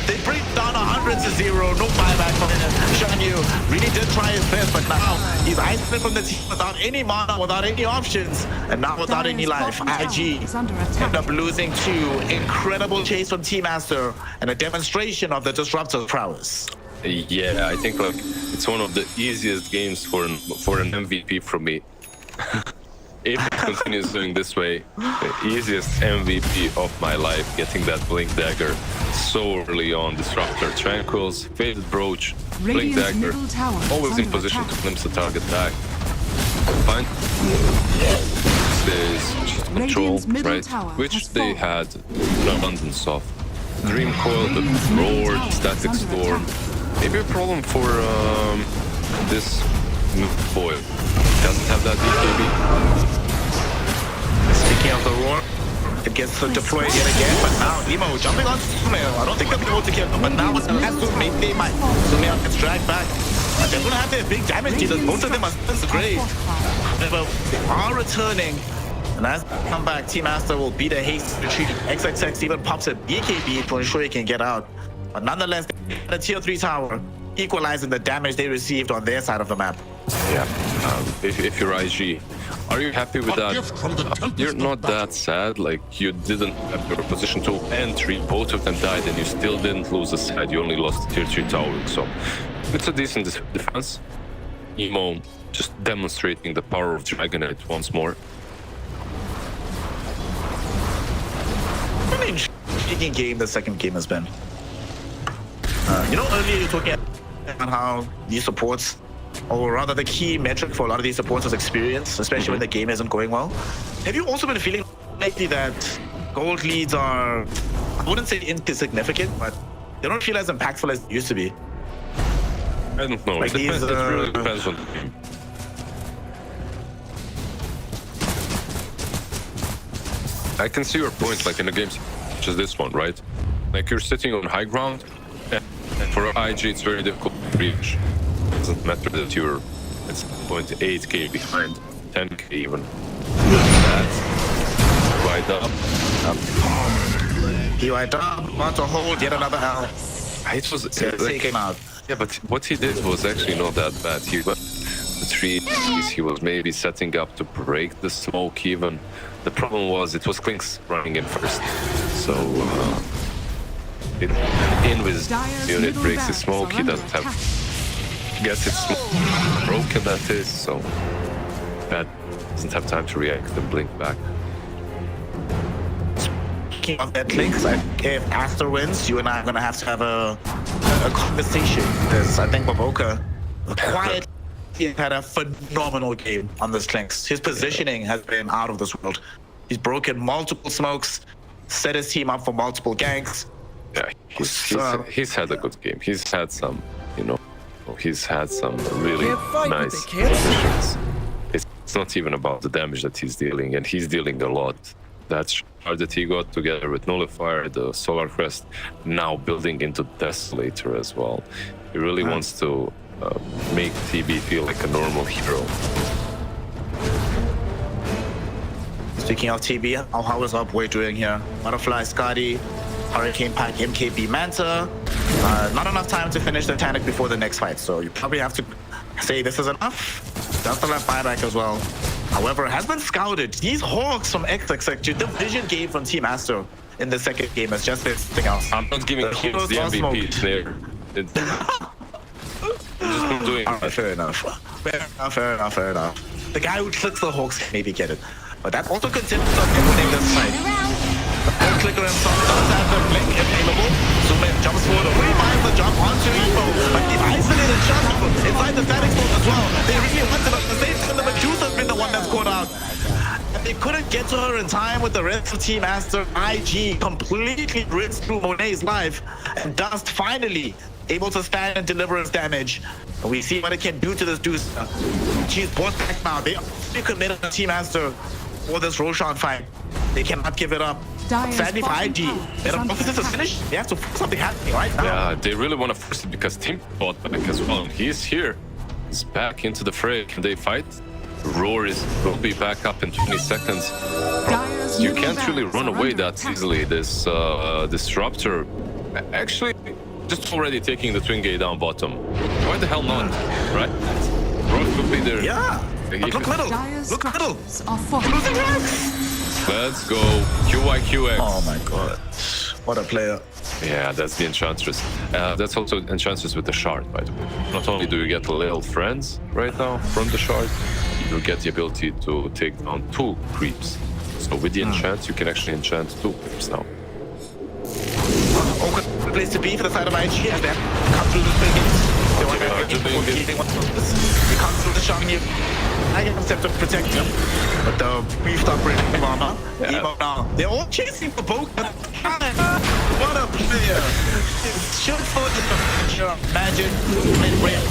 They bring down 100 to 0. No buyback from him. Shanyu really did try his best, but now he's isolated from the team without any mana, without any options, and now without any life. IG end up losing 2. Incredible chase from Team Aster and a demonstration of the disruptor's prowess. Yeah, I think like it's one of the easiest games for an MVP for me. If it continues doing this way, the easiest MVP of my life, getting that Blink Dagger so early on. Disruptor, Tranquils, Faded Brooch, Blink Dagger, always in position to glimpse the target back. Fine. There's just control, Radiant's middle right? tower Which has they fallen. had an abundance of. Dream Coil, the Roar, Static Storm. Maybe a problem for this boy. Doesn't have that BKB. Speaking of the Roar, it gets deployed yet again, but now Nemo jumping on Sumail. I don't think they'll be able to kill him, but now with the last two, maybe they might. Sumail gets dragged back. But they're gonna have their big damage dealers. Both of them are still the grave. However, they are returning. And as they come back, Team Aster will beat a haste retreat. XXX even pops a BKB to ensure he can get out. But nonetheless, they had a tier 3 tower, equalizing the damage they received on their side of the map. Yeah. If you're IG, are you happy with that? You're not that sad. Like, you didn't have your position 2 and 3. Both of them died, and you still didn't lose a side. You only lost the tier 3 tower. So it's a decent defense. Emo just demonstrating the power of Dragonite once more. What an intriguing game the second game has been. You know, earlier you were talking about how these supports, or rather the key metric for a lot of these supports is experience, especially when the game isn't going well. Have you also been feeling lately that gold leads are, I wouldn't say insignificant, but they don't feel as impactful as they used to be? I don't know. Like It really depends on the game. I can see your point, like in a game such as this one, right? Like you're sitting on high ground, and for IG it's very difficult to reach. It doesn't matter that you're at 0.8k behind, 10k even. That's right up. UI dub, want to hold yet another L. It was Take him out. Yeah, but what he did was actually not that bad. He got the trees, he was maybe setting up to break the smoke even. The problem was it was Klinks running in first. So in with unit breaks the smoke, he doesn't have gets it broken that is, so that doesn't have time to react and blink back. Speaking of that links, if Aster wins, you and I are gonna have to have a conversation. Because I think Baboka quietly had a phenomenal game on this Klinks. His positioning has been out of this world. He's broken multiple smokes, set his team up for multiple ganks. Yeah, he's had a good game. He's had some, you know, he's had some really nice positions. It's not even about the damage that he's dealing, and he's dealing a lot. That shard that he got together with Nullifier, the Solar Crest, now building into Desolator as well. He really wants to make TB feel like a normal hero. Speaking of TB, how is Up We're doing here? Butterfly, Scotty, Hurricane Pack, MKB, Manta. Not enough time to finish the Titanic before the next fight, so you probably have to say this is enough. Does the left buyback as well. However, has been scouted. These Hawks from XXX, the vision game from Team Aster in the second game is just something else. I'm not giving Hawks the MVP there. I'm just doing fair enough. Fair enough. The guy who clicks the Hawks can maybe get it. But that also continues on winning this fight. The clicker himself does have the blink available. Sumail jumps forward, away finds the jump onto Evo. But the isolated shot inside the static zone as well. They really wanted at the same time. The Medusa's been the one that's caught out. And they couldn't get to her in time with the rest of Team Aster. IG completely rinsed through Monet's life. And Dust finally able to stand and deliver his damage. And we see what it can do to this Deuce. She's brought back now. They are committed to Team Aster for this Roshan fight. They cannot give it up. Sadly for IG, their offices is finished. They have to force something happening right now. Yeah, they really want to force it because Team fought back as well. He's here. He's back into the fray. Can they fight? Roar will be back up in 20 seconds. You can't really run away that easily. This Disruptor actually just already taking the Twin Gate down bottom. Why the hell not, right? Roar could be there. Yeah, but look middle. Look middle. Losing Rex. Let's go. QIQX. Oh my god. What a player. Yeah, that's the Enchantress. That's also Enchantress with the Shard, by the way. Not only do you get little friends right now from the Shard, you get the ability to take down 2 creeps. So with the enchant, you can actually enchant 2 creeps now. Okay, place to be for the side of IG as they have come through the big They want to keeping one of this. He comes through the shot you. I get himself to protect him. But the beefed up ring armor. Emo now. They're all chasing for both. What a player. Shoot for the Magic.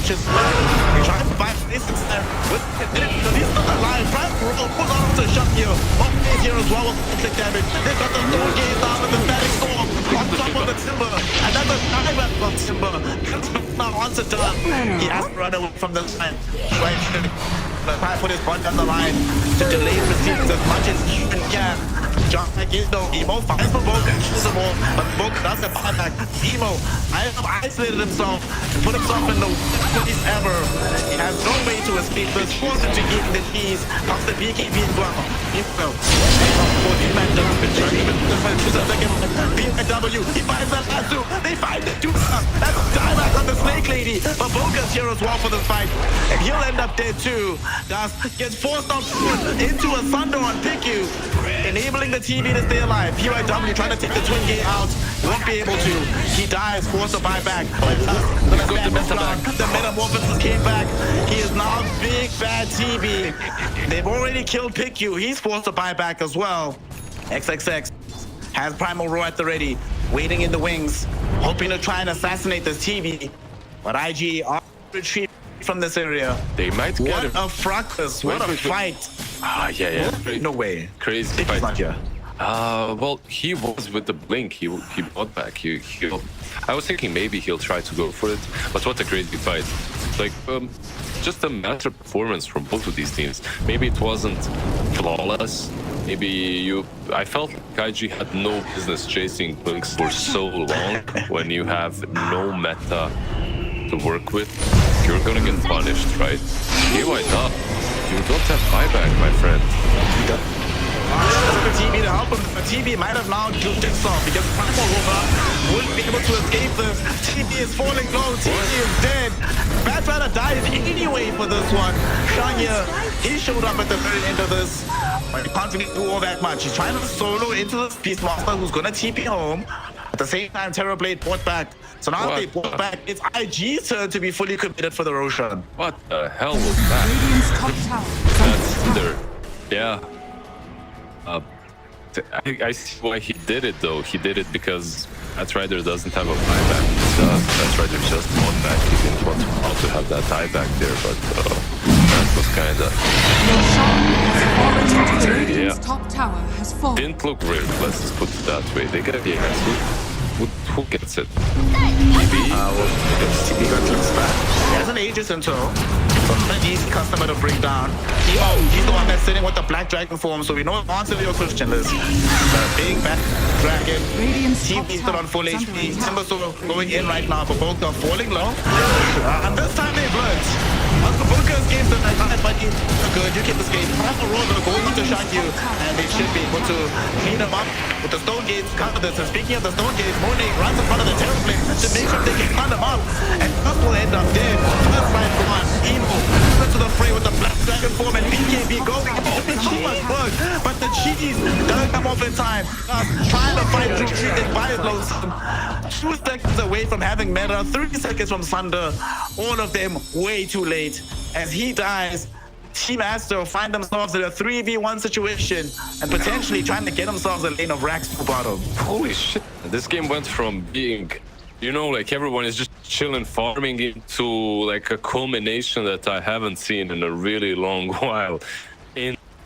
Just he trying to buy spaces there. He's not alive. Trying to roll. Pull on to shot you. One here as well with click damage. They got the door game down with the static storm. On top of the timber. Another dive from timber. Now onto turn. He has to run away from the line. Trying to put his butt on the line to delay receipts as much as he can. John McGill, Emo finds for both and shoots them all, but both doesn't buy back. Emo isolated himself and put himself in the worst place ever. He has no way to escape this, forced into eating the cheese. Comes the BKB as well. Emo, BMW, he finds that last two. They find the two. That's Dimac on the Snake Lady, but Boga's here as well for this fight, and he'll end up dead too. Das gets forced out into a Thunder on PQ, enabling the TV to stay alive. PYW trying to take the twin gate out, won't be able to. He dies, forced to buy back. The Metamorphosis came back. He is now big bad TV. They've already killed PQ. He's forced to buy back as well. XXX has Primal Roar at the ready, waiting in the wings, hoping to try and assassinate this TV. But IG are retreating from this area. They might get what him. A fracas, what a fight. Yeah. No way. Crazy fight. Not here. Well, he was with the blink. He bought back. I was thinking maybe he'll try to go for it, but what a crazy fight. Like, just a master performance from both of these teams. Maybe it wasn't flawless. I felt like IG had no business chasing blinks for so long when you have no meta to work with. You're gonna get punished, right? Here why not? You don't have buyback, my friend. The TV to help him. The TV might have now duped himself because Primal Rover wouldn't be able to escape this. TV is falling low. TV is dead. Batrider dies anyway for this one. Shanya, he showed up at the very end of this. But he can't really do all that much. He's trying to solo into this Beastmaster who's gonna TP home. At the same time, Terrorblade bought back. So now they bought back. It's IG's turn to be fully committed for the Roshan. What the hell was that? That's under. Yeah. I see why he did it though. He did it because Batrider doesn't have a buyback. Batrider just bought back. He didn't want to have that buyback there, but that was kinda. Top tower has fallen. Didn't look real. Let's just put it that way. They get a who gets it? TV got to back. He has an Aegis in tow. So an easy customer to bring down. He's the one that's sitting with the Black Dragon form, so we know answer your question list. The big Black Dragon. TV still on full HP. Timber still going in right now, but both are falling low. And this time they've learned. Uncle Bunker escapes the night, but he's good. You can escape. Primal Rover going to shot you, and they should be able to clean him up with the Stone Gates. Cover this. And speaking of the Stone Gates, Monet runs in front of the Terrorblade to make sure they can cut him up, and Gus will end up dead. First fight for one. Emo to the fray with the Black Dragon form, and BKB going. So much work, but the cheese doesn't come off in time. Trying to fight through it by lonesome. 2 seconds away from having meta, 3 seconds from Sunder. All of them way too late. As he dies, Team Aster find themselves in a 3v1 situation and potentially trying to get themselves a lane of racks to bottom. Holy shit. This game went from being, like everyone is just chilling, farming into like a culmination that I haven't seen in a really long while.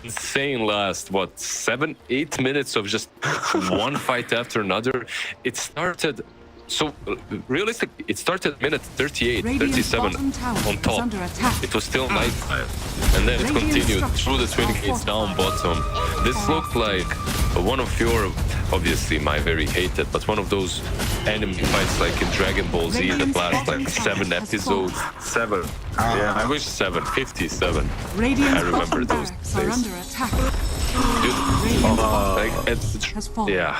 Insane last, 7-8 minutes of just one fight after another. It started... So, realistically, it started minute 38, 37 on top. It was still nighttime. And then it continued through the twin gates down bottom. This looked like one of your, obviously my very hated, but one of those anime fights like in Dragon Ball Z that last like 7 episodes. 7. Yeah, I wish 7, 57. I remember those days. Dude, yeah.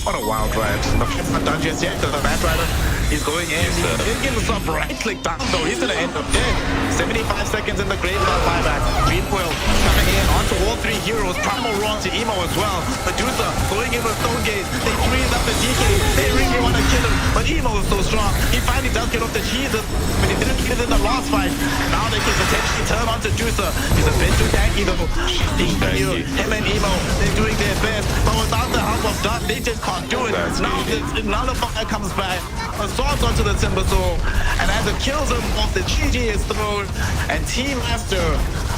What a wild ride. Not done just yet. The Batrider, He's going in. He didn't get himself right click down though. He's gonna end up dead. 75 seconds in the graveyard buyback. Dreamcoil coming in onto all three heroes. Primal Raw to Emo as well. Medusa going in with Stone Gaze. They freeze up the DK. They really want to kill him, but Emo is so strong. He finally does get off the cheeses, but he didn't get it in the last fight. And now they can potentially turn on to Juicer. He's a bit too tanky though. Him and Emo, they're doing their best, but without the help of Dot, they just can't do it. Now the Nullifier comes back, assaults onto the Timber Soul, and as it kills him off, the GG is thrown, and Team Aster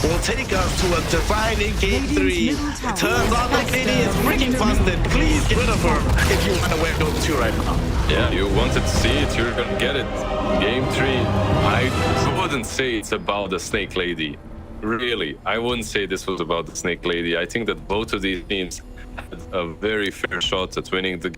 will take us to a defining game 3. It turns out that KD is freaking busted. Please get rid of her if you want to wear Dota 2 right now. Yeah, you wanted to see it, you're gonna get it. Game 3, I wouldn't say it's about the Snake Lady. Really, I wouldn't say this was about the Snake Lady. I think that both of these teams had a very fair shot at winning the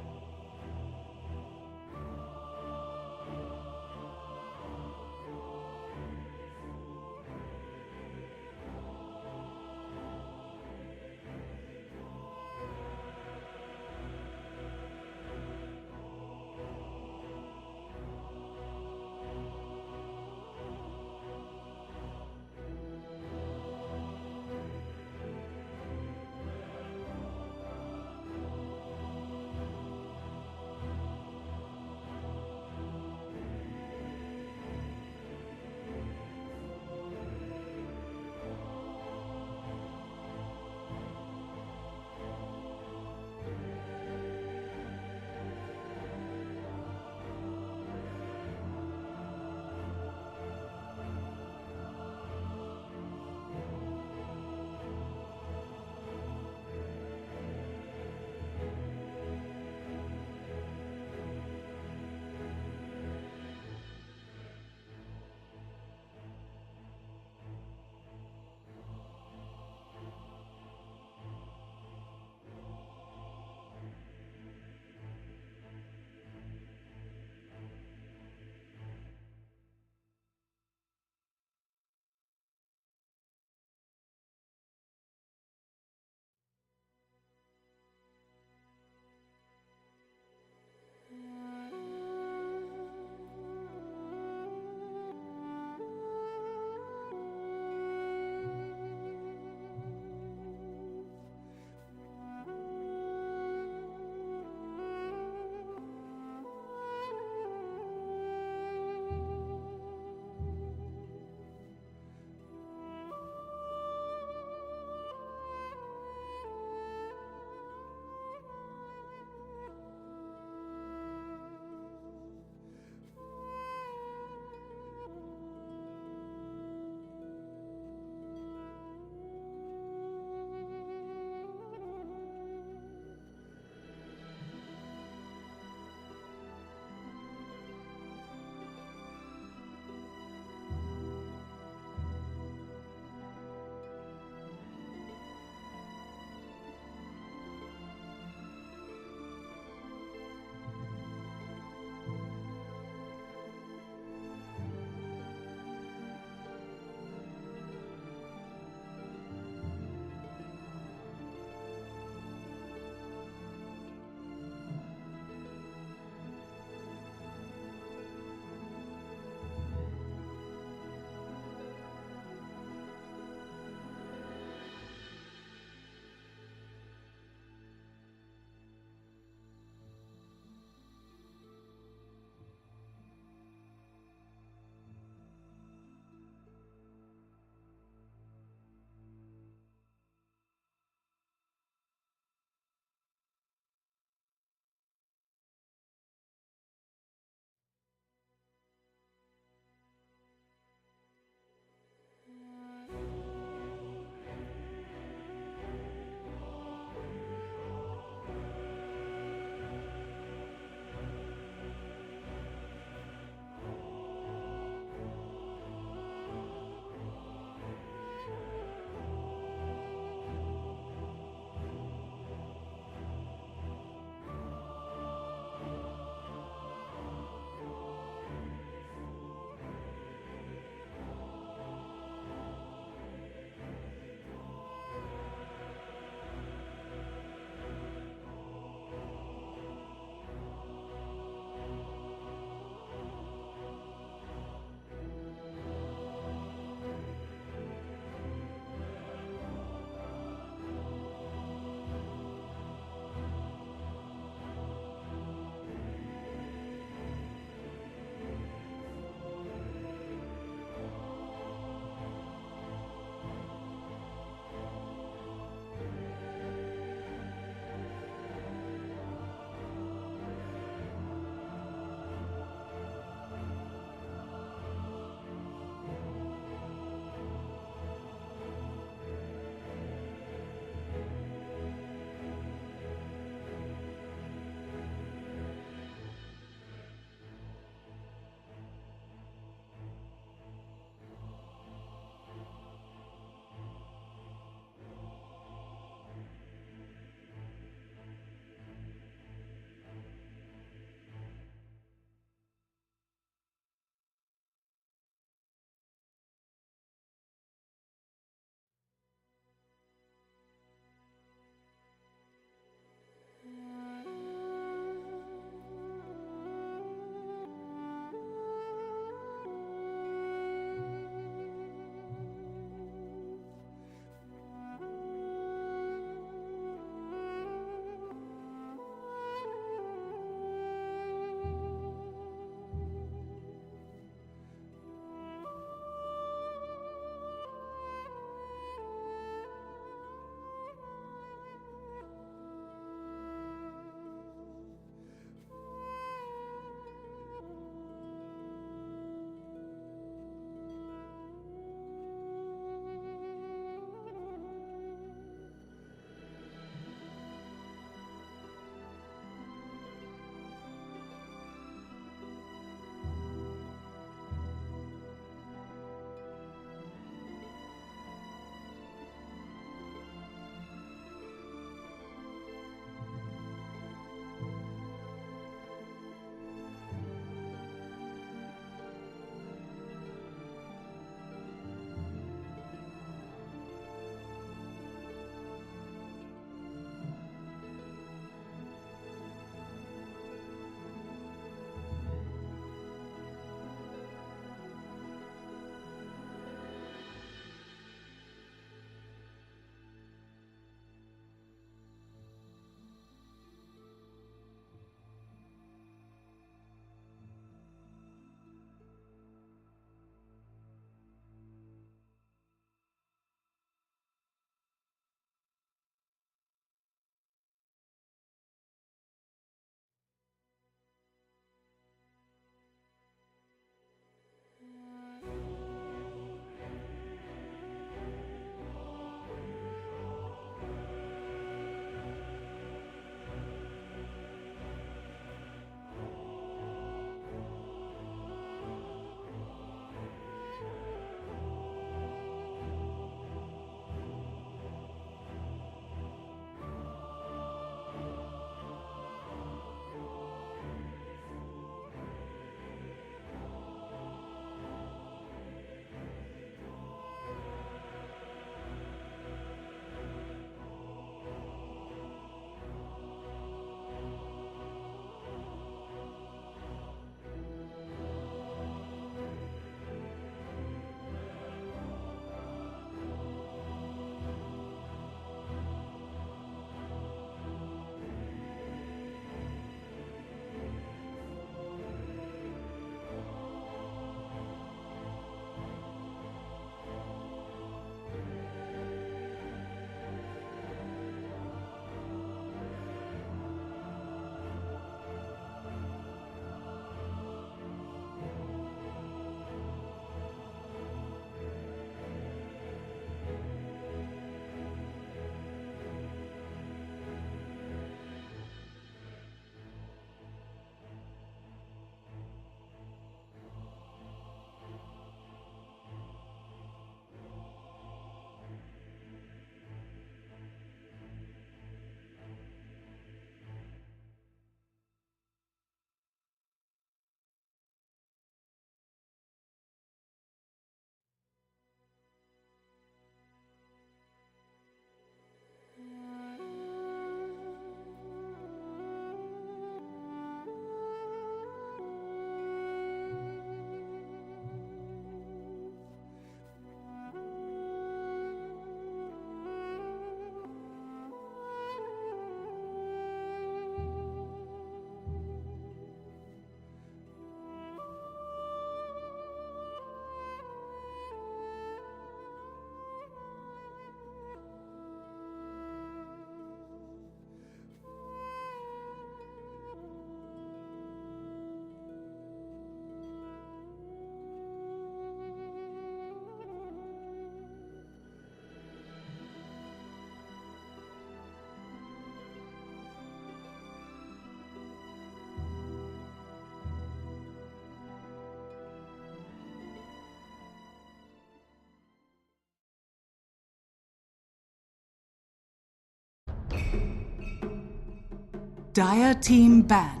Dire team ban.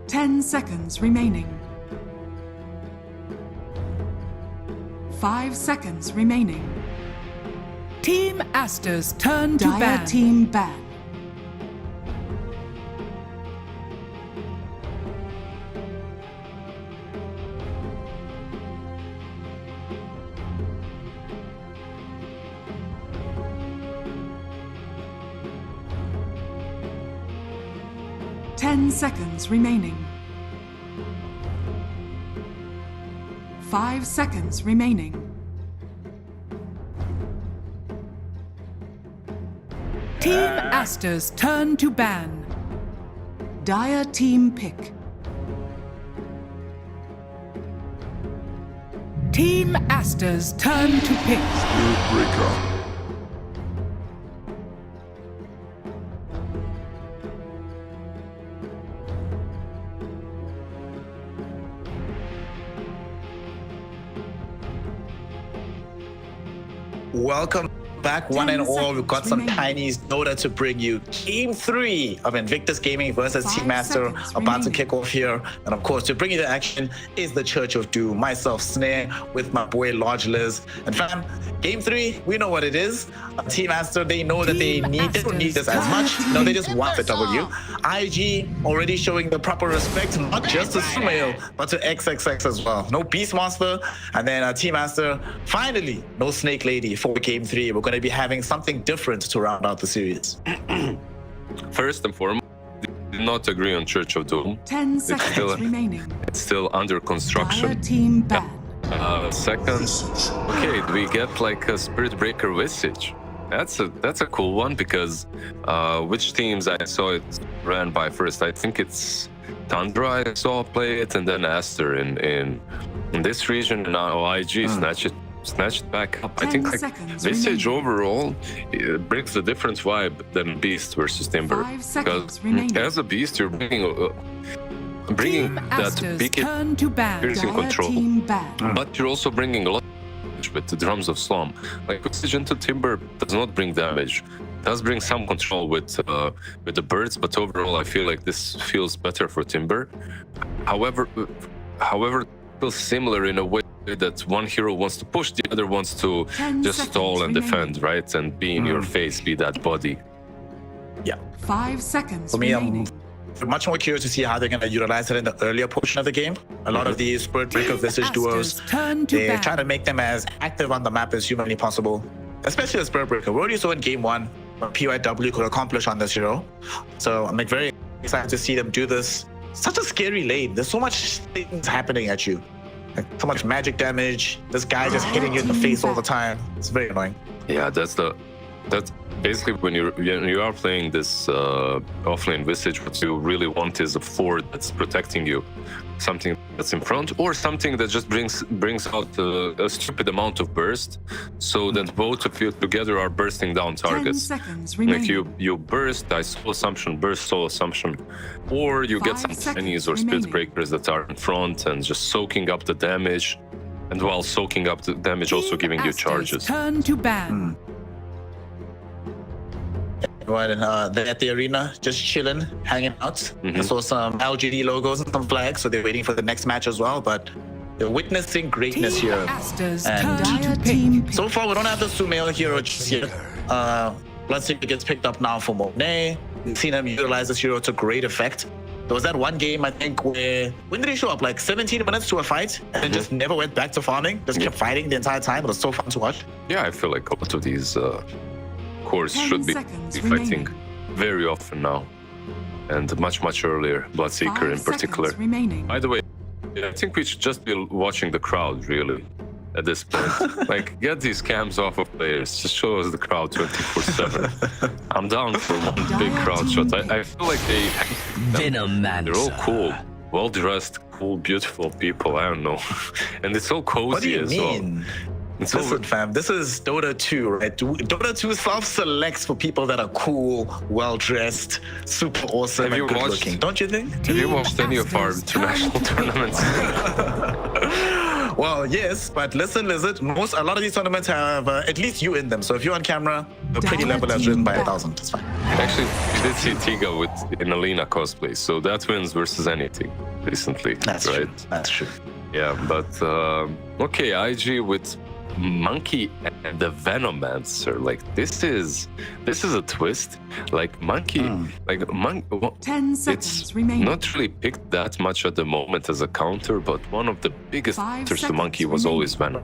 Ten seconds remaining. 5 seconds remaining. Team Aster's turn to Dire ban. team ban. Ten seconds remaining. 5 seconds remaining. Team Aster's turn to ban. Dire team pick. Team Aster's turn to pick. Welcome back, one and all. We've got some Chinese Dota to bring you. Game 3 of Invictus Gaming versus Team Aster about to kick off here. And of course, to bring you the action is the Church of Doom. Myself, Snare, with my boy Large Liz. And fam, Game 3, we know what it is. Team Aster, they know that they don't need this as much. No, they just want the W. IG already showing the proper respect, not just to Sumail, but to XXX as well. No Beastmaster. And then Team Aster, finally, no Snake Lady for Game 3. We're going to be having something different to round out the series. First and foremost, I did not agree on Church of Doom. 10 seconds remaining. It's still under construction. Dire team ban. Second, okay, we get like a Spirit Breaker Visage. That's a cool one because which teams I saw it ran by first? I think it's Tundra I saw play it, and then Aster in this region. And now IG snatch it back up. I think like Visage overall brings a different vibe than Beast versus Timber. Because as a Beast, you're bringing that big piercing control, but you're also bringing a lot of damage with the Drums of Slum. Like Visage into Timber does not bring damage. It does bring some control with the birds, but overall I feel like this feels better for Timber. However, it feels similar in a way that one hero wants to push, the other wants to just stall and defend, right? And be in your face, be that body. Yeah. 5 seconds For me, remaining. I'm much more curious to see how they're going to utilize it in the earlier portion of the game. A lot of these Spirit Breaker Visage duos, they're trying to make them as active on the map as humanly possible. Especially the Spirit Breaker. We already saw in Game 1 what PYW could accomplish on this hero. So I'm like very excited to see them do this. Such a scary lane. There's so much things happening at you. Like, so much magic damage. This guy just hitting you in the face all the time. It's very annoying. Yeah, that's basically when you are playing this offlane Visage, what you really want is a Ford that's protecting you, something that's in front, or something that just brings out a stupid amount of burst, so that both of you together are bursting down targets. 10 seconds Like remaining. you burst, I soul assumption, burst soul assumption, or you get some 5 pennies or seconds spirit remaining. breakers that are in front and just soaking up the damage, and while soaking up the damage, also giving you charges. Turn to ban. They're at the arena, just chilling, hanging out. I saw some LGD logos and some flags, so they're waiting for the next match as well. But they're witnessing greatness Team here. Aster's And turn to Dire team pick. pick. so far, we don't have the Sumail hero just yet. Bloodseeker gets picked up now for Monet. We've seen him utilize this hero to great effect. There was that one game, I think, where... When did he show up? Like 17 minutes to a fight and then just never went back to farming? Just kept fighting the entire time. It was so fun to watch. Yeah, I feel like a lot of these cores 10 should be seconds fighting remaining. very often now, and much earlier. Bloodseeker 5 in particular. seconds remaining. By the way, I think we should just be watching the crowd really at this point. Like, get these cams off of players. Just show us the crowd 24/7. I'm down for one big crowd shot. I feel like they're all cool, well dressed, cool, beautiful people. I don't know, and it's all cozy What do you as mean? well. Listen, fam, this is Dota 2, right? Dota 2 self-selects for people that are cool, well-dressed, super awesome, and good-looking. Don't you think? Have you watched any of our international tournaments? Well, yes, but listen, Lizard, a lot of these tournaments have at least you in them. So if you're on camera, the pretty level has risen by 1,000. That's fine. Actually, we did see Tiga in Alina cosplay, so that wins versus anything recently. That's right? true. That's true. Yeah, but okay, IG with Monkey and the Venomancer. Like this is a twist. Like Monkey, well, 10 seconds remaining. not really picked that much at the moment as a counter, but one of the biggest counters to Monkey was always Venom.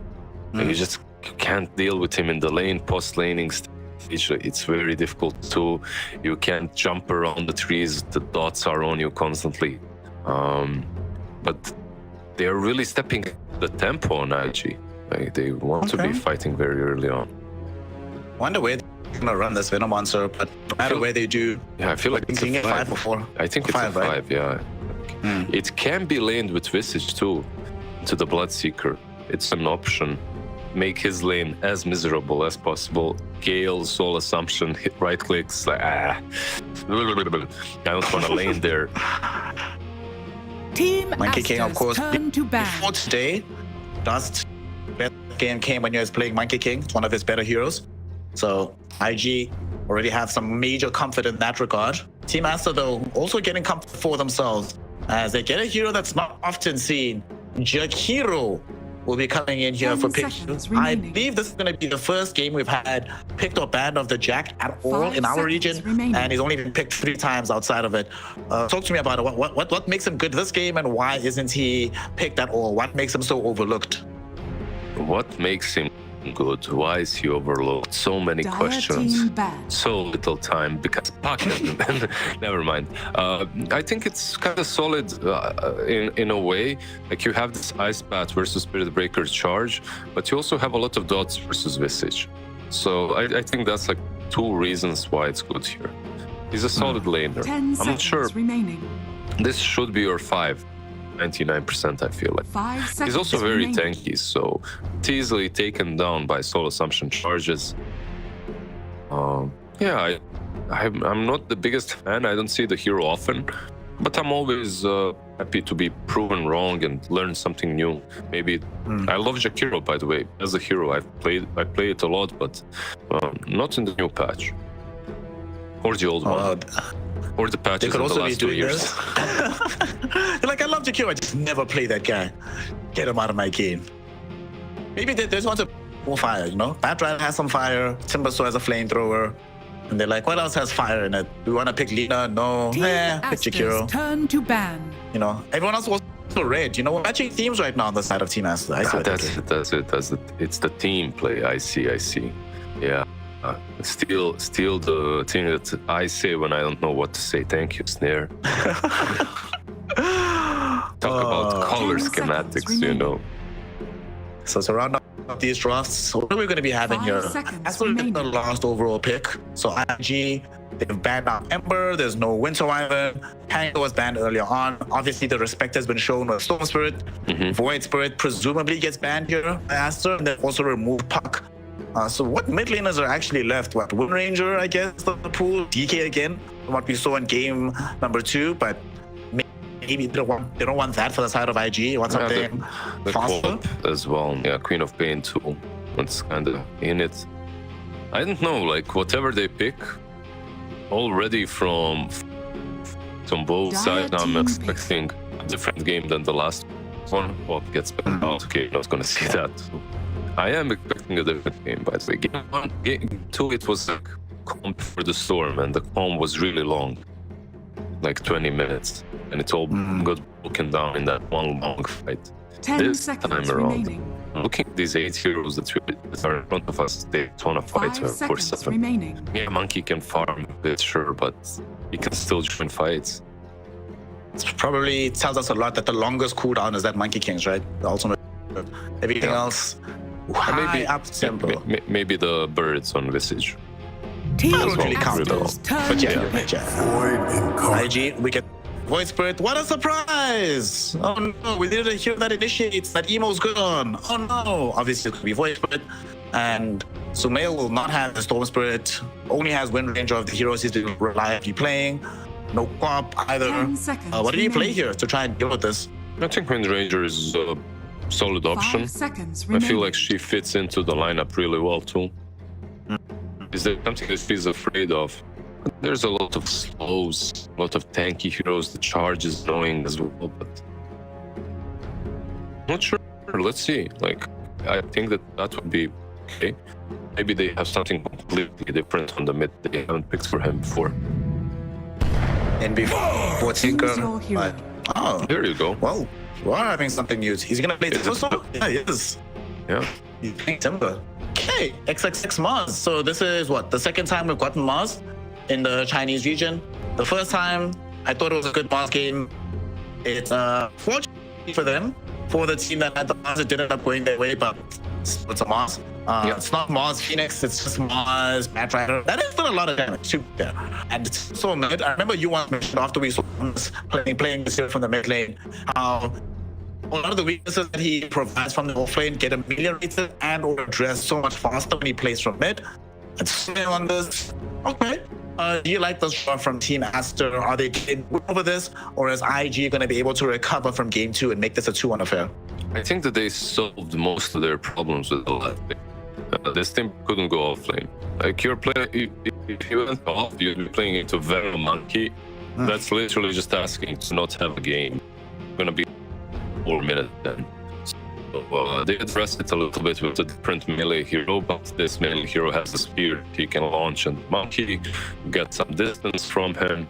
And you just can't deal with him in the lane, post laning stage. It's very difficult to. You can't jump around the trees. The dots are on you constantly. But they're really stepping the tempo on IG. Like they want to be fighting very early on. Wonder where they're gonna run this Venomancer, but no matter where they do, yeah, I feel like it's a 5 or 4. I think it's a 5, right? Yeah. It can be laned with Visage too, to the Bloodseeker. It's an option. Make his lane as miserable as possible. Gale, Soul Assumption, hit right clicks. Like, I don't want to lane there. Team Monkey King, of course, turn to ban. before today, Dust game came when he was playing Monkey King. It's one of his better heroes. So IG already have some major comfort in that regard. Team Aster, though, also getting comfort for themselves as they get a hero that's not often seen. Jakiro will be coming in here for pick. I believe this is going to be the first game we've had picked or banned of the Jack at all in our region, and he's only been picked 3 times outside of it. Talk to me about it. What makes him good this game, and why isn't he picked at all? What makes him so overlooked? What makes him good? Why is he overlooked? So many questions, so little time because pocket. Never mind. I think it's kind of solid in a way. Like you have this Ice Bat versus Spirit Breaker charge, but you also have a lot of dots versus Visage. So I think that's like 2 reasons why it's good here. He's a solid laner. I'm not sure. This should be your 5. 99%, I feel like. He's also very tanky, so it's easily taken down by Soul Assumption charges. Yeah, I'm not the biggest fan. I don't see the hero often, but I'm always happy to be proven wrong and learn something new. Maybe I love Jakiro, by the way, as a hero. I play it a lot, but not in the new patch or the old one. Or the patches in the last 2 years. You're like, I love Jakiro, I just never play that guy. Get him out of my game. Maybe they just want to more fire, you know? Batrider has some fire, Timbersaw has a flamethrower, and they're like, what else has fire in it? Do we want to pick Lina? No. Pick Jakiro. Turn to ban. You know, everyone else was red. You know, we're matching themes right now on the side of Team Aster. That's it. It's the team play. I see. Yeah. Still the thing that I say when I don't know what to say. Thank you, Snare. Talk about color schematics, you know. So to round up these drafts, what are we going to be having here? Aster is the last overall pick. So IG, they've banned out Ember. There's no Winter Wyvern. Pango was banned earlier on. Obviously, the respect has been shown with Storm Spirit. Void Spirit presumably gets banned here by Aster, and then also remove Puck. So what mid laners are actually left? What, Wind Ranger, I guess, the pool, DK again, from what we saw in game number 2, but maybe they don't want that for the side of IG. They want something faster as well. Yeah, Queen of Pain too. It's kind of in it. I don't know, like whatever they pick, already from both sides, I'm expecting a different game than the last one. What gets banned out? Okay, not gonna see that. I am expecting a different game, by the way. Game 1, game 2, it was like calm for the storm, and the calm was really long, like 20 minutes, and it all got broken down in that one long fight. This time around, looking at these 8 heroes that are in front of us, they want to fight for 7. Yeah, Monkey can farm a bit, sure, but he can still join fights. It probably tells us a lot that the longest cooldown is that Monkey King's, right? The ultimate. Everything else. Maybe the birds on Visage. I don't really count those. But yeah. IG, we get Void Spirit, what a surprise! Oh no, we needed a hero that initiates, that emo's good on. Oh no, obviously it could be Void Spirit. And Sumail will not have the Storm Spirit, only has Wind Ranger of the heroes he's been reliably playing. No Quap either. What do you play here to try and deal with this? I think Wind Ranger is a solid option. I feel like she fits into the lineup really well too. Is there something that she's afraid of? There's a lot of slows, a lot of tanky heroes. The charge is annoying as well, but not sure. Let's see. Like, I think that would be okay. Maybe they have something completely different on the mid they haven't picked for him before. And before Tinker, oh, there you go. Well, we are having something new. He's gonna play Timber. Yeah, he is. Yeah. He's playing Timber. Okay, XXX Mars. So this is what, the second time we've gotten Mars in the Chinese region. The first time I thought it was a good Mars game. It's fortunate for them, for the team that had the Mars, it did end up going their way, but it's a Mars. It's not Mars Phoenix, it's just Mars Mad Rider. That is still a lot of damage too there. And it's so mid. I remember you once mentioned after we saw him playing this hero from the mid lane, how a lot of the weaknesses that he provides from the off lane get ameliorated and or addressed so much faster when he plays from mid. And sitting on this, okay. Do you like this shot from Team Aster? Are they getting over this, or is IG going to be able to recover from game 2 and make this a 2-1 affair? I think that they solved most of their problems with the last game. This team couldn't go off lane. Like, you're playing, if you went off, you'd be playing into Venom Monkey. That's literally just asking to not have a game. It's gonna be 4 minutes then. So they addressed it a little bit with a different melee hero, but this melee hero has a spear he can launch, and Monkey get some distance from him.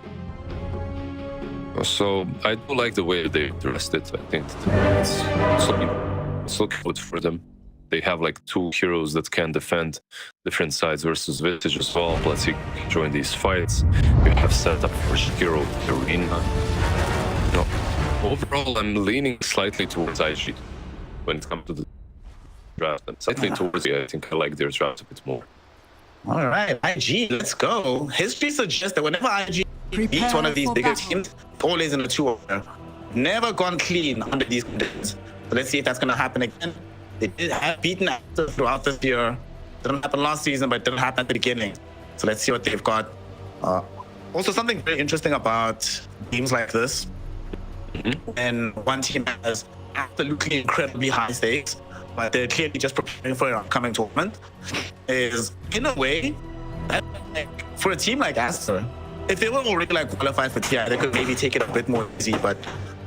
So I do like the way they addressed it. I think it's looking good for them. They have like 2 heroes that can defend different sides versus Vintage as well. Let's see, join these fights. We have set up for Hero Arena. No, overall, I'm leaning slightly towards IG when it comes to the draft. And slightly towards I think I like their draft a bit more. All right, IG, let's go. History suggests that whenever IG beats one of these bigger teams, always in a 2-0. Never gone clean under these conditions. So let's see if that's going to happen again. They did have beaten Aster throughout this year. Didn't happen last season, but it didn't happen at the beginning. So let's see what they've got. Also, something very interesting about games like this, and one team has absolutely incredibly high stakes, but they're clearly just preparing for an upcoming tournament, is in a way, that, like, for a team like Aster, if they were already like qualified for TI, they could maybe take it a bit more easy, but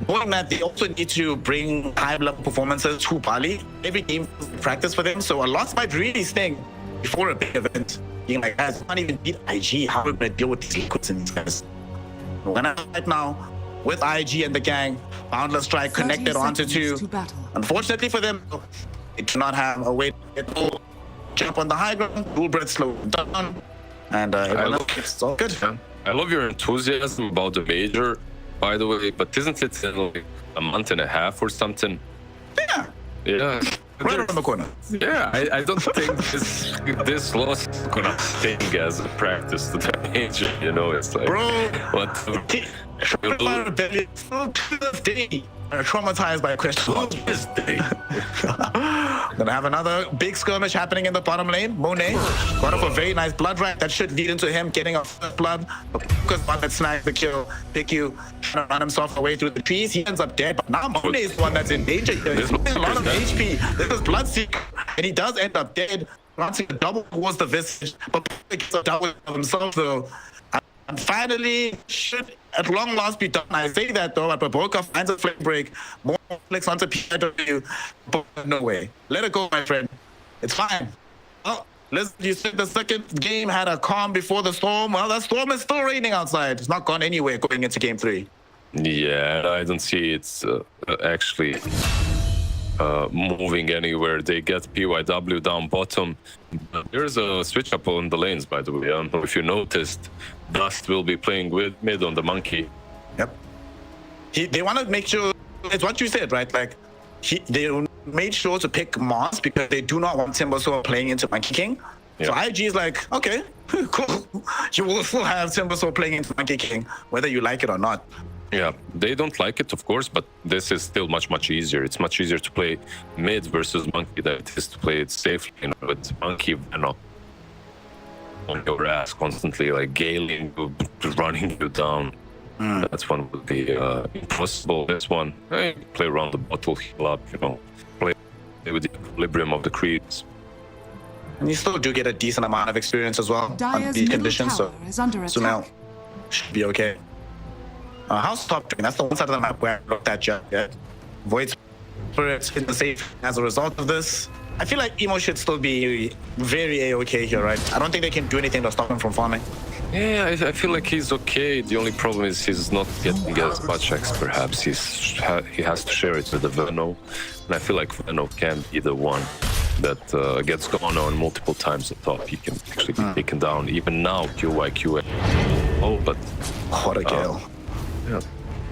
knowing that they also need to bring high-level performances to Bali, every game is practice for them, so a loss might really sting before a big event. Being like, guys, we can't even beat IG, how are we going to deal with these liquids and these guys? We're going to fight now with IG and the gang. Boundless Strike connected onto 2. Unfortunately for them, they do not have a way to get jump on the high ground, Dual Breath slow down, and it's all good. I love your enthusiasm about the major, by the way, but isn't it in like a month and a half or something? Yeah. Right around the corner. Yeah, I don't think this loss is gonna sting as a practice to the major, you know, it's like, bro, what? To this day, are traumatized by a question. To this day. Gonna have another big skirmish happening in the bottom lane. Monet got off a very nice blood rack that should lead into him getting a first blood. Because one that snags the kill, PQ trying to run himself away through the trees. He ends up dead, but now Monet is the one that's in danger here. He's losing a lot of HP. This is Bloodseeker, and he does end up dead. Launching a double towards the Visage, but gets a double of himself though. And finally, should at long last be done. I say that though, but Baboka finds a flame break, more flicks onto PW, but no way. Let it go, my friend. It's fine. Oh, you said the second game had a calm before the storm. Well, that storm is still raining outside. It's not gone anywhere going into game 3. Yeah, I don't see it's actually moving anywhere. They get PYW down bottom. There's a switch up on the lanes, by the way. I don't know if you noticed. Dust will be playing with mid on the Monkey. Yep. They want to make sure, it's what you said, right? Like, they made sure to pick Mars because they do not want Timbersaw playing into Monkey King. Yep. So IG is like, okay, cool. You will still have Timbersaw playing into Monkey King, whether you like it or not. Yeah, they don't like it, of course, but this is still much easier. It's much easier to play mid versus Monkey than it is to play it safely, you know, with Monkey, you know, on your ass constantly, like galing you, running you down. That one would be impossible. This one, play around the bottle, heal up, you know, play with the equilibrium of the creeps. And you still do get a decent amount of experience as well on Dire's the middle conditions, so tower is under so now attack. should be okay. How's top lane? That's the one side of the map where I looked at just yet. Void Spirit in the safe as a result of this. I feel like Emo should still be very A-okay here, right? I don't think they can do anything to stop him from farming. Yeah, I feel like he's okay. The only problem is he's not getting as much X, perhaps. He has to share it with the Veno. And I feel like Veno can be the one that gets gone on multiple times at top. He can actually be taken down. Even now, QA. Oh, but... What a kill. Yeah.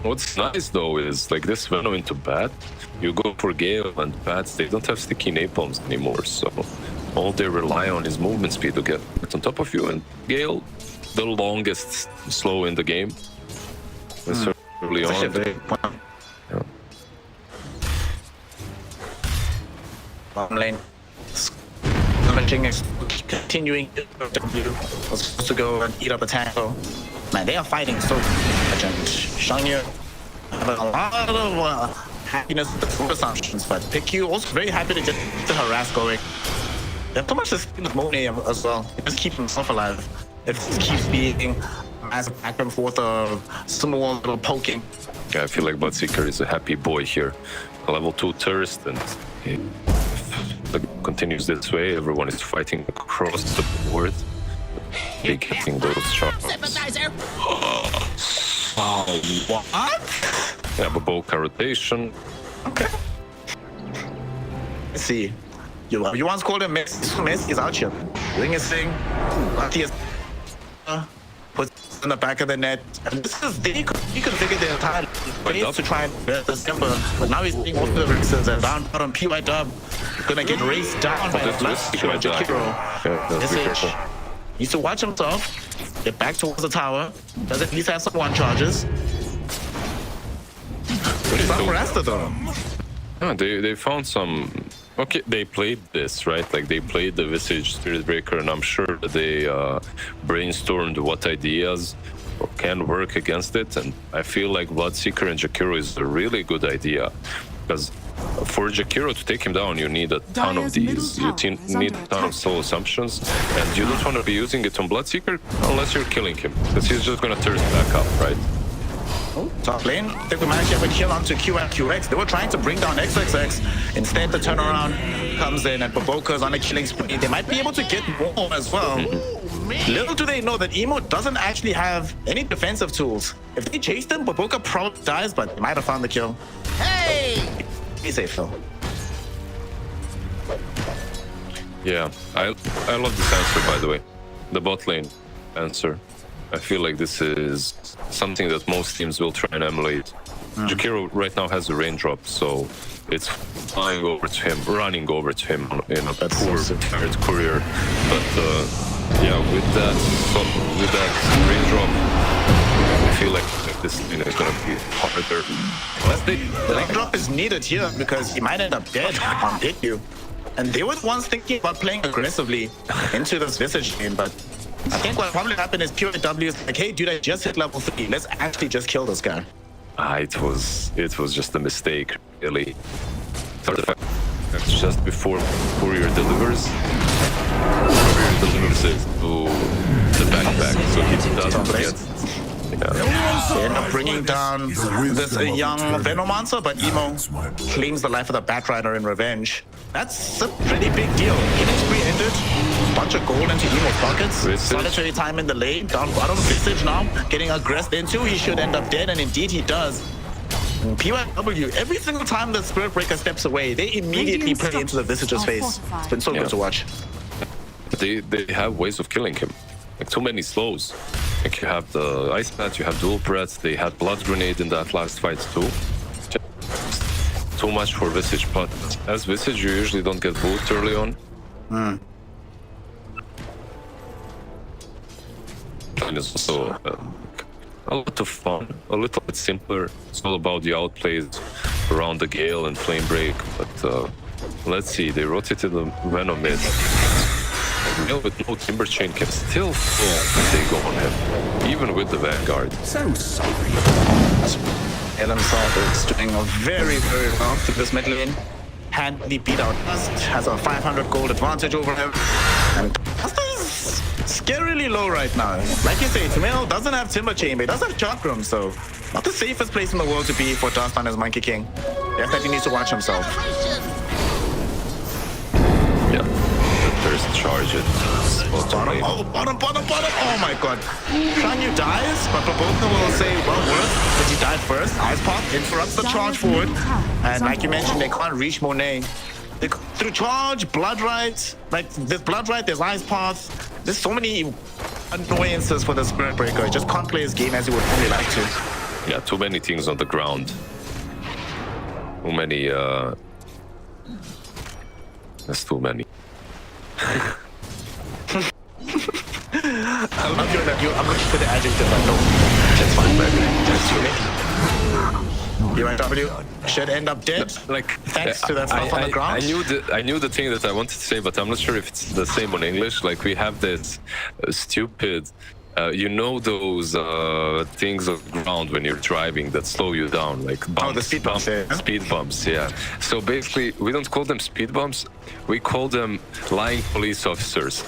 What's nice though is like this Venom into Bat, you go for Gale and Bats, they don't have sticky napalms anymore, so all they rely on is movement speed to get on top of you, and Gale, the longest slow in the game. It's early on. Yeah. Bottom lane. Continuing was supposed to go and eat up a tango. Man, they are fighting so much, and Shangyu have a lot of happiness with the food assumptions, but PQ also very happy to get the harass going. They have too much to see with Moni as well. He just keep himself alive. It just keeps being as back and forth of small little poking. Yeah, I feel like Bloodseeker is a happy boy here. A level 2 tourist, and if it continues this way, everyone is fighting across the board. They getting those shots. Oh, what? Yeah, Baboka rotation. Okay. Let's see. You once called him Messi. Messi is out here. Doing his thing. Lucky is puts in the back of the net. And this is he configured the entire base to try and get the Simba. But now he's being most of the Rixes and down on PY Dub. Gonna get raced down by the flash Jakiro. SH needs to watch himself. Get back towards the tower. Does at least have some one charges. What is up for Aster though? Yeah, they found some. Okay, they played this, right? Like they played the Visage Spirit Breaker, and I'm sure that they brainstormed what ideas can work against it. And I feel like Bloodseeker and Jakiro is a really good idea, because for Jakiro to take him down, you need a ton of these. You need a ton of soul assumptions, and you don't want to be using it on Bloodseeker unless you're killing him, because he's just gonna turn back up, right? Oh, top lane. I think we managed to have a kill onto Q and QX. They were trying to bring down XXX. Instead, the turnaround comes in and Baboka's on a killing spree. They might be able to get more as well. Little do they know that Emo doesn't actually have any defensive tools. If they chase them, Baboka probably dies, but they might have found the kill. Hey! Be safe though. Yeah, I love this answer, by the way. The bot lane answer. I feel like this is something that most teams will try and emulate. Jakiro right now has a raindrop, so it's flying over to him, running over to him in a poor tired courier. But yeah, with that raindrop, I feel like this lane is gonna be harder. The raindrop is needed here because he might end up dead on DQ. And they were the ones thinking about playing aggressively into this Visage game, but I think what probably happened is POW is like, hey dude, I just hit level 3. Let's actually just kill this guy. It was just a mistake, really. It's just before Courier delivers. Courier delivers it to the backpack, so he doesn't get. Yeah. They end up bringing down this young Venomancer, but Emo claims the life of the Batrider in revenge. That's a pretty big deal. Killing spree ended. Bunch of gold into Emo's pockets. Solitary time in the lane. Down bottom. Visage now getting aggressed into. He should end up dead, and indeed he does. And PYW, every single time the Spirit Breaker steps away, they immediately play into the Visage's face. It's been so good to watch. They have ways of killing him. Like too many slows. Like you have the Ice Bat, you have Dual Breath, they had Blood Grenade in that last fight too. Just too much for Visage, but as Visage you usually don't get booped early on. And it's also a lot of fun, a little bit simpler. It's all about the outplays around the Gale and Flame Break. But let's see, they rotated the Venom mid. Gale with no Timber Chain can still fall if they go on him, even with the Vanguard. So sorry. El himself is doing a very, very well to this mid lane. Handily beat out Dust, has a 500 gold advantage over him. And Dust is scarily low right now. Like you say, Tamil doesn't have Timber Chain, but he does have Chakram, so not the safest place in the world to be for Dust on his Monkey King. Definitely needs to watch himself. Yeah, the first charge it. Bottom, bottom. Oh my god. Shanyu dies, but Baboka will say, well, worse, because he died first. Ice Pop interrupts the charge forward. And like you mentioned, they can't reach Monet. Through charge, Blood Right, like there's Blood Right, there's Ice Path. There's so many annoyances for the Spirit Breaker. He just can't play his game as he would really like to. Yeah, too many things on the ground. Too many, That's too many. I'm looking for the adjective, but no. That's fine, baby. That's too late. UNW should end up dead. Like, thanks to that stuff on the ground. I knew the thing that I wanted to say, but I'm not sure if it's the same on English. Like, we have this stupid, you know, those things on the ground when you're driving that slow you down, like bumps, the speed bumps. Speed bumps, yeah. So basically, we don't call them speed bumps. We call them lying police officers.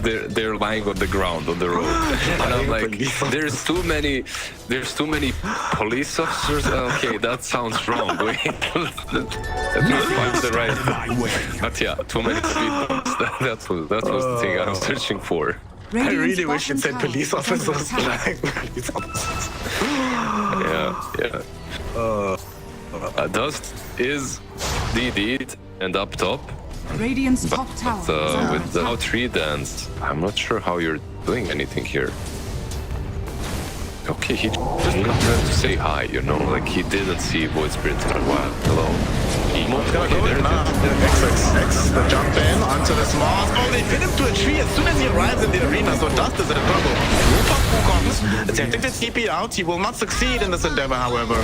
they're lying on the ground on the road, and I'm like, there's too many police officers. Okay, that sounds wrong. Wait, let me find the right. But yeah, too many speed bumps. That was the thing I was searching for. I really wish it said police officers. Like police officers. Yeah. Dust is DD'd and up top. Radiant's top tower. But without 3 dance, I'm not sure how you're doing anything here. Okay, he just wanted to say hi, you know, like he didn't see Void Spirit in a while. Hello. XXX, the jump in onto the Mars. Oh, they fit him to a tree as soon as he arrives in the arena, so Dust is in trouble. Wukong's attempting to TP out. He will not succeed in this endeavor, however,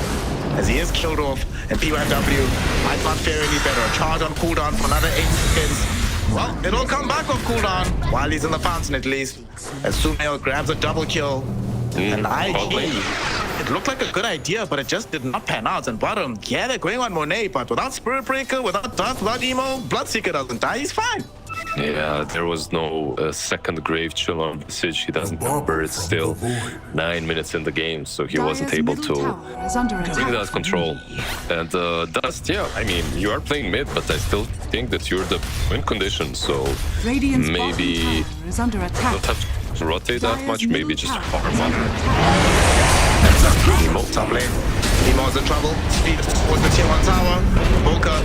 as he is killed off, and PYW might not fare any better. Charge on cooldown for another 8 seconds. Well, it'll come back off cooldown, while he's in the fountain at least, as Sumail grabs a double kill. And it looked like a good idea, but it just did not pan out. And bottom, yeah, they're going on Monet, but without Spirit Breaker, without Dust, without Emo, Bloodseeker doesn't die, he's fine. Yeah, there was no second Grave Chill on Visage. He doesn't remember. It's still 9 minutes in the game, so he wasn't able to bring that control. And Dust, yeah, I mean, you are playing mid, but I still think that you're the win condition, so maybe don't have to rotate that much, maybe just farm up. Emo, top lane. Emo's in trouble. Speed towards the tier 1 tower. Boca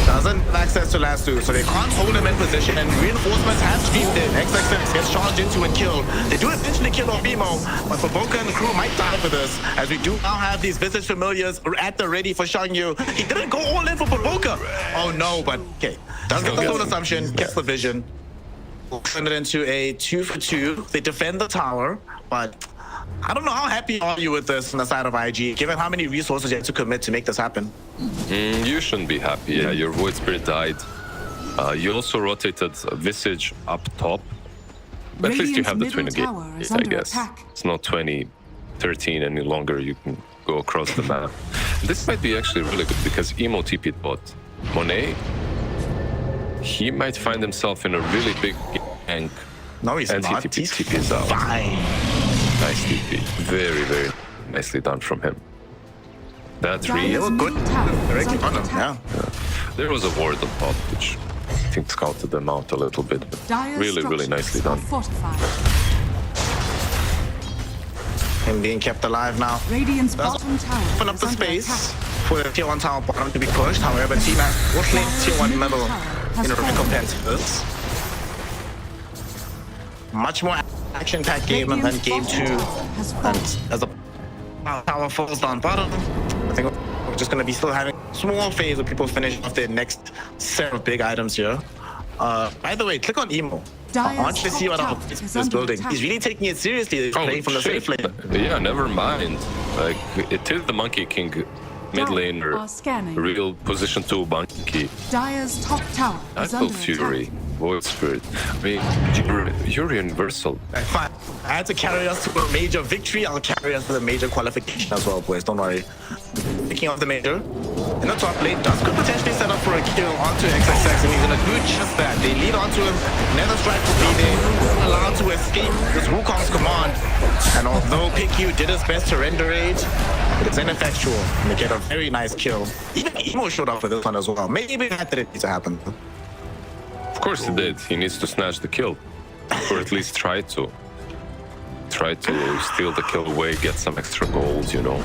doesn't have access to last 2, so they can't hold him in position, and reinforcements have streamed in. XXX gets charged into and killed. They do eventually kill off Emo, but for Boca and the crew might die for this, as we do now have these Visage Familiars at the ready for Shangyu. He didn't go all in for Boca. Oh no, but okay. Does get the whole assumption, gets the vision. We'll turn it into a 2-for-2. They defend the tower, but I don't know how happy are you with this on the side of IG, given how many resources you have to commit to make this happen. You shouldn't be happy. Yeah, your Void Spirit died. You also rotated Visage up top. But at least you have the twin gate, I guess. It's not 2013 any longer. You can go across the map. This might be actually really good because Emo TP'd bot. Monet, he might find himself in a really big gank. No, he's not. He's TP's out. Fine. Nice TP. Very, very nicely done from him. That's really good. Directly on him, yeah. There was a ward on top, which I think scouted them out a little bit, but really, really nicely done. Him being kept alive now. Radiant's bottom tower. Open up the space for the tier 1 tower bottom to be pushed. However, Team has fortunately tier 1 middle in recompense for this. Much more action-packed game than game 2. And as the tower falls down bottom, I think we're just going to be still having a small phase where people finish off their next set of big items here. By the way, click on Emo. I want you to see what Dyer's top he's tower is building. under He's really taking it seriously. He's playing from the safe lane. Yeah, never mind. Like, it is the Monkey King mid laner. Real position 2 Monkey. Dyer's top tower is Battle under Fury, attack. Void Spirit. I mean, you're universal. Fine. I had to carry us to a major victory. I'll carry us to the major qualification as well, boys. Don't worry. Speaking of the major, in the top lane, Dusk could potentially set up for a kill onto XXX, and he's gonna do just that. They lead onto him. Nether Strike will be there, allowed to escape this Wukong's command. And although PQ did his best to render rage, it's ineffectual. And they get a very nice kill. Even Emo showed up for this one as well. Maybe that didn't need to happen. Of course he did. He needs to snatch the kill. Or at least try to. Try to steal the kill away, get some extra gold, you know.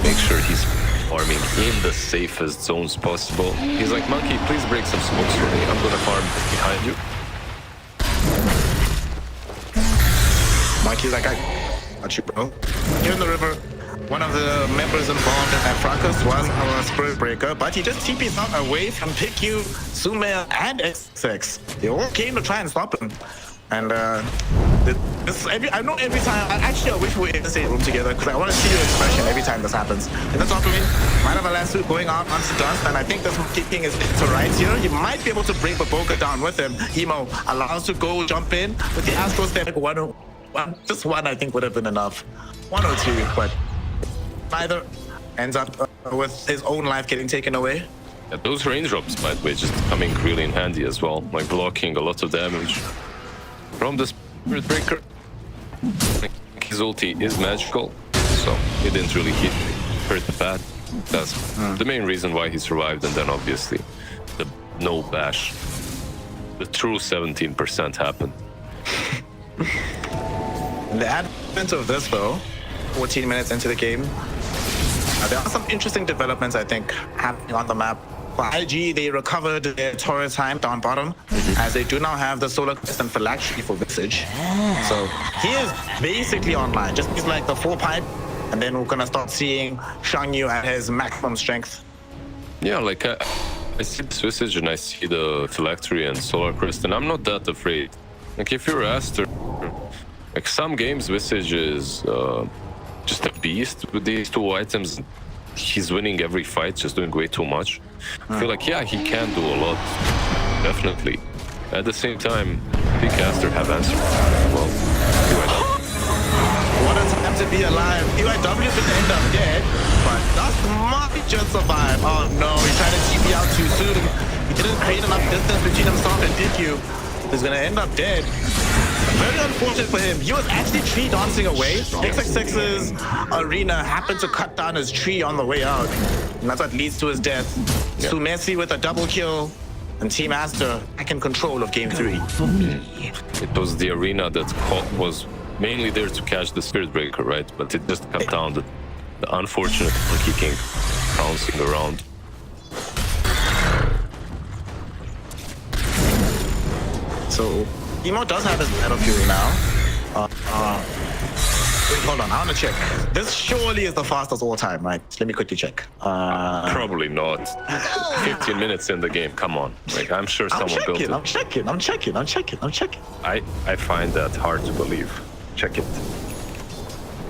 Make sure he's farming in the safest zones possible. He's like, Monkey, please break some smokes for me. I'm gonna farm behind you. Monkey's like, I got you, bro. Here in the river, one of the members involved in that fracas was our Spirit Breaker, but he just TP'd out away from PQ, Sumer, and XX. They all came to try and stop him. And I know every time, I wish we were in the same room together because I want to see your expression every time this happens. In the top lane, might have a last suit going out onto Dust, and I think this kicking is to right here. You might be able to bring Baboka down with him. Emo allows to go jump in with the Astro Step. Just one, I think, would have been enough. 1 or 2, but neither ends up with his own life getting taken away. Yeah, those raindrops, by the way, just coming really in handy as well, like blocking a lot of damage from the Spirit Breaker. His ulti is magical, so it didn't really hurt the pad. That's the main reason why he survived, and then obviously the no bash. The true 17% happened. The advent of this, though, 14 minutes into the game, there are some interesting developments, I think, happening on the map. For IG, they recovered their Taurus time down bottom, as they do now have the Solar Crest and Phylactery for Visage. So he is basically online. Just he's like the full pipe, and then we're gonna start seeing Shangyu at his maximum strength. Yeah, like I see the Visage and I see the Phylactery and Solar Crest, and I'm not that afraid. Like if you're Aster, like some games Visage is just a beast with these 2 items. He's winning every fight, just doing way too much. I feel like, yeah, he can do a lot, definitely. At the same time, I think Aster have answered. Well, what a time to be alive. UIW is gonna end up dead, but Dust might just survive. Oh no, he tried to TP out too soon. He didn't create enough distance between himself and PQ. He's gonna end up dead. Very unfortunate for him. He was actually tree dancing away. XXX's arena happened to cut down his tree on the way out. And that's what leads to his death. Yeah. Sumesi with a double kill. And Team Aster back in control of game 3. It was the arena that was mainly there to catch the Spirit Breaker, right? But it just cut down the unfortunate Monkey King bouncing around. So Emo does have his Battle Fury now. Wait, hold on, I want to check. This surely is the fastest all time, right? Let me quickly check. Probably not. 15 minutes in the game, come on. Like, I'm sure someone built it. I'm checking. I find that hard to believe. Check it.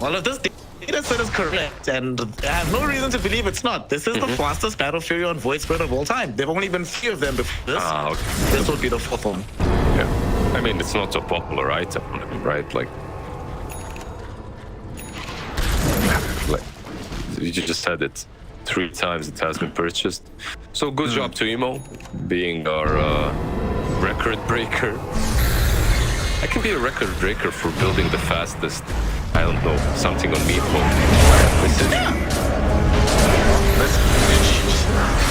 Well, if this data set is correct, and I have no reason to believe it's not, this is the fastest Battle Fury on Void Spirit of all time. There've only been 3 of them before this. Okay. This would be the 4th one. Yeah. I mean, it's not a popular item, right? Like you just said it 3 times it has been purchased. So good job to Emo, being our record breaker. I can be a record breaker for building the fastest, I don't know, something on Meatball.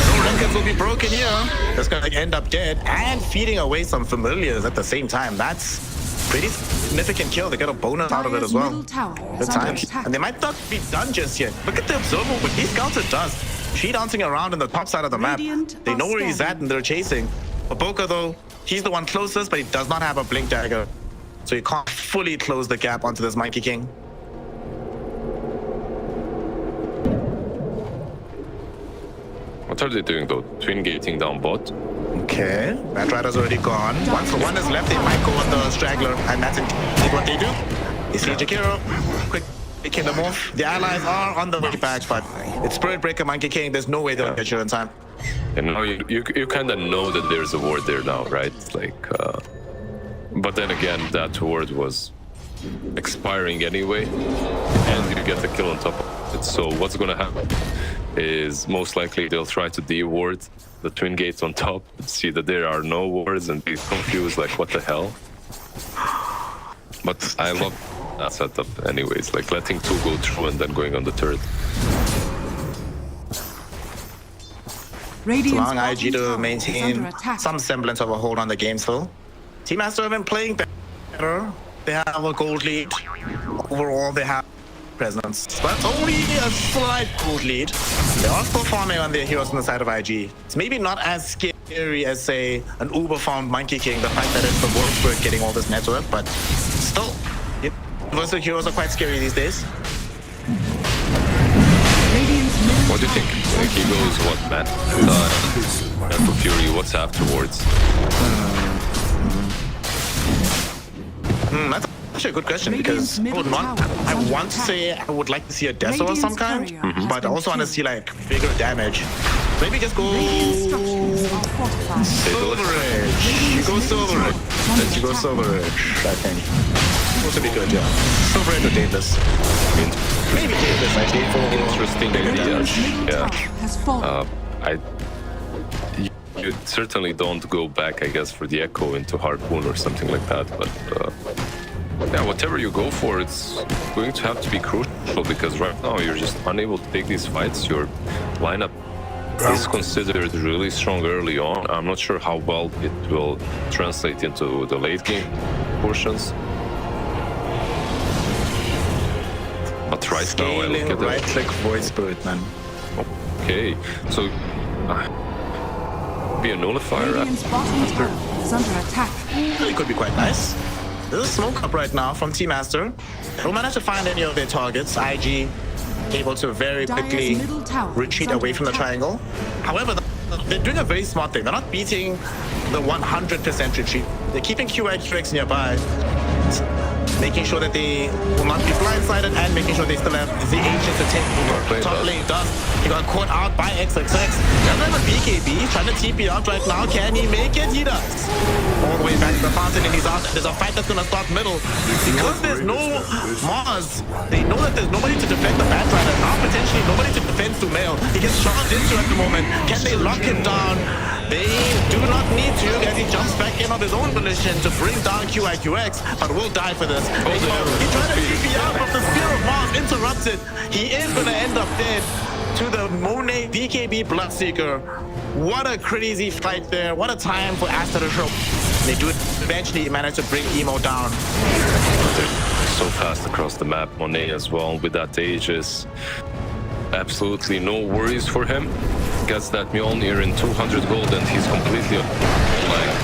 No records will be broken here. That's gonna end up dead and feeding away some familiars at the same time. That's pretty significant kill. They get a bonus out of it as well. Good times. And they might not be done just yet. Look at the Observer with these scouts at Dust. She dancing around on the top side of the map. They know where he's at and they're chasing. Baboka though, he's the one closest, but he does not have a Blink Dagger. So he can't fully close the gap onto this Monkey King. What are they doing though? Twin gating down bot? Okay, Batrider's already gone. Once the one is left, they might go on the straggler, and that's indeed what they do. You see Jakiro, quick picking them off. The allies are on the way back, but it's Spirit Breaker, Monkey King. There's no way they'll get you in time. And now you kind of know that there's a ward there now, right? Like, but then again, that ward was expiring anyway, and you get the kill on top of it. So what's gonna happen is most likely they'll try to de-ward the twin gates on top, see that there are no wards, and be confused like what the hell. But I love that setup anyways, like letting two go through and then going on the third. It's allowing IG to maintain some semblance of a hold on the game still. Team Aster have been playing better. They have a gold lead. Overall, they have presence, but only a slight gold lead. They are still farming on their heroes on the side of IG. It's maybe not as scary as, say, an uber-farmed Monkey King, the fact that it's the Wolfsburg getting all this network, but still, universal heroes are quite scary these days. What do you think? Like he goes what, Matt? Mental Fury, what's afterwards? That's actually a good question, because I want to say I would like to see a Deso of some kind, but I also want to see like bigger damage. Maybe just go Silver Edge. You go Silver Edge. Then you go Silver Edge, I think. Supposed to be good, yeah. Silver Edge or Daedalus. Maybe Daedalus, I think. Interesting idea. Yeah. You certainly don't go back, I guess, for the Echo into Harpoon or something like that, but yeah, whatever you go for, it's going to have to be crucial, because right now you're just unable to take these fights. Your lineup is considered really strong early on. I'm not sure how well it will translate into the late game portions. But right now I look at the right-click Void Spirit, man. Okay, so be a nullifier after. Is under attack. It could be quite nice. There's a smoke up right now from Team Aster. They don't manage to find any of their targets. IG able to very quickly retreat away from the triangle. However, they're doing a very smart thing. They're not beating the 100% retreat. They're keeping QIQX nearby, making sure that they will not be blindsided, and making sure they still have the agent to take over. Top lane does. He got caught out by XXX. Doesn't have a BKB, trying to TP out right now. Can he make it? He does. All the way back to the fountain, and he's out. There's a fight that's going to start middle. Because there's no Mars, they know that there's nobody to defend the Batrider. Now potentially nobody to defend Sumail. He gets charged into at the moment. Can they lock him down? They do not need to, as he jumps back in of his own volition to bring down QIQX, but will die for this. He's trying to TP out, but the Spear of Mars interrupted. He is going to end up dead to the Monet BKB Bloodseeker. What a crazy fight there. What a time for Aster to show. They do eventually manage to bring Emo down. So fast across the map, Monet as well with that Aegis. Absolutely no worries for him. Gets that Mjolnir in 200 gold and he's completely like.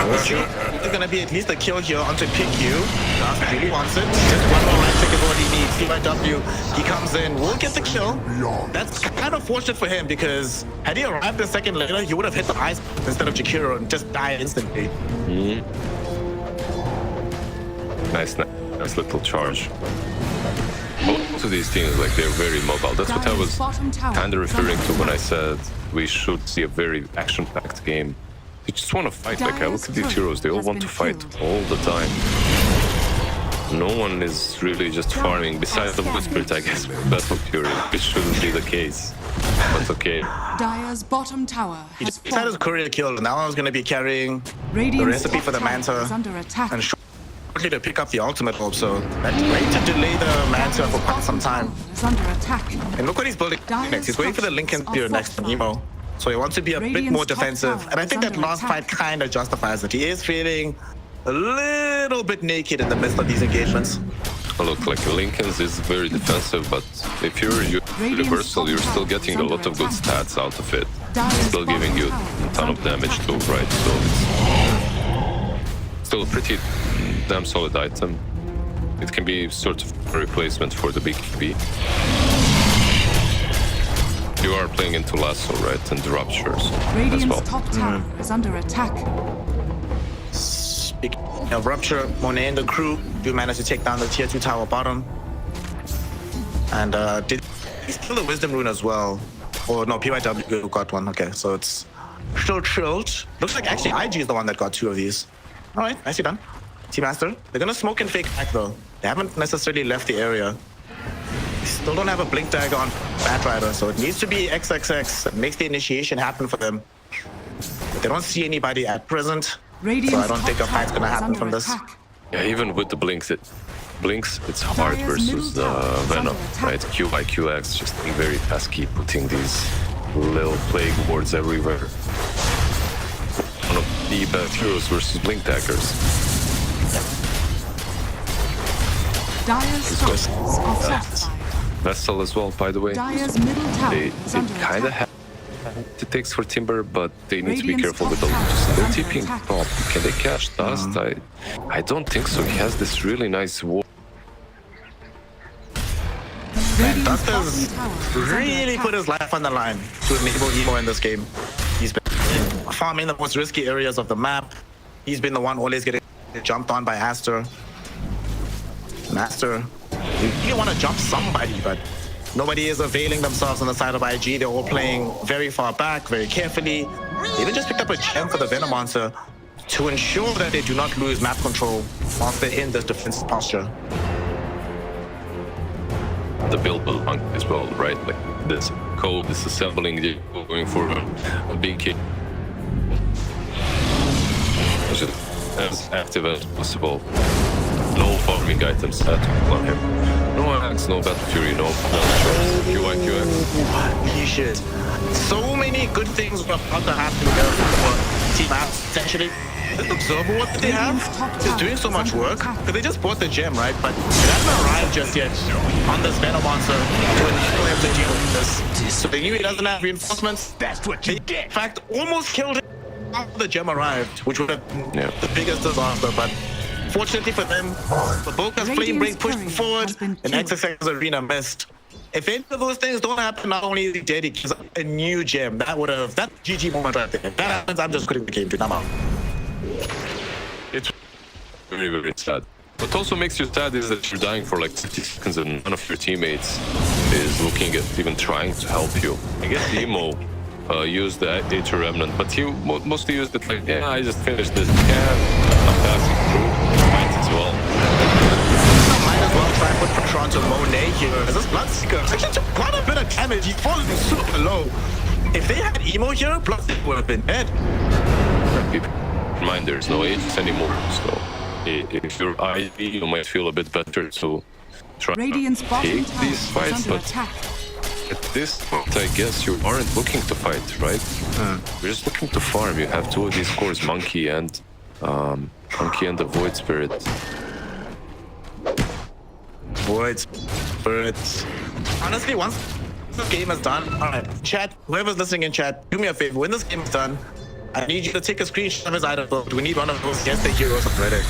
There's gonna be at least a kill here onto PQ. Just really wants it. Just one more life check is all he needs. CYW, he comes in, will get the kill. That's kind of fortunate for him, because had he arrived a second later, he would have hit the ice instead of Jakiro and just died instantly. Nice little charge. Both of these teams, like, they're very mobile. That's what I was kind of referring to when I said we should see a very action-packed game. You just want to fight. Like, I look at these heroes, they all want to fight all the time. No one is really just farming, besides the Whispered, I guess, Battle Fury, which shouldn't be the case. But okay. Dire's bottom tower has He's had his courier killed, and now I was going to be carrying the recipe for the Manta and shortly to pick up the ultimate orb, so that's great to delay the Manta for quite some time. And look what he's building next. He's waiting for the Lincoln Spear next to Nemo. So he wants to be a bit more defensive, and I think that last fight kind of justifies it. He is feeling a little bit naked in the midst of these engagements. Look, like Lincoln's is very defensive, but if you're universal, you're still getting a lot of good stats out of it. It's still giving you a ton of damage too, right? So it's still a pretty damn solid item. It can be sort of a replacement for the BKB. You are playing into Lasso, right? And Ruptures as Radiant's well. top tower is under attack. Speaking of Rupture, Monet and the crew do manage to take down the tier 2 tower bottom. And did he steal the Wisdom Rune as well? Or no, PYW got one. Okay, so it's still chilled. Looks like actually IG is the one that got 2 of these. All right, nicely done. Team Aster. They're gonna smoke and fake back though. They haven't necessarily left the area. They still don't have a Blink Dagger on Batrider, so it needs to be XXX that makes the initiation happen for them. But they don't see anybody at present, so I don't think a fight's gonna happen from this. Yeah, even with the blinks, it's hard versus the Venom, right? Q by QX, just being very pesky, putting these little plague wards everywhere. One of the best heroes versus Blink Daggers. Dire's structures are fortified. Vessel as well, by the way. Dire's middle tower is under kind of attack. have it takes for Timber, but they need to be Radiant's careful with the top tower Lotus. They're is under TPing attack. top. Can they catch Dust? I don't think so. He has this really nice wall. And Dust has really put his life on the line to enable Emo in this game. He's been farming the most risky areas of the map. He's been the one always getting jumped on by Aster. And Aster, you want to jump somebody, but nobody is availing themselves on the side of IG. They're all playing very far back, very carefully. They even just picked up a gem for the Venom Monster to ensure that they do not lose map control whilst they're in this defensive posture. The build belong as well, right? Like this code, disassembling, they're going for a big hit. Just as active as possible. No farming items at all. No axe, no Battle Fury, no QI, QX. Holy shit. So many good things were about to happen here for Team App. Essentially, this observer what they have is doing so much work because they just bought the gem, right? But it hasn't arrived just yet on this Venom Monster to enable him to deal with this. So they knew he doesn't have reinforcements. That's what you get. In fact, almost killed him after the gem arrived, which would have been the biggest disaster. But fortunately for them, the Boka's Flame Break pushed them forward and XXX Arena missed. If any of those things don't happen, not only is he dead, he gives a new gem. That's GG moment right there. If that happens, I'm just quitting the game, dude. I'm out. It's very, very sad. What also makes you sad is that you're dying for like 60 seconds and none of your teammates is looking at even trying to help you. I guess Emo used the Aether Remnant, but he mostly used it like, yeah, I just finished this. Yeah, I'm passing through. Might as well. Might as well try and put pressure onto Monet here. As this Bloodseeker actually took quite a bit of damage. He's falling super low. If they had Emo here, Bloodseeker would have been dead. Keep in mind, there's no ages anymore, so if you're IV, you might feel a bit better to try to take these fights, but at this point, I guess you aren't looking to fight, right? You're just looking to farm. You have 2 of these cores, Monkey and the Void Spirit. Void Spirit. Honestly, once this game is done, alright, chat, whoever's listening in chat, do me a favor. When this game is done, I need you to take a screenshot of his item build. We need one of those guess the heroes of Reddit.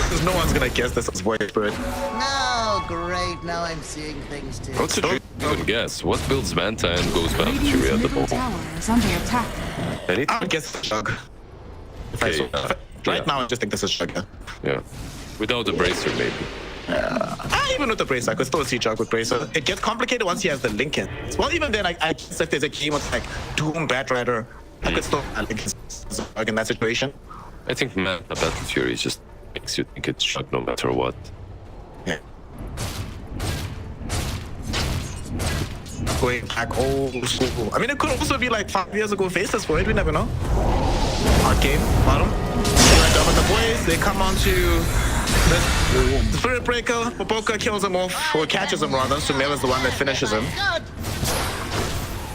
Because no one's gonna guess this as Void Spirit. No, great. Now I'm seeing things too. What should you even guess? What builds Manta and goes Battle Fury at the moment? I guess Shug. Okay, right now, I just think this is Shug. Yeah. Without the Bracer, maybe. Even with the Bracer, I could still see Shug with Bracer. It gets complicated once he has the Lincoln. Well, even then, I guess if there's a game with like Doom, Batrider, I could still Shug in that situation. I think Manta Battle Fury just makes you think it's Shug no matter what. Yeah. Going back old school. I mean, it could also be like 5 years ago Faceless for it, we never know. Hard game, bottom. They went up with the boys, they come on to the Spirit Breaker. Boka kills him off, or catches him rather. Sumer is the one that finishes him.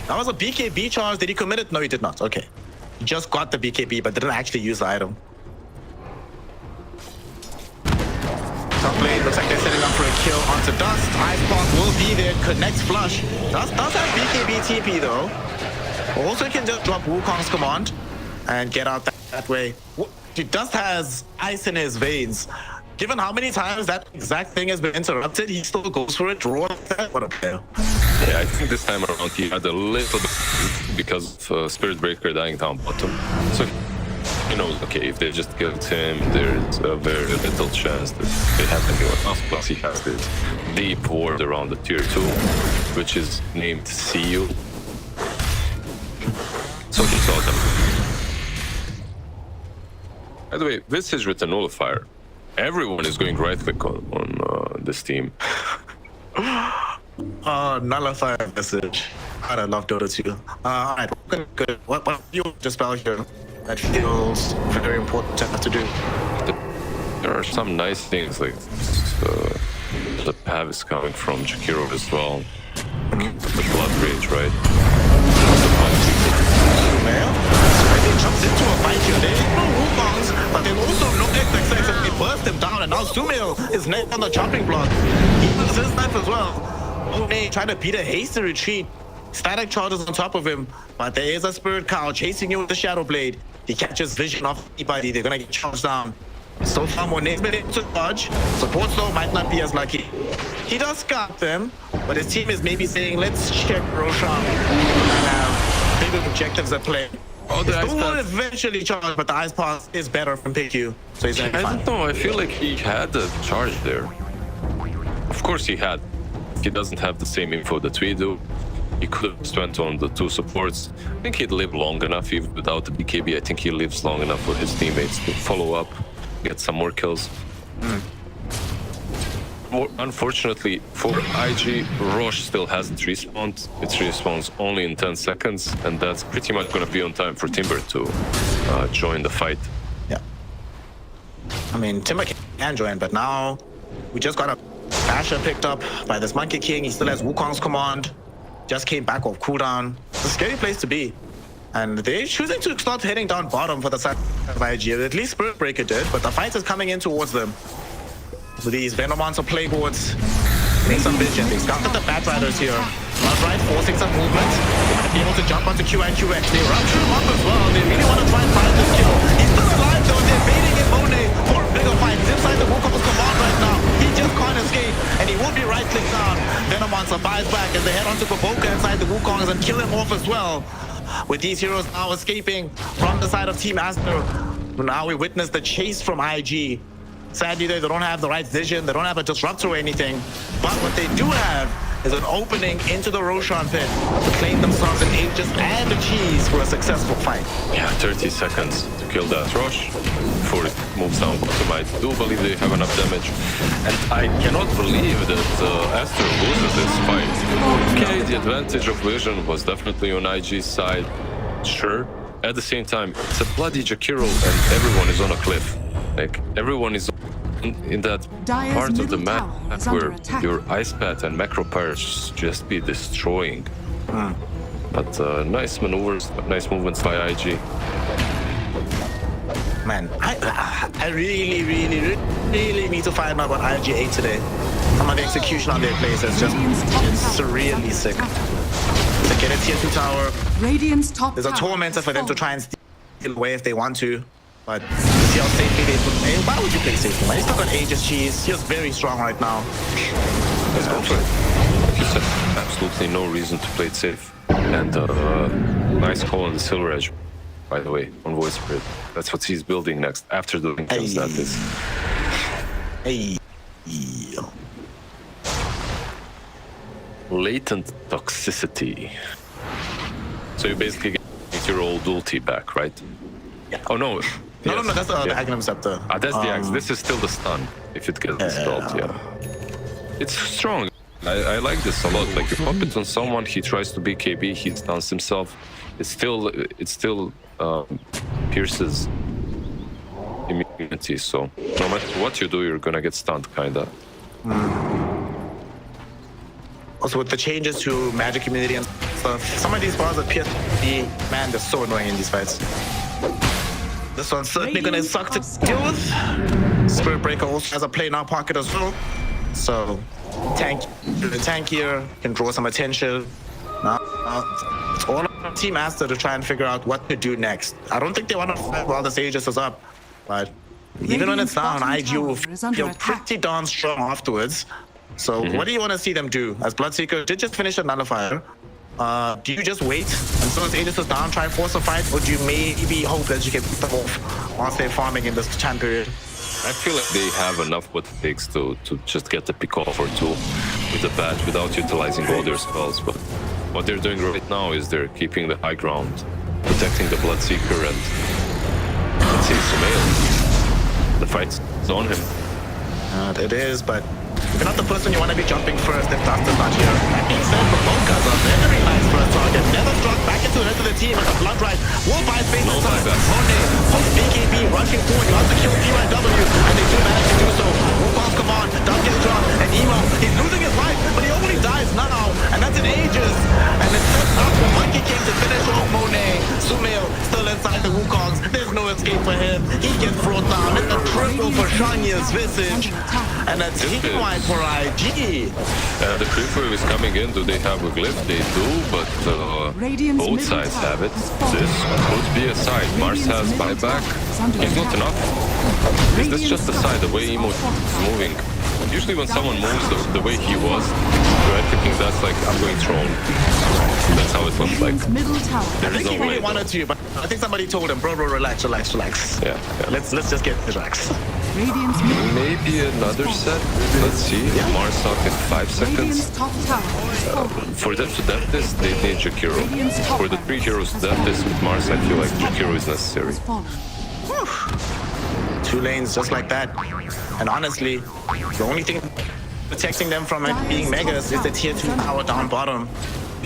That was a BKB charge. Did he commit it? No, he did not. Okay. He just got the BKB, but didn't actually use the item. Top lane, looks like they're setting up for a kill onto Dust. Ice Park will be there, connects flush. Dust does have BKB TP though. Also can just drop Wukong's command and get out that way. Dude, Dust has ice in his veins. Given how many times that exact thing has been interrupted, he still goes for it. Draw like that. What a player. Yeah, I think this time around he had a little bit because of Spirit Breaker dying down bottom. So he knows, okay, if they just killed him, there's a very little chance that they have anyone else. Plus he has this deep ward around the tier 2, which is named CU. So he saw them. By the way, Visage with a nullifier. Everyone is going right click on this team. Nullifier Visage. God, I love Dota 2. Alright, good. What you just spell here? That feels very important to have to do. There are some nice things like the Pav is coming from Jakiro as well. The Blood Rage, right? Well, he jumps into a fight here. There is no Wukongs, but there's also no XXX and they burst him down, and now Sumil is next on the chopping block. He uses his knife as well. Okay, trying to beat a hasty retreat. Static charges on top of him, but there is a Spirit Cow chasing you with the Shadow Blade. He catches vision of anybody, they're gonna get charged down. So far, Monet's been able to dodge. Support though might not be as lucky. He does scarp them, but his team is maybe saying, let's check Roshan and have bigger objectives at play. Oh, the Ice will eventually charge, but the Ice Pass is better from PQ, so he's gonna be fine. I don't know, I feel like he had a charge there. Of course he had. He doesn't have the same info that we do. He could have just went on the 2 supports. I think he'd live long enough even without the BKB. I think he lives long enough for his teammates to follow up, get some more kills. Unfortunately for IG, Roche still hasn't respawned. It respawns only in 10 seconds, and that's pretty much going to be on time for Timber to join the fight. Yeah. I mean, Timber can join, but now we just got a Basher picked up by this Monkey King. He still has Wukong's command. Just came back off cooldown. It's a scary place to be. And they're choosing to start heading down bottom for the side of IG. At least Spirit Breaker did, but the fight is coming in towards them. With these Venomonster playboards, getting some vision. They scouted the Batriders here. Right, forcing some movement. They might be able to jump onto Q and QX. They rupture him up as well. They really want to try and find this kill. He's still alive though. They're baiting him Monet for a bigger fight. He's inside the Wukong's command right now. He just can't escape, and he will be right-clicked down. Venomonster buys back as they head onto Koboka inside the Wukongs and kill him off as well. With these heroes now escaping from the side of Team Aster, now we witness the chase from IG. Sadly, they don't have the right vision. They don't have a disruptor or anything. But what they do have is an opening into the Roshan pit to claim themselves an Aegis and a cheese for a successful fight. Yeah, 30 seconds to kill that Roche before it moves down bottom. I do believe they have enough damage. And I cannot believe that Aster loses this fight. Okay, the advantage of vision was definitely on IG's side. Sure. At the same time, it's a bloody Jakiro and everyone is on a cliff. Like, everyone is in that part of the map where your Ice Path and Macro Pirates just be destroying. But nice maneuvers, nice movements by IG. Man, I really need to find out what IG ate today. Some of the execution on their plays is just surreally sick. To get a tier 2 tower, there's a tormentor for them to try and steal away if they want to. But to see how safely they play, why would you play safely? Man, he's still got Aegis cheese. He's very strong right now. Let's go for it. Like you said, absolutely no reason to play it safe. And nice call on the Silver Edge, by the way, on Voice Spirit. That's what he's building next, after the link comes, that is. Hey. Latent toxicity. So you basically get your old ulti back, right? Yeah. Oh no. No, that's the Agnum Scepter. That's the axe. This is still the stun, if it gets installed, yeah. It's strong. I like this a lot. Like, you pop it on someone, he tries to be KB, he stuns himself. It still pierces immunity, so no matter what you do, you're gonna get stunned, kinda. Also, with the changes to magic immunity and stuff, some of these bars at PSG, man, they're so annoying in these fights. This one's certainly gonna suck to deal with. Spirit Breaker also has a play now pocket as well. So, the tank here can draw some attention. Now, it's all on Team Aster to try and figure out what to do next. I don't think they want to fight while the Aegis is up, but even when it's down, IG will feel pretty darn strong afterwards. So what do you want to see them do? As Bloodseeker did just finish a nullifier. Do you just wait until as Aegis is down, try and force a fight, or do you maybe hope that you can beat them off whilst they're farming in this time period? I feel like they have enough what it takes to just get a pick off or two with the badge without utilizing all their spells. But what they're doing right now is they're keeping the high ground, protecting the Bloodseeker, and let's see, Sumail. The fight's on him. It is, but if you're not the person you want to be jumping first, then Duster's not here. That being said, for both guys are very nice first target. Never struck back into the rest of the team as a blood right. Wall buy space this time. Monet, post BKB, rushing forward. You have to kill BYW, and they do manage to do so. Wolf's come on, down gets dropped, and Emo, he's losing his life, but he only dies now, and that's in ages. And it's sets up for Monkey King to finish off Monet. Sumail still inside the Wukongs. There's no escape for him. He gets brought down. It's a triple for Shanya's visage. And a team wide for IG. The creep wave is coming in. Do they have a glyph? They do, but both sides have it. This could be a side. Mars has buyback. It's not enough. Is this just a side? The way Emo is moving. Usually when someone moves the way he was, you're thinking that's like, I'm going throne. That's how it looks like. I think he really wanted to, but I think somebody told him, bro, relax. Yeah. Let's just get relaxed. Maybe another set. Let's see. Yeah. Mars off in 5 seconds. For them to death this, they need Jakiro. For the 3 heroes to death this with Mars, I feel like Jakiro is necessary. 2 lanes just like that. And honestly, the only thing protecting them from it being Megas is the tier 2 power down bottom.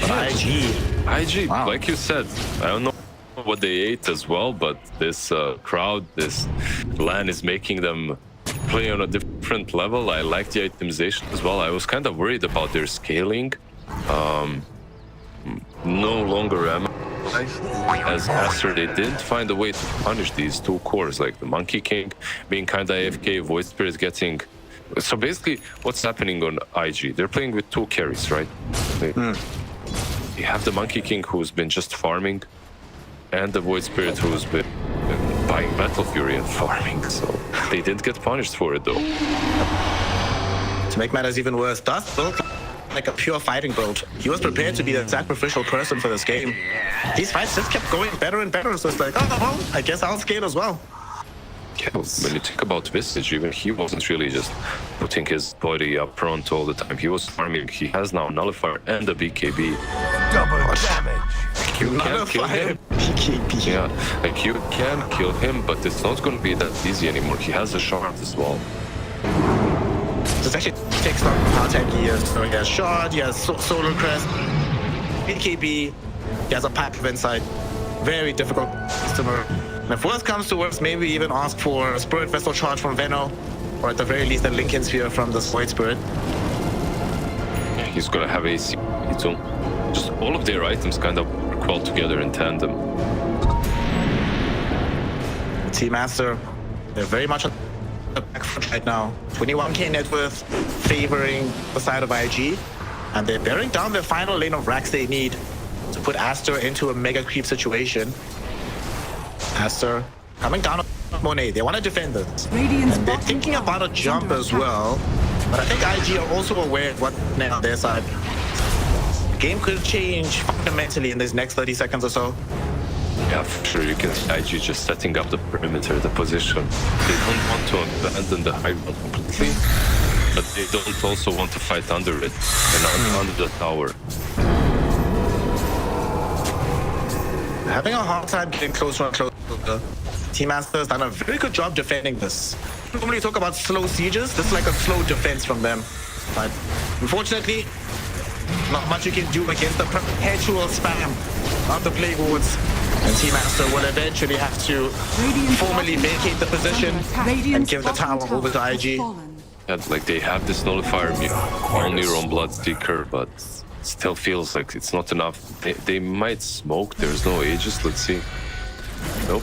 But IG, wow. Like you said, I don't know what they ate as well, but this crowd, this LAN is making them play on a different level. I like the itemization as well. I was kind of worried about their scaling. No longer am I. As Aster, they didn't find a way to punish these 2 cores, like the Monkey King being kind of AFK, Void Spirit getting... So basically, what's happening on IG? They're playing with 2 carries, right? You have the Monkey King who's been just farming, and the Void Spirit who's been buying Battle Fury and farming, so they didn't get punished for it though. To make matters even worse, Dust built like a pure fighting build. He was prepared to be the sacrificial person for this game. These fights just kept going better and better, so it's like, oh well, I guess I'll scale as well. Yeah, when you think about Visage, even he wasn't really just putting his body up front all the time. He was farming. He has now Nullifier and a BKB. Double damage. You can kill him. BKB. Yeah, like you can kill him, but it's not going to be that easy anymore. He has a shard as well. This actually takes on how tanky he is. So he has shard, he has Solar Crest, BKB, he has a Pipe of Insight. Very difficult customer. And if worst comes to worst, maybe even ask for a Spirit Vessel charge from Venno, or at the very least a Lincoln Sphere from the Void Spirit. He's gonna have AC too. Just all of their items kind of work well together in tandem. Team Aster, they're very much on the back foot right now. 21k net worth favoring the side of IG, and they're bearing down their final lane of racks they need to put Aster into a mega creep situation. Aster coming down on Monet. They want to defend this. And they're thinking about a jump as well. But I think IG are also aware of what's on their side. The game could change fundamentally in these next 30 seconds or so. Yeah, for sure. You can see IG just setting up the perimeter, the position. They don't want to abandon the high ground completely, but they don't also want to fight under it and under the tower. Having a hard time getting closer and closer. Team Aster has done a very good job defending this. Normally talk about slow sieges. This is like a slow defense from them. But unfortunately, not much you can do against the perpetual spam of the Plague Wards. And Team Aster will eventually have to formally vacate the position and give the tower over to IG. Yeah, like they have this nullifier only on Bloodseeker, but still feels like it's not enough. They might smoke. There's no Aegis. Let's see. Nope.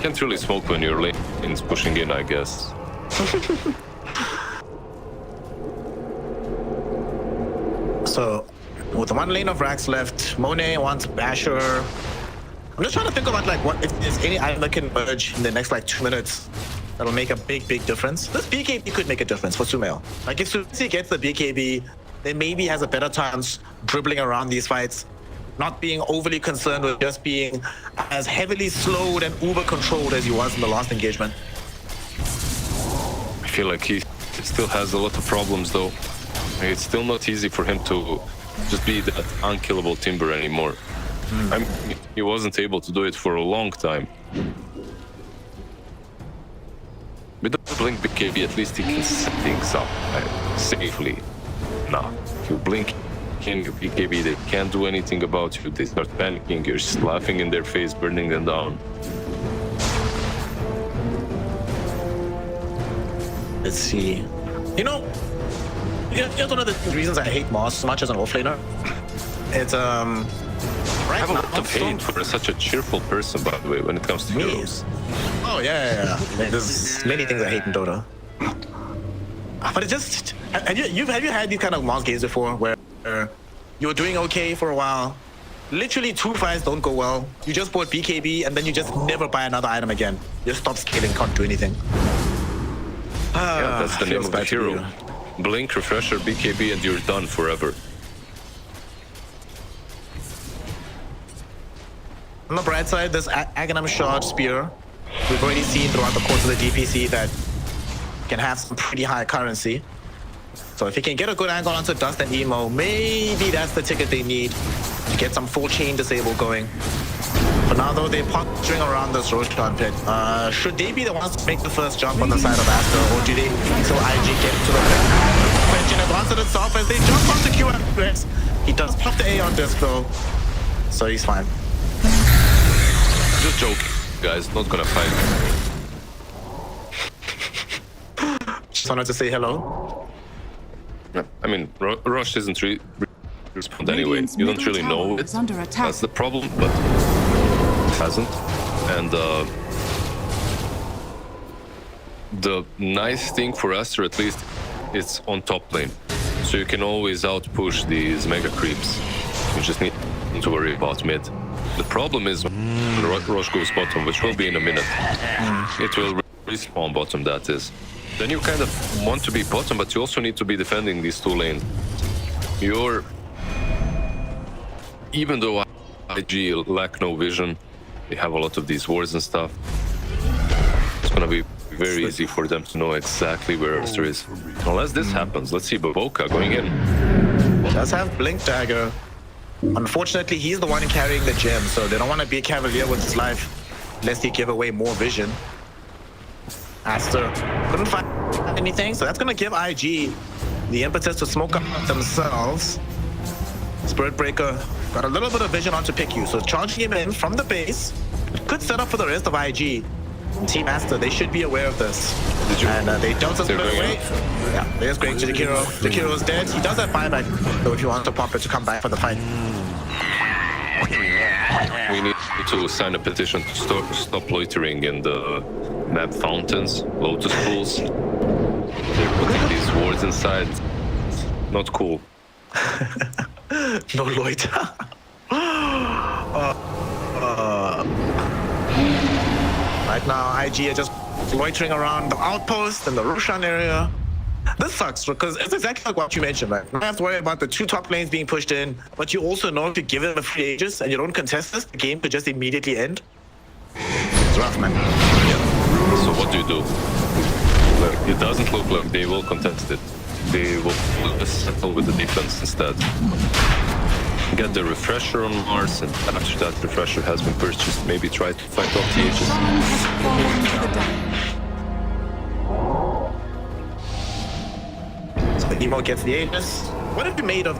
Can't really smoke when your lane is pushing in, I guess. So, with one lane of racks left, Monet wants Basher. I'm just trying to think about like what if there's any item that can merge in the next like 2 minutes. that'll make a big difference. This BKB could make a difference for Sumail. Like if Sumail gets the BKB, then maybe has a better chance dribbling around these fights, not being overly concerned with just being as heavily slowed and uber controlled as he was in the last engagement. I feel like he still has a lot of problems though. It's still not easy for him to just be that unkillable Timber anymore. I mean, he wasn't able to do it for a long time. With the blink BKB, at least he can set things up safely. Nah, if you blink in your BKB, they can't do anything about you. They start panicking, you're just laughing in their face, burning them down. Let's see. You know, here's one of the reasons I hate Moss so much as an offlaner. It's I have a lot of hate for such a cheerful person, by the way, when it comes to heroes. Oh yeah. There's many things I hate in Dota. But it just have you had these kind of Moss games before where you're doing okay for a while, literally 2 fights don't go well, you just bought BKB and then you just never buy another item again. You stop scaling, can't do anything. Yeah, that's the name of the hero. Blink, refresher, BKB, and you're done forever. On the bright side, this Aghanim Shard Spear, we've already seen throughout the course of the DPC that can have some pretty high currency. So if you can get a good angle onto Dust and Emo, maybe that's the ticket they need to get some full chain disable going. For now though, they're posturing around this Roshan pit. Should they be the ones to make the first jump on the side of Aster, or do they until IG get to the pit? Question has answered itself as they jump onto Q and he does pop the A on disc though, so he's fine. Just joking, guys, not gonna fight. Just wanted to say hello. I mean, Rush isn't respond anyway. You don't really know it. That's the problem, but it hasn't. And the nice thing for Aster, at least, it's on top lane. So you can always out-push these mega creeps. You just need to worry about mid. The problem is when Rush goes bottom, which will be in a minute. It will respawn bottom, that is. Then you kind of want to be bottom, but you also need to be defending these 2 lanes. Even though IG lack no vision, they have a lot of these wards and stuff, it's gonna be very easy for them to know exactly where Aster is. Unless this happens, let's see Baboka going in. Does have Blink Dagger. Unfortunately, he's the one carrying the gem, so they don't want to be a cavalier with his life, lest he give away more vision. Aster couldn't find anything, so that's going to give IG the impetus to smoke up themselves. Spirit Breaker got a little bit of vision onto pick you, so charging him in from the base could set up for the rest of IG. Team Aster, they should be aware of this. And they don't just put it away. Yeah, there's Greg to Jakiro. Jakiro's dead. He does have buyback, though, if you want to pop it to come back for the fight. We need to sign a petition to stop loitering in the map fountains, lotus pools. They're putting these wards inside. Not cool. No loiter. Right now, IG are just loitering around the outpost and the Roshan area. This sucks because it's exactly like what you mentioned, right? You don't have to worry about the 2 top lanes being pushed in, but you also know if you give them a free Aegis and you don't contest this, the game could just immediately end. It's rough, man. Yeah. So what do you do? Like, it doesn't look like they will contest it. They will just settle with the defense instead. Get the refresher on Mars, and after that refresher has been purchased, maybe try to fight off the Aegis. So Emo gets the Aegis. What have you made of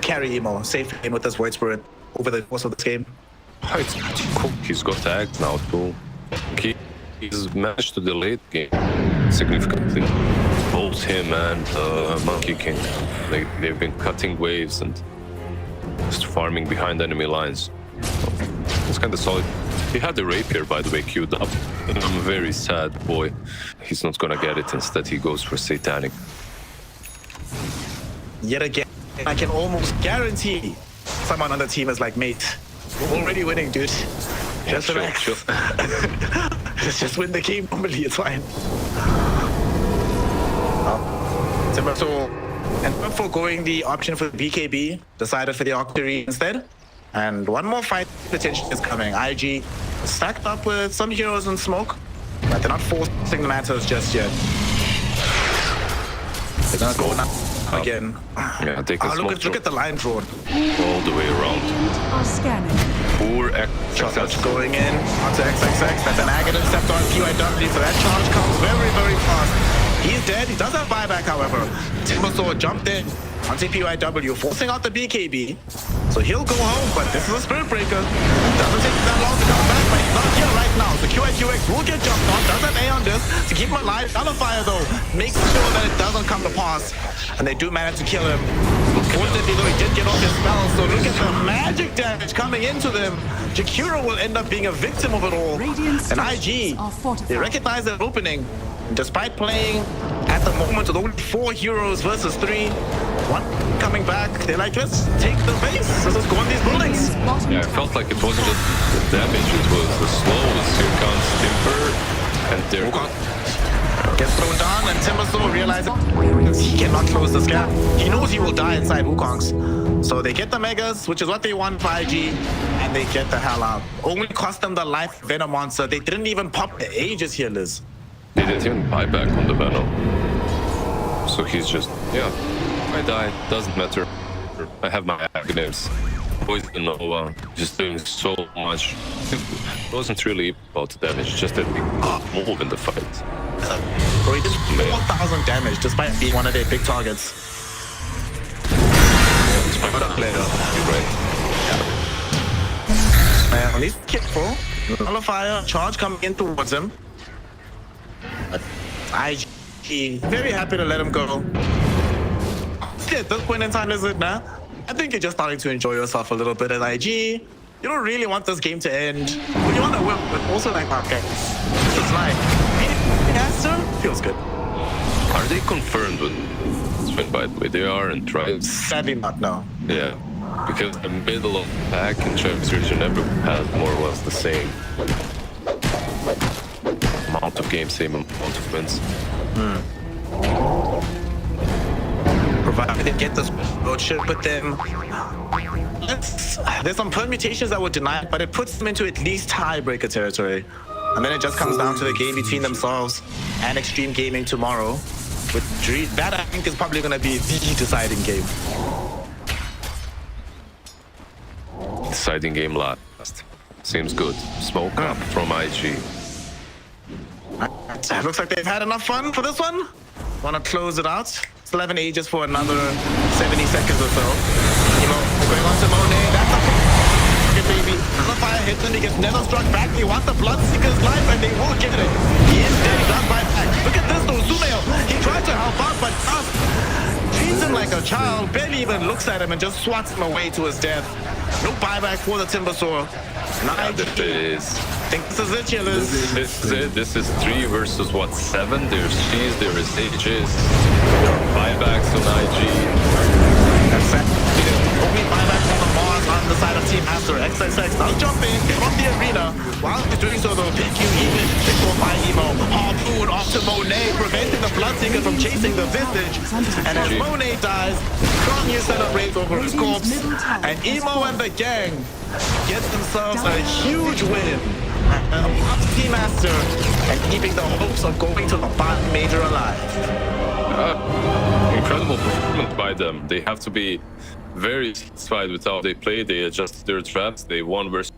carry Emo, safe game with this Void Spirit over the course of this game? Oh, it's pretty cool. He's got tagged now too. He's managed to delay the game significantly. Both him and Monkey King, they've been cutting waves and just farming behind enemy lines. It's kind of solid. He had the rapier, by the way, queued up. I'm a very sad boy. He's not gonna get it. Instead, he goes for Satanic. Yet again, I can almost guarantee someone on the team is like, mate, we're already winning, dude. Just relax. Just win the game normally, it's fine. So, and for going the option for BKB, decided for the Octary instead. And one more fight potentially is coming. IG stacked up with some heroes in smoke, but they're not forcing the matters just yet. They're gonna go now again. Yeah, take the smoke. Look at the line drawn. All the way around. Are scanning. Poor Charge going in onto XXX. That's an negative step on PYW, so that charge comes very, very fast. He's dead. He does have buyback, however. Timbersaw jumped in onto PYW, forcing out the BKB. So he'll go home, but this is a Spirit Breaker. Doesn't take that long to come back, but he's not here right now. So QIQX will get jumped on. Does have A on this to keep him alive. Fire though, makes sure that it doesn't come to pass. And they do manage to kill him. Fortunately though, he did get off his spell. So look at the magic damage coming into them. Jakiro will end up being a victim of it all. And IG, they recognize that opening. Despite playing at the moment with only 4 heroes versus 3, one coming back, they're like, let's take the base. Let's go on these buildings. Yeah, it felt like it wasn't just the damage, it was the slows. Here comes Timber, and there gets thrown down, and Timbersaw realizes he cannot close this gap. He knows he will die inside Wukong's. So they get the Megas, which is what they want for IG, and they get the hell out. Only cost them the life Venom Monster. They didn't even pop the Aegis here, Liz. They didn't even buy back on the Venom. So he's just, yeah, I die, doesn't matter. I have my Aghanim's. Poison Nova, just doing so much. It wasn't really about the damage, just that we move in the fight. Bro, he did 4,000 damage despite being one of their big targets. Despite that player, you're right. Man, at least careful. Nullifier, charge coming in towards him. IG, very happy to let him go. At this point in time, is it now? I think you're just starting to enjoy yourself a little bit at IG. You don't really want this game to end, but you want to win, but also like, okay, this is life. Aster feels good. Are they confirmed with Spin, by the way? They aren't, right? Sadly not, no. Yeah, because the middle of the pack in Champions Region never has more or less the same amount of games, same amount of wins. Provided they get this road ship with them. There's some permutations that would deny it, but it puts them into at least tiebreaker territory. And then it just comes down to the game between themselves and Xtreme Gaming tomorrow. With that, I think, is probably going to be the deciding game. Deciding game last. Seems good. Smoke up from IG. Looks like they've had enough fun for this one. Want to close it out. 11 Aegis for another 70 seconds or so. Going on to Monet. That's a baby. The fire hits him. He gets never struck back. He wants the Bloodseeker's life, and they will get it. He is dead. He does buy back. Look at this though. Sumail. He tried to help out, but just treats him like a child. Barely even looks at him and just swats him away to his death. No buyback for the Timbersaw. I think this is it, Chillers. This is it. This is 3 versus what, 7? There's Cheese, there is Aegis. There are buybacks on IG. That's it. Only buybacks on the Mars on the side of Team Aster. XXX does jump in from the arena. While he's doing so, though, PQ even 645 emo. Harpoon onto Monet, preventing the Bloodseeker from chasing the Visage. And as Monet dies, Kanye celebrates over his corpse. And Emo and the gang get themselves a huge win. Team Aster and keeping the hopes of going to the bottom major alive. Incredible performance by them. They have to be very satisfied with how they play. They adjusted their traps. They won versus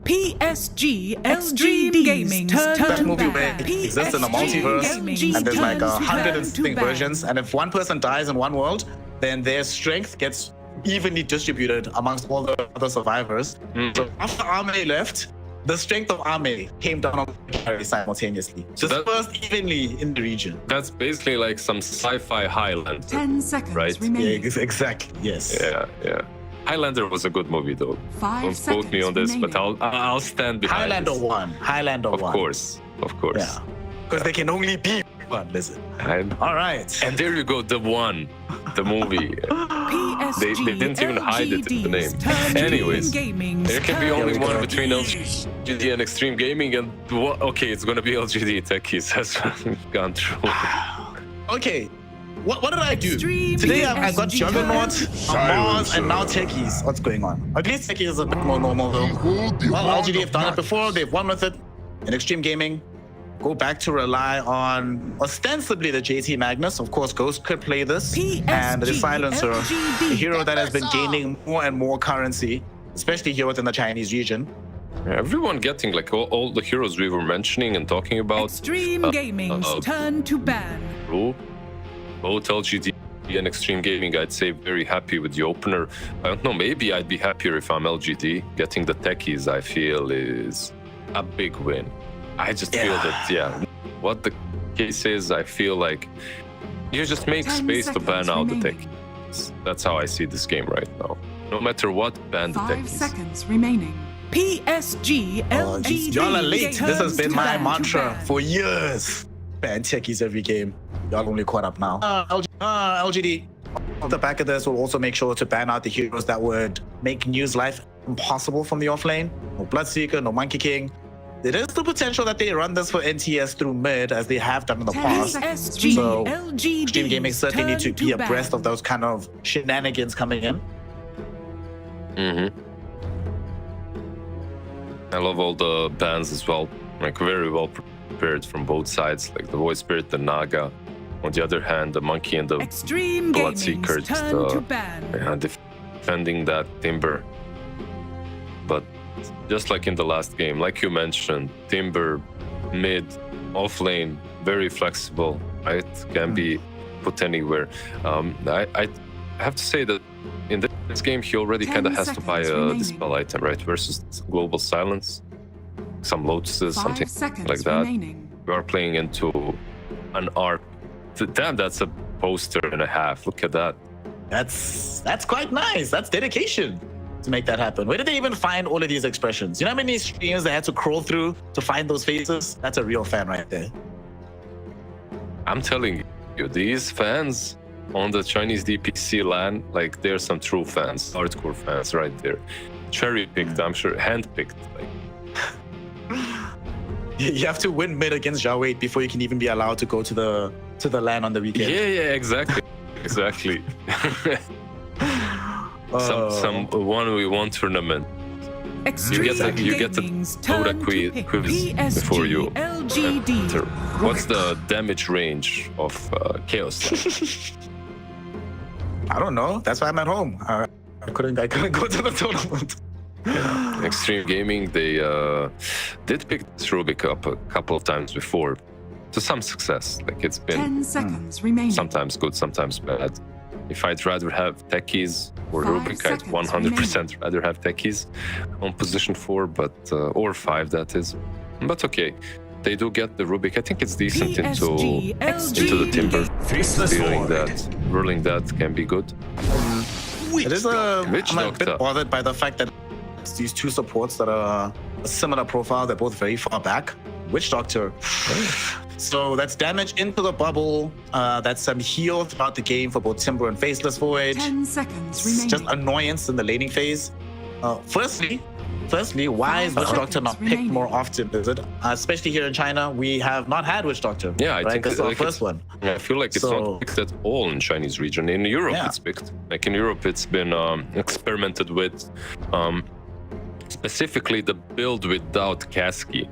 PSG LGD Gaming turn That to movie where ban. it exists in a multiverse, and there's like 100 and something versions, and if one person dies in one world, then their strength gets evenly distributed amongst all the other survivors. So after Ame left, the strength of Ame came down on Carry simultaneously, dispersed evenly in the region. That's basically like some sci-fi Highlander. 10 seconds right? remaining. Yeah, exactly. Yes. Yeah. Highlander was a good movie, though. 5 Don't quote me on this, seconds but I'll stand behind Highlander this. 1. Highlander 1. Of course. Yeah. Because they can only be one, listen. All right. And there you go, the one, the movie. They didn't even hide it in the name. Anyways, there can be only one between LGD and Extreme Gaming, and okay, it's gonna be LGD Techies has gone through. Okay. What did I do? Today I got Juggernaut, Mars, and now Techies. What's going on? At least Techies is a bit more normal though. Well, LGD have done it before, they've won with it. In Extreme Gaming, go back to rely on ostensibly the JT Magnus. Of course, Ghost could play this. And the Silencer, a hero that has been gaining more and more currency, especially here within the Chinese region. Everyone getting like all the heroes we were mentioning and talking about. Extreme Gaming's turn to ban. Both LGD and Extreme Gaming, I'd say very happy with the opener. I don't know, maybe I'd be happier if I'm LGD. Getting the Techies, I feel, is a big win. I just feel that, what the case is, I feel like you just make space to ban out the Techies. That's how I see this game right now. No matter what, ban the 5 Techies. seconds remaining. PSG LGD. Y'all are late. This has been my turn to mantra ban. for years. Ban Techies every game. Y'all only caught up now. LGD, off the back of this, will also make sure to ban out the heroes that would make New's life impossible from the offlane. No Bloodseeker, no Monkey King. There is the potential that they run this for NTS through mid, as they have done in the past. PSG So, LGD Extreme Gaming certainly need to be turn abreast ban. of those kind of shenanigans coming in. I love all the bans as well. Like very well prepared from both sides. Like the Void Spirit, the Naga. On the other hand, the Monkey and the Extreme Bloodseeker Gaming's turn to ban. defending that Timber. But just like in the last game, like you mentioned, Timber, mid, off lane, very flexible, right? Can be put anywhere. I have to say that in this game, he already kind of has to buy a dispel item, right? Versus Global Silence, some Lotuses, something like that. Remaining. We are playing into an arc. Damn, that's a poster and a half. Look at that. That's quite nice. That's dedication to make that happen. Where did they even find all of these expressions? You know how many streams they had to crawl through to find those faces? That's a real fan right there. I'm telling you, these fans on the Chinese DPC LAN, like they're some true fans, hardcore fans right there. Cherry-picked, I'm sure, hand-picked. Like. You have to win mid against Zhao Wei before you can even be allowed to go to the LAN on the weekend. Yeah, exactly. Some 1v1 tournament. You get the Dota quiz before you enter. What's the damage range of Chaos? I don't know. That's why I'm at home. I couldn't go to the tournament. Extreme Gaming, they did pick this Rubik up a couple of times before, to some success. Like it's been 10 seconds remaining. sometimes good, sometimes bad. If I'd rather have Techies or 5 Rubik, I'd seconds 100% rather have Techies on position 4, but or 5 that is. But okay, they do get the Rubik. I think it's decent into the Timber. Ruling that can be good. It is I'm a bit bothered by the fact that it's these two supports that are a similar profile. They're both very far back. Witch Doctor. So that's damage into the bubble. That's some heal throughout the game for both Timber and Faceless Void. 10 seconds It's remaining. just annoyance in the laning phase. Firstly, why is Witch Doctor not picked more often? Is it? Especially here in China, we have not had Witch Doctor. Yeah, I think that's it's our first one. I feel like it's not picked at all in Chinese region. In Europe, it's picked. Like in Europe, it's been experimented with. Specifically, the build without Kasky,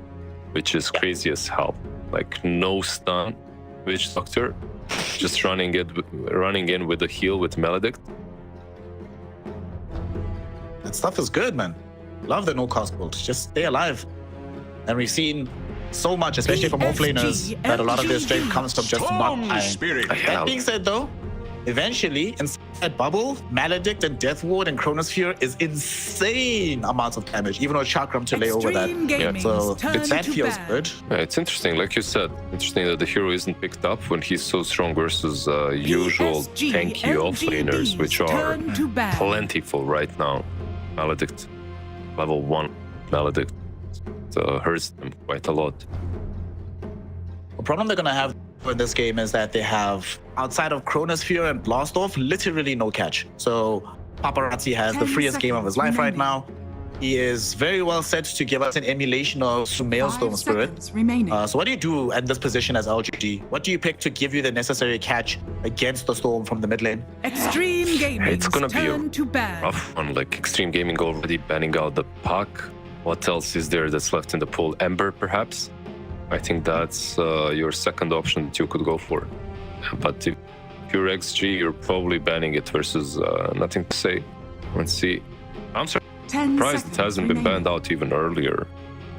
which is crazy as hell. Like no stun, Witch Doctor, just running in with a heal with Maledict. That stuff is good, man. Love the no-cost build. Just stay alive. And we've seen so much, especially from offlaners, that a lot of their strength comes from just not dying. That being said, though, eventually, inside Bubble, Maledict, and Death Ward and Chronosphere is insane amounts of damage, even with Chakram to lay over that. Yeah. So that feels good. Yeah, it's interesting, like you said, interesting that the hero isn't picked up when he's so strong versus usual tanky offlaners, which are plentiful right now. Maledict, level 1 Maledict, hurts them quite a lot. The problem they're going to have in this game is that they have, outside of Chronosphere and Blastoff, literally no catch. So Paparazzi has the freest game of his life right now. He is very well set to give us an emulation of Sumail's Storm Spirit. So what do you do at this position as LGD? What do you pick to give you the necessary catch against the Storm from the mid lane? Xtreme Gaming. It's gonna be a rough one. Like Xtreme Gaming already banning out the puck. What else is there that's left in the pool? Ember, perhaps? I think that's your second option that you could go for. But if you're XG, you're probably banning it versus nothing to say. Let's see. I'm surprised it hasn't been banned out even earlier.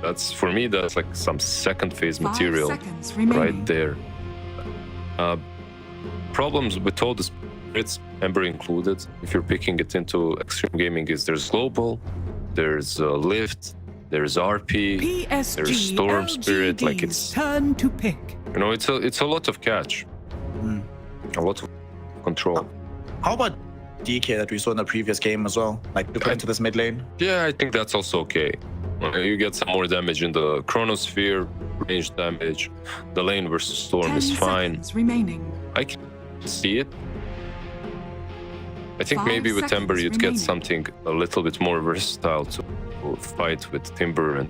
That's, for me, that's like some second phase material right there. Problems with all the spirits, Ember included, if you're picking it into Xtreme Gaming, is there's Global, there's Lift, there's RP, PSG there's Storm LGD's Spirit. Like it's turn to pick. You know, it's a lot of catch, a lot of control. How about DK that we saw in the previous game as well? Like to put into this mid lane? Yeah, I think that's also okay. You get some more damage in the Chronosphere, range damage. The lane versus Storm is fine. Remaining. I can see it. I think maybe with Ember you'd get something a little bit more versatile to fight with Timber and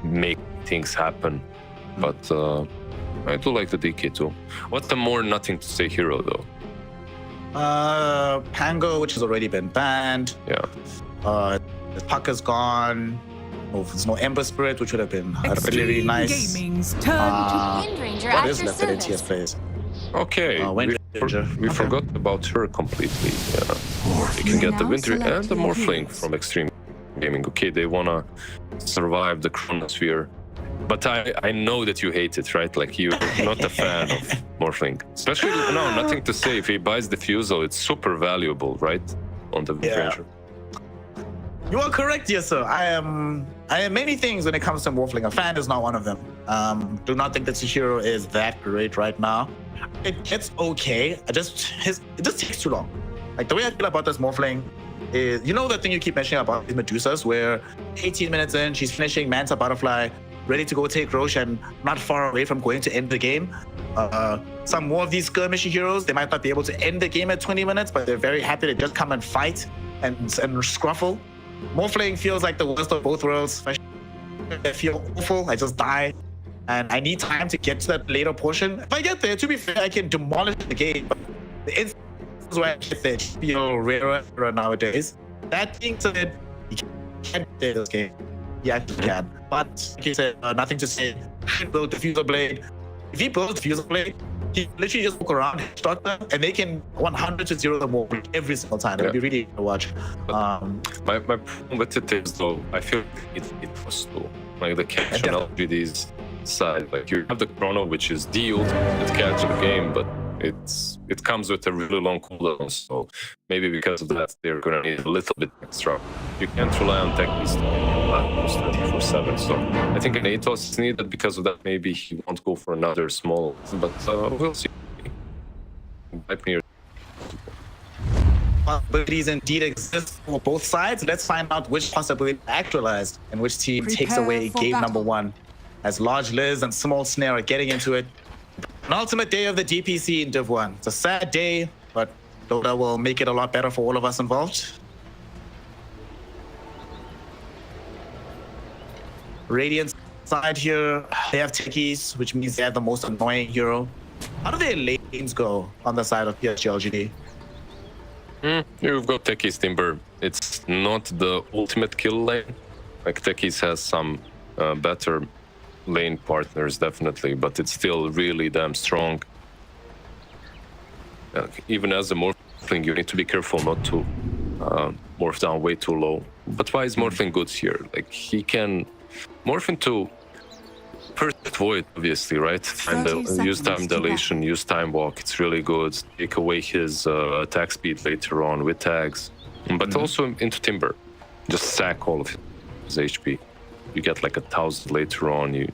make things happen. But I do like the DK too. What's the more nothing to say hero though? Pango, which has already been banned. Yeah. The puck is gone. Oh, there's no Ember Spirit, which would have been really nice. What is left in TS plays? Okay, we forgot about her completely. Yeah. You can get the Winter and the Morphling from Xtreme Gaming. Okay, they wanna survive the Chronosphere. But I know that you hate it, right? Like you're not a fan of Morphling. Especially, no, nothing to say. If he buys the Fusel, it's super valuable, right? On the Ranger. You are correct, yes, sir. I am many things when it comes to Morphling. A fan is not one of them. Do not think that Chihiro is that great right now. It's okay. It just takes too long. Like the way I feel about this Morphling is, you know, the thing you keep mentioning about these Medusas, where 18 minutes in, she's finishing Manta Butterfly, ready to go take Roche and not far away from going to end the game. Some more of these skirmishy heroes, they might not be able to end the game at 20 minutes, but they're very happy to just come and fight and scruffle. Morphling feels like the worst of both worlds. I feel awful, I just die. And I need time to get to that later portion. If I get there, to be fair, I can demolish the game. But the instances where I get there feel rarer nowadays. That being said, you can't play this game. You actually can. But like you said, nothing to say. Build the Fuser Blade. If he builds the Fuser Blade, he literally just walk around, start them, and they can 100 to 0 them all every single time. It'll be really fun to watch. My problem with it is, though, I feel it was slow. Like the catch on LGD's side. Like you have the Chrono, which is the ultimate catch of the game, but it comes with a really long cooldown. So maybe because of that, they're gonna need a little bit extra. You can't rely on techies 24/7. So I think an Atos is needed. Because of that, maybe he won't go for another small. But we'll see. Possibilities indeed exist for both sides. Let's find out which possibility actualized and which team takes away game number 1. As Large Liz and Small Snare are getting into it. An ultimate day of the DPC in Div 1. It's a sad day, but Dota will make it a lot better for all of us involved. Radiant side here, they have techies, which means they have the most annoying hero. How do their lanes go on the side of PSG LGD? You've got techies Timber. It's not the ultimate kill lane. Like techies has some better lane partners, definitely, but it's still really damn strong. Even as a Morphling, you need to be careful not to morph down way too low, but why is Morphling good here? Like, he can morph into Perfect Void, obviously, right? And use time dilation, use time walk. It's really good. Take away his attack speed later on with tags, but also into Timber. Just sack all of his HP. You get like 1,000 later on. You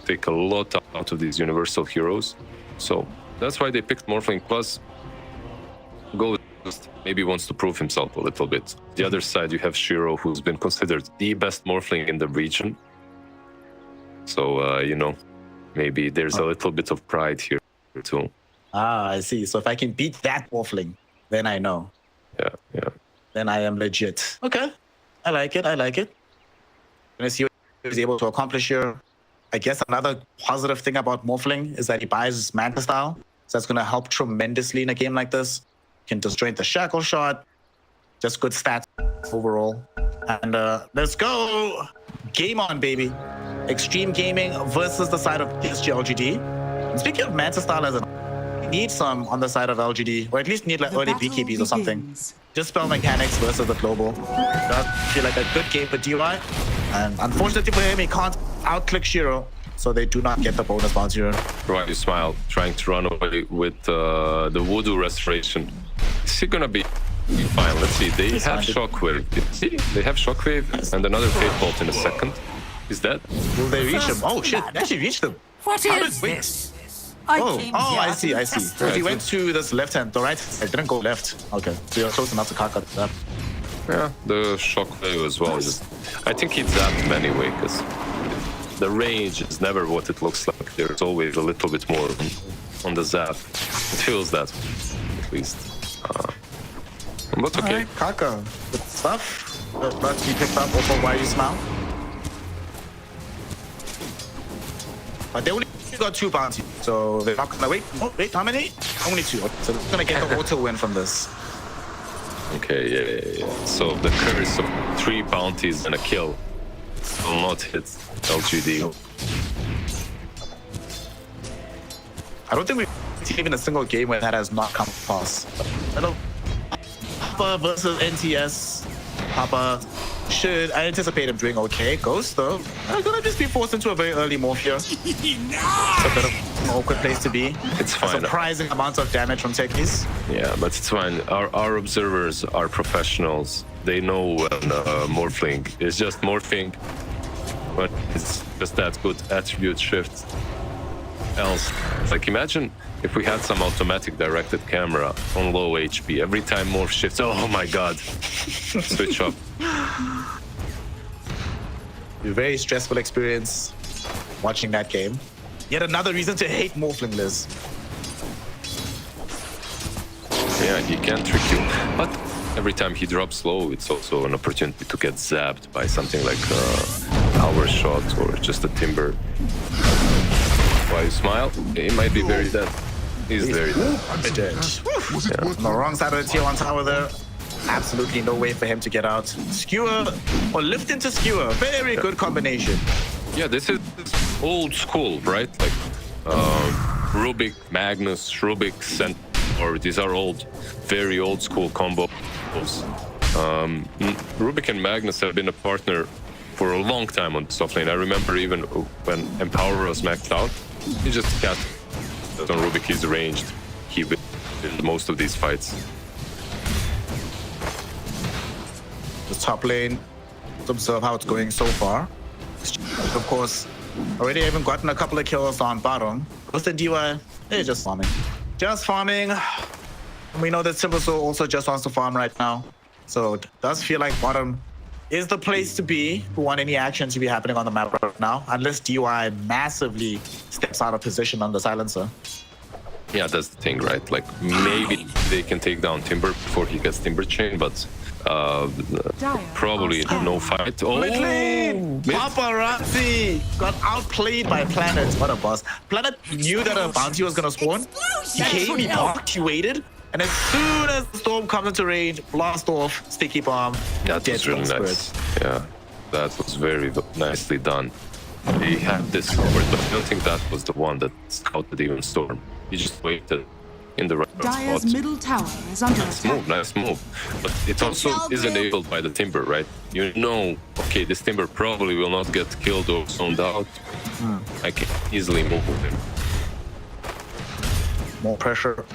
take a lot out of these universal heroes. So that's why they picked Morphling. Plus, Ghost maybe wants to prove himself a little bit. The other side, you have Shiro, who's been considered the best Morphling in the region. So, you know, maybe there's a little bit of pride here too. Ah, I see. So if I can beat that Morphling, then I know. Yeah. Then I am legit. Okay. I like it. Let's see what he's able to accomplish here. I guess another positive thing about Morphling is that he buys Manta Style. So that's going to help tremendously in a game like this. Can disjoint the Shackle Shot. Just good stats overall. And let's go. Game on, baby. Xtreme Gaming versus the side of PSG LGD. And speaking of Manta Style as an, need some on the side of LGD, or at least need like early BKBs or something. Just spell mechanics versus the global. Does feel like a good game for DY. And unfortunately for him, he can't outclick Shiro, so they do not get the bonus bounce here. Right, you smile, trying to run away with the Voodoo Restoration. Is he gonna be fine? Let's see. They have Shockwave. See, they have Shockwave and another Fate Bolt in a second. Is that? Will they reach him? Oh shit! They actually reached him. What is this? I see. He went to this left hand, the right. I didn't go left. Okay, so you're close enough to cock up that. Yeah, the Shockwave as well. I think he zapped him anyway, because the range is never what it looks like. There's always a little bit more on the zap. It feels that, at least. But okay. Right, Kaka, good stuff. Let's be picked up over why you smile. But they only got 2 bounties, so they're not gonna wait. Oh, wait, how many? Only 2. So they're gonna get the auto win from this. Okay, yeah. So the curse of 3 bounties and a kill will not hit LGD. I don't think we've seen even a single game where that has not come across. Papa versus NTS. Papa I anticipate him doing okay. Ghost, though, I'm gonna just be forced into a very early morph here. It's a bit of an awkward place to be. It's fine. A surprising amount of damage from techies. Yeah, but it's fine. Our observers are professionals. They know when morphling is just morphing, but it's just that good attribute shift. Else, like imagine if we had some automatic directed camera on low HP. Every time morph shifts, oh my god, switch up. A very stressful experience watching that game. Yet another reason to hate Morphling, Liz. Yeah, he can trick you, but every time he drops low, it's also an opportunity to get zapped by something like Hour Shot or just a Timber. Why you smile? He might be very dead. He's very dead. Dead. Yeah. On the wrong side of the tier 1 tower there. Absolutely no way for him to get out. Skewer or lift into Skewer. Very good combination. Yeah, this is old school, right? Like Rubik, Magnus, Rubik, Centaur. These are old, very old school combos. Rubik and Magnus have been a partner for a long time on soft lane. I remember even when Empower was maxed out, he just cast on Rubik. He's ranged. He wins most of these fights. The top lane, let's observe how it's going so far. Of course, already even gotten a couple of kills on bottom. What's the DY? They're just farming. Just farming. We know that Timbersaw also just wants to farm right now. So it does feel like bottom is the place to be. We want any action to be happening on the map right now, unless DY massively steps out of position on the silencer. Yeah, that's the thing, right? Like maybe they can take down Timber before he gets Timber Chain, but probably no fight. Oh, mid lane! Paparazzi got outplayed by Planet. What a boss. Planet knew that a bounty was gonna spawn. He came, he parked, he waited, and as soon as the storm comes into range, blast off, sticky bomb. That was really nice. Yeah, that was very nicely done. He had this covered, but I don't think that was the one that scouted even Storm. He just waited in the right Dire's spot. middle tower is under attack. Nice move. But it also is enabled by the Timber, right? You know, okay, this Timber probably will not get killed or zoned out. I can easily move him. More pressure.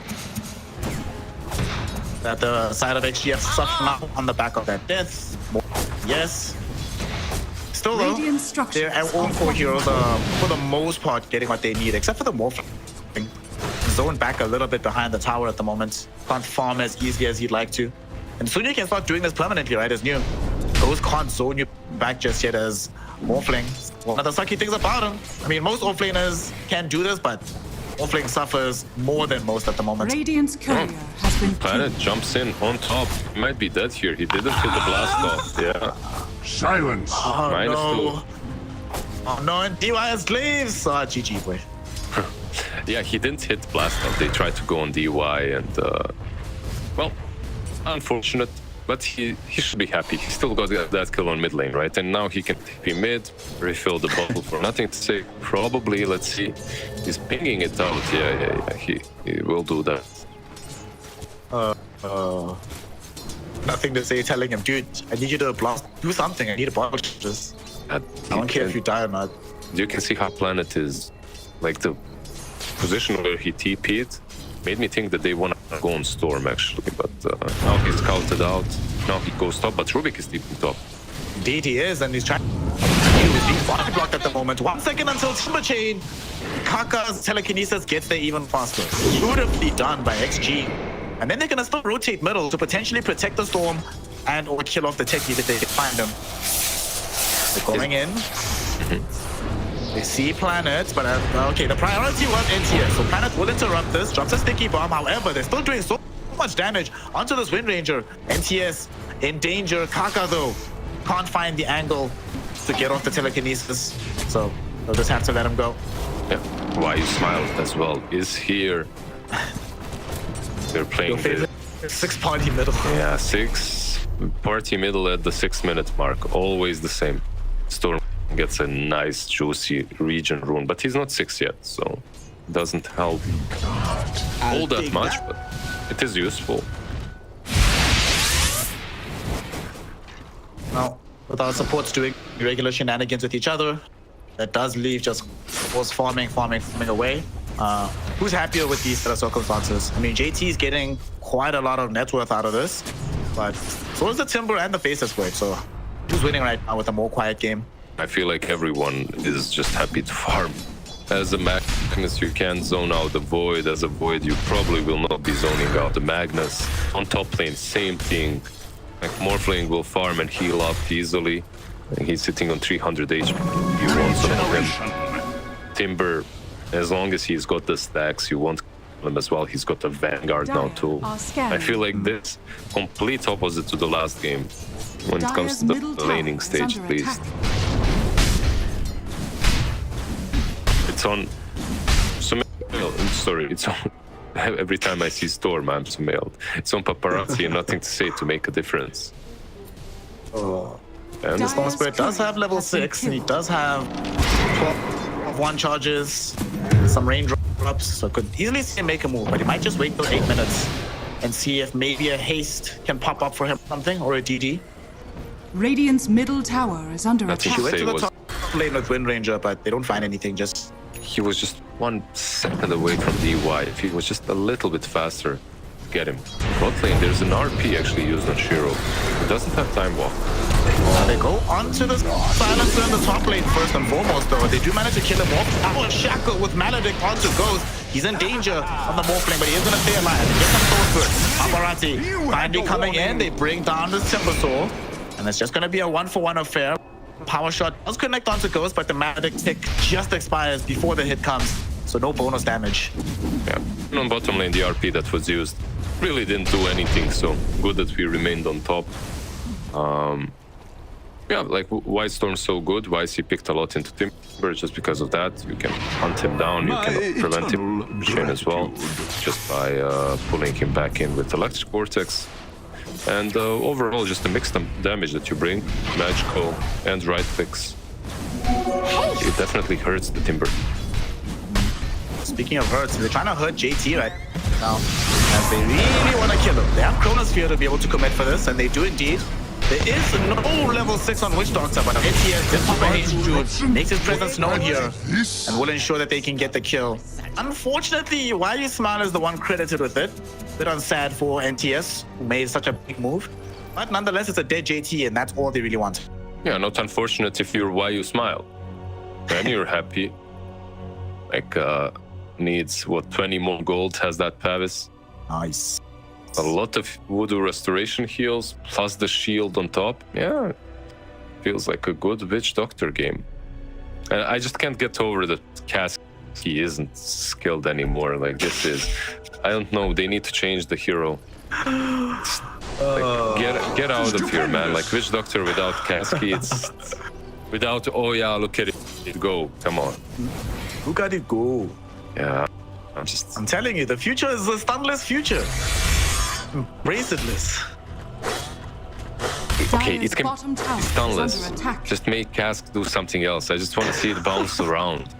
At the side of XGF suffering now on the back of that death. Yes. Still though, they're all four heroes for the most part getting what they need, except for the Morph. Zoned back a little bit behind the tower at the moment. Can't farm as easily as he'd like to. And soon you can start doing this permanently, right, as new. Ghost can't zone you back just yet as Morphling. One of the sucky things about him. I mean, most offlaners can do this, but Morphling suffers more than most at the moment. Radiant's courier has been Planet jumps in on top. He might be dead here. He didn't kill the blast off. Yeah. Silence. Oh, -2. Oh no, and DY is leaves. GG, boy. Yeah, he didn't hit blast off. They tried to go on DY and well, unfortunate. But he should be happy. He still got that kill on mid lane, right? And now he can be mid, refill the bubble for nothing to say. Probably, let's see. He's pinging it out. Yeah. He will do that. Nothing to say, telling him, dude, I need you to blast. Do something. I need a bubble. Just I don't care if you die or not. You can see how Planet is, like the position where he TP'd. Made me think that they want to go on Storm, actually, but now he's scouted out. Now he goes top, but Rubik is deep in top. Indeed he is, and he's trying. He's being body blocked at the moment. 1 second until Timber Chain. Kaka's telekinesis gets there even faster. Beautifully done by XG. And then they're going to still rotate middle to potentially protect the Storm and or kill off the techie if they can find him. They're going in. They see Planet, but okay, the priority was NTS, so Planet will interrupt this, drops a sticky bomb. However, they're still doing so much damage onto this Wind Ranger. NTS in danger. Kaka, though, can't find the angle to get off the telekinesis, so they'll just have to let him go. Yeah, why you smiled as well is here. They're playing the 6-party middle. Yeah, 6-party middle at the 6-minute mark, always the same. Storm gets a nice juicy region rune, but he's not 6 yet, so it doesn't help all that much, but it is useful. Now, with our supports doing regular shenanigans with each other, that does leave just force farming away. Who's happier with these set of circumstances? I mean, JT is getting quite a lot of net worth out of this, but so is the Timber and the Faceless Void, so who's winning right now with a more quiet game? I feel like everyone is just happy to farm. As a Magnus, you can't zone out the Void. As a Void, you probably will not be zoning out the Magnus. On top lane, same thing. Like Morphling will farm and heal up easily. And he's sitting on 300 HP. You want some of him. Timber, as long as he's got the stacks, you want him as well. He's got the Vanguard now too. I feel like this complete opposite to the last game when it comes to the laning stage, at least. It's on Sumail. Sorry, it's on. Every time I see Storm, I'm Sumailed. It's on Paparazzi and nothing to say to make a difference. And the Storm Spirit does have level 6, and he does have 12 charges, some raindrops, so could easily see him make a move, but he might just wait till 8 minutes and see if maybe a haste can pop up for him something, or a DD. Radiant's middle tower is under attack. He went to the top lane with Wind Ranger, but they don't find anything. Just he was just 1 second away from DY. If he was just a little bit faster, get him. Bot lane, there's an RP actually used on Shiro. He doesn't have time walk. They go onto the silencer in the top lane first and foremost, though. They do manage to kill him off. Our Shackle with Maledict onto Ghost. He's in danger on the Morphling, but he is going to stay alive. Get some Soulsburst. Paparazzi finally coming in. They bring down the Timbersaw. And it's just going to be a 1-for-1 affair. Power shot does connect onto Ghost, but the Maledict tick just expires before the hit comes. So no bonus damage. Yeah. And on bottom lane, the RP that was used really didn't do anything. So good that we remained on top. Yeah, like why Storm's so good? Why is he picked a lot into Timber? Just because of that. You can hunt him down, you can prevent him chain as well, just by pulling him back in with Electric Vortex. And overall, just the mixed damage that you bring, magical and right clicks, it definitely hurts the Timber. Speaking of hurts, they're trying to hurt JT, right? now, as they really want to kill him. They have Chronosphere to be able to commit for this, and they do indeed. There is no level 6 on Witch Doctor, but NTS did pop a haste Jude, makes his presence known here, and will ensure that they can get the kill. Unfortunately, Why You Smile is the one credited with it. Bit sad for NTS, who made such a big move. But nonetheless, it's a dead JT, and that's all they really want. Yeah, not unfortunate if you're Why You Smile. Then you're happy. Like, needs, what, 20 more gold, has that Pavis. Nice. A lot of Voodoo Restoration heals, plus the shield on top. Yeah, feels like a good Witch Doctor game. And I just can't get over that Cass, he isn't skilled anymore. Like, this is... I don't know, they need to change the hero. Like, get out of here, man. Like, Witch Doctor without Kasky, it's... Without, oh yeah, look at it go. Come on. Look at it go. Yeah, I'm telling you, the future is a stunless future. Bracetless. Okay, it can be stunless. Just make Cask do something else. I just want to see it bounce around.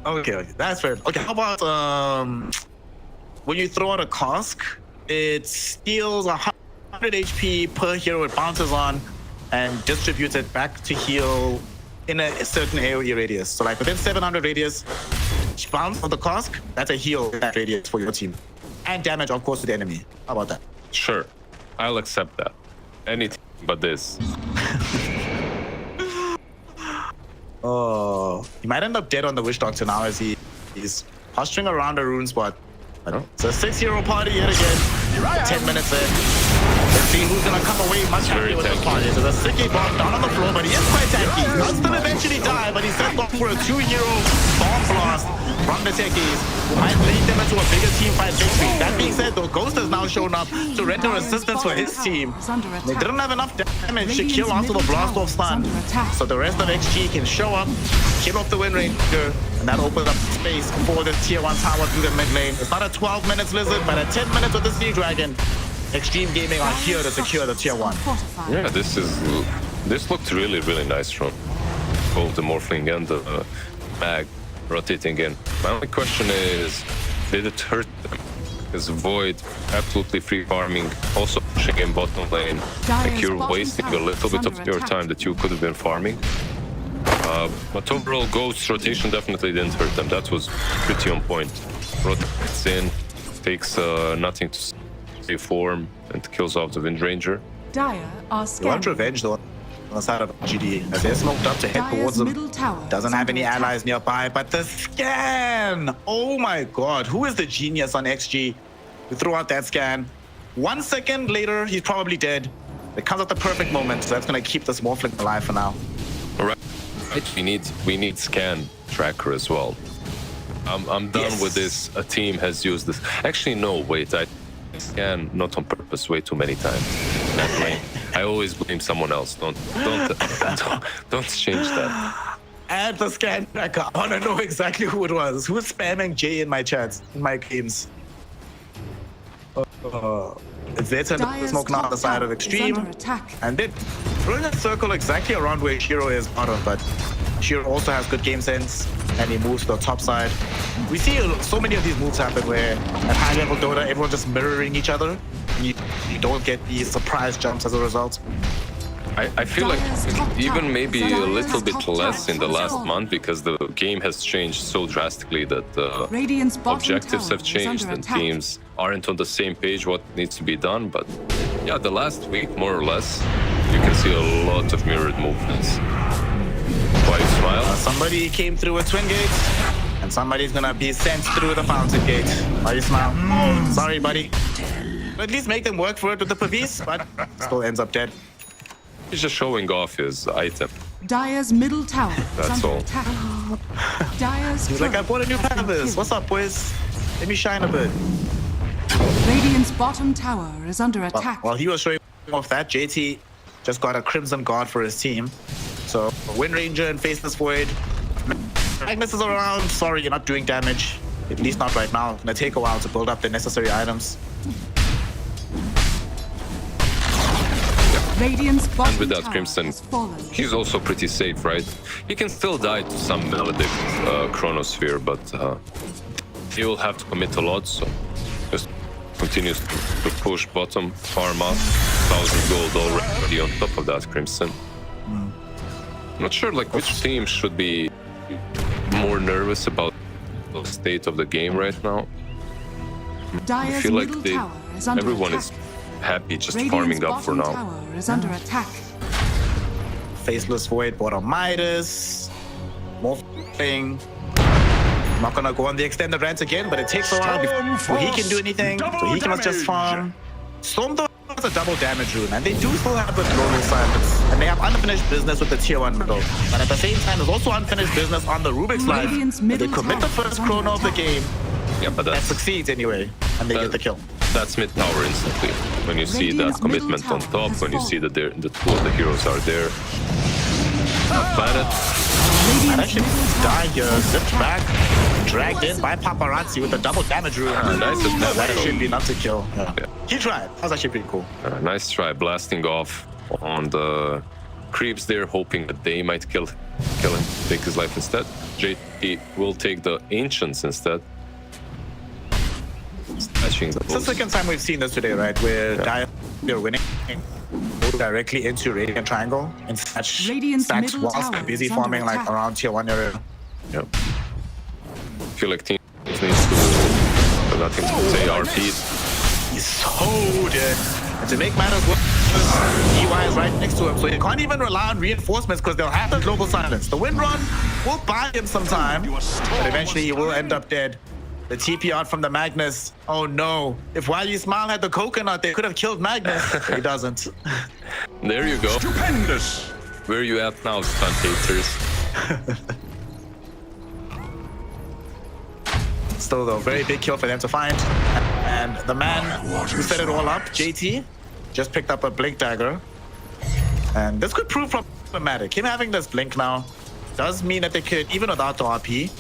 Okay, that's fair. Okay, how about when you throw out a Cask, it steals 100 HP per hero it bounces on and distributes it back to heal in a certain AoE radius. So like within 700 radius, each bounce of the Cask, that's a heal in that radius for your team. And damage, of course, to the enemy. How about that? Sure, I'll accept that. Anything but this. Oh, he might end up dead on the Witch Doctor now as he's posturing around a rune spot. It's a 6-hero party yet again. 10 minutes in. Let's see who's gonna come away much happier with this party. There's a Sicky bomb down on the floor, but he is quite tanky. He'll still eventually die, but he's set off for a 2-hero bomb blast from the techies, who might lead them into a bigger team fight victory. That being said, though, Ghost has now shown up to render assistance for his team. They didn't have enough damage to kill after the blast off stun, so the rest of XG can show up, kill off the Wind Ranger, and that opens up space for this tier 1 tower through the mid lane. It's not a 12 minutes Lizard, but a 10 minutes with the Sea Dragon. Xtreme Gaming are here to secure the tier 1. Yeah, this looked really, really nice from both the Morphling and the Mag rotating in. My only question is, did it hurt them? Is Void absolutely free farming, also pushing in bottom lane? Like, you're wasting a little bit of your time that you could have been farming. But overall, Ghost's rotation definitely didn't hurt them. That was pretty on point. Rotates in, takes nothing to save form, and kills off the Wind Ranger. Dire are You want revenge though on the side of GD as they're smoked up to head towards them. Doesn't have any allies nearby, but the scan! Oh my god, who is the genius on XG who threw out that scan? 1 second later, he's probably dead. It comes at the perfect moment, so that's gonna keep this Morphling alive for now. Alright, we need scan tracker as well. I'm done with this. A team has used this. Actually, no, wait, I scan not on purpose way too many times. I always blame someone else. Don't change that. Add the scan tracker. I want to know exactly who it was. Who was spamming J in my chats, in my games? It's their turn to smoke now on the side of Xtreme. And they're throwing a circle exactly around where Shiro is bottom, but Shiro also has good game sense, and he moves to the top side. We see so many of these moves happen where at high-level Dota, everyone's just mirroring each other. You don't get these surprise jumps as a result. I feel like even maybe a little bit less in the last month, because the game has changed so drastically that objectives have changed and teams aren't on the same page what needs to be done. But yeah, the last week, more or less, you can see a lot of mirrored movements. Why you smile? Somebody came through with Twin Gates, and somebody's gonna be sent through the Fountain Gate. Why you smile? Sorry, buddy. At least make them work for it with the Pavis, but still ends up dead. He's just showing off his item. Dire's middle tower. That's all. He's like, I bought a new Pavis. What's up, boys? Let me shine a bit. Radiant's bottom tower is under attack. While he was showing off that, JT just got a Crimson Guard for his team. So, Wind Ranger and Faceless Void. Magnus is around. Sorry, you're not doing damage. At least not right now. It's gonna take a while to build up the necessary items. And without Crimson, he's also pretty safe, right? He can still die to some Maledict Chronosphere, but he will have to commit a lot, so just continues to push bottom, farm up, 1,000 gold already on top of that Crimson. Not sure like which team should be more nervous about the state of the game right now. I feel like everyone is happy just farming up for now. Tower is under attack. Faceless Void, bottom Midas, morphing. I'm not gonna go on the extended rant again, but it takes a while before he can do anything. So he can just farm. Storm though has a double damage rune, and they do still have the global silence, and they have unfinished business with the tier 1 middle. But at the same time, there's also unfinished business on the Rubik's Life. They commit the first chrono of the game. Yeah, but that succeeds anyway, and they get the kill. That's mid tower instantly. When you see that commitment on top, when you see that the two of the heroes are there. Planet. I'd actually die here, zipped back, dragged in by Paparazzi with a double damage rune. Nice attempt. That should be enough to kill. Yeah. He tried. That was actually pretty cool. Nice try, blasting off on the creeps there, hoping that they might kill him, take his life instead. JT will take the Ancients instead. It's the second time we've seen this today, right? Where they're winning, go directly into Radiant Triangle and stacks whilst they're busy farming like around tier 1 area. Yep. I feel like teams needs to let him say RP. He's so dead. And to make matters worse, EY is right next to him, so he can't even rely on reinforcements because they'll have the global silence. The wind run will buy him some time, but eventually he will end up dead. The TP out from the Magnus. Oh no. If While You Smile had the coconut, they could have killed Magnus. But he doesn't. There you go. Stupendous. Where are you at now, stunt haters? Still though, very big kill for them to find. And the man who set it all up, JT, just picked up a Blink Dagger. And this could prove problematic. Him having this Blink now does mean that they could, even without the RP,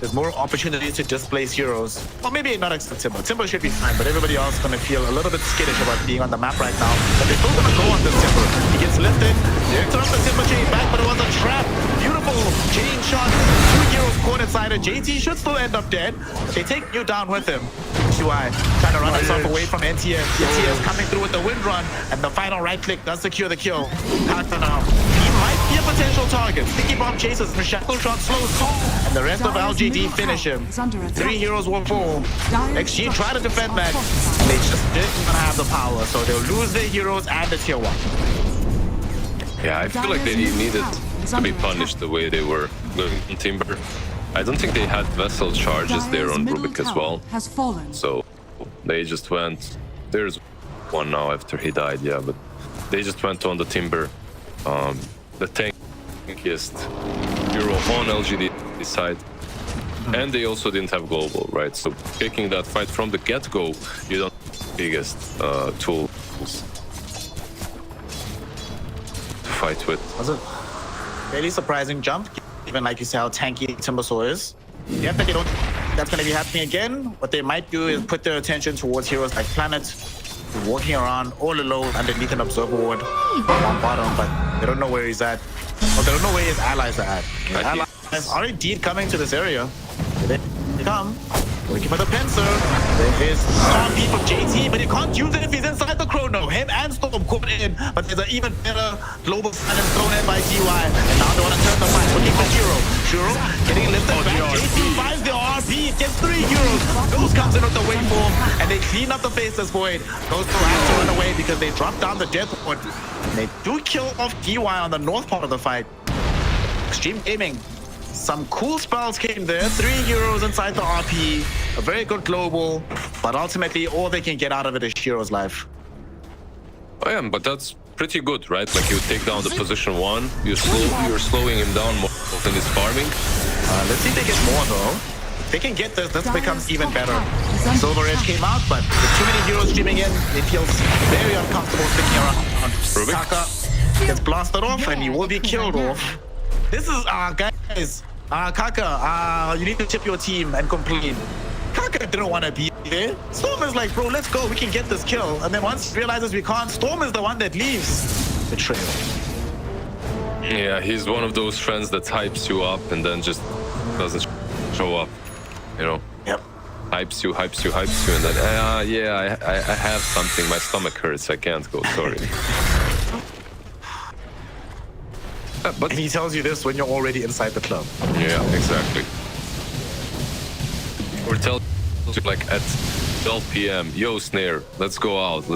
there's more opportunities to displace heroes. Or maybe not except Timber. Timber should be fine, but everybody else is going to feel a little bit skittish about being on the map right now. But they're still going to go on this Timber. He gets lifted. They interrupt the Timber chain back, but it was a trap. Beautiful chain shot. 2 heroes caught inside it. JT should still end up dead. They take you down with him. UI trying to run himself away from NTS. NTS coming through with the wind run, and the final right click does secure the kill. Kaka now. He might be a potential target. Sticky Bomb chases him. Shackle shot slows and the rest of LGD finish him. 3 heroes will fall. XG try to defend that. They just didn't have the power, so they'll lose their heroes and the tier 1. Yeah, I feel like they needed to be punished the way they were going in Timber. I don't think they had vessel charges there on Rubik as well. So they just went. There's one now after he died, yeah, but they just went on the Timber. The tankiest hero on LGD side. And they also didn't have global, right? So taking that fight from the get-go, you don't have the biggest tools to fight with. Was a really surprising jump, even like you say how tanky Timbersaw is. Yeah, but they don't. That's going to be happening again. What they might do is put their attention towards heroes like Planet, walking around all alone underneath an observer ward on bottom, but they don't know where he's at. Or they don't know where his allies are at. His allies are indeed coming to this area. They come. Looking for the pincer. There is RP from JT, but he can't use it if he's inside the chrono. Him and Storm caught in, but there's an even better global silence thrown in by GY. And now they want to turn the fight. Looking for Shiro. Shiro getting lifted back. JT finds the RP, gets 3 heroes. Ghost comes in with the waveform, and they clean up the Faceless Void. Ghost will have to run away because they drop down the Death Ward. And they do kill off GY on the north part of the fight. Xtreme Gaming. Some cool spells came there. 3 heroes inside the RP. A very good global. But ultimately, all they can get out of it is Shiro's life. Oh yeah, but that's pretty good, right? Like you take down the position 1, you're slowing him down more than his farming. Let's see if they get more though. If they can get this, this becomes even better. Silver Edge came out, but with too many heroes streaming in, it feels very uncomfortable sticking around. Kaka gets blasted off and he will be killed off. This is, guys, Kaka, you need to tip your team and complain. Kaka didn't want to be there. Storm is like, bro, let's go, we can get this kill. And then once he realizes we can't, Storm is the one that leaves. Betrayal. Yeah, he's one of those friends that hypes you up and then just doesn't show up, you know? Yep. hypes you, and then yeah, I have something. My stomach hurts. I can't go. Sorry. But and he tells you this when you're already inside the club. Yeah, exactly. Or tell you like at 12 p.m. Yo, Snare, let's go out.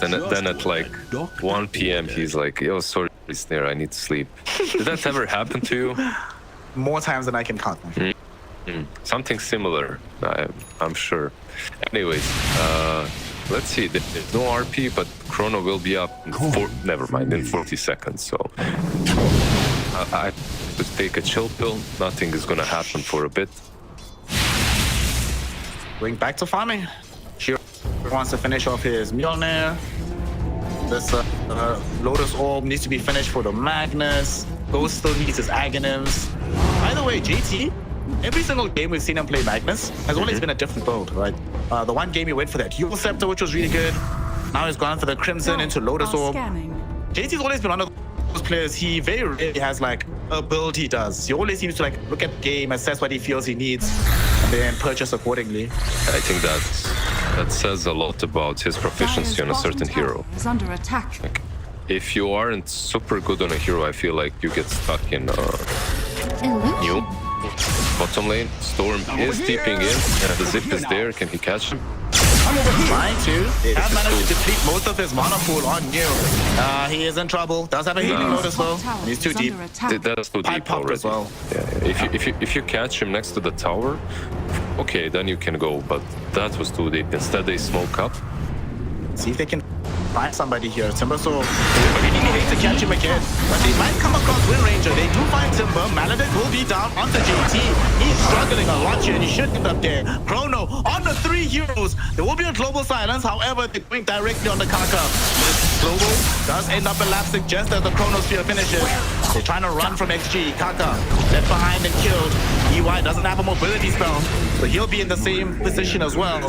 And then at like 1 p.m. he's like, yo, sorry, Snare, I need to sleep. Did that ever happen to you? More times than I can count. Something similar, I'm sure. Anyways, let's see. There's no RP, but Chrono will be up in 40 seconds. So I would take a chill pill. Nothing is gonna happen for a bit. Going back to farming. She wants to finish off his Mjolnir. This Lotus Orb needs to be finished for the Magnus. Ghost still needs his Aghanims. By the way, JT, every single game we've seen him play Magnus has always been a different build, right? The one game he went for that Yule Scepter, which was really good. Now he's gone for the Crimson into Lotus Orb. JT's always been one of those players, he very rarely has like a build he does. He always seems to like look at the game, assess what he feels he needs, and then purchase accordingly. I think that says a lot about his proficiency on a certain hero. Under attack. Like, if you aren't super good on a hero, I feel like you get stuck in new bottom lane. Storm is deeping in, and the zip is there. Can he catch him? Trying to. They have managed to deplete most of his mana pool on New. He is in trouble. Does have a healing Lotus though. He's too deep. That's too deep already. As well. Yeah. If you catch him next to the tower, okay, then you can go. But that was too deep. Instead, they smoke up. See if they can find somebody here. Timber, so they really hate to catch him again. But they might come across Wind Ranger. They do find Timber. Maledict will be down onto JT. He's struggling a lot here and he should end up there. Chrono on the 3 heroes. There will be a global silence. However, they're going directly on the Kaka. This global does end up elapsing just as the Chronosphere finishes. They're trying to run from XG. Kaka left behind and killed. EY doesn't have a mobility spell, so he'll be in the same position as well.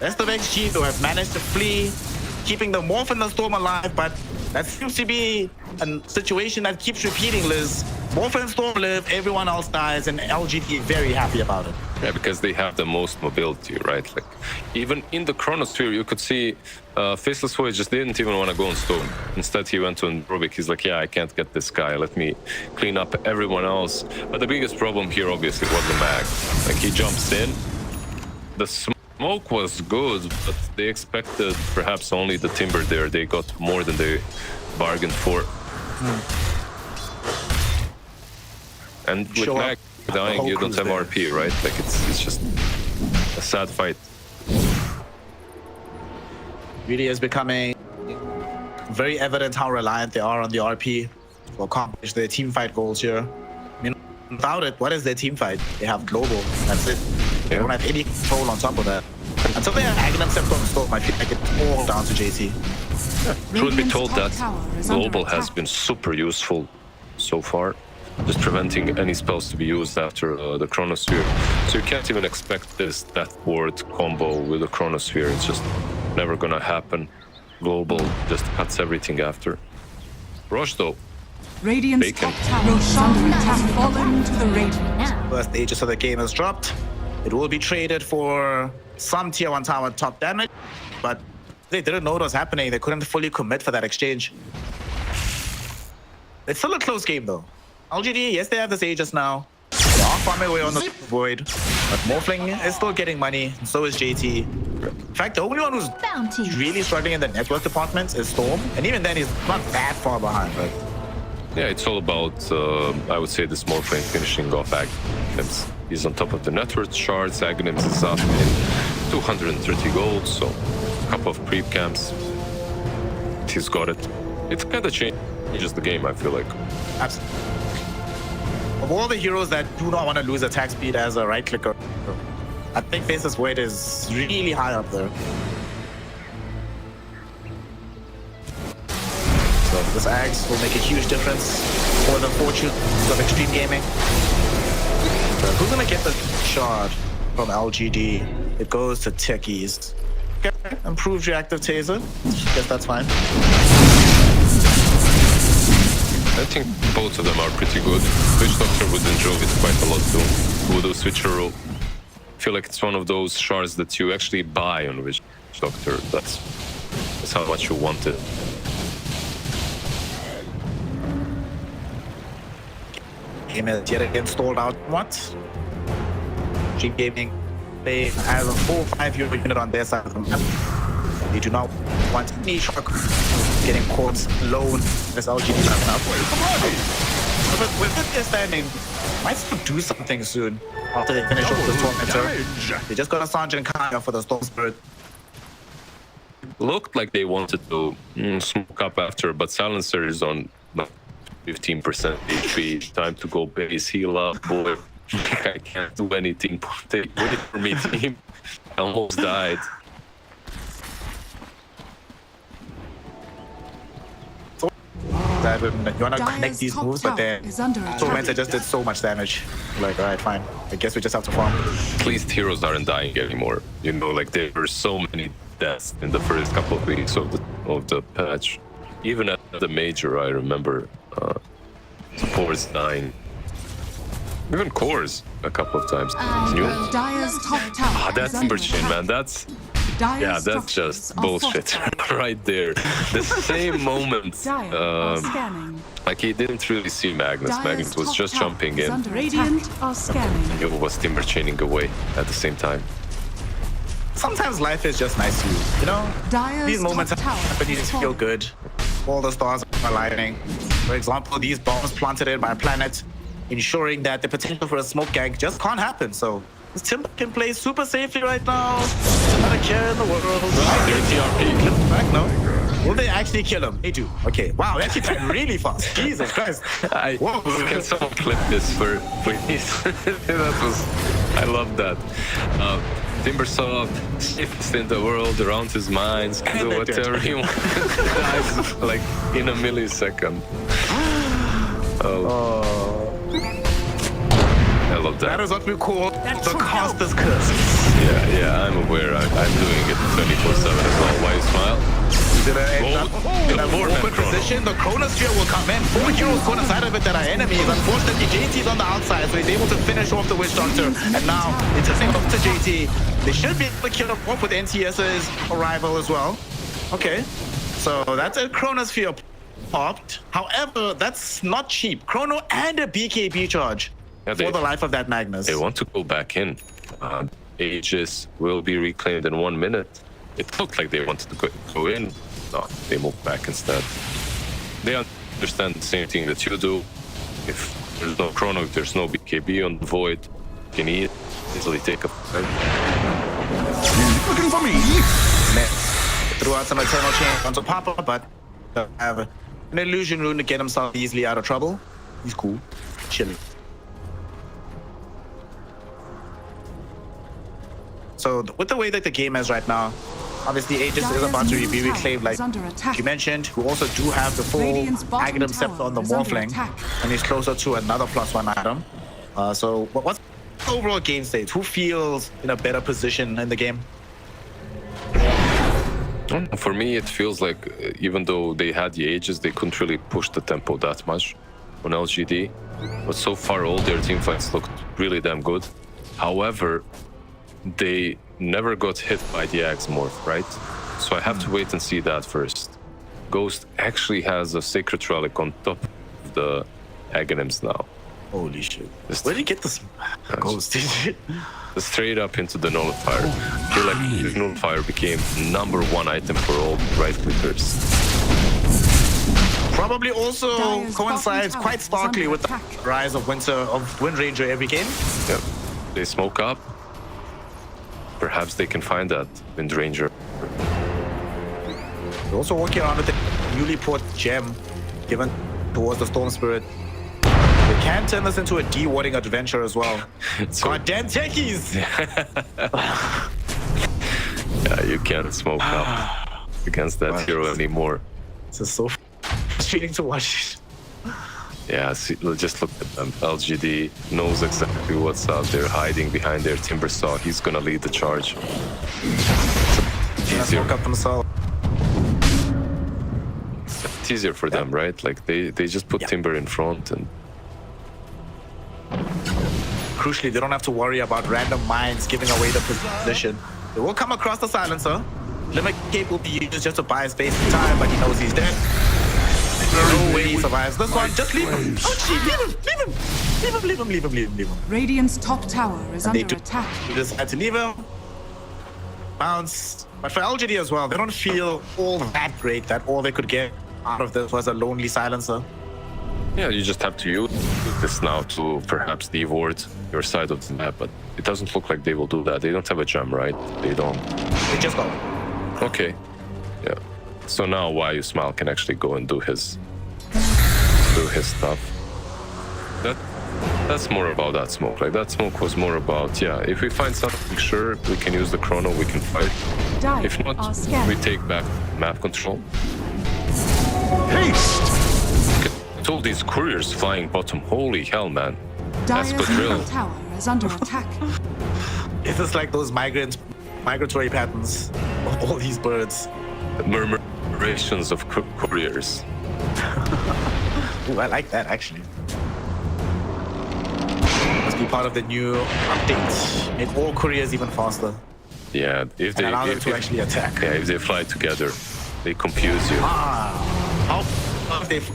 Rest of XG though have managed to flee, keeping the Morph and the Storm alive, but that seems to be a situation that keeps repeating, Liz. Morph and Storm live, everyone else dies, and LGD is very happy about it. Yeah, because they have the most mobility, right? Like, even in the Chronosphere, you could see Faceless Void just didn't even want to go on Storm. Instead, he went on Rubik. He's like, yeah, I can't get this guy. Let me clean up everyone else. But the biggest problem here, obviously, was the mag. Like, he jumps in. The smoke was good, but they expected perhaps only the Timber there. They got more than they bargained for. And with Mag dying, you don't have RP, right? Like, it's just a sad fight. Really is becoming very evident how reliant they are on the RP to accomplish their team fight goals here. I mean, without it, what is their team fight? They have global, that's it. They don't have any control on top of that. Until they have Aghanim Scepter on the Storm, I feel like it's all down to JT. Yeah. Truth be told, that global has been super useful so far. Just preventing any spells to be used after the Chronosphere. So you can't even expect that board combo with the Chronosphere. It's just never gonna happen. Global just cuts everything after. Rosh though. Radiant's top tower under attack, fallen to the Radiant. First Aegis of the game has dropped. It will be traded for some tier 1 tower top damage, but they didn't know what was happening. They couldn't fully commit for that exchange. It's still a close game though. LGD, yes, they have this Aegis now. They are farming away on the Void, but Morphling is still getting money, and so is JT. In fact, the only one who's really struggling in the network departments is Storm, and even then he's not that far behind, right? Yeah, it's all about, I would say, this Morphling finishing off Aghanims. He's on top of the network shards. Aghanims is up in 230 gold, so a couple of creep camps. He's got it. It kind of changes the game, I feel like. Absolutely. Of all the heroes that do not want to lose attack speed as a right clicker, I think Faceless Void is really high up there. So this Axe will make a huge difference for the fortunes of Xtreme Gaming. But who's gonna get the shard from LGD? It goes to Techies. Okay, improved reactive taser. Guess that's fine. I think both of them are pretty good. Witch Doctor would enjoy it quite a lot too. Voodoo Switcheroo. feel like it's one of those shards that you actually buy on Witch Doctor. That's how much you want it. Game is yet again stalled out. What? Xtreme Gaming, they have a full 5-euro unit on their side of the map. They do not want any shock getting caught alone. This LGD is not with this standing, might still do something soon after they finish off this tormentor. They just got a Sergeant Kaya for the Storm Spirit. Looked like they wanted to smoke up after, but Silencer is on 15% HP. Time to go base, heal up. Boy, I can't do anything. Wait for me, team. I almost died. You wanna connect these moves, but then Tormentor just did so much damage. Like, alright, fine. I guess we just have to farm. At least heroes aren't dying anymore. You know, like there were so many deaths in the first couple of weeks of the patch. Even at the major, I remember supports dying. Even cores a couple of times. Dire's top tower. That's Timber Chain, man. That's just bullshit right there. The same moment, like he didn't really see Magnus. Magnus was just jumping in. Radiant are scanning. He was timber chaining away at the same time. Sometimes life is just nice to you know? These moments happen, you just feel good. All the stars are aligning. For example, these bombs planted in my planet, ensuring that the potential for a smoke gank just can't happen. So this Timber can play super safely right now. Not a care in the world. TRP. Back, no. Will they actually kill him? They do. Okay. Wow, they actually died really fast. Jesus Christ. Can someone clip this for please? That was. I love that. Timbersaw, safest in the world, around his minds, can do whatever he wants. Dies like in a millisecond. I love that. That is what we call the caster's curse. Yeah, I'm aware. I'm doing it 24/7 as well. Why you smile? In a open position, the Chronosphere will come in. 4 heroes caught inside of it that are enemies. Unfortunately, JT's on the outside, so he's able to finish off the Witch Doctor. And now, it's a thing up to JT. They should be able to kill him off with NTS's arrival as well. Okay, so that's a Chronosphere popped. However, that's not cheap. Chrono and a BKB charge for the life of that Magnus. They want to go back in. Aegis will be reclaimed in 1 minute. It looked like they wanted to go in. No, they moved back instead. They understand the same thing that you do. If there's no Chrono, if there's no BKB on the Void, you can easily take a fight. Looking for me? Threw out some Eternal Chain onto Papa, but have an illusion rune to get himself easily out of trouble. He's cool. Chilling. So with the way that the game is right now, obviously Aegis is about to be reclaimed, like you mentioned. We also do have the full Aghanim Scepter on the Morphling, and he's closer to another +1 item. So what's the overall game state? Who feels in a better position in the game? For me, it feels like even though they had the Aegis, they couldn't really push the tempo that much on LGD. But so far, all their teamfights looked really damn good. However, they never got hit by the Axe Morph, right? So I have to wait and see that first. Ghost actually has a Sacred Relic on top of the Aghanims now. Holy shit. Where did you get this Ghost? Straight up into the Nullifier. I feel like the Nullifier became #1 item for all right clickers. Probably also coincides quite starkly with the rise of Wind Ranger every game. Yeah. They smoke up. Perhaps they can find that Wind Ranger. They're also working on the newly put gem given towards the Storm Spirit. They can turn this into a de-warding adventure as well. Goddamn techies! Yeah, you can't smoke up against that hero anymore. This is so frustrating to watch. Yeah, see, just look at them. LGD knows exactly what's out there, hiding behind their Timbersaw. He's gonna lead the charge. It's easier. It's easier for them, right? Like they just put Timber in front and. crucially, they don't have to worry about random mines giving away the position. They will come across the silencer. Limit cape will be used just to buy space and time, but he knows he's dead. No way he survives this one. Just leave him. Oh, gee, leave him. Radiant's top tower is under attack. You just had to leave him. Bounce. But for LGD as well, they don't feel all that great that all they could get out of this was a lonely silencer. Yeah, you just have to use this now to perhaps deward your side of the map, but it doesn't look like they will do that. They don't have a gem, right? They don't. They just go. Okay. Yeah. So now YU Smile can actually go and do his stuff. That's more about that smoke. Like that smoke was more about, yeah, if we find something sure, we can use the chrono, we can fight. If not, we take back map control. Haste! Look at all these couriers flying bottom. Holy hell, man. Dyer's middle tower is under attack. It's just like those migratory patterns of all these birds. Murmurations of couriers. Ooh, I like that actually. Must be part of the new update. Make all couriers even faster. Yeah, if they allow them to actually attack. Yeah, if they fly together, they confuse you.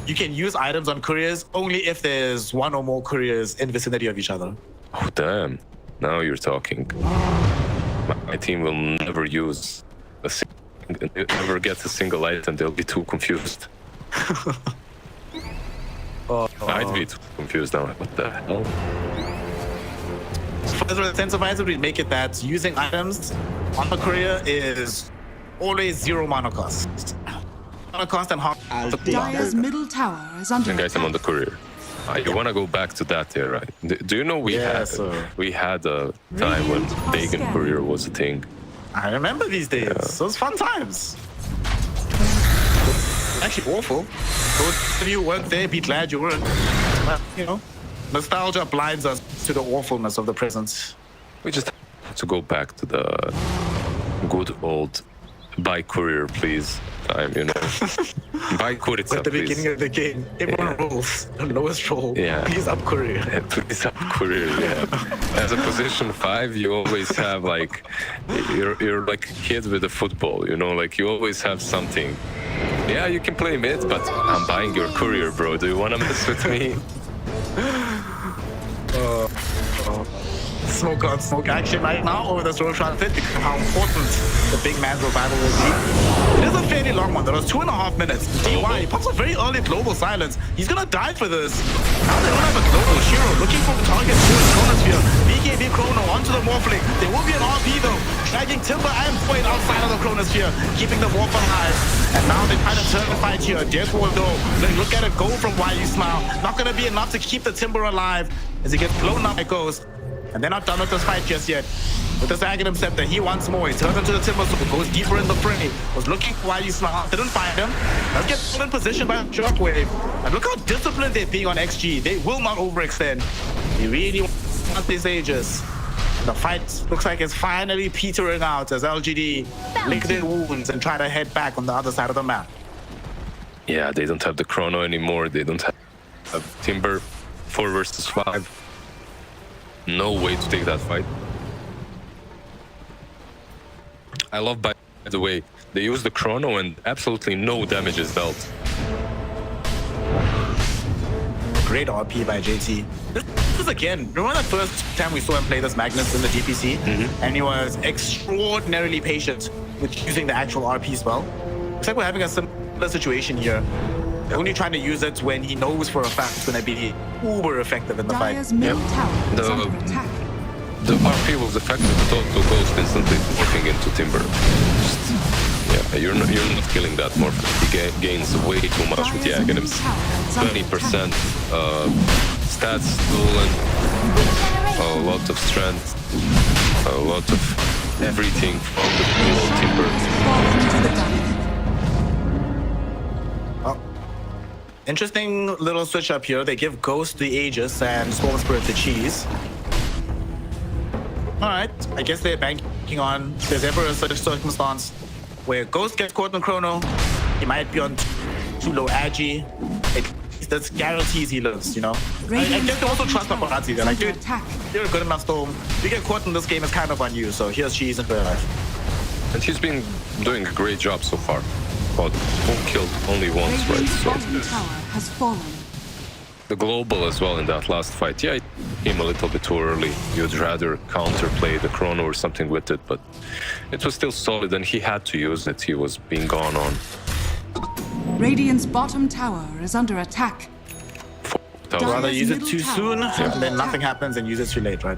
You can use items on couriers only if there's one or more couriers in vicinity of each other. Oh damn! Now you're talking. My team will never use never get a single item. They'll be too confused. I'd be too confused now. What the hell? As an incentivizer, we make it that using items on the courier is always 0 mana cost. Mana cost and half the Dyer's middle tower is under attack. Guys, I'm on the courier. You want to go back to that there, right? Do you know we had a time when Pagan courier was a thing? I remember these days. Yeah. Those fun times. Actually awful. Those of you who weren't there, be glad you weren't. Well, you know, nostalgia blinds us to the awfulness of the present. We just have to go back to the good old buy courier, please. Time, you know. Buy courier, at the please. Beginning of the game, everyone rolls the lowest roll. Yeah. Please up courier. Please up courier. Yeah. As a position 5, you always have like you're like a kid with a football. You know, like you always have something. Yeah, you can play mid, but I'm buying your courier, bro. Do you want to mess with me? Smoke on smoke action right now over the throw shot fit because of how important the big man revival will be. It is a fairly long one. There was 2.5 minutes. DY pops a very early global silence. He's gonna die for this. Now they don't have a global Shiro looking for the target to his chronosphere. BKB Chrono onto the Morphling. There will be an RP though. Dragging Timber and Point outside of the chronosphere, keeping the Morph alive. And now they try to turn the fight here. Therefore though, look at it go from YU Smile. Not gonna be enough to keep the Timber alive as he gets blown up by Ghost. And they're not done with this fight just yet. With this Aghanim Scepter, he wants more. He turns into the Timber Sword, goes deeper in the fray. Was looking for YU Smile, didn't find him. Let's get put in position by Shockwave. And look how disciplined they're being on XG. They will not overextend. They really want these Aegis. The fight looks like it's finally petering out as LGD lick their wounds and try to head back on the other side of the map. Yeah, they don't have the chrono anymore. They don't have Timber 4 versus 5. No way to take that fight. I love, by the way, they use the chrono and absolutely no damage is dealt. Great RP by JT. This is again, remember the first time we saw him play this Magnus in the GPC? And he was extraordinarily patient with using the actual RP spell. Looks like we're having a similar situation here. Only trying to use it when he knows for a fact it's going to be uber effective in the fight. The RP was effective, but also Ghost instantly walking into Timber. Yeah, you're not killing that more. He gains way too much with the Aghanims. 20% stats stolen, a lot of strength, a lot of everything from the Timber. Interesting little switch up here. They give Ghost the Aegis and Storm Spirit the cheese. Alright, I guess they're banking on if there's ever a such circumstance where Ghost gets caught in Chrono, he might be on too low Agi. At least that's guarantees he lives, you know? I guess they also trust paparazzi. They're like, dude, you're a good enough storm. You get caught in this game, it's kind of on you, so here's cheese in real life. And he's been doing a great job so far. But killed only once, right? So has fallen. the global as well in that last fight, yeah, it came a little bit too early. You'd rather counterplay the chrono or something with it, but it was still solid and he had to use it. He was being gone on. Radiant's bottom tower is under attack. Rather use it too soon, and then nothing happens, and use it too late, right?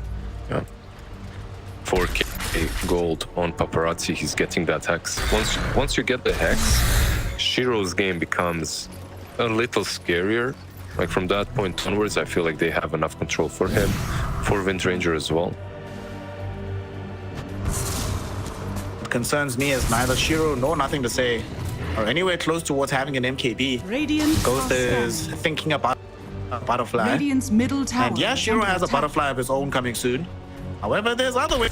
Yeah. 4K gold on paparazzi. He's getting that hex. Once you get the hex, Shiro's game becomes a little scarier. Like from that point onwards, I feel like they have enough control for him, for Wind Ranger as well. What concerns me is neither Shiro nor Nothing to Say are anywhere close towards having an MKB. Ghost is thinking about a butterfly. Radiant's middle tower. And yeah, Shiro has a butterfly of his own coming soon. However, there's other ways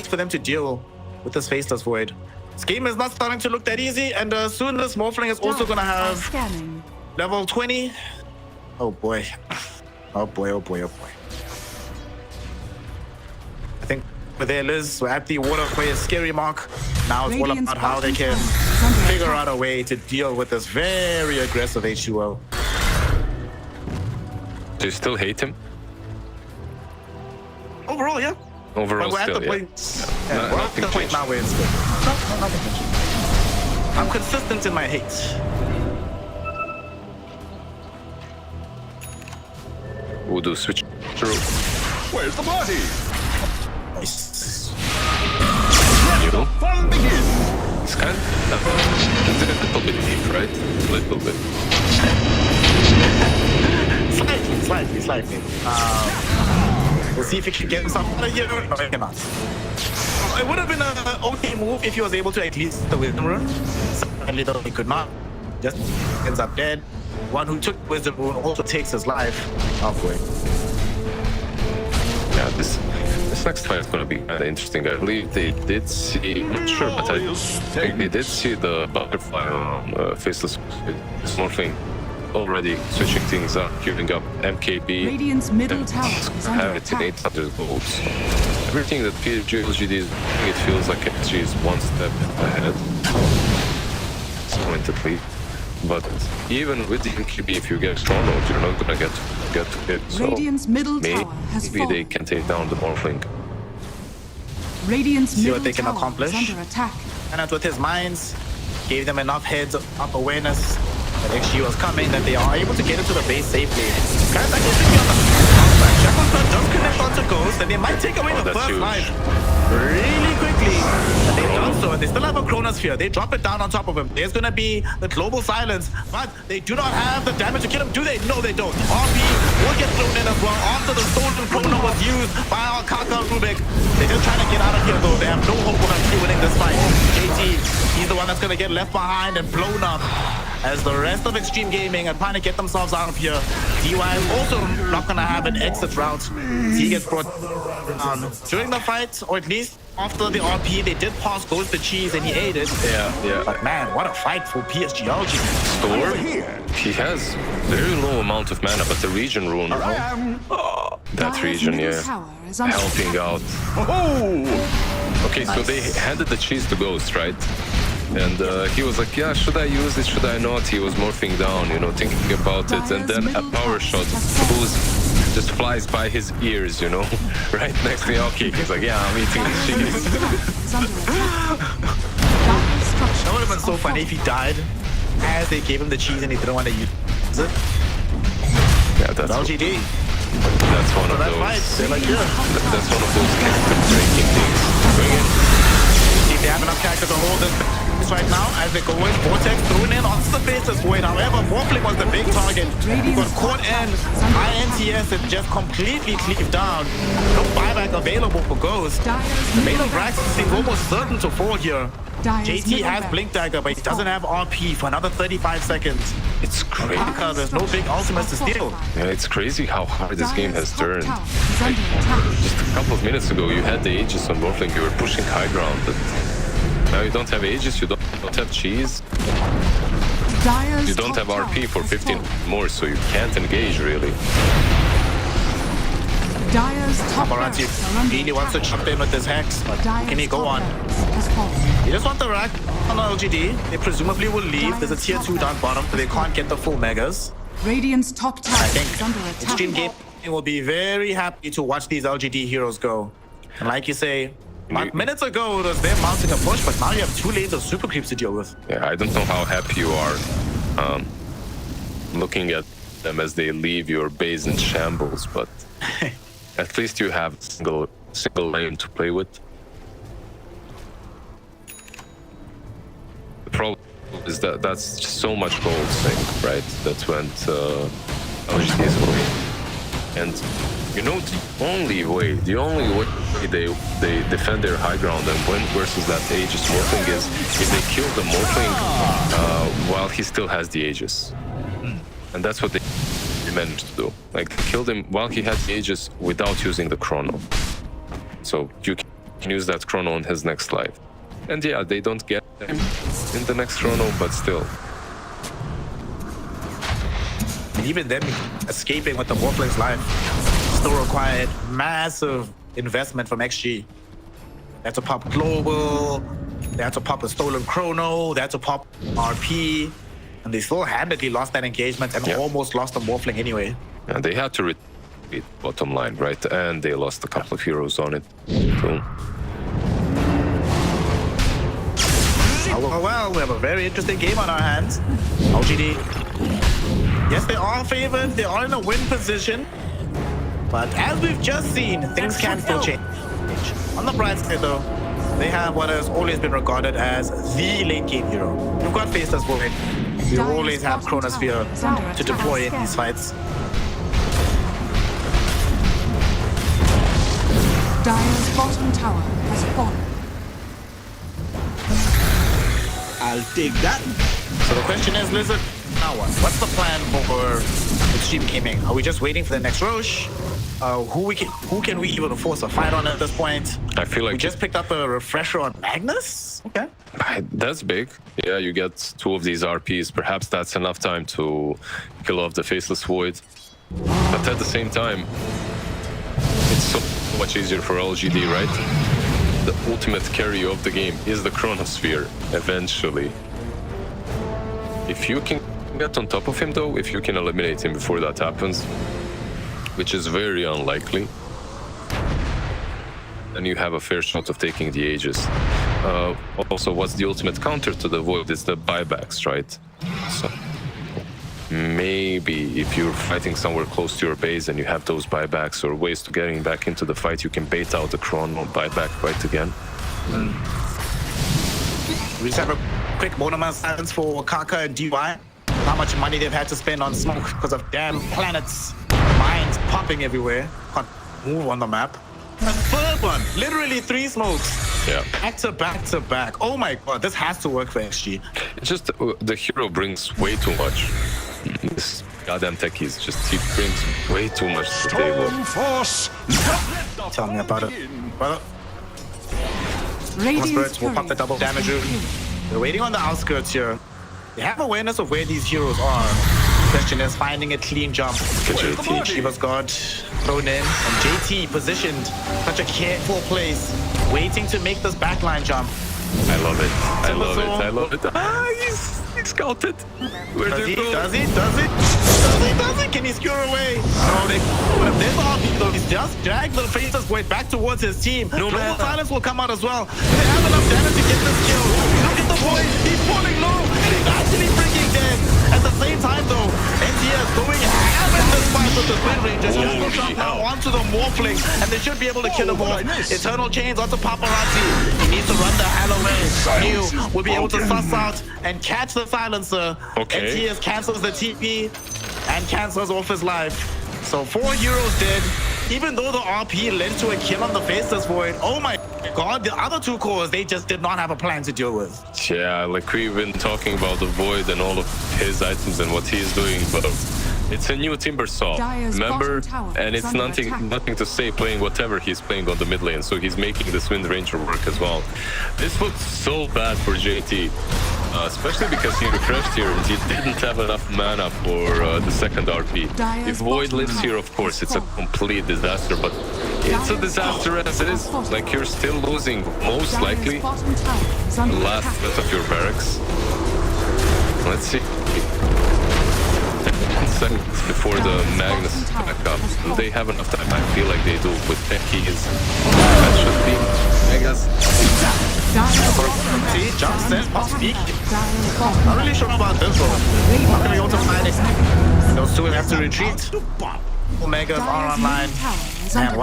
for them to deal with this Faceless Void. This game is not starting to look that easy, and soon this Morphling is also going to have level 20. Oh boy. Oh boy, oh boy, oh boy. I think with their Liz, we're at the waterway scary mark. Now it's all about how they can figure out a way to deal with this very aggressive H2O. Do you still hate him? Overall, yeah. Overall, but we're still, at the point, yeah, we're at the point now where it's good. No, nothing changed. I'm consistent in my hate. We'll do switch through. Where's the party? Nice. You know? Fun begins. It's kind of a little bit deep, right? A little bit. Slightly. We'll see if he can get something out of here. No, he cannot. It would have been an okay move if he was able to at least the Wisdom Rune. Sadly, though, he could not. Just ends up dead. One who took Wisdom Rune also takes his life. Halfway. Yeah, this next fight is going to be kind of interesting. I believe they did see, I'm not sure, but I think they did see the butterfly on Faceless Morphling already switching things up, queuing up MKB. Radiant's middle tower is under have it in attack. 800 gold. So everything that PSG LGD is doing, it feels like PSG is one step ahead. Pointedly. But even with the MKB, if you get strong nodes, you're not gonna get to it. So Radiant's middle tower has maybe they can take down the Morphling. Radiant's See middle what they can tower accomplish. is under attack. And that's with his minds, gave them enough heads-up awareness that XG was coming, that they are able to get into the base safely. Guys, I can think on the Shackleton does connect onto Ghost, and they might take away the first life really quickly. And they've done so, and they still have a Chronosphere. They drop it down on top of him. There's gonna be the global silence, but they do not have the damage to kill him, do they? No, they don't. RP will get thrown in as well after the stolen Chrono was used by A.K.A. Rubik. They're just trying to get out of here, though. They have no hope of actually winning this fight. JT, he's the one that's gonna get left behind and blown up, as the rest of Xtreme Gaming are trying to get themselves out of here. DY is also not gonna have an exit route. He gets brought down during the fight, or at least after the RP. They did pass Ghost the cheese and he ate it. Yeah. But man, what a fight for PSG LGD. Storm, he has very low amount of mana, but the region rune, that region, yeah, helping out. Oh! Okay, so they handed the cheese to Ghost, right? And he was like, yeah, should I use it, should I not? He was morphing down, you know, thinking about it. And then a power shot just flies by his ears, you know, right next to Aoki. He's like, yeah, I'm eating the cheese. That would have been so funny if he died as they gave him the cheese and he didn't want to use it. Yeah, that's LGD. That's one of those. They're like, yeah. That's one of those character-breaking things. Bring it. See if they have enough character to hold this right now as they go in. Vortex thrown in onto the Faceless Void. However, Morphling was the big target. He got caught in. INTS and just completely cleaved down. No buyback available for Ghost. The Maid of Brax seems almost certain to fall here. JT has Blink Dagger, but he doesn't have RP for another 35 seconds. It's crazy. There's no big ultimates to steal. Yeah, it's crazy how hard this game has turned. Like, just a couple of minutes ago, you had the Aegis on Morphling, you were pushing high ground. But now you don't have Aegis, you don't have cheese. You don't have RP for 15 more, so you can't engage really. Paparazzi really wants to jump in with this Hex, but can he go on? He just want the rack on the LGD. They presumably will leave. There's a tier 2 down bottom, but they can't get the full megas. Radiant's top tower I think is under attack. Xtreme Gaming will be very happy to watch these LGD heroes go. And like you say, minutes ago it was them mounting a push, but now you have 2 lanes of super creeps to deal with. Yeah, I don't know how happy you are looking at them as they leave your base in shambles, but at least you have a single lane to play with. The problem is that that's just so much gold sink, right? That went LGD's way. And you know, the only way they defend their high ground and win versus that Aegis Morphling is if they kill the Morphling while he still has the Aegis. And that's what they managed to do. Like, they killed him while he had the Aegis without using the Chrono. So you can use that Chrono on his next life. And yeah, they don't get him in the next Chrono, but still. And even them escaping with the Morphling's life still required massive investment from XG. They had to pop Global, they had to pop a stolen Chrono, they had to pop RP, and they still handedly lost that engagement and almost lost the Morphling anyway. And they had to retreat, bottom line, right? And they lost a couple of heroes on it. Cool. Well, we have a very interesting game on our hands. LGD. Yes, they are favored, they are in a win position. But as we've just seen, things can still change. On the bright side though, they have what has always been regarded as the late game hero. You've got Faceless Void. You always have Chronosphere to deploy in these fights. Dire's bottom tower has fallen. I'll take that. So the question is, Lizard, now what? What's the plan for Xtreme Gaming? Are we just waiting for the next Roche? Who can we even force a fight on at this point? I feel like we just picked up a refresher on Magnus. Okay, that's big. Yeah, you get 2 of these RPs. Perhaps that's enough time to kill off the Faceless Void. But at the same time, it's so much easier for LGD, right? The ultimate carry of the game is the Chronosphere, eventually. If you can get on top of him though, if you can eliminate him before that happens, which is very unlikely, then you have a fair shot of taking the Aegis. Also, what's the ultimate counter to the Void? It's the buybacks, right? So maybe if you're fighting somewhere close to your base and you have those buybacks or ways to getting back into the fight, you can bait out the Chrono buyback right again. We just have a quick moment of silence for Kaka and DY. How much money they've had to spend on smoke because of damn planets. Mines popping everywhere. Can't move on the map. A third one. Literally 3 smokes. Yeah. Back to back to back. Oh my god, this has to work for XG. It's just the hero brings way too much. This goddamn techies he brings way too much to the table. Tell me about it. Well, Spirits will pop the double damage room. They're waiting on the outskirts here. They have awareness of where these heroes are. The question is finding a clean jump. Shiva's got thrown in, and JT positioned such a careful place, waiting to make this backline jump. I love it. I love it. I love it. Ah, he's scouted. Where does he? go? Does he? Can he skewer away? No, there's RP though. He's just dragged the Faceless Void back towards his team. Global Silence will come out as well. They have enough damage to get this kill. Look at the Void. He's falling low, and he's actually freaking dead. At the same time though, NTS going ham in this fight with the Twin Rangers. Just push up now onto the Morphling, and they should be able to kill him off. Eternal Chains onto Paparazzi. He needs to run the hell away. New will be able to suss out and catch the Silencer. NTS cancels the TP and cancels off his life. So 4 heroes dead. Even though the RP led to a kill on the Faceless Void, oh my god, the other 2 cores, they just did not have a plan to deal with. Yeah, like we've been talking about the Void and all of his items and what he's doing, but it's a new Timber Saw, remember? And it's nothing to say playing whatever he's playing on the mid lane, so he's making this Wind Ranger work as well. This looks so bad for JT. especially because he refreshed here and he didn't have enough mana for the second RP. If Void lives here, of course, it's a complete disaster, but it's a disaster as it is. Like, you're still losing, most likely, the last bit of your barracks. Let's see. 10 seconds before the Magnus back up. They have enough time. I feel like they do with 10 keys. That should be, I guess. See, jumps in, pop speak. Not really sure about this role. Not gonna be able to find it. Those two have to retreat. Omegas are online. Man,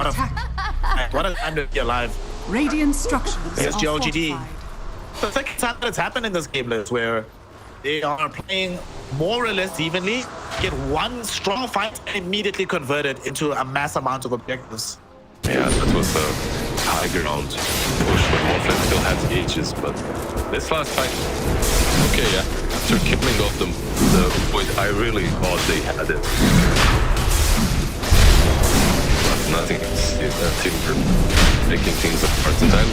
what a time to be alive. Radiant structures PSG are LGD. fortified. The second time that's happened in this game list where they are playing more or less evenly, get one strong fight and immediately convert it into a mass amount of objectives. Yeah, that was a high ground push when Morphin still had ages, but this last fight, okay, yeah. After killing off the Void, I really thought they had it. But nothing is Timber making things apart. And I'm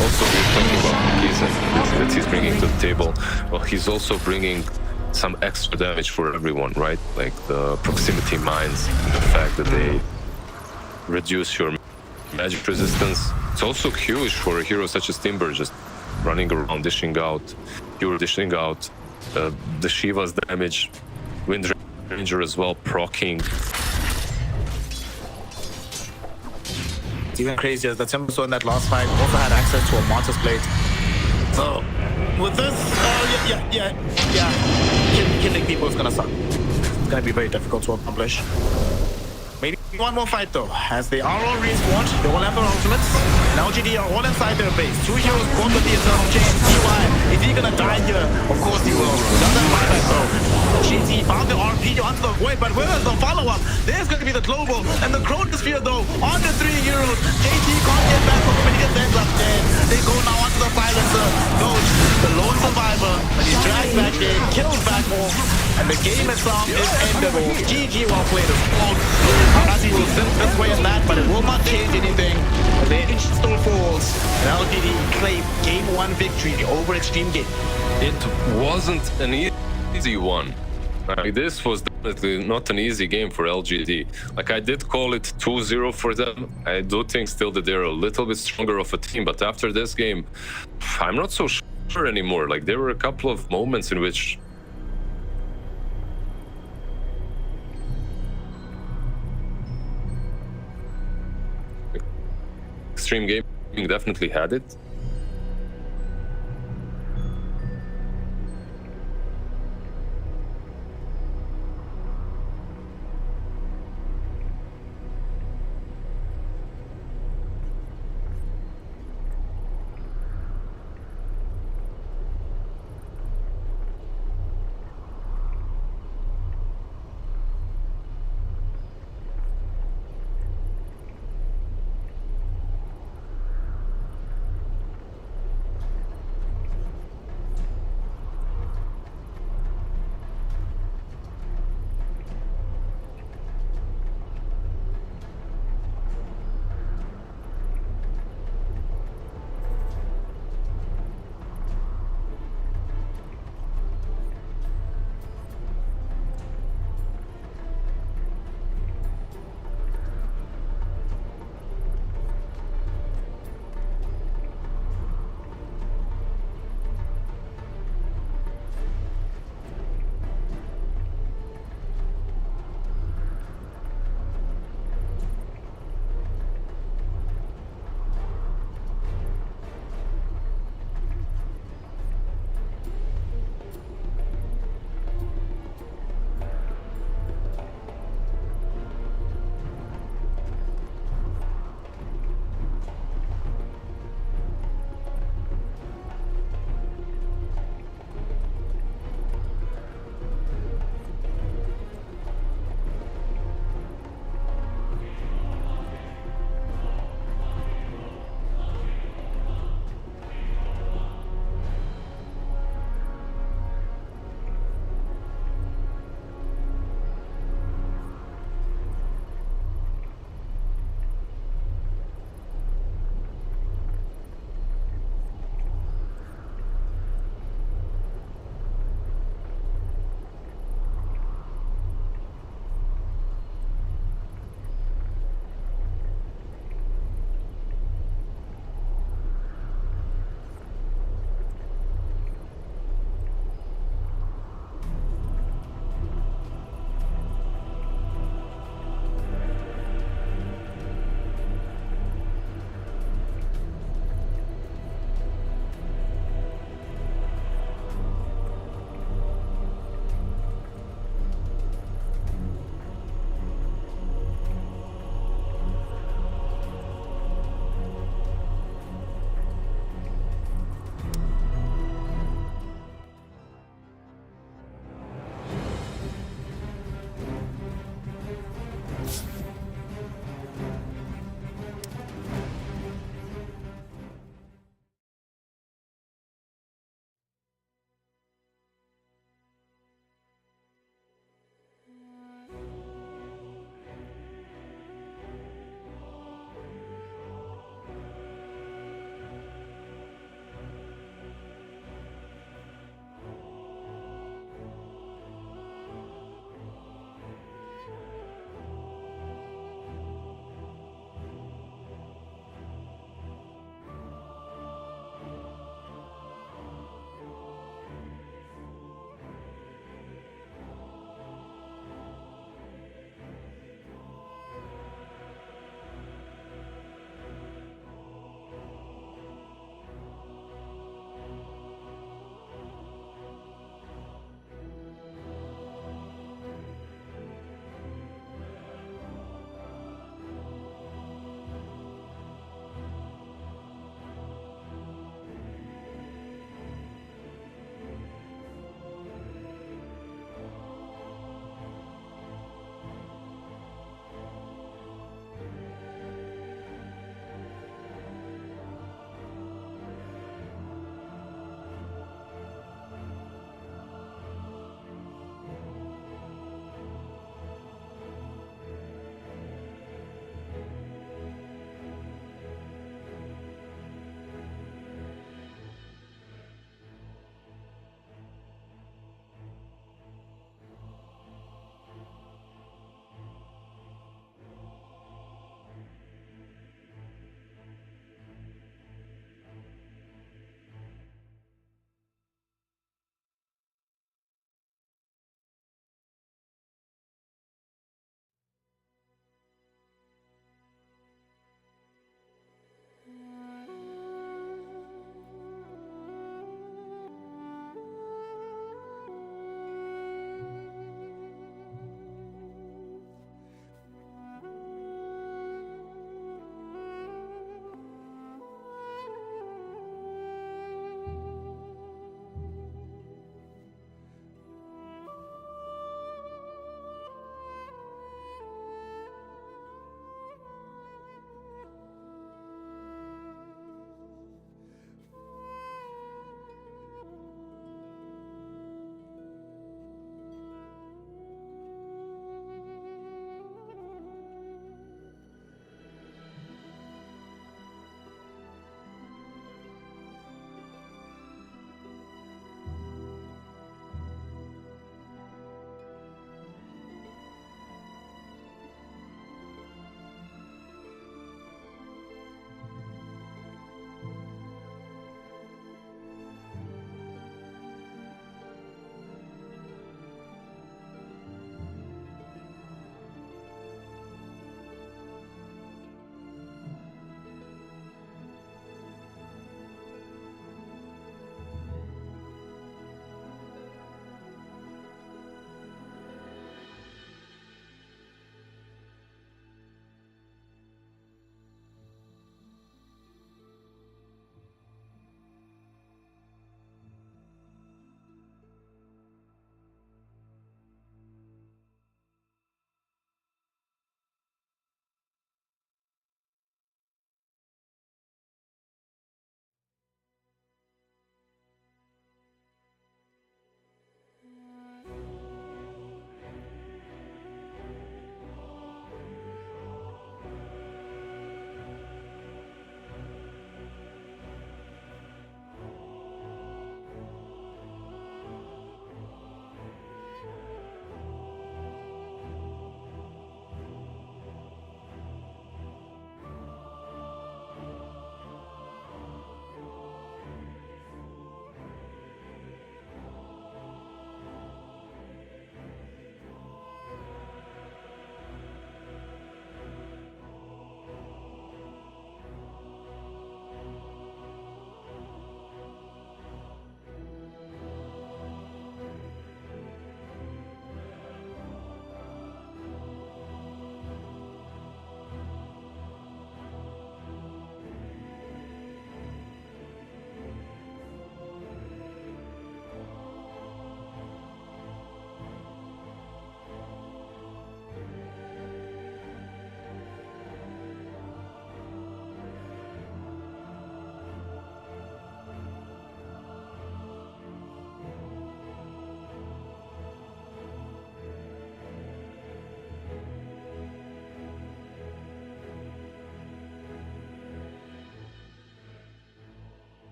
also talking about keys and that he's bringing to the table. Well, he's also bringing some extra damage for everyone, right? Like the proximity mines, the fact that they reduce your magic resistance. It's also huge for a hero such as Timber, just running around, dishing out. You're dishing out the Shiva's damage, Wind Ranger as well, proccing. It's even crazier that Timber in that last fight also had access to a Mortis Blade. So, with this, killing people is gonna suck. It's gonna be very difficult to accomplish. Maybe one more fight though, as they are all respawned, they all have their ultimates, and LGD are all inside their base. Two heroes both with the eternal chain. DY, is he gonna die here? Of course he will. Doesn't matter though. GT found the RP onto the Void, but where is the follow-up? There's going to be the global, and the Chronosphere though, on the 3 heroes. JT can't get back from him and he gets ends up dead. They go now onto the silencer. Goes the lone survivor, and he's dragged back in, killed back home, and the game itself is ended off. GG well played as well. Arati will send this way and that, but it will not change anything. The edge still falls, and LGD claimed game 1 victory over Xtreme Game. It wasn't an easy one. Like, this was definitely not an easy game for LGD. Like, I did call it 2-0 for them. I do think still that they're a little bit stronger of a team, but after this game, I'm not so sure anymore. Like, there were a couple of moments in which Xtreme Gaming definitely had it.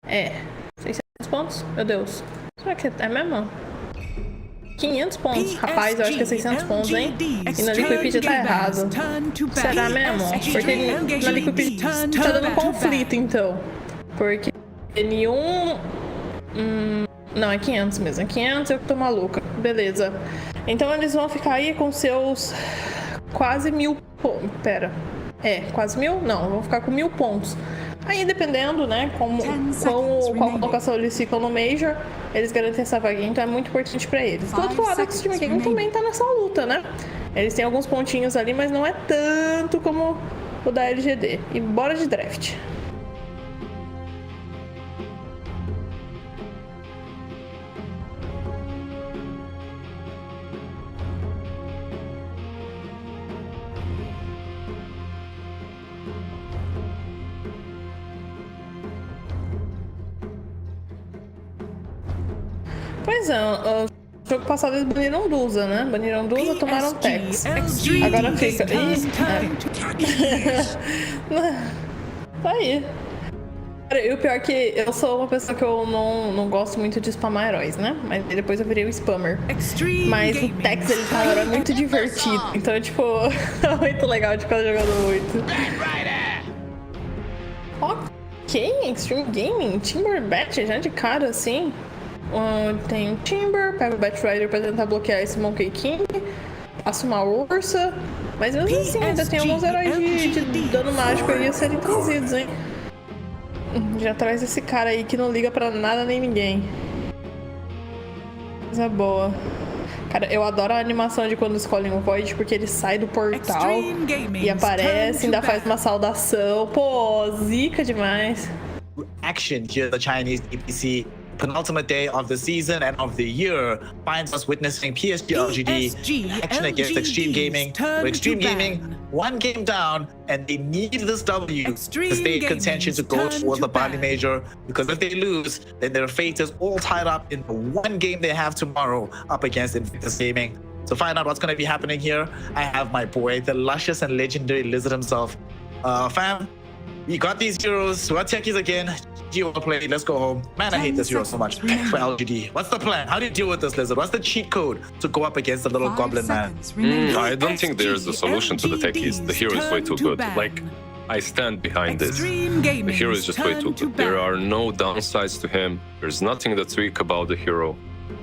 É. 600 pontos? Meu Deus. Será que é mesmo? 500 pontos. Rapaz, eu acho que é 600 pontos, hein? E na Liquid tá errado. Será mesmo? Porque na Liquid tá dando conflito, então. Porque nenhum... não, é 500 mesmo. É 500, eu que tô maluca. Beleza. Então eles vão ficar aí com seus quase 1000... Pera. Quase 1000? Não, vão ficar com 1000 pontos. Aí, dependendo, né, qual colocação eles ficam no Major, eles garantem essa vaguinha, então é muito importante pra eles. Do outro lado, o Xtreme Gaming também tá nessa luta, né? Eles têm alguns pontinhos ali, mas não é tanto como o da LGD. E bora de draft. Pois é, o jogo passado eles baniram Dusa, né? Baniram Dusa, tomaram Tex. Agora fica... Tá aí. E o pior é que eu sou uma pessoa que eu não gosto muito de spamar heróis, né? Mas depois eu virei o spammer. Mas o Tex, ele tá agora muito divertido. Então, tipo, é muito legal de ficar jogando muito. Ok, Xtreme Gaming, Timber Bet, já de cara, assim. Tem o Timber, pega o Batrider pra tentar bloquear esse Monkey King, passa uma Ursa, mas mesmo assim ainda tem alguns heróis de dano mágico aí a serem trazidos, hein? Já traz esse cara aí que não liga pra nada nem ninguém. Coisa boa. Cara, eu adoro a animação de quando escolhem o Void, porque ele sai do portal e aparece, ainda faz uma saudação. Pô, zica demais. Action here, the Chinese DPC. Penultimate day of the season and of the year finds us witnessing PSG LGD action against Xtreme Gaming. Xtreme Gaming, one game down, and they need this W to stay in contention to go towards the Bali Major. Because if they lose, then their fate is all tied up in the one game they have tomorrow up against NVIDIA Gaming. To find out what's going to be happening here, I have my boy, the luscious and legendary Lizard himself. Fam, we got these heroes. What techies again? You want to play? Let's go home. Man, I hate this hero so much. For LGD, what's the plan? How do you deal with this, Lizard? What's the cheat code to go up against the little goblin man? I don't think there's a solution to the techies. The hero is way too good. Like, I stand behind this. The hero is just way too good. There are no downsides to him. There's nothing that's weak about the hero.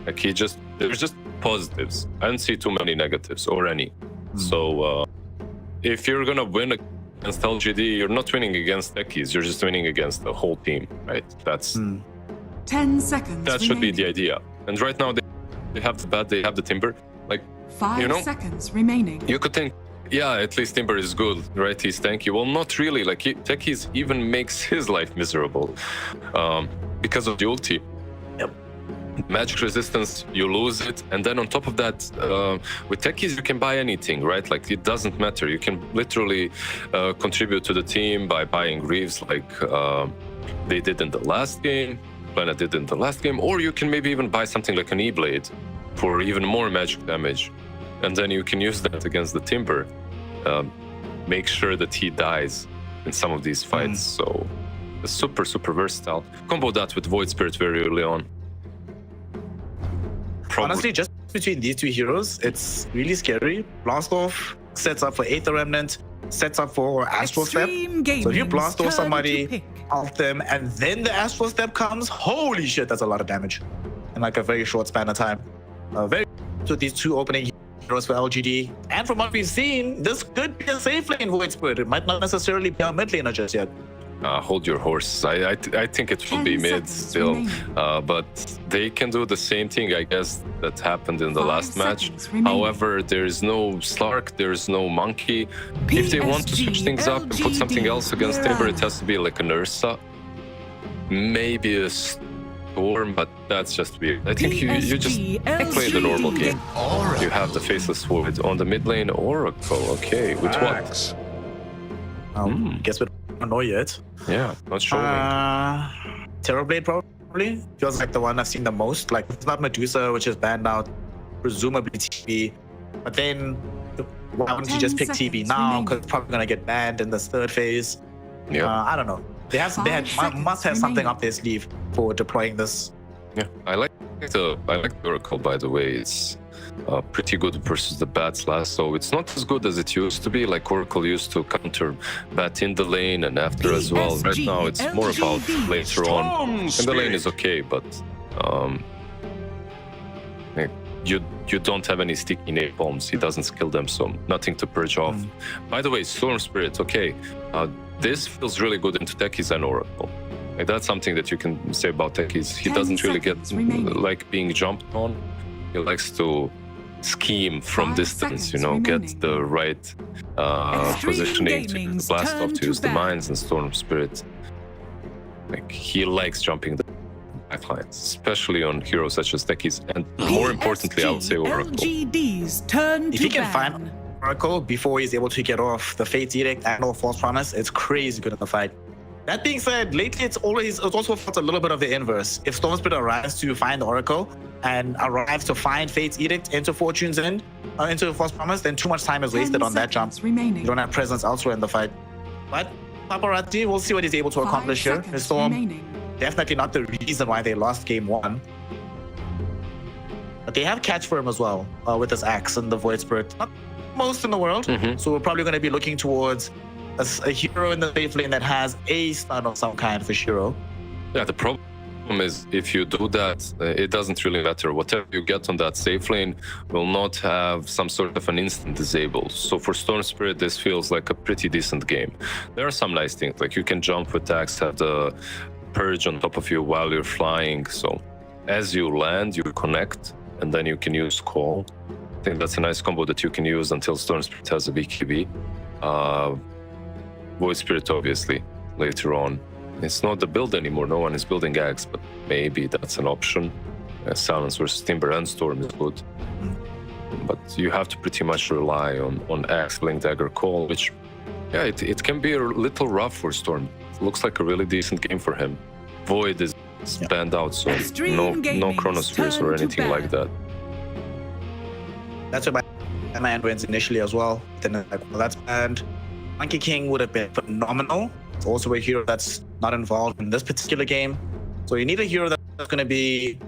Like, there's just positives. I don't see too many negatives or any. So, if you're gonna win against LGD, you're not winning against techies, you're just winning against the whole team, right? That's 10 seconds. That should be the idea. And right now they have the bat, they have the Timber. Like, 5 seconds remaining. You could think, yeah, at least Timber is good, right? He's tanky. Well, not really. Like, techies even makes his life miserable because of the ulti. Magic resistance, you lose it, and then on top of that, with techies you can buy anything, right? Like, it doesn't matter. You can literally contribute to the team by buying Greaves, like they did in the last game, Planet did in the last game, or you can maybe even buy something like an E-Blade for even more magic damage, and then you can use that against the Timber. Make sure that he dies in some of these fights. So, it's super versatile. Combo that with Void Spirit very early on. Honestly, just between these two heroes, it's really scary. Blast Off sets up for Aether Remnant, sets up for Astral Step. So if you blast off somebody, off them, and then the Astral Step comes, holy shit, that's a lot of damage in like a very short span of time. Very with these two opening heroes for LGD. And from what we've seen, this could be a safe lane Void Spirit. It might not necessarily be a mid laner just yet. Hold your horse. I think it will be mid still, but they can do the same thing, I guess, that happened in the last match. However, there is no Slark, there is no Monkey. If they want to switch things up and put something else against Timber, it has to be like an Ursa, maybe a Storm, but that's just weird. I think you just play the normal game. You have the Faceless Void on the mid lane, Oracle. Okay, with what? Guess we don't know yet. Yeah, not sure. Terrorblade probably feels like the one I've seen the most. Like, it's not Medusa, which is banned out, presumably TB. But then why wouldn't you just pick TB now? Because it's probably gonna get banned in this third phase. Yeah. I don't know. must have something up their sleeve for deploying this. Yeah, I like the Oracle, by the way. It's pretty good versus the bats last, so it's not as good as it used to be. Like Oracle used to counter bat in the lane and after as well. Right now it's more about later on, and the lane is okay, but you don't have any sticky napalms. He doesn't skill them, so nothing to purge off. By the way, Storm Spirit, okay, this feels really good into techies and Oracle. Like, that's something that you can say about techies. He doesn't really get like being jumped on. He likes to scheme from distance, you know, get the right positioning to blast off, to use the mines and Storm Spirit. Like, he likes jumping the backlines, especially on heroes such as techies, and more importantly, I would say Oracle. If he can find Oracle before he's able to get off the Fate's Edict and or False Promise, it's crazy good in the fight. That being said, lately it's also felt a little bit of the inverse. If Storm Spirit arrives to find Oracle and arrives to find Fate's Edict into Fortune's End, into False Promise, then too much time is wasted on that jump. You don't have presence elsewhere in the fight. But Paparazzi, we'll see what he's able to accomplish here. Storm, definitely not the reason why they lost game 1. But they have catch for him as well with this axe and the Void Spirit. Not most in the world, so we're probably going to be looking towards a hero in the safe lane that has a stun of some kind for Shiro. Yeah, the problem is if you do that, it doesn't really matter. Whatever you get on that safe lane will not have some sort of an instant disable. So for Storm Spirit, this feels like a pretty decent game. There are some nice things, like you can jump with attacks, have the purge on top of you while you're flying. So as you land, you connect, and then you can use call. I think that's a nice combo that you can use until Storm Spirit has a BKB. Void Spirit, obviously, later on. It's not the build anymore. No one is building Axe, but maybe that's an option. Silence versus Timber and Storm is good. But you have to pretty much rely on Axe, Blink Dagger, Call, which, yeah, it can be a little rough for Storm. It looks like a really decent game for him. Void is banned out, so no Chronospheres or anything like that. That's where my hand wins initially as well. Then like, well, that's banned. Monkey King would have been phenomenal. It's also a hero that's not involved in this particular game. So you need a hero that's going to be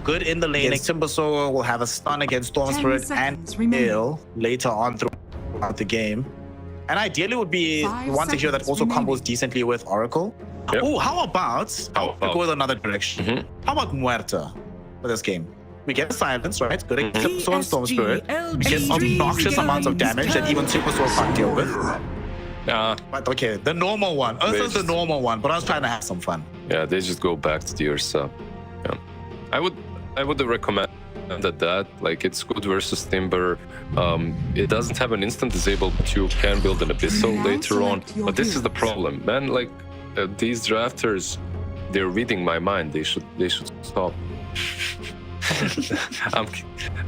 good in the lane. Timbersaw will have a stun against Storm Spirit and Ill later on throughout the game. And ideally would be want a hero that also combos decently with Oracle. Yep. Oh, how about to go in another direction? How about Muerta for this game? We get silence, right? Good against Storm Spirit. We get obnoxious amounts of damage that even Timbersaw can't deal with. But okay, the normal one. Ursa's the normal one, but I was trying to have some fun. Yeah, they just go back to the Ursa. Yeah. I would recommend that. Like, it's good versus Timber. It doesn't have an instant disable, but you can build an Abyssal later on. But this is the problem, man. Like, these drafters, they're reading my mind. They should stop.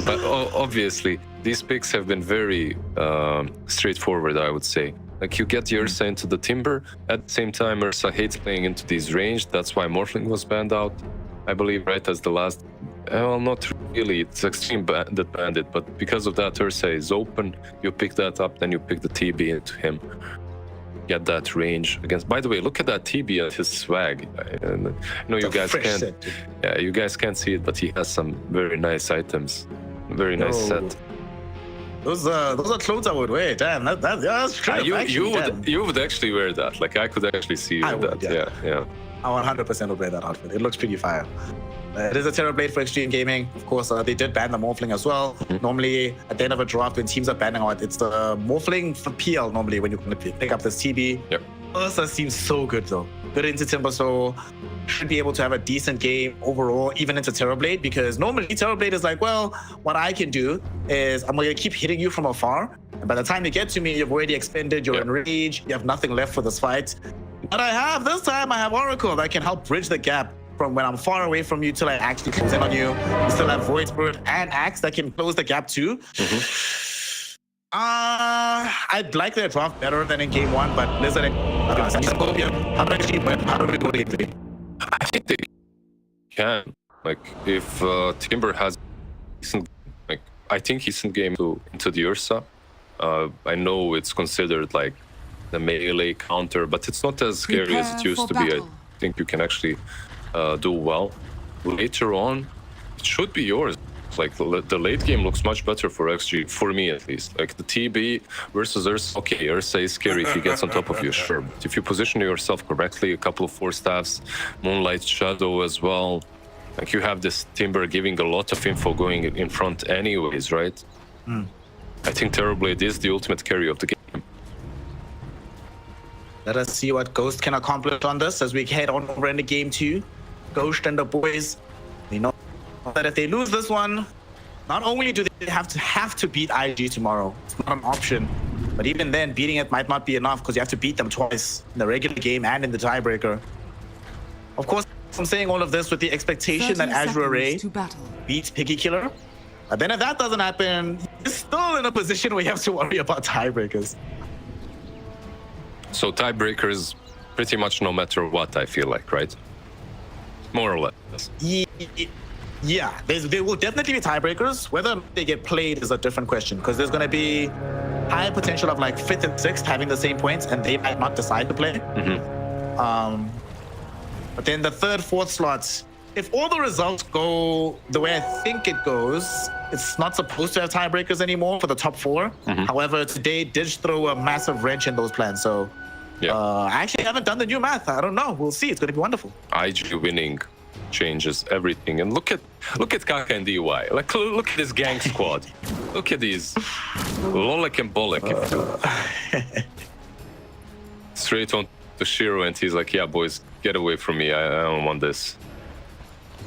But obviously, these picks have been very straightforward, I would say. Like, you get Ursa into the Timber, at the same time Ursa hates playing into these ranged, that's why Morphling was banned out, I believe, right, as the last... Well, not really, it's Xtreme that banned it, but because of that, Ursa is open, you pick that up, then you pick the TB into him. Get that range against... By the way, look at that TB and his swag. And, you know, you guys can't... Yeah, you guys can't see it, but he has some very nice items. Very nice set. Those are clothes I would wear. Damn, that's true. You would actually wear that. Like, I could actually see you with that. Yeah. I 100% would wear that outfit. It looks pretty fire. It is a Terrorblade for Xtreme Gaming. Of course, they did ban the Morphling as well. Normally, at the end of a draft, when teams are banning out, it's the Morphling for PL normally when you pick up this TB. Yep. Ursa seems so good though. Good into Timber, so should be able to have a decent game overall, even into Terrorblade, because normally Terrorblade is like, well, what I can do is I'm gonna keep hitting you from afar, and by the time you get to me, you've already expended, you're in rage, you have nothing left for this fight. But this time I have Oracle that can help bridge the gap from when I'm far away from you till I actually close in on you. You still have Void Spirit and Axe that can close the gap too. I'd like their draft better than in game 1, but Lizard Scorpion, how do we go to game 3? I think they can. Like, if Timber has decent, like, I think decent game into the Ursa. I know it's considered like the melee counter, but it's not as scary as it used to be. I think you can actually do well. Later on, it should be yours. Like the late game looks much better for XG, for me at least. Like the TB versus Ursa. Okay, Ursa is scary if he gets on top of you, sure. But if you position yourself correctly, a couple of 4-staffs, Moonlight Shadow as well. Like you have this Timber giving a lot of info going in front anyways, right? I think Terrorblade is the ultimate carry of the game. Let us see what Ghost can accomplish on this as we head on over into game 2. Ghost and the boys, they know that if they lose this one, not only do they have to beat IG tomorrow, it's not an option, but even then, beating it might not be enough because you have to beat them twice in the regular game and in the tiebreaker. Of course, I'm saying all of this with the expectation that Azure Array beats Piggy Killer. But then if that doesn't happen, he's still in a position where you have to worry about tiebreakers. So tiebreakers pretty much no matter what, I feel like, right? More or less. Yeah, there will definitely be tiebreakers. Whether they get played is a different question because there's going to be high potential of like 5th and 6th having the same points and they might not decide to play. But then the 3rd, 4th slots, if all the results go the way I think it goes, it's not supposed to have tiebreakers anymore for the top 4. However, today did throw a massive wrench in those plans. So I actually haven't done the new math. I don't know. We'll see. It's going to be wonderful. IG winning changes everything. And look at A.K.A and DY. Like look at this gang squad. Look at these Lolek and Bolek. Straight on to Shiro, and he's like, yeah, boys, get away from me. I don't want this.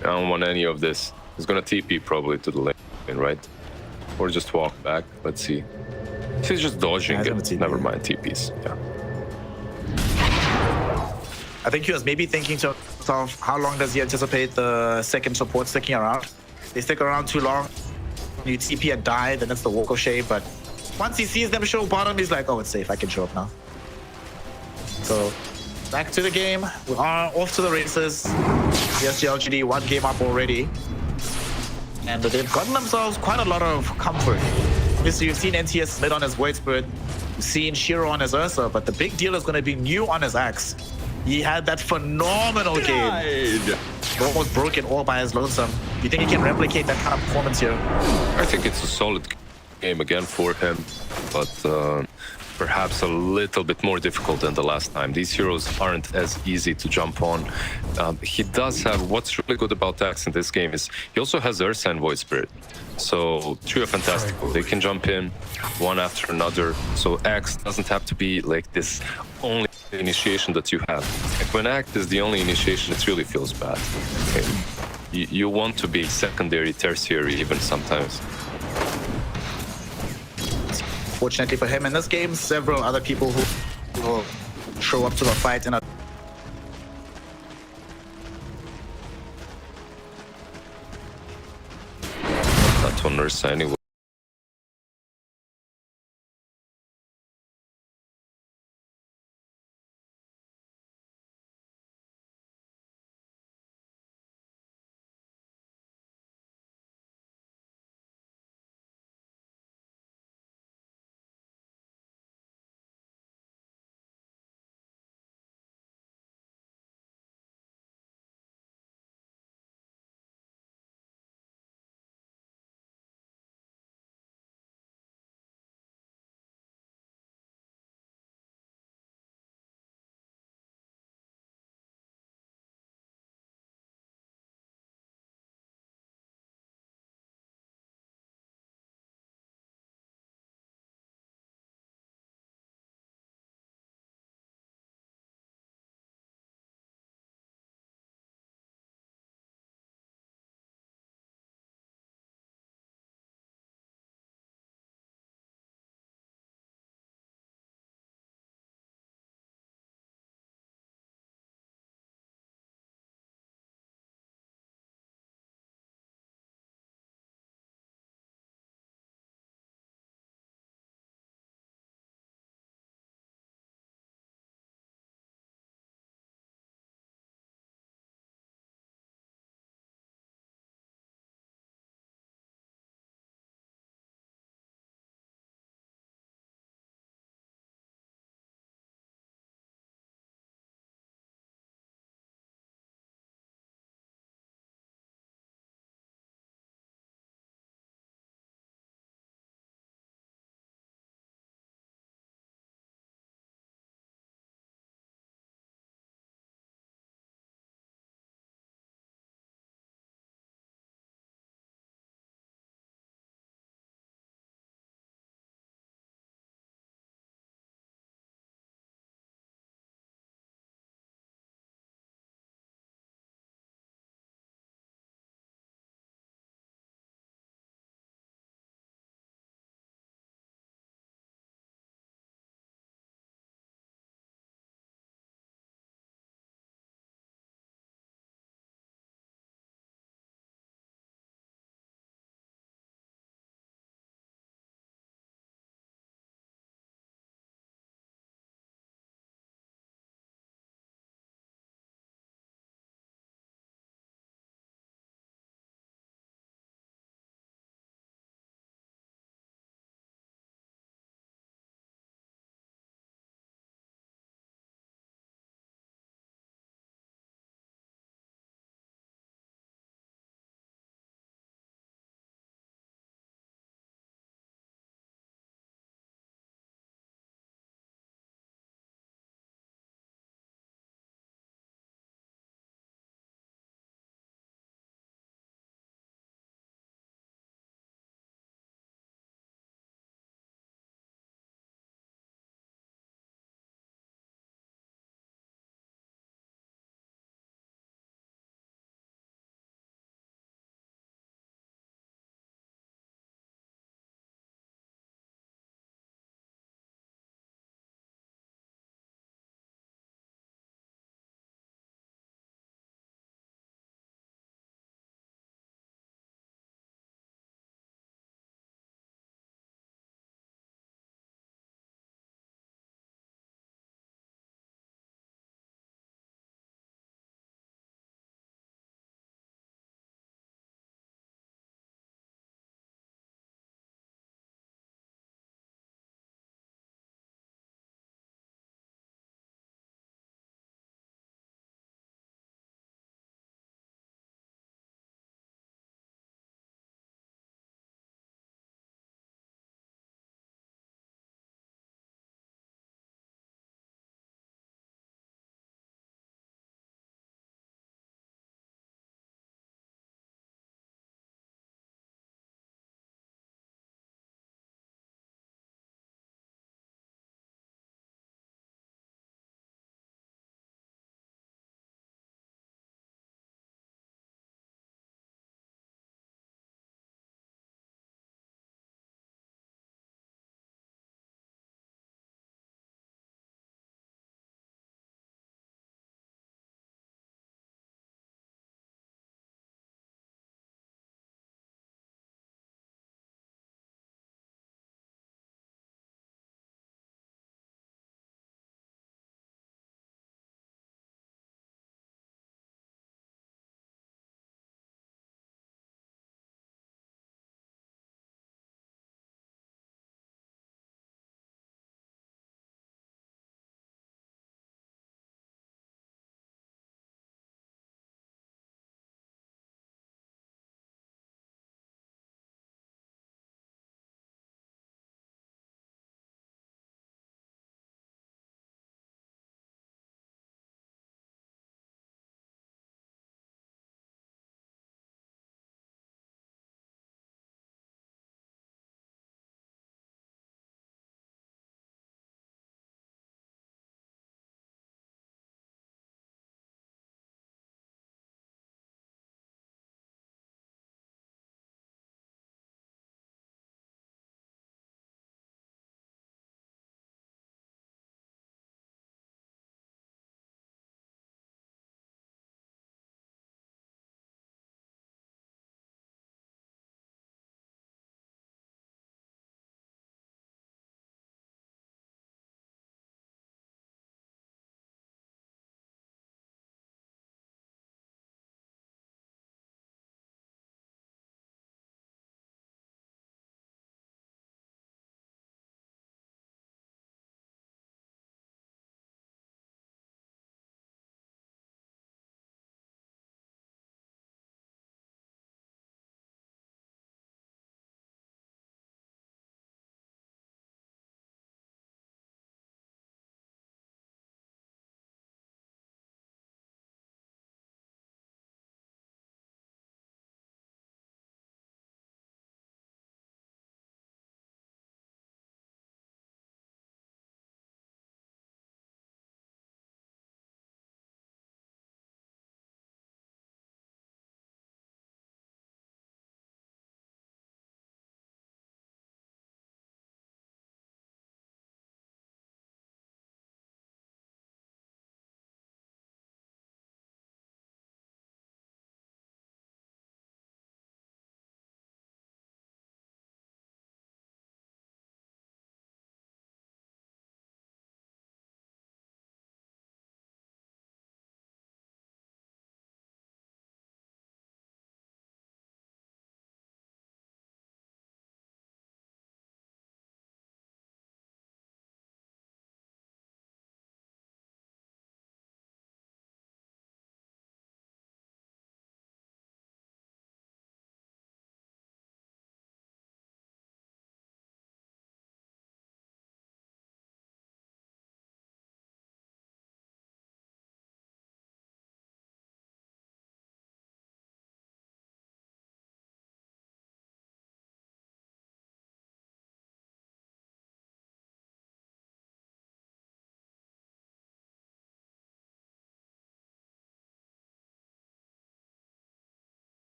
I don't want any of this. He's gonna TP probably to the lane, right? Or just walk back. Let's see. He's just dodging it. Never mind TPs. Yeah. I think he was maybe thinking to himself, how long does he anticipate the second support sticking around? If they stick around too long, you TP and die, then it's the walk of shame. But once he sees them show bottom, he's like, oh, it's safe. I can show up now. So back to the game. We are off to the races. PSG LGD 1 game up already. And they've gotten themselves quite a lot of comfort. Obviously, you've seen NTS mid on his Void Spirit. You've seen Shiro on his Ursa, but the big deal is going to be New on his Axe. He had that phenomenal game. Almost broke it all by his lonesome. Do you think he can replicate that kind of performance here? I think it's a solid game again for him, but perhaps a little bit more difficult than the last time. These heroes aren't as easy to jump on. He does have, what's really good about Axe in this game is he also has Ursa and Void Spirit. So Trio Fantastical, they can jump in one after another. So Axe doesn't have to be like this only initiation that you have. Like when Axe is the only initiation, it really feels bad. Okay. You want to be secondary, tertiary even sometimes. Fortunately for him in this game, several other people who will show up to the fight in a that one Ursa anyway.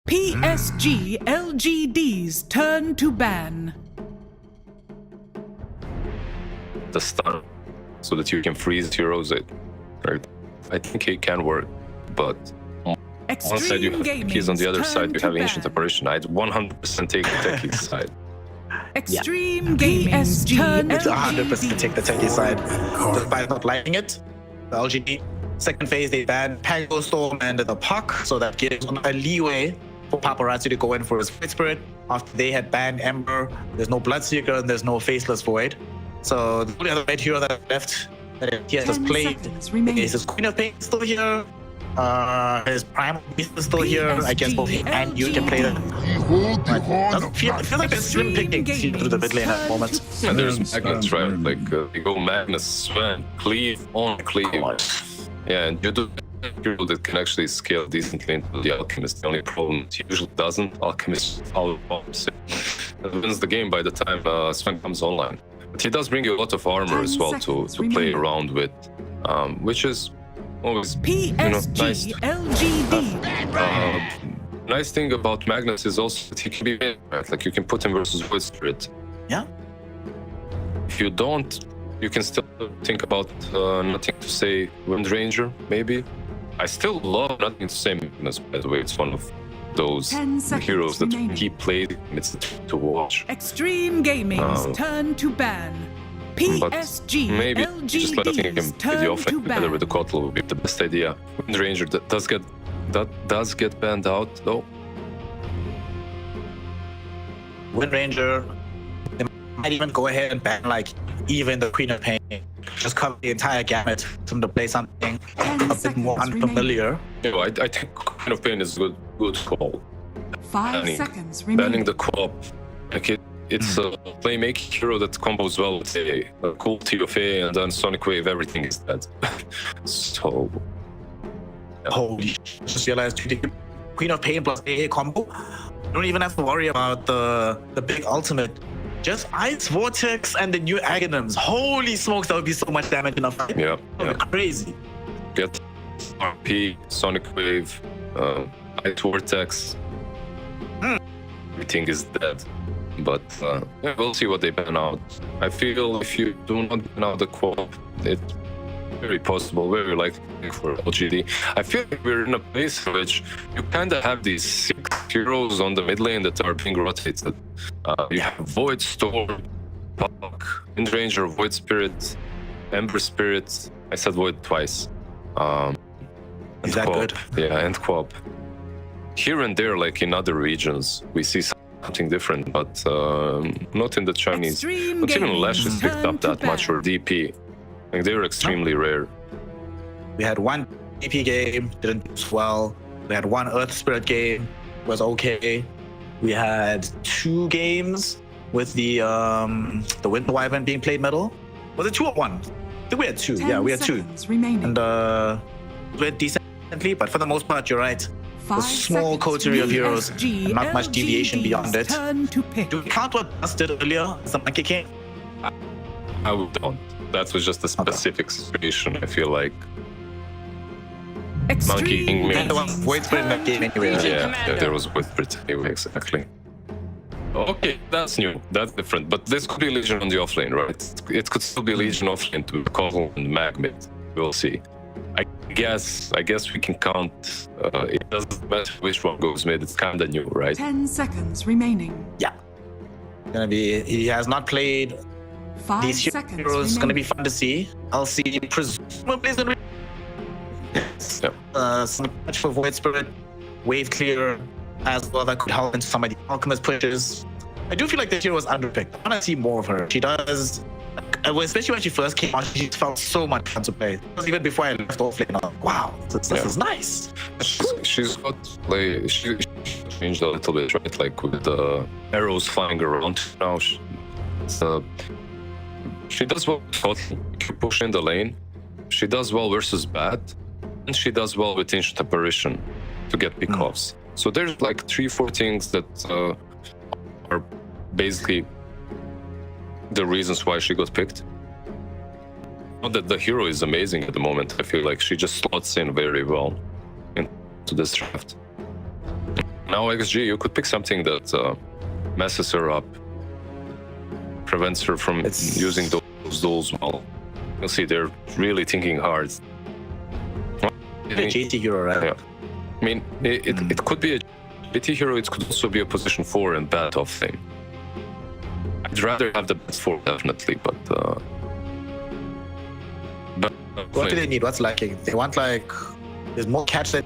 PSG LGD's turn to ban. The stun, so that you can freeze heroes. Right? I think it can work, but on one side you have keys, on the other side you have ancient apparition. I'd 100% take the techie side. Extreme Gaming's turn It's 100% take the techie side. Despite not liking it, the LGD second phase they banned Pango Storm and the Puck, so that gives a leeway for Paparazzi to go in for his Void Spirit. After they had banned Ember, there's no Bloodseeker and there's no Faceless Void. So the only other red hero that I left that he has played is his Queen of Pain still here. His Primal Beast is still here. I guess both him and you can play that. It feels like they're slim picking through the mid lane at the moment. And there's Magnus, right? Like you go Magnus, Sven, Cleave, on Cleave. Yeah, and you do a hero that can actually scale decently into the Alchemist. The only problem is he usually doesn't. Alchemist outbombs and wins the game by the time Sven comes online. But he does bring you a lot of armor as well to play around with, which is always nice. Nice thing about Magnus is also that he can be made, right? Like you can put him versus Void Spirit. Yeah. If you don't, you can still think about Nothing to Say Wind Ranger, maybe. I still love Nothing to Say Magnus, by the way. It's one of those heroes that he played. It's to watch. Extreme Gaming's turn to ban. PSG maybe just letting him play the offlane together with the Kotl would be the best idea. Wind Ranger that does get banned out though. Wind Ranger, they might even go ahead and ban like even the Queen of Pain. Just cover the entire gamut from to play something a bit more unfamiliar. Yeah, I think Queen of Pain is a good call. 5 seconds remaining. Banning the co-op, like it's a playmaking hero that combos well with a cool TFA and then Sonic Wave, everything is dead. So... Yeah. Holy shit, just realized Queen of Pain plus AA combo. You don't even have to worry about the big ultimate. Just Ice Vortex and the new Aghanims. Holy smokes, that would be so much damage in a fight. Yeah. That would be crazy. Get RP, Sonic Wave, Ice Vortex. Everything is dead. But yeah, we'll see what they ban out. I feel if you do not ban out the co-op, it's very possible, very likely for LGD. I feel like we're in a place in which you kind of have these 6 heroes on the mid lane that are being rotated. You have Void Storm, Puck, Wind Ranger, Void Spirit, Ember Spirit. I said Void twice. Is that good? Yeah, and co-op. Here and there, like in other regions, we see something different, but not in the Chinese. Not even Lash is picked up that much, or DP. Like they're extremely rare. We had one DP game, didn't do well. We had one Earth Spirit game, was okay. We had 2 games with the Winter Wyvern being played middle. Was it 2 or 1? I think we had 2. Yeah, we had 2. Remaining. And we had decently, but for the most part, you're right. A small coterie of heroes, and not much deviation beyond it. Do we count what Buzz did earlier as a Monkey King? I don't. That was just a specific situation, I feel like. Monkey King And the one Void Spirit in that game anyway. Yeah, there was Void Spirit anyway, exactly. Okay, that's new. That's different. But this could be Legion on the offlane, right? It could still be Legion offlane to Kotl and Magmid. We'll see. I guess we can count. It doesn't matter which one goes mid. It's kind of new, right? 10 seconds remaining. Yeah. He has not played 5 these seconds heroes. It's remaining. going to be fun to see. I'll see presumably is going to be some much for Void Spirit, Wave Clear as well. That could help into some of the Alchemist pushes. I do feel like this hero was underpicked. I want to see more of her. She does. Especially when she first came out, she felt so much fun to play. Even before I left offlane, I'm like, wow, this is nice. She's got like she changed a little bit, right? Like with the arrows flying around now. She does well with Kotl. You push in the lane. She does well versus Bat, and she does well with Ancient Apparition to get pickoffs. So there's like 3-4 things that are basically the reasons why she got picked. Not that the hero is amazing at the moment. I feel like she just slots in very well into this draft. Now XG, you could pick something that messes her up, prevents her from using those duels well. You'll see they're really thinking hard. GT hero, right? Yeah. I mean, it could be a GT hero, it could also be a position 4 and bad off thing. I'd rather have the best 4, definitely, but what do they need? What's lacking? They want like there's more catch that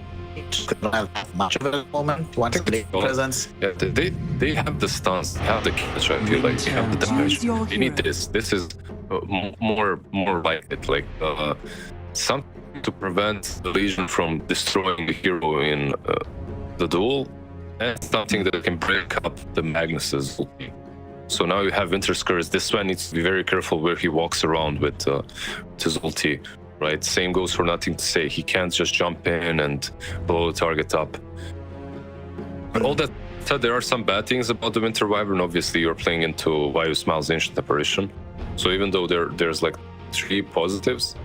don't have much of it at the moment. You want a late presence. Yeah, they have the stance, they have the catch. I feel like they have the damage. They need this. This is more like it, like something to prevent the Legion from destroying the hero in the duel, and something that can break up the Magnus's ulti. So now you have Winter's Curse. This one needs to be very careful where he walks around with his ulti, right? Same goes for Nothing to Say. He can't just jump in and blow the target up. But all that said, there are some bad things about the Winter Wyvern. Obviously, you're playing into Vayu Smile's Ancient Apparition. So even though there's like 3 positives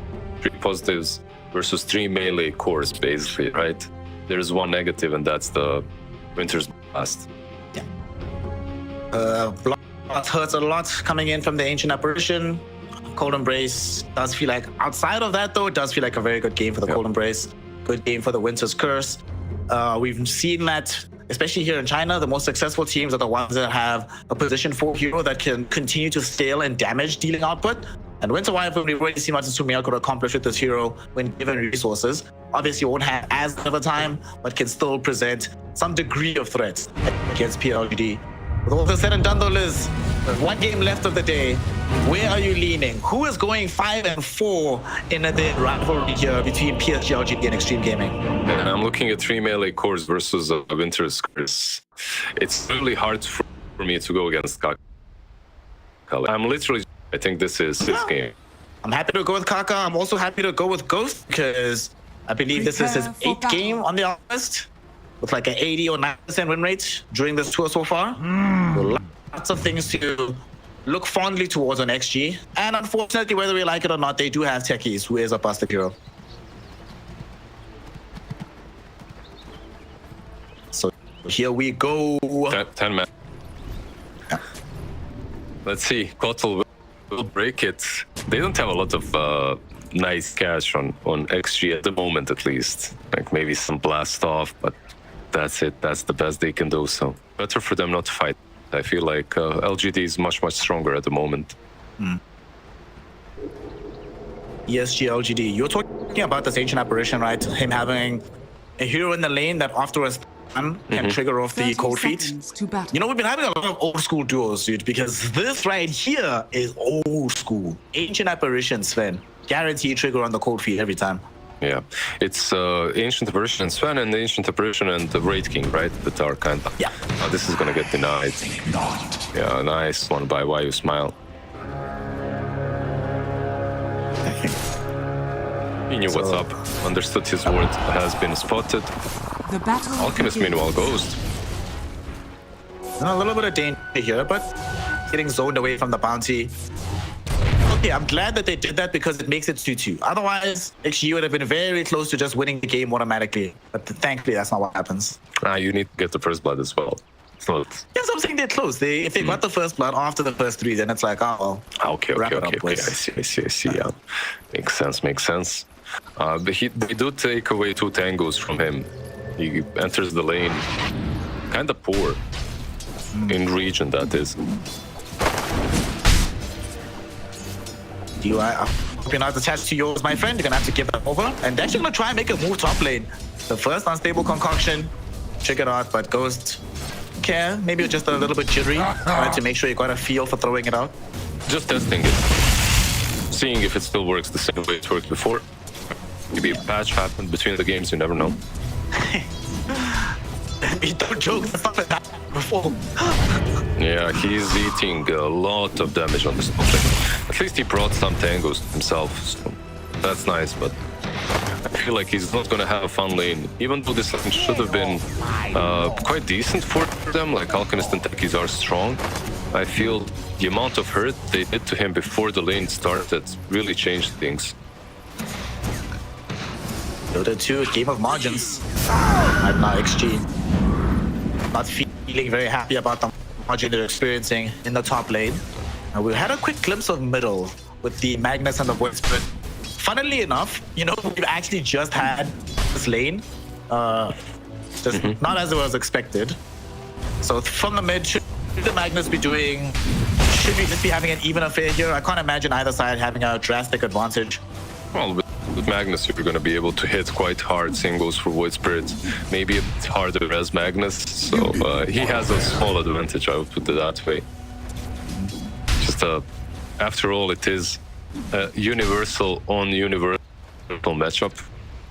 versus 3 melee cores, basically, right? There's 1 negative, and that's the Winter's Blast. Blast hurts a lot coming in from the Ancient Apparition. Cold Embrace does feel like, outside of that though, it does feel like a very good game for the Cold Embrace. Good game for the Winter's Curse. We've seen that, especially here in China, the most successful teams are the ones that have a position 4 hero that can continue to scale and damage dealing output. And Winter Wyvern, we've already seen what Sumiel could accomplish with this hero when given resources. Obviously, won't have as much of a time, but can still present some degree of threat against PLGD. With all this said and done though, Liz, there's 1 game left of the day. Where are you leaning? Who is going 5-4 in the rivalry here between PSG LGD and Xtreme Gaming? And I'm looking at 3 melee cores versus Winter's Curse. It's really hard for me to go against Kaka. I think this is his game. I'm happy to go with Kaka. I'm also happy to go with Ghost because I believe this is his 8th game on the August, with like an 80 or 90% win rate during this tour so far. So lots of things to look fondly towards on XG. And unfortunately, whether we like it or not, they do have techies, who is a busted hero. So here we go. 10 men. Yeah. Let's see. Kotal will break it. They don't have a lot of nice cash on XG at the moment, at least. Like maybe some blast off, but that's it. That's the best they can do. So better for them not to fight. I feel like LGD is much stronger at the moment. PSG LGD. You're talking about this Ancient Apparition, right? Him having a hero in the lane that after a stun can trigger off the cold feet. You know, we've been having a lot of old school duos, dude, because this right here is old school. Ancient Apparition, Sven. Guaranteed trigger on the cold feet every time. Yeah, it's Ancient Apparition and Sven, and the Ancient Apparition and the Wraith King, right? That are kind of... Yeah. Oh, this is gonna get denied. Yeah, nice one by Vayu Smile. He knew what's up, understood his word, has been spotted. Alchemist, meanwhile, Ghost. And a little bit of danger here, but getting zoned away from the bounty. Okay, I'm glad that they did that because it makes it 2-2. Otherwise, XG would have been very close to just winning the game automatically. But thankfully, that's not what happens. You need to get the first blood as well. So yes, I'm saying they're close. If they got the first blood after the first 3, then it's like, oh, well. Okay. I see. Yeah, makes sense. But they do take away 2 tangos from him. He enters the lane kind of poor in region, that is. I hope you're not attached to yours, my friend. You're gonna have to give that over. And they're actually gonna try and make a move top lane. The first unstable concoction, triggered out, but Ghost care. Maybe just a little bit jittery. Wanted to make sure you got a feel for throwing it out. Just testing it. Seeing if it still works the same way it worked before. Maybe a patch happened between the games, you never know. Don't joke, that's not happened before. Yeah, he's eating a lot of damage on this top lane. At least he brought some tangos himself, so that's nice, but I feel like he's not gonna have a fun lane. Even though this lane should have been quite decent for them, like Alchemist and Techies are strong, I feel the amount of hurt they did to him before the lane started really changed things. Dota 2, game of margins. Right now, XG. not feeling very happy about the margin they're experiencing in the top lane. We had a quick glimpse of middle with the Magnus and the Void Spirit. Funnily enough, you know, we've actually just had this lane, just not as it was expected. So from the mid, should the Magnus be doing? Should we just be having an even affair here? I can't imagine either side having a drastic advantage. Well, with Magnus, you're going to be able to hit quite hard singles for Void Spirit. Maybe a bit harder as Magnus, so he has a small advantage, I would put it that way. Just after all, it is a universal on universal matchup.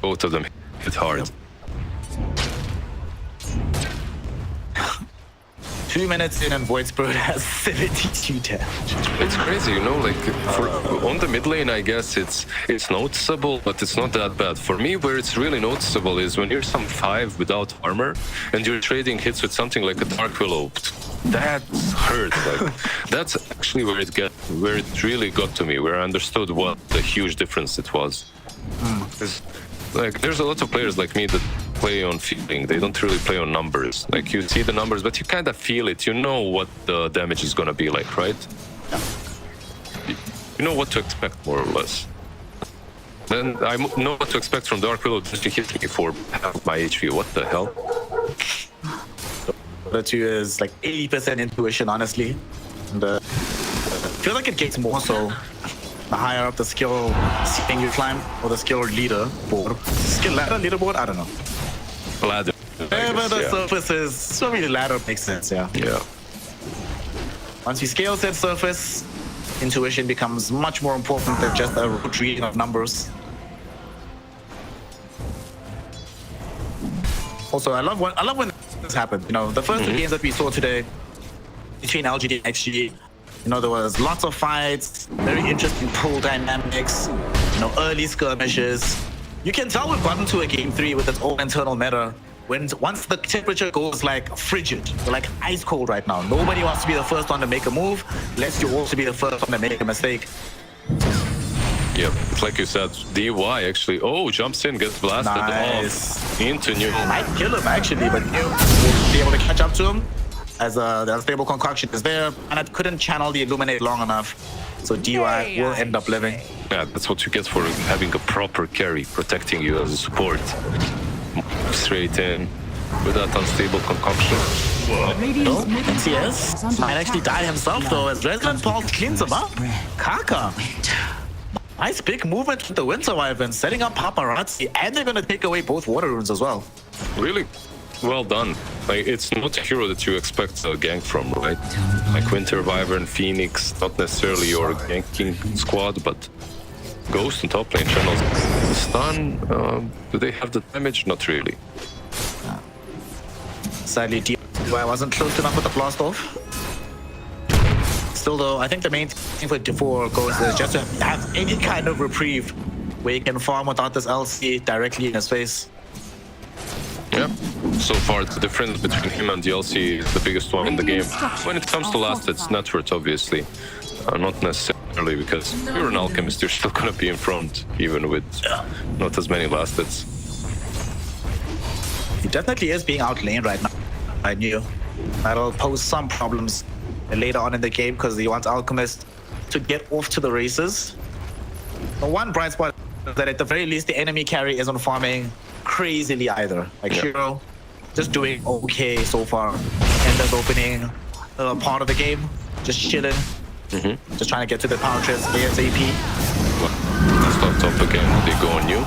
Both of them hit hard. 2 minutes in and Void Spirit has 72 damage. It's crazy, you know, like on the mid lane, I guess it's noticeable, but it's not that bad. For me, where it's really noticeable is when you're some 5 without armor and you're trading hits with something like a Dark Willow. That hurt. Like, that's actually where it really got to me, where I understood what the huge difference it was. Like, there's a lot of players like me that play on feeling. They don't really play on numbers. Like, you see the numbers, but you kind of feel it. You know what the damage is gonna be like, right? You know what to expect, more or less. Then I know what to expect from Dark Willow. Just hit me for half my HP. What the hell? Dota 2 is like 80% intuition, honestly. And I feel like it gets more so the higher up the skill ceiling you climb, or the skill leaderboard. Skill ladder, leaderboard? I don't know. Ladder. Whatever the surface is, so maybe the ladder makes sense, yeah. Yeah. Once you scale said surface, intuition becomes much more important than just a rote reading of numbers. Also, I love when this happened. You know, the first two games that we saw today between LGD and XG, you know, there was lots of fights, very interesting pull dynamics, you know, early skirmishes. You can tell we've gotten to a game 3 with its own internal meta. Once the temperature goes like frigid, like ice cold right now. Nobody wants to be the first one to make a move, lest you also be the first one to make a mistake. Yeah, like you said, DY actually, jumps in, gets blasted off into New. Might kill him actually, but New will be able to catch up to him as the unstable concoction is there, and it couldn't channel the Illuminate long enough. So DY will end up living. Yeah, that's what you get for having a proper carry protecting you as a support. Straight in with that unstable concoction. NCS might actually die himself though, as Resonant Pulse cleans him up. Kaka. Nice big movement with the Winter Wyvern, setting up Paparazzi, and they're gonna take away both water runes as well. Really well done. Like, it's not a hero that you expect a gank from, right? Like Winter Wyvern, Phoenix, not necessarily your ganking squad, but Ghost and top lane channels. Stun, do they have the damage? Not really. Sadly, DY wasn't close enough with the blast off. Still though, I think the main thing for Ghost is just to have any kind of reprieve where you can farm without this LC directly in his face. Yeah, so far the difference between him and the LC is the biggest one in the game. When it comes to last, it's net worth, obviously. Not necessarily, because if you're an alchemist, you're still gonna be in front, even with not as many last hits. He definitely is being outlaned right now. I knew that'll pose some problems later on in the game because he wants Alchemist to get off to the races. The one bright spot is that at the very least the enemy carry isn't farming crazily either. Like Shiro, just doing okay so far. Ender's opening part of the game, just chilling. Just trying to get to the power trips ASAP. Start top again, they go on you.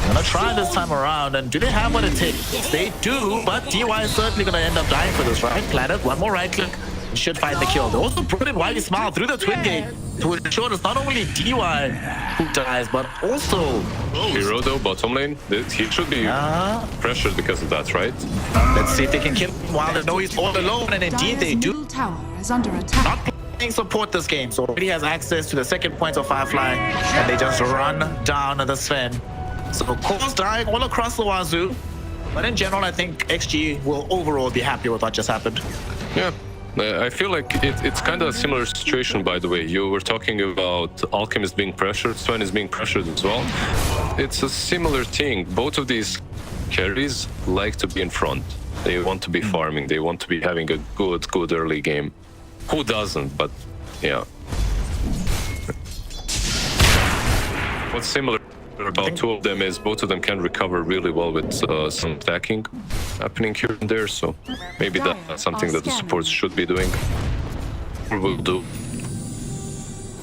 Gonna try this time around, and do they have what it takes? They do, but DY is certainly gonna end up dying for this, right? Planet, one more right click, should find the kill. They also brought in Wily Smile through the twin gate to ensure it's not only DY who dies, but also Hero though, bottom lane, he should be pressured because of that, right? Let's see if they can kill him while they know he's all alone, and indeed they do. Tower is under attack. Not playing support this game, so already has access to the second point of Firefly, and they just run down the Sven. So cores dying all across the wazoo, but in general, I think XG will overall be happy with what just happened. Yeah. I feel like it's kind of a similar situation, by the way. You were talking about Alchemist being pressured, Sven is being pressured as well. It's a similar thing. Both of these carries like to be in front. They want to be farming. They want to be having a good early game. Who doesn't? But yeah. What's similar about two of them is both of them can recover really well with some stacking happening here and there. So maybe that's something that the supports should be doing. Or will do.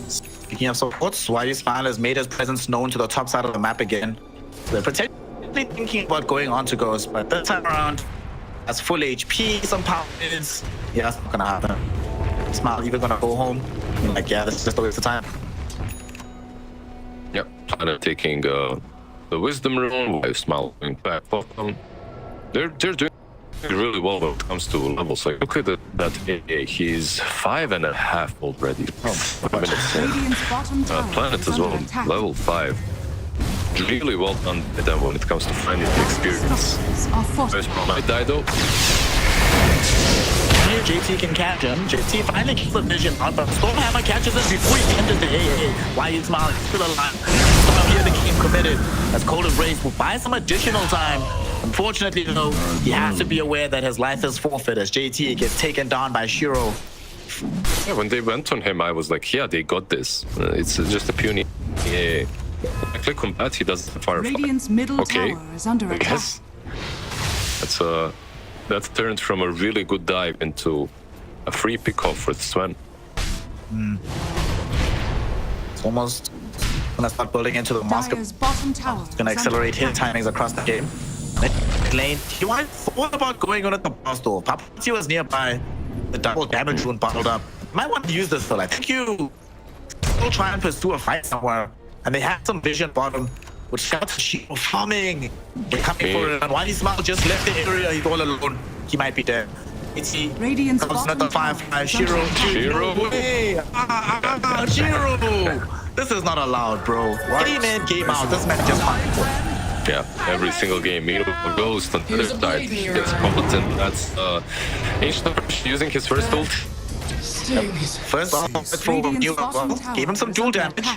Speaking of supports, YSmile has made his presence known to the top side of the map again. They're potentially thinking about going on to Ghost, but this time around, has full HP, some power mids. Yeah, that's not gonna happen. Smile even gonna go home. Like, yeah, this is just a waste of time. Yep, Planet taking the Wisdom Rune, while Smile going back bottom. They're doing really well when it comes to levels. Like, look at that A.K.A. He's 5.5 already. 5 minutes in. Planet as well, level 5. Really well done by them when it comes to finding the experience. First might die though. Here JT can catch him. JT finally gets the vision on, but Stormhammer catches him before he enters the AA. YSmile is still alive. Start here the game committed as Cold Embrace will buy some additional time. Unfortunately though, he has to be aware that his life is forfeit as JT gets taken down by Shiro. Yeah, when they went on him, I was like, yeah, they got this. It's just a puny AA. I click on that, he does the Firefly. Radiant's middle tower is under attack. That's turned from a really good dive into a free pick-off for Sven. It's almost gonna start building into the Moscow. Dyer's bottom tower It's gonna accelerate his timings across the game. Lane, he thought about going on at the boss door. Papati was nearby. The double damage rune bottled up. Might want to use this though. I think you still try and pursue a fight somewhere. And they have some vision bottom, which shouts Shiro farming. They're coming for it. And YSmile just left the area. He's all alone. He might be dead. It's he. Radiant's comes another Firefly. Shiro. Shiro. This is not allowed, bro. Game in, game out. This man just fine. Yeah, every single game. Miro goes to the other side. Gets competent. That's Ancient using his first ult. First off, gave him some dual damage.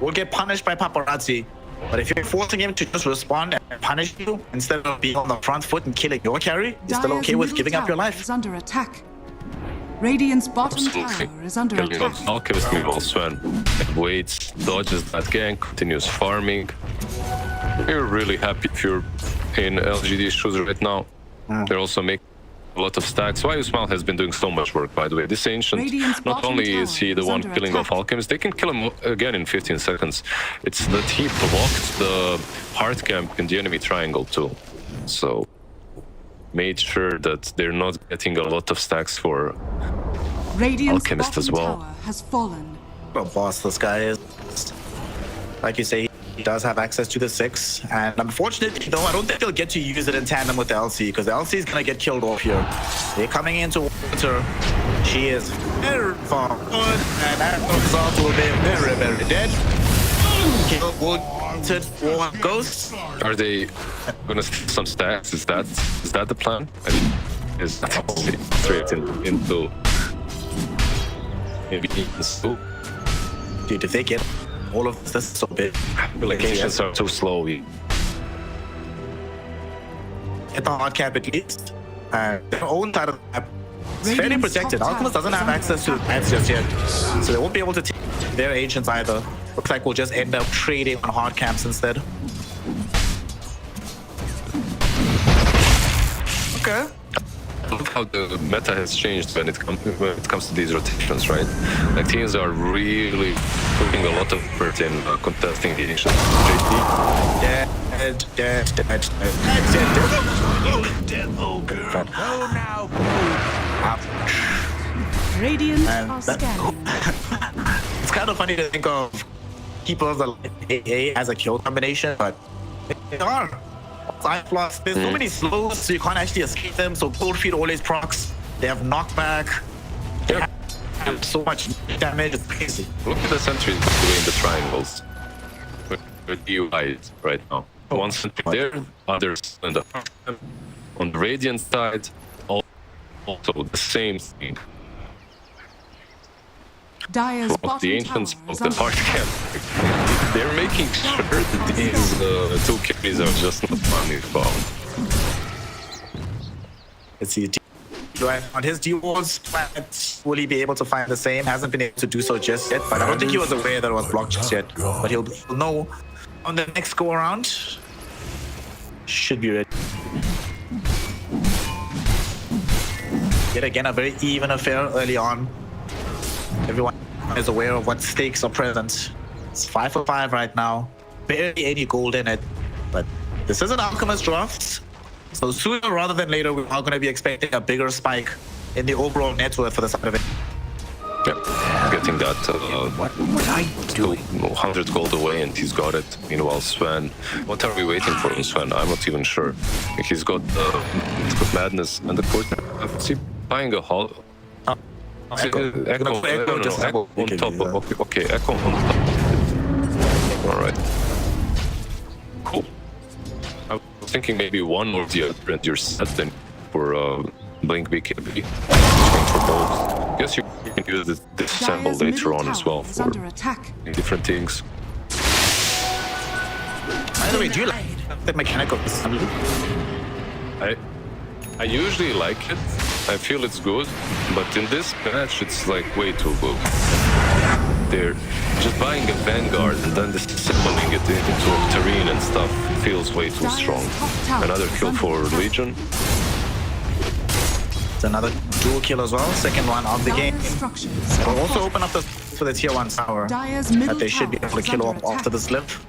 Will get punished by Paparazzi. But if you're forcing him to just respond and punish you instead of being on the front foot and killing your carry, you're still okay with giving up your life. Is under attack. Radiant's bottom tower is under attack. Alchemist meanwhile Sven waits, dodges that gank, continues farming. You're really happy if you're in LGD shoes right now. They're also making a lot of stacks. YSmile has been doing so much work, by the way. This Ancient, not only is he the one killing off Alchemist, they can kill him again in 15 seconds. It's that he blocked the hard camp in the enemy triangle too. So, made sure that they're not getting a lot of stacks for Alchemist as well. Has fallen. What a boss this guy is. Like you say, he does have access to the 6, and unfortunately though, I don't think he'll get to use it in tandem with the LC, because the LC is gonna get killed off here. They're coming into water. She is very far good, and as a result will be very, very dead. Kill wanted for Ghost. Are they gonna steal some stacks? Is that the plan? I mean, is that straight into maybe into? Dude, if they get all of this is so big. Like Ancients are too slow. Get the hard cap at least. Their own side of the map is fairly protected. Alchemist doesn't have access to the maps just yet, so they won't be able to take their agents either. Looks like we'll just end up trading on hard camps instead. Okay. Look how the meta has changed when it comes to these rotations, right? Like teams are really putting a lot of effort in contesting the Ancients. JT. Dead. Oh, girl. Radiant are scanning. It's kind of funny to think of people as a as a kill combination, but they are. Plus, there's so many slows, so you can't actually escape them. So cold feet always procs. They have knockback. They have so much damage. It's crazy. Look at the sentries doing the triangles with UI right now. One sentry there, others on the Radiant side. Also the same thing. Dyer's Of the Ancients of the hard camp. They're making sure that these two carries are just not money found. Let's see. On his duels, will he be able to find the same? Hasn't been able to do so just yet, but I don't think he was aware that it was blocked just yet. But he'll know on the next go around. Should be ready. Yet again, a very even affair early on. Everyone is aware of what stakes are present. It's 5 for 5 right now. Barely any gold in it, but this is an Alchemist draft. So sooner rather than later, we're all going to be expecting a bigger spike in the overall net worth for the side of it. Yeah, getting that what I do 100 gold away, and he's got it. Meanwhile, Sven, what are we waiting for in Sven? I'm not even sure. He's got Madness and the court. Is he buying a hall? Echo. Echo on top. Okay, Echo on top. All right. Cool. I was thinking maybe one or the other, and you're set then for Blink BKB. For both. Guess you can use this sample later on as well for different things. By the way, do you like the mechanical assembly? I usually like it. I feel it's good, but in this match it's like way too good. They're just buying a Vanguard and then disassembling it into Octarine and stuff feels way too strong. Another kill for Legion. It's another dual kill as well, second one of the game. We'll also open up for the tier 1 tower that they should be able to kill off after this lift.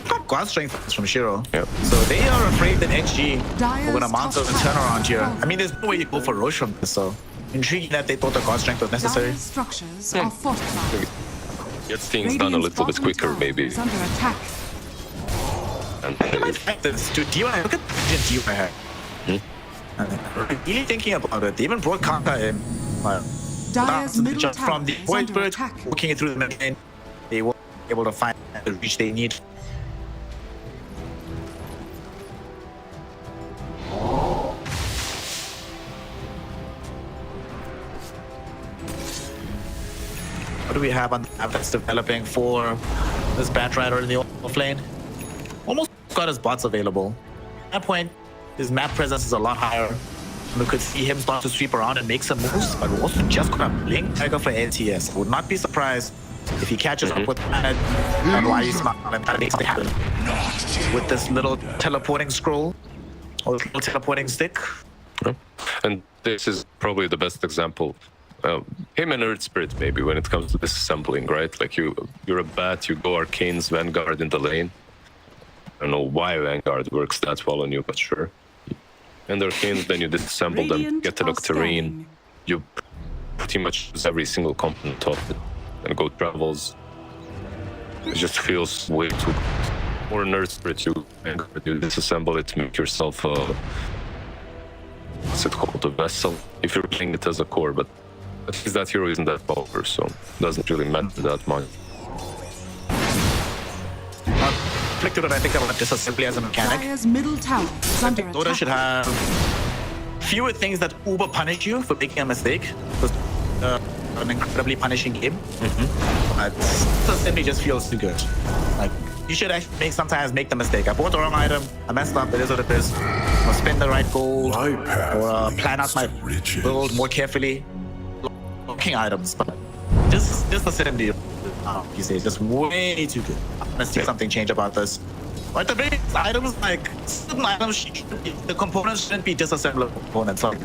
Got God strength from Shiro. Yep. So they are afraid that XG are going to mount a turnaround here. I mean, there's no way you go for Roche from this, so intriguing that they thought the God strength was necessary. Structures are fortified. Get things done a little bit quicker, maybe. Under attack. And I might find this to DY. Look at DY here. Really thinking about it. They even brought Kaka in. Dire's middle Just tower from the is Void under Bird, attack. working it through the mid lane, they were able to find the reach they need. What do we have on the map that's developing for this Batrider in the off lane? Almost got his bots available. At that point, his map presence is a lot higher. We could see him start to sweep around and make some moves, but we're also just gonna blink Tiger for LTS. I would not be surprised if he catches up with Planet and why he's smart and try to make something happen with this little teleporting scroll or this little teleporting stick. And this is probably the best example. Him and Earth Spirit, maybe, when it comes to disassembling, right? Like you're a bat, you go Arcane's Vanguard in the lane. I don't know why Vanguard works that well on you, but sure. And Arcanes, then you disassemble them, get an Octarine. You pretty much use every single component of it and go travels. It just feels way too. Or an Earth Spirit, you disassemble it, make yourself what's it called, a vessel, if you're playing it as a core, but at least that hero isn't that powerful, so it doesn't really matter that much. Conflicted when I think about disassembly as a mechanic. Dire's middle tower is under Dota attack. should have fewer things that uber punish you for making a mistake. It's an incredibly punishing game. But disassembly just feels too good. Like, you should actually sometimes make the mistake. I bought the wrong item, I messed up, it is what it is. I'll spend the right gold, or plan out my build more carefully. Looking items, but just the assembly, you say, just way too good. I'm gonna see something change about this. But the very items, like certain items, the components shouldn't be disassembled components. Like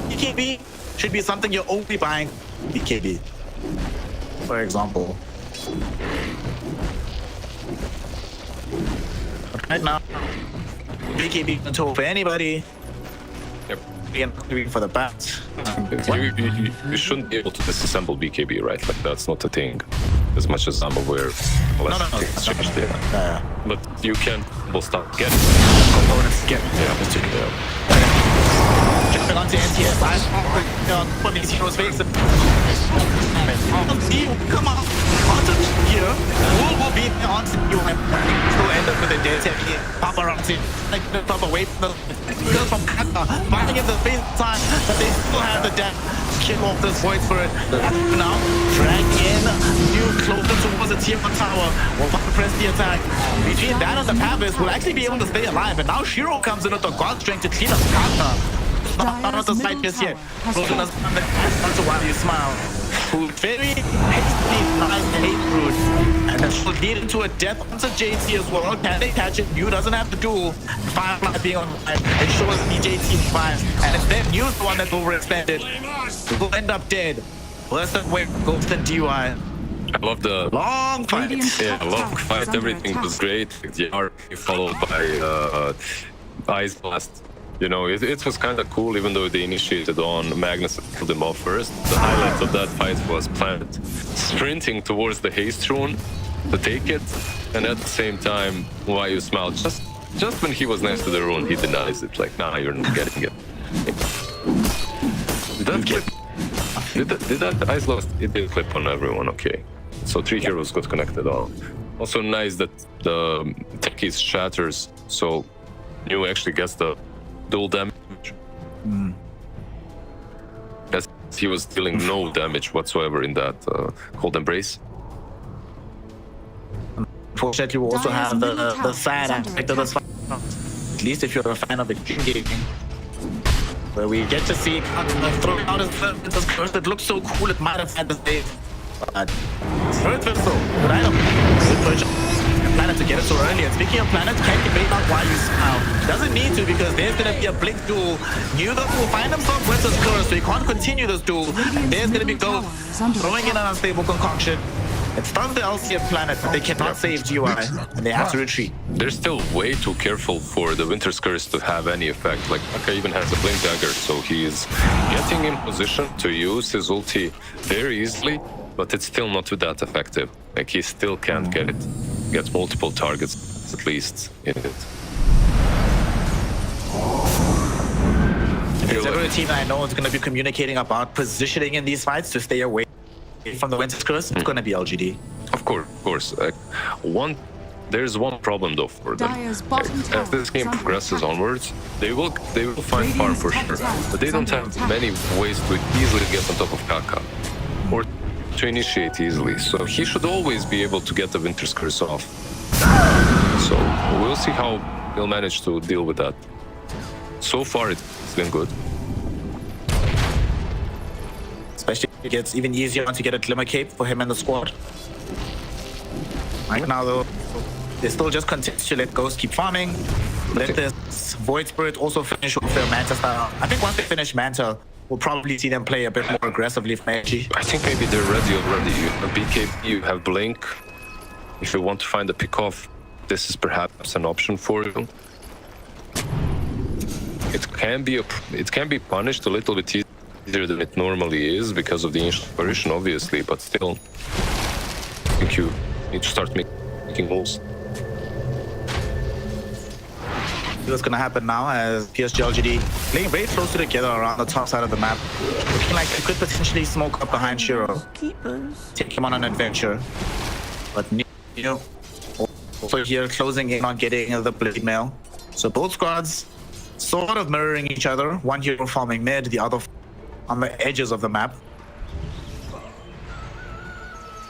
BKB should be something you're only buying BKB, for example. Right now, BKB control for anybody. Yep. And for the bats. You shouldn't be able to disassemble BKB, right? Like that's not a thing. As much as I'm aware, things changed there. But you can start getting components. Jumping onto NTS, put these heroes face. Come on, onto here. Will be onto you and still end up with a dead heavy paparazzi. Like the top away from the girls from Kaka, finding in the same time that they still have the death. Kill off this void for it. Now, drag in, new closer towards the tier 1 tower. We'll press the attack. Between that and the Pavis, we'll actually be able to stay alive. And now Shiro comes in with the God strength to clean up Kaka. not the side just yet. Roshan doesn't have the why you smile. Who very hastily flies the hate route. And that will lead into a death onto JT as well. Can they catch it? Mew doesn't have to do. Firefly being on the line. It shows me JT flies. And it's then Mew's the one that's overextended. Will end up dead. Worse than where goes the DUI. I love the long fight. Yeah, long fight. Everything was great. The RP followed by Ice Blast. You know, it was kind of cool, even though they initiated on Magnus and killed him off first. The highlight of that fight was Planet sprinting towards the haste rune to take it, and at the same time, why you smile? Just when he was next to the rune, he denies it. Like, nah, you're not getting it. Did that Ice Blast? It did clip on everyone. Okay, so 3 heroes got connected all. Also nice that the techies shatters, so New actually gets the dual damage. As he was dealing no damage whatsoever in that cold embrace. Unfortunately, we also have the sad aspect of this fight. At least if you're a fan of Xtreme gaming, where we get to see throw out his curse that looks so cool. It might have had the save, but Earth Vessel, good item. Good purchase. Planet to get it so early. And speaking of Planet, can you debate out why you smile? Doesn't need to, because there's gonna be a blink duel. New Ghost will find himself with his curse, so he can't continue this duel. There's gonna be Ghost throwing in an unstable concoction. It stuns the LC of Planet, but they cannot save GUI, and they have to retreat. They're still way too careful for the Winter's Curse to have any effect. Like, A.K.A even has a Blink Dagger, so he's getting in position to use his ulti very easily, but it's still not that effective. Like, he still can't get multiple targets, at least, in it. If there's ever a team that I know is going to be communicating about positioning in these fights to stay away from the Winter's Curse, it's going to be LGD. Of course. There's one problem though for them. As this game progresses onwards, they will find farm for sure, but they don't have many ways to easily get on top of Kaka or to initiate easily. So he should always be able to get the Winter's Curse off. So we'll see how he'll manage to deal with that. So far, it's been good. Especially it gets even easier once you get a Glimmer Cape for him and the squad. Right now, though, they still just continue to let Ghost keep farming. Let this Void Spirit also finish with their Manta style. I think once they finish Manta, we'll probably see them play a bit more aggressively for Magi. I think maybe they're ready already. You have BKB, you have Blink. If you want to find a pick-off, this is perhaps an option for you. It can be punished a little bit easier than it normally is because of the initial apparition, obviously, but still, I think you need to start making moves. What's going to happen now as PSG LGD playing very closely together around the top side of the map. Looking like they could potentially smoke up behind Shiro. Take him on an adventure. But Neo also here closing in on getting the Blade Mail. So both squads sort of mirroring each other. One hero farming mid, the other on the edges of the map.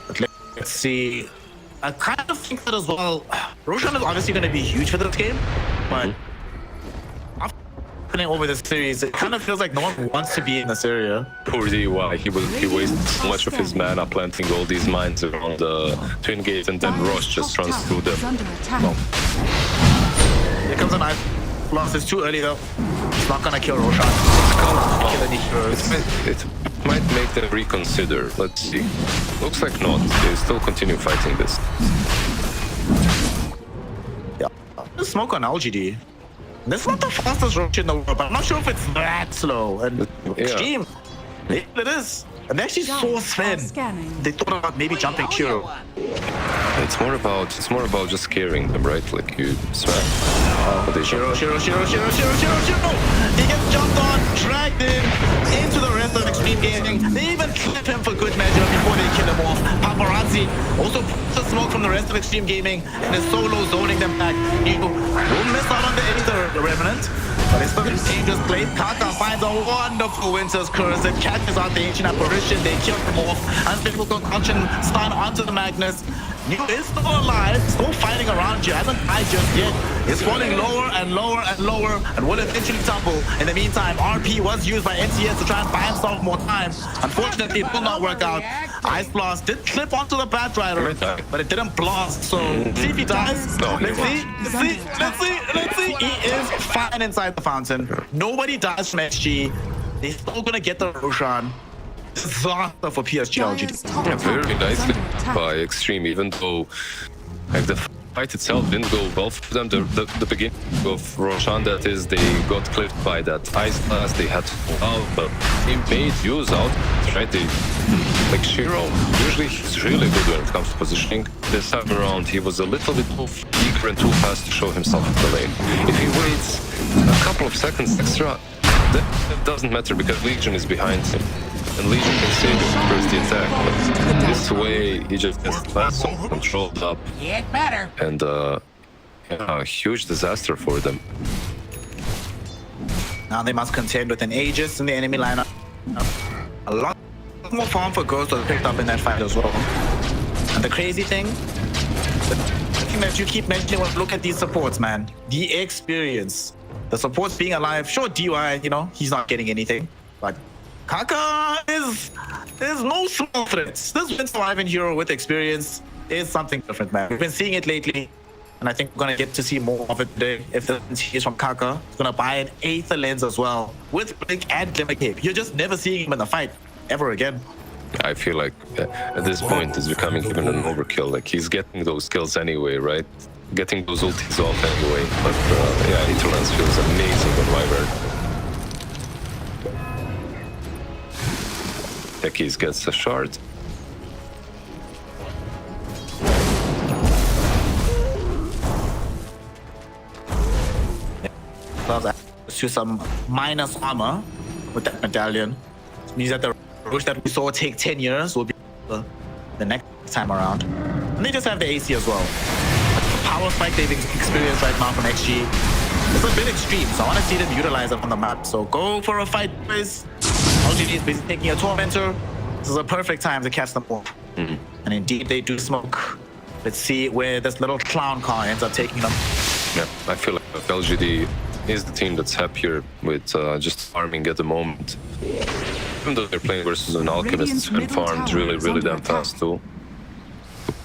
But let's see. I kind of think that as well. Roshan is obviously going to be huge for this game, but after playing over this series, it kind of feels like no one wants to be in this area. Poor DUI, he wasted so much of his mana planting all these mines around the Twin Gate, and then Rosh just runs through them. Well. Here comes a knife. Lost is too early though. It's not gonna kill Roshan. It might make them reconsider. Let's see. Looks like not. They still continue fighting this. Yeah. The smoke on LGD. This is not the fastest Rosh in the world, but I'm not sure if it's that slow. And Xtreme, it is. And they actually saw Sven. They thought about maybe jumping Shiro. It's more about just scaring them, right? Like you smack. Shiro. He gets jumped on, dragged into the rest of Xtreme Gaming. They even clip him for good measure before they kill him off. Paparazzi also puts the smoke from the rest of Xtreme Gaming and is solo zoning them back. You will miss out on the Aster Revenant. But it's still a dangerous play. Kaka finds a wonderful Winter's Curse. It catches out the Ancient Apparition. They kill him off. Unstable Concoction stun onto the Magnus. New is still alive, still fighting around you, hasn't died just yet. It's falling lower and lower and lower and will eventually tumble. In the meantime, RP was used by NCS to try and buy himself more time. Unfortunately, it will not work out. Ice Blast did clip onto the Batrider, but it didn't blast, so see if he dies. Let's see. He is fine inside the fountain. Nobody dies from XG. They're still gonna get the Roshan. Disaster for PSG LGD. Yeah, very nicely by Xtreme, even though like the fight itself didn't go well for them. The beginning of Roshan, that is, they got clipped by that Ice Blast. They had to pull out, but they made use out. Right? Like Shiro, usually he's really good when it comes to positioning. This time around, he was a little bit too eager and too fast to show himself in the lane. If he waits a couple of seconds extra, that doesn't matter because Legion is behind him. And Legion can save him first the attack, but this way he just gets fast and controlled up. And yeah, a huge disaster for them. Now they must contend with an Aegis in the enemy lineup. A lot more farm for Ghost was picked up in that fight as well. And the crazy thing that you keep mentioning when look at these supports, man. The experience. The supports being alive. Sure, DY, you know, he's not getting anything. But Kaka is no small threats. This win surviving hero with experience is something different, man. We've been seeing it lately, and I think we're gonna get to see more of it today. If the is from Kaka, he's gonna buy an Aether Lens as well with Blink and Glimmer Cape. You're just never seeing him in the fight ever again. I feel like at this point it's becoming even an overkill. Like he's getting those kills anyway, right? Getting those ultis off anyway. But yeah, Aether Lens feels amazing on Wyvern. Techies gets a shard. To some minus armor with that medallion. It means that the rush that we saw take 10 years will be the next time around. And they just have the AC as well. The power spike they've experienced right now from XG is a bit extreme, so I want to see them utilize it on the map. So go for a fight, boys. LGD is busy taking a Tormentor. This is a perfect time to catch them off. And indeed, they do smoke. Let's see where this little clown car ends up taking them. Yeah, I feel like LGD is the team that's happier with just farming at the moment. Even though they're playing versus an Alchemist and farmed really damn fast too.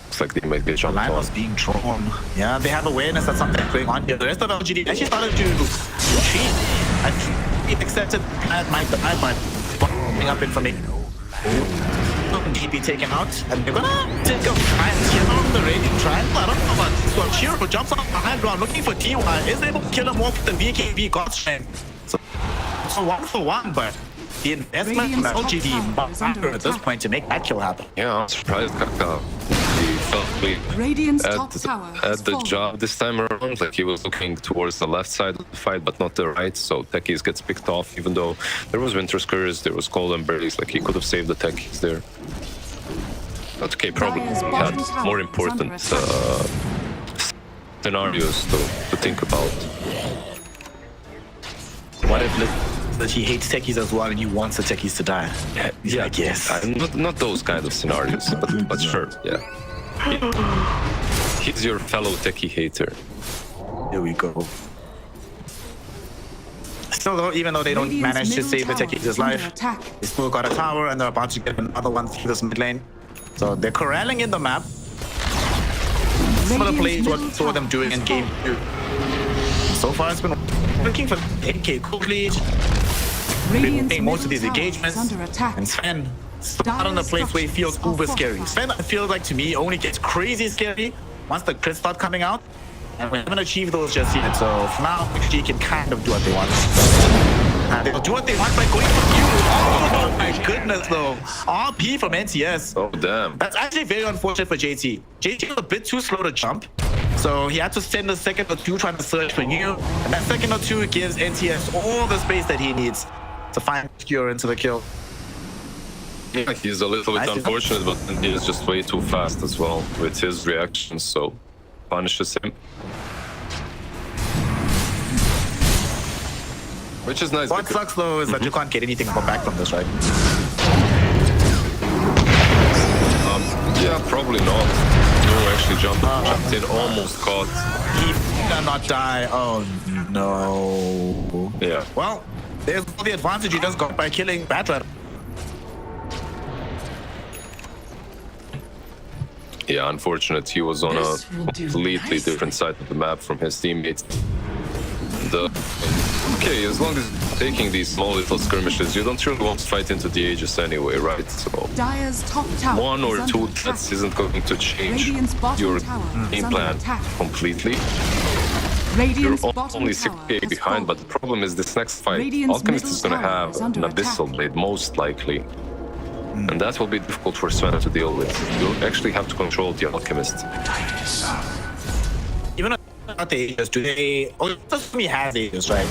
Looks like they might get jumped on. The line was being drawn. Yeah, they have awareness that something's going on here. The rest of LGD actually started to retreat. I think accepted that might bombing up in for me. GP taken out, and they're gonna take a kill on the Raging Triangle. I don't know about this one. Shiro jumps off the high ground looking for DY, is able to kill him off with the VKB God Strength. So 1 for 1, but the investment from LGD matter at this point to make that kill happen. Yeah, I'm surprised Kaka. He felt at the job this time around. Like he was looking towards the left side of the fight, but not the right. So Techies gets picked off, even though there was Winter's Curse, there was Cold and Berries. Like he could have saved the Techies there. But okay, probably had more important scenarios to think about. What if that he hates techies as well and he wants the techies to die? He's like, yes. Not those kind of scenarios, but sure, yeah. He's your fellow techie hater. There we go. Still though, even though they don't manage to save the techies' life, they still got a tower and they're about to get another one through this mid lane. So they're corralling in the map. Some of the plays what we saw them doing in game 2. So far it's been working for A.K.A. quickly, making most of these engagements. And Sven out on the place where he feels uber scary. Sven, I feel like to me only gets crazy scary once the crits start coming out. And we haven't achieved those just yet. So for now, XG can kind of do what they want. And they'll do what they want by going for you. Oh my goodness though. RP from NTS. Oh damn. That's actually very unfortunate for JT. JT was a bit too slow to jump. So he had to spend a second or two trying to search for you. And that second or two gives NTS all the space that he needs to find Cure into the kill. Yeah, he's a little bit unfortunate, but he is just way too fast as well with his reactions, so punishes him. Which is nice. What sucks though is that you can't get anything back from this, right? Yeah, probably not. No, actually jumped in, almost caught. He did not die. Oh no. Yeah. Well, there's the advantage he just got by killing Batra. Yeah, unfortunate. He was on a completely different side of the map from his teammates. Okay, as long as you're taking these small little skirmishes, you don't really want to fight into the Aegis anyway, right? So Dire's top tower 1 or 2 deaths isn't going to change your game plan completely. You're only 6k behind, but the problem is this next fight, Alchemist is going to have an Abyssal Blade, most likely. And that will be difficult for Sven to deal with. You'll actually have to control the Alchemist. Even not the Aegis, do they... Oh, he has Aegis, right?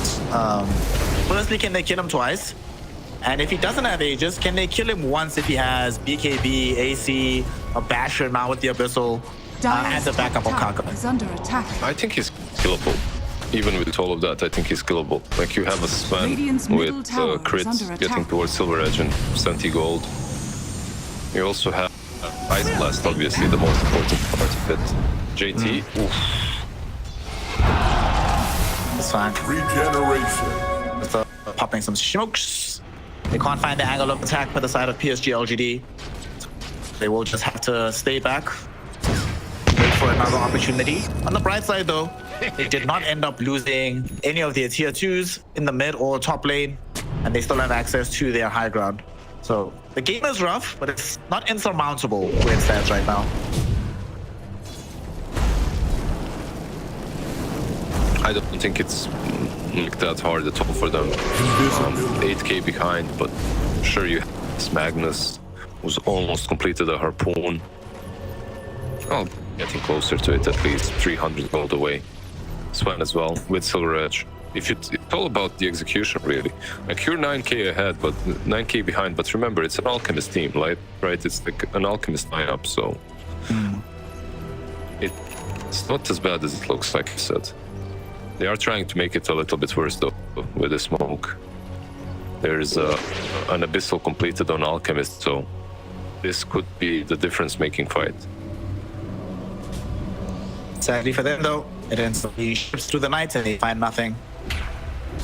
Firstly, can they kill him twice? And if he doesn't have Aegis, can they kill him once if he has BKB, AC, a Basher now with the Abyssal, and the backup on Kaka? Is under attack. I think he's killable. Even with all of that, I think he's killable. Like, you have a Sven with crits getting towards Silver Edge and Senti Gold. You also have Ice Blast, obviously, the most important part of it. JT, oof. That's fine. Regeneration. Just popping some smokes. They can't find the angle of attack for the side of PSG LGD. They will just have to stay back. Wait for another opportunity. On the bright side, though, they did not end up losing any of their tier 2s in the mid or top lane, and they still have access to their high ground. So the game is rough, but it's not insurmountable where it stands right now. I don't think it's like that hard at all for them. 8k behind, but sure you have Magnus, who's almost completed a Harpoon. Well, getting closer to it, at least 300 gold away. Sven as well, with Silver Edge. It's all about the execution, really. Like, you're 9k ahead, but 9k behind, but remember, it's an Alchemist team, right? It's like an Alchemist lineup, so... It's not as bad as it looks, like you said. They are trying to make it a little bit worse, though, with the smoke. There's an Abyssal completed on Alchemist, so this could be the difference-making fight. Sadly for them, though, it ends up being ships through the night and they find nothing.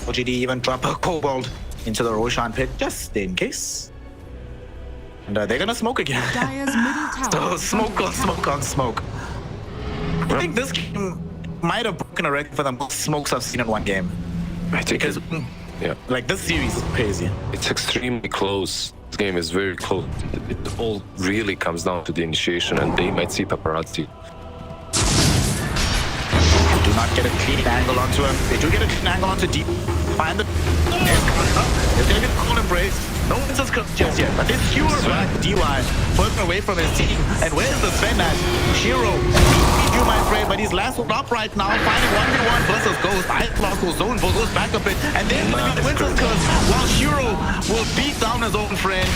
LGD even drop a Kobold into the Roshan pit just in case. And they're gonna smoke again. Dire's middle tower. So smoke on smoke on smoke. I think this game might have broken a record for the most smokes I've seen in one game. I think because, like, this series is crazy. It's extremely close. This game is very close. It all really comes down to the initiation, and they might see paparazzi. Do not get a clean angle onto him. They do get a clean angle onto deep. Find the... There's gonna be a cool embrace. No one's just just yet, but this Hero back DY further away from his team. And where's the Sven at? Shiro, you my friend, but he's last one up right now, finding 1v1 versus Ghost. Ice Blast will zone, but goes back a bit, and then the Winter's Curse, while Shiro will beat down his own friend.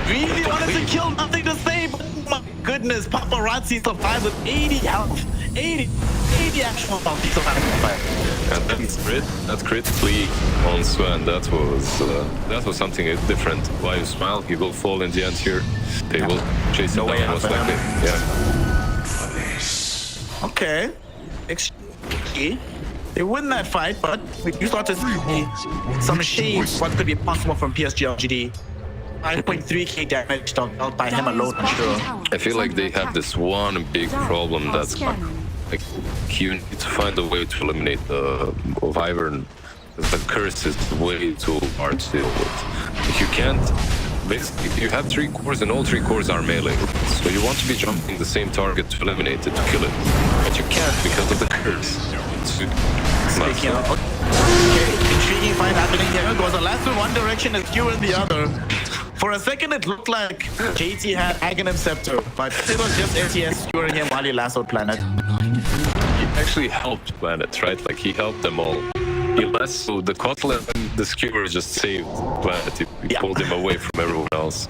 Really wanted to kill, nothing to say, but my goodness, paparazzi survives with 80 health. 80 actual health. He's surviving the fight. And that crit flee on Sven, that was something different. Why you smile, he will fall in the end here. They will chase him down most likely. Okay. XG. They win that fight, but we do start to see some shades what could be possible from PSG LGD. 5.3k damage dealt by him alone, I'm sure. I feel like they have this one big problem that's like you need to find a way to eliminate the Wyvern. The curse is way too hard to deal with. If you can't, basically, you have 3 cores and all 3 cores are melee. So you want to be jumping the same target to eliminate it, to kill it. But you can't because of the curse. Speaking of, okay, intriguing fight happening here. It was a last in one direction and few in the other. For a second, it looked like JT had Aghanim Scepter, but it was just SES skewering him while he lassoed Planet. He actually helped Planet, right? Like, he helped them all. He lassoed the Kotlet and the skewer just saved Planet. He pulled him away from everyone else.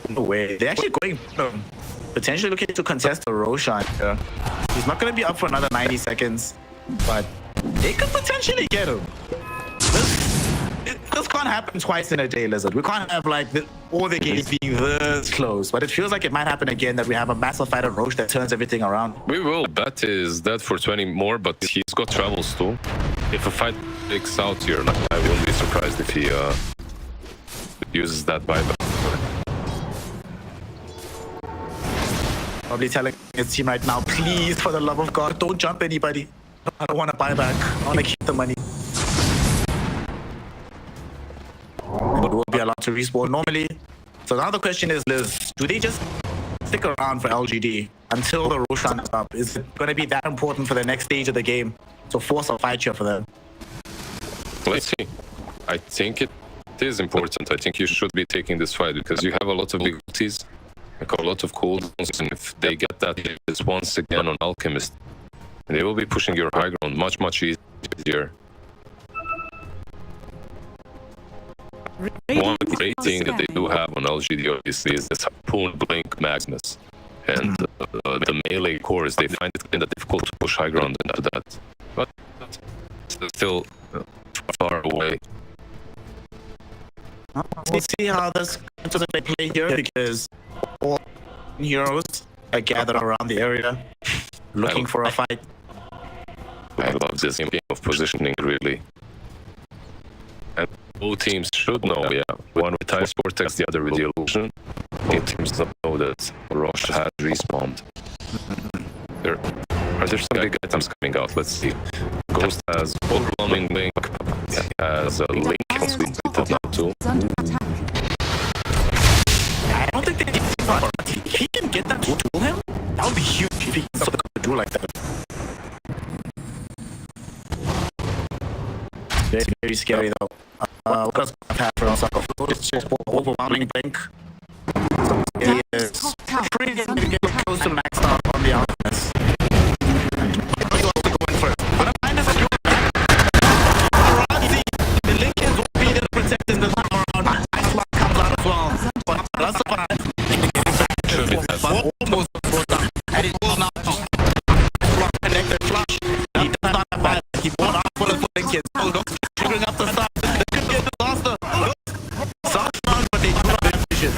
No way. They're actually going, potentially looking to contest a Roshan here. He's not going to be up for another 90 seconds, but they could potentially get him. this can't happen twice in a day, Lizard. We can't have like all the games being this close. But it feels like it might happen again, that we have a massive fight at Roche that turns everything around. We will bet is dead for 20 more, but he's got travels too. If a fight breaks out here, I wouldn't be surprised if he uses that buyback. Probably telling his team right now, please, for the love of God, don't jump anybody. I don't want to buy back. I want to keep the money. But we'll be allowed to respawn normally. So now the question is, Liz, do they just stick around for LGD until the Roshan is up? Is it going to be that important for the next stage of the game to force a fight here for them? Let's see. I think it is important. I think you should be taking this fight because you have a lot of abilities, like a lot of cooldowns, and if they get that hit once again on Alchemist, they will be pushing your high ground much easier. One great thing that they do have on LGD obviously is this Harpoon Blink Magnus. And the melee cores, they find it kind of difficult to push high ground into that. But it's still far away. We'll see how this doesn't play here because all heroes are gathered around the area looking for a fight. I love this game of positioning, really. And both teams should know, yeah. One with Ice Vortex, the other with the Illusion. Both teams don't know that Roche has respawned. Are there some big items coming out? Let's see. Ghost has Overwhelming Link, has a Link also completed now too. I don't think they can. He can get that to duel him? That would be huge if he can something to do like that. Very scary though. What does have for us? Overwhelming Blink. He is pretty getting close to max out on the Alchemist. Going for it. But I find this the Link is being protected the time around. Ice Lock comes out as well. But that's fine. Almost brought down. And it will now connected flush. He does not have bad. He brought out full of Blink kids. Oh, don't triggering up the stuff. They could get disaster. Soft round, but they do not have vision.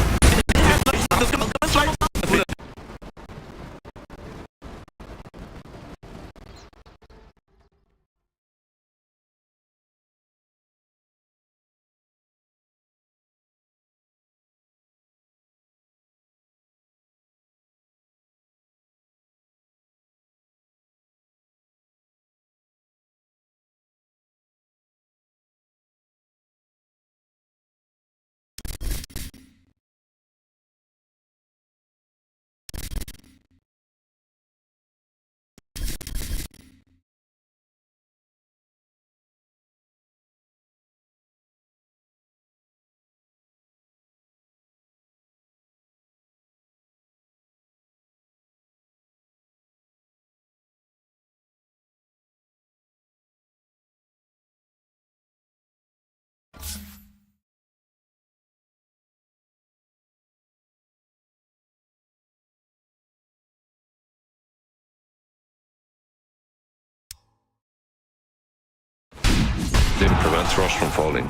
Didn't prevent Roche from falling.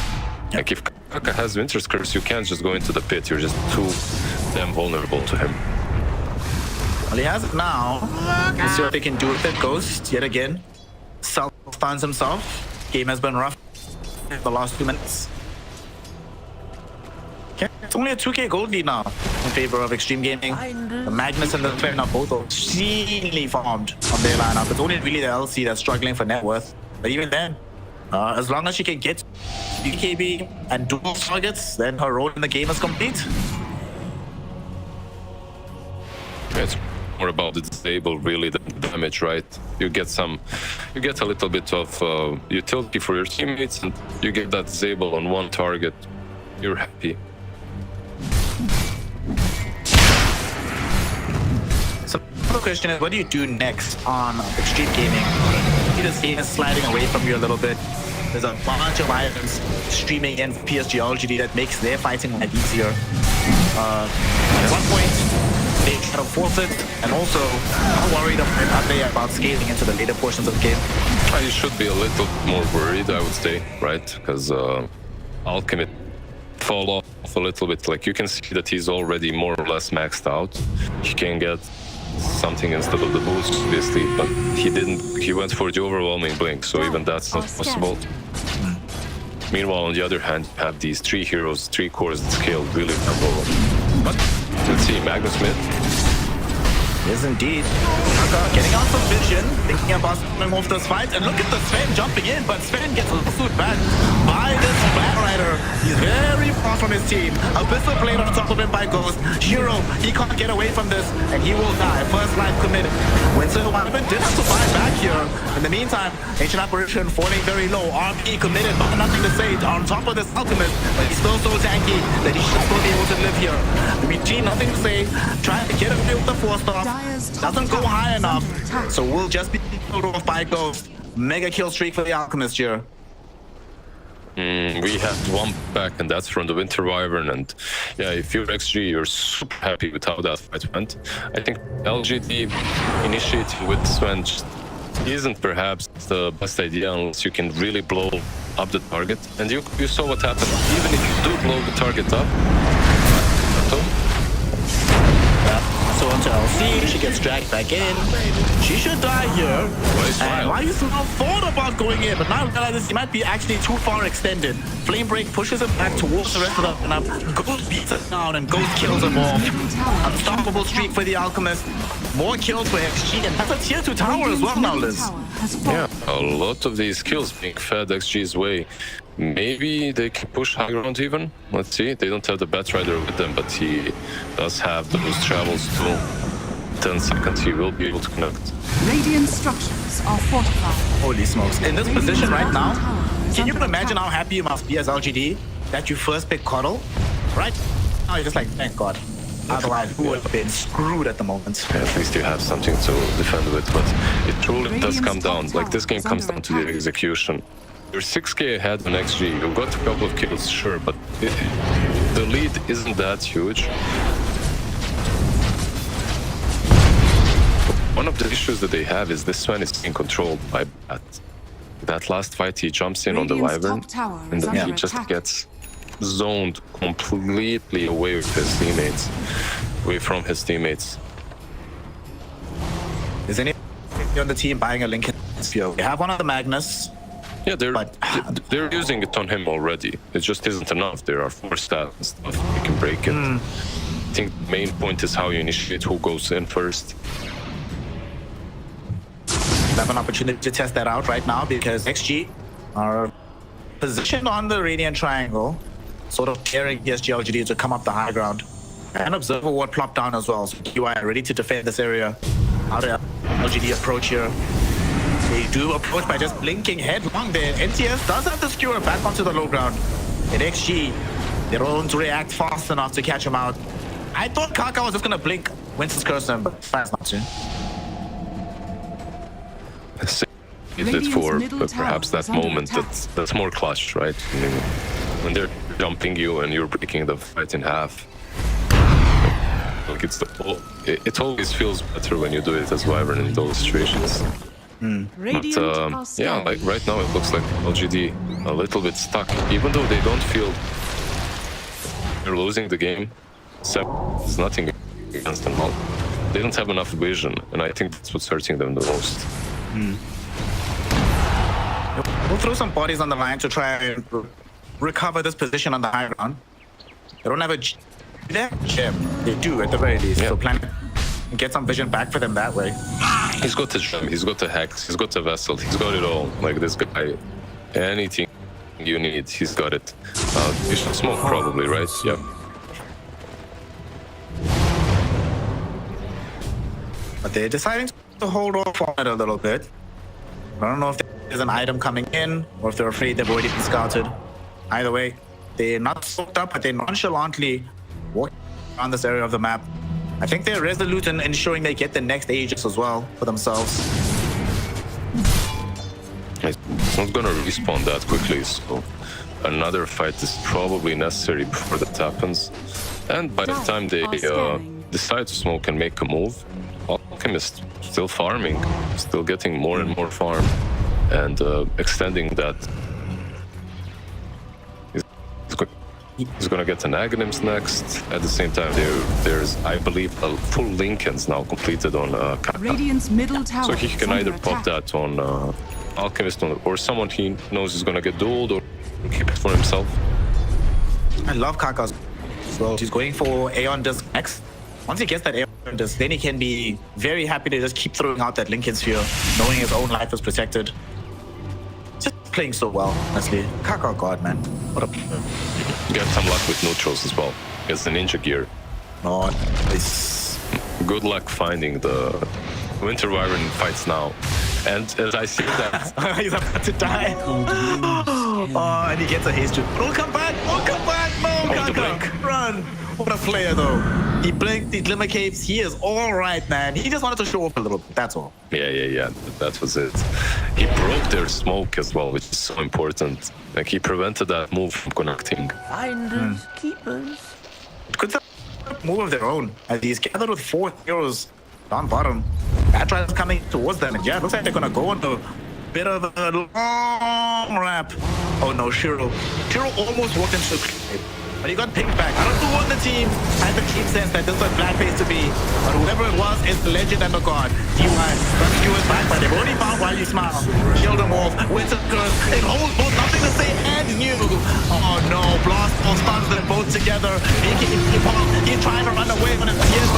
Like if Kaka has Winter's Curse, you can't just go into the pit. You're just too damn vulnerable to him. Well, he has it now. Let's see what they can do with it. Ghost, yet again. Self-stuns himself. Game has been rough in the last 2 minutes. Okay, it's only a 2k gold lead now in favor of Xtreme Gaming. The Magnus and the Twin are both extremely farmed on their lineup. It's only really the LC that's struggling for net worth. But even then, as long as she can get BKB and dual targets, then her role in the game is complete. It's more about the disable, really, the damage, right? You get a little bit of utility for your teammates, and you get that disable on one target. You're happy. So the question is, what do you do next on Xtreme Gaming? This game is sliding away from you a little bit. There's a bunch of items streaming in for PSG LGD that makes their fighting a lot easier. At one point, they try to force it, and also I'm worried about scaling into the later portions of the game. You should be a little more worried, I would say, right? Because Alchemist fall off a little bit. Like you can see that he's already more or less maxed out. He can get something instead of the boost, obviously, but he didn't. He went for the overwhelming blink, so even that's not possible. Meanwhile, on the other hand, you have these 3 heroes, 3 cores that scale really well. But let's see, Magnus mid. Yes, indeed. Kaka getting out some vision, thinking about something off this fight, and look at the Sven jumping in, but Sven gets pursued back by this Flat Rider. He's very far from his team. Abyssal Blade on top of him by Ghost. Hero, he can't get away from this, and he will die. First life committed. Winston Wyvern did have to fight back here. In the meantime, Ancient Apparition falling very low. RP committed, but nothing to say on top of this Alchemist, but he's still so tanky that he should still be able to live here. BG, nothing to say. Trying to get away with the 4-star. Doesn't go high enough, so we'll just be killed off by Ghost. Mega kill streak for the Alchemist here. We have one back, and that's from the Winter Wyvern. And yeah, if you're XG, you're super happy with how that fight went. I think LGD initiating with Sven isn't perhaps the best idea unless you can really blow up the target. And you saw what happened. Even if you do blow the target up, So onto LC, she gets dragged back in. She should die here. And why you still thought about going in, but now realizes he might be actually too far extended. Flame Break pushes him back towards the rest of the lineup. Ghost beats it down and Ghost kills him off. Unstoppable streak for the Alchemist. More kills for XG, and that's a tier 2 tower as well now, Liz. Yeah, a lot of these kills being fed XG's way. Maybe they can push high ground even. Let's see. They don't have the Batrider with them, but he does have those travels too. 10 seconds, he will be able to connect. Radiant structures are fortified. Holy smokes. In this position right now, can you imagine how happy you must be as LGD that you first pick Coddle? Right? Now you're just like, thank God. Otherwise, we would have been screwed at the moment. Yeah, at least you have something to defend with, but it truly does come down. Like, this game comes down to the execution. You're 6k ahead on XG. You've got a couple of kills, sure, but the lead isn't that huge. One of the issues that they have is this one is being controlled by Bat. That last fight, he jumps in on the Wyvern, and then he just gets zoned completely away with his teammates, away from his teammates. Is anyone on the team buying a Lincoln Sphere? We have one of the Magnus. Yeah, they're using it on him already. It just isn't enough. There are 4 stats and stuff. You can break it. I think the main point is how you initiate who goes in first. We have an opportunity to test that out right now because XG are positioned on the Radiant Triangle, sort of daring PSG LGD to come up the high ground. And Observer Ward plopped down as well, so QI ready to defend this area. How do LGD approach here? They do approach by just blinking headlong there. NTS does have the skewer back onto the low ground. In XG, they don't react fast enough to catch him out. I thought Kaka was just gonna blink Winston's Curse, but that's not to. It for perhaps that moment that's more clutch, right? I mean, when they're jumping you and you're breaking the fight in half. Like it always feels better when you do it as Wyvern in those situations. But yeah, like right now it looks like LGD a little bit stuck, even though they don't feel they're losing the game. There's nothing against them. They don't have enough vision, and I think that's what's hurting them the most. We'll throw some bodies on the line to try and recover this position on the high ground. They don't have a gem. They do at the very least. So plan and get some vision back for them that way. He's got a gem, he's got a hex, he's got a vessel, he's got it all. Like this guy, anything you need, he's got it. You should smoke probably, right? Yep. But they're deciding to hold off on it a little bit. I don't know if there's an item coming in or if they're afraid they've already been scouted. Either way, they're not soaked up, but they're nonchalantly walking around this area of the map. I think they're resolute in ensuring they get the next Aegis as well for themselves. It's not gonna respawn that quickly, so another fight is probably necessary before that happens. And by the time they decide to smoke and make a move, Alchemist still farming, still getting more and more farm, and extending that. He's gonna get an Aghanims next. At the same time, there's, I believe, a full Lincoln's now completed on Kaka. Radiant's middle tower So he can either pop that on Alchemist or someone he knows is gonna get dueled or keep it for himself. I love Kaka's as well. He's going for Aeon Disc X. Once he gets that Aeon Disc, then he can be very happy to just keep throwing out that Lincoln Sphere, knowing his own life is protected. Just playing so well, honestly. Kaka, God, man. What a... Get some luck with neutrals as well. It's the ninja gear. Oh, it's... Good luck finding the Winter Wyvern fights now. And as I see that... He's about to die. Oh, and he gets a haste. Oh, come back! Oh, come back! No, Kaka! Run! What a player, though. He blinked, he glimmer capes. He is all right, man. He just wanted to show off a little bit. That's all. Yeah. That was it. He broke their smoke as well, which is so important. Like, he prevented that move from connecting. Finders, keepers. Good move of their own. As he's gathered with 4 heroes down bottom. Atra is coming towards them. And yeah, it looks like they're going to go on a bit of a long ramp. Oh no, Shiro. Shiro almost walked into the... But he got pinged back. I don't know who on the team had the team sense that this was a black face to be. But whoever it was is the legend and the god. DY. Rescue is back, but they've already found while you smile. Killed him off. Winter curse. It holds both nothing to say and new. Oh no. Blast all stuns them both together. He's trying to run away from his tears.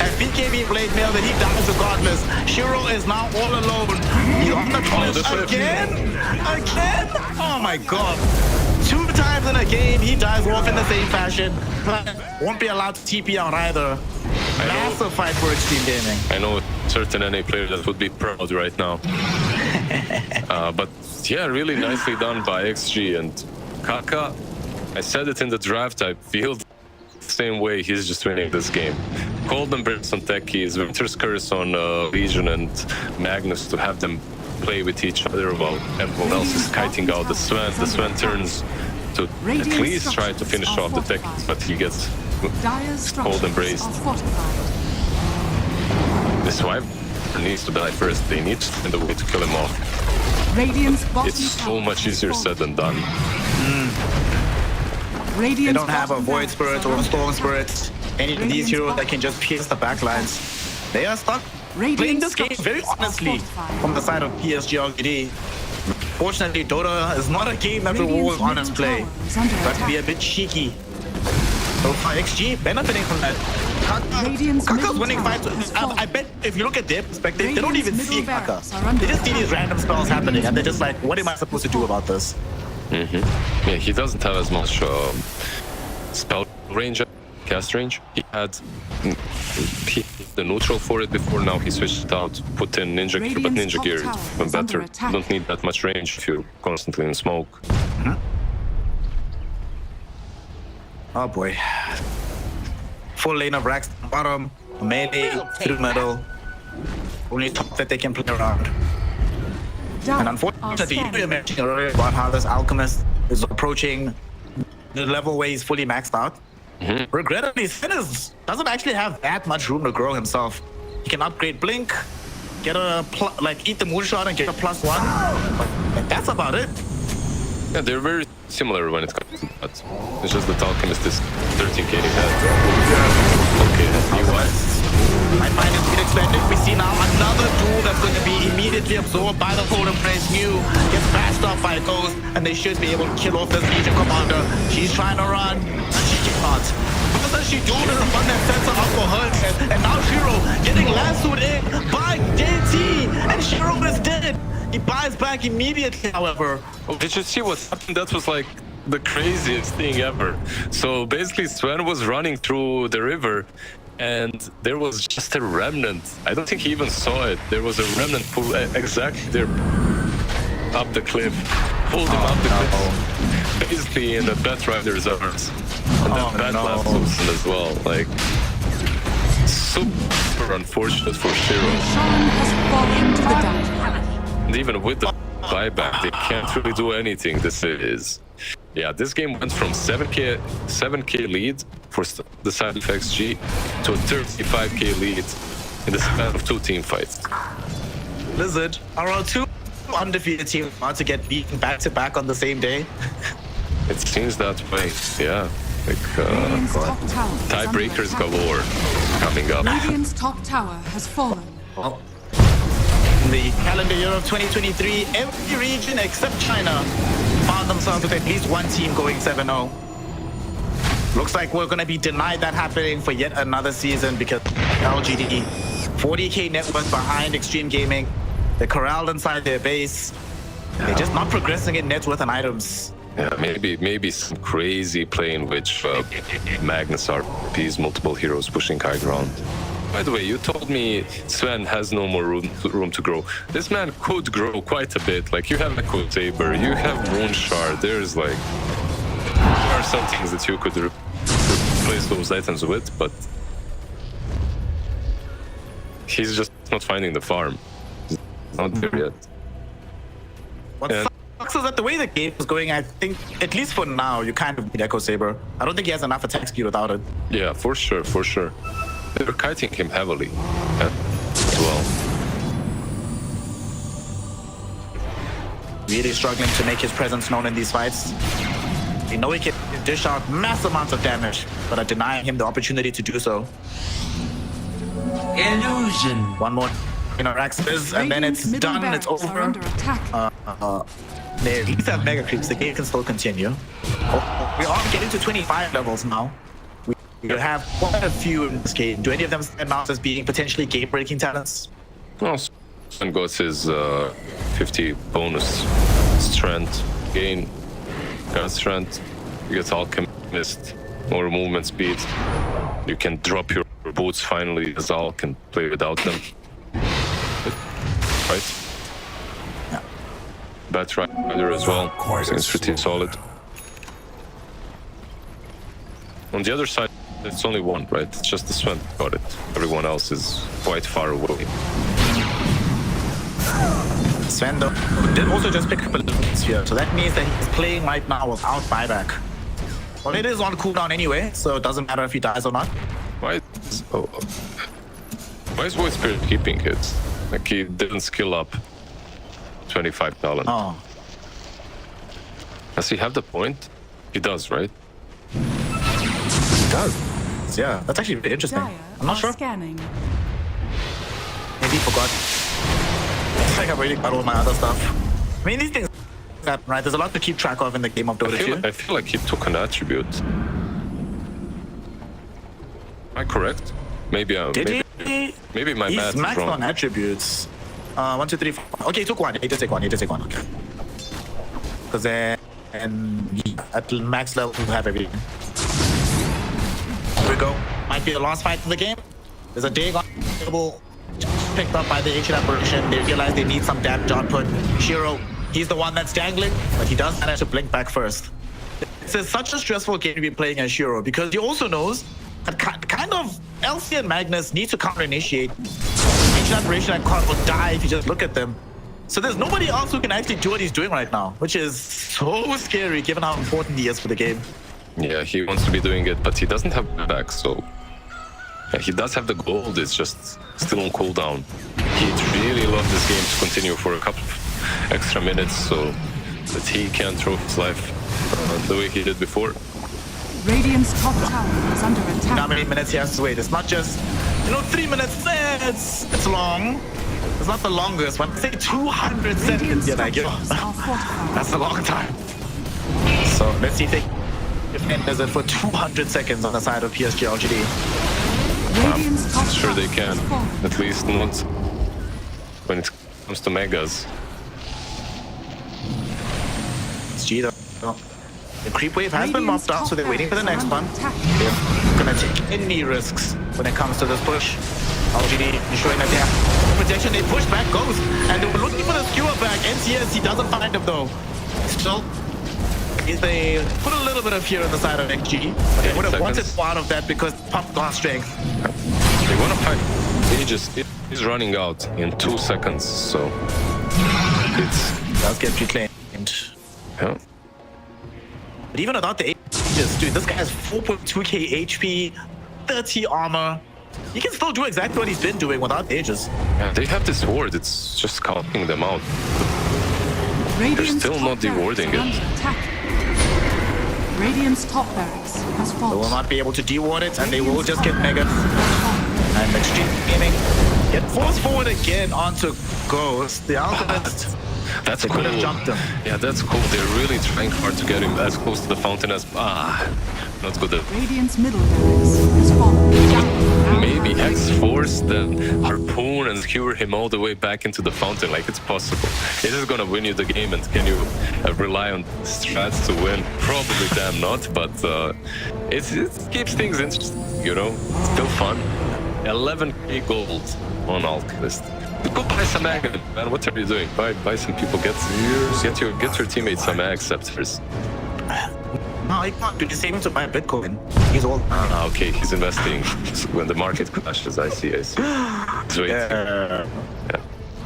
And BKB Blade Mail that he dies regardless. Shiro is now all alone. He's on the corner again? Again? Oh my god. 2 times in a game, he dies off in the same fashion. Won't be allowed to TP out either. Massive fight for Xtreme Gaming. I know certain NA players that would be proud right now. But yeah, really nicely done by XG. And Kaka, I said it in the draft, I feel the same way. He's just winning this game. Cold Embrace on Techies, Winter's Curse on Legion and Magnus to have them play with each other while everyone else is kiting out the Sven. The Sven turns to at least try to finish off the Techies, but he gets Cold Embraced. This Wyvern needs to die first. They need to find a way to kill him off. It's so much easier said than done. They don't have a Void Spirit or a Storm Spirit. Any of these heroes that can just pierce the backlines. They are stuck playing this game very honestly from the side of PSG LGD. Fortunately, Dota is not a game that rewards honest play, but to be a bit cheeky. So XG benefiting from that. Kaka's winning fights. I bet if you look at their perspective, they don't even see Kaka. They just see these random spells happening, and they're just like, "What am I supposed to do about this?" Yeah, he doesn't have as much spell range. Cast range. He had the neutral for it before, now he switched it out, put in Ninja Gear, but Ninja Gear is even better. You don't need that much range if you're constantly in smoke. Oh boy. Full lane of racks bottom, melee through middle. Only top that they can play around. And unfortunately, you mentioned earlier about how this Alchemist is approaching the level where he's fully maxed out. Regrettably, Sven doesn't actually have that much room to grow himself. He can upgrade Blink, get a eat the moonshot and get a +1. But that's about it. Yeah, they're very similar when it comes to that. It's just that Alchemist is 13k ahead. Okay, I find it been expanded. We see now another duel that's going to be immediately absorbed by the Cold Embrace. New gets bashed off by Ghost, and they should be able to kill off this Legion commander. She's trying to run, and she cannot. What does she do to the fun that sets her up for her head? And now Shiro getting lassoed in by JT, and Shiro is dead. He buys back immediately, however. Oh, did you see what happened? That was like the craziest thing ever. So basically, Sven was running through the river, and there was just a remnant. I don't think he even saw it. There was a remnant pull exactly there up the cliff, pulled him up the cliff, basically in the Batrider's arms, and then Bat Loosened as well. Like, super unfortunate for Shiro. And even with the buyback, they can't really do anything. This is, yeah, this game went from 7k lead for the side of XG to a 35k lead in the span of 2 team fights. Blizzard are our 2 undefeated teams about to get beaten back to back on the same day. It seems that way. Yeah. Like Radiant's top tower is under tiebreakers attack. galore coming up. Radiant's top tower has fallen. Well, in the calendar year of 2023, every region except China found themselves with at least one team going 7-0. Looks like we're going to be denied that happening for yet another season because LGD, 40k net worth behind Xtreme Gaming. They're corralled inside their base. They're just not progressing in net worth and items. Yeah, maybe some crazy play in which Magnus RPs, multiple heroes pushing high ground. By the way, you told me Sven has no more room to grow. This man could grow quite a bit. Like, you have Echo Saber, you have Rune Shard. There's like, there are some things that you could replace those items with, but he's just not finding the farm. He's not there yet. What sucks is that the way the game is going, I think, at least for now, you kind of need Echo Saber. I don't think he has enough attack speed without it. Yeah, for sure, for sure. They're kiting him heavily as well. Really struggling to make his presence known in these fights. They know he can dish out mass amounts of damage, but are denying him the opportunity to do so. Illusion. One more interactions, and then it's done, it's over. They at least have mega creeps, the game can still continue. We are getting to 25 levels now. We have quite a few in this game. Do any of them stand out as being potentially game-breaking talents? Well, Sven got his 50 bonus strength gain, gun strength. You get Alchemist, more movement speed. You can drop your boots finally as Alch and play without them. Right? Yeah. Bat Rider as well. Seems pretty solid. On the other side, it's only one, right? It's just the Sven got it. Everyone else is quite far away. Sven though did also just pick up a little sphere, so that means that he's playing right now without buyback. Well, it is on cooldown anyway, so it doesn't matter if he dies or not. Why is Void Spirit keeping it? Like, he didn't skill up 25 talent. Oh. Does he have the point? He does, right? He does. Yeah, that's actually really interesting. I'm not sure. Scanning. Maybe he forgot. It's like I really got all my other stuff. I mean, these things happen, right? There's a lot to keep track of in the game of Dota 2. I feel like he took an attribute. Am I correct? Maybe maybe my math is maxed wrong. on attributes. 1, 2, 3, 4. Okay, he took one. He did take one. Okay. Because then at max level we have everything. Here we go. Might be the last fight of the game. There's a Dagon picked up by the ancient apparition. They realize they need some damage output. Shiro, he's the one that's dangling, but he does manage to blink back first. It's such a stressful game to be playing as Shiro because he also knows that kind of LC and Magnus need to counter-initiate. Ancient apparition and Card will die if you just look at them. So there's nobody else who can actually do what he's doing right now, which is so scary given how important he is for the game. Yeah, he wants to be doing it, but he doesn't have back, so yeah, he does have the gold, it's just still on cooldown. He'd really love this game to continue for a couple of extra minutes so that he can throw his life the way he did before. Radiant's top tower is under attack. How many minutes he has to wait? It's not just, 3 minutes. It's long. It's not the longest. When I say 200 seconds, you're like, that's a long time. So let's see if they defend it for 200 seconds on the side of PSG LGD. I'm sure they can, at least not when it comes to megas. It's G though. The creep wave has been mopped out, so they're waiting for the next one. They're gonna take any risks when it comes to this push. LGD ensuring that they have protection. They push back Ghost, and they were looking for the skewer back. NCS, he doesn't find him though. Still, they put a little bit of fear on the side of XG, but they would have wanted part of that because pump got strength. They want to fight. He's running out in 2 seconds, so it does get reclaimed. Yeah. But even without the Aegis, dude, this guy has 4.2k HP, 30 armor. He can still do exactly what he's been doing without the Aegis. Yeah, they have this ward, it's just scalping them out. They're still not dewarding it. Radiant's top barracks has They will fallen. not be able to de-ward it, and they will just get Mega. And Xtreme Gaming get forced forward again onto Ghost. The Alchemist. That's They cool. could have jumped him. Yeah, that's cool. They're really trying hard to get him as close to the fountain as not good. Radiant's middle barracks has fallen. Maybe Hex Force, then Harpoon and skewer him all the way back into the fountain. Like, it's possible. It is gonna win you the game, and can you rely on strats to win? Probably damn not, but it keeps things interesting, you know? It's still fun. 11k gold on Alchemist. Go buy some ag, man. What are you doing? Buy some people. Get your teammates some ag scepters. No, he can't do the same to buy Bitcoin. He's old. Okay, he's investing when the market crashes. I see. He's waiting. Yeah.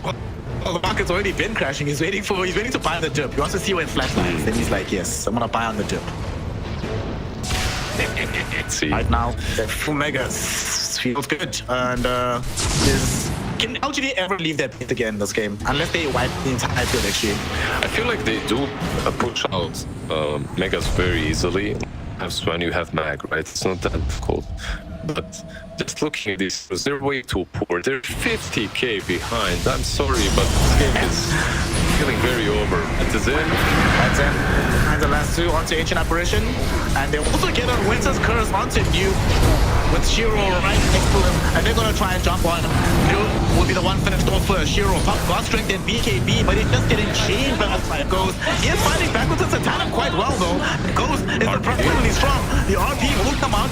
Well, the market's already been crashing. He's waiting to buy the dip. He wants to see when flash lands. Then he's like, yes, I'm gonna buy on the dip. See. Right now, the full Mega feels good. And can LGD ever leave their pit again in this game? Unless they wipe the entire field, actually. I feel like they do push out Megas very easily. That's when you have Mag, right? It's not that difficult. But just looking at this, they're way too poor. They're 50k behind. I'm sorry, but this game is feeling very over. That is in. That's in. And the last two onto Ancient Apparition. And they also get a Winter's Curse onto New with Shiro right next to him. And they're going to try and jump on him. New will be the one finished off first. Shiro, pop God Strength and BKB, but he's just getting chained back by Ghost. He is fighting back with his Satanim quite well, though. Ghost is surprisingly strong. The RP will come out.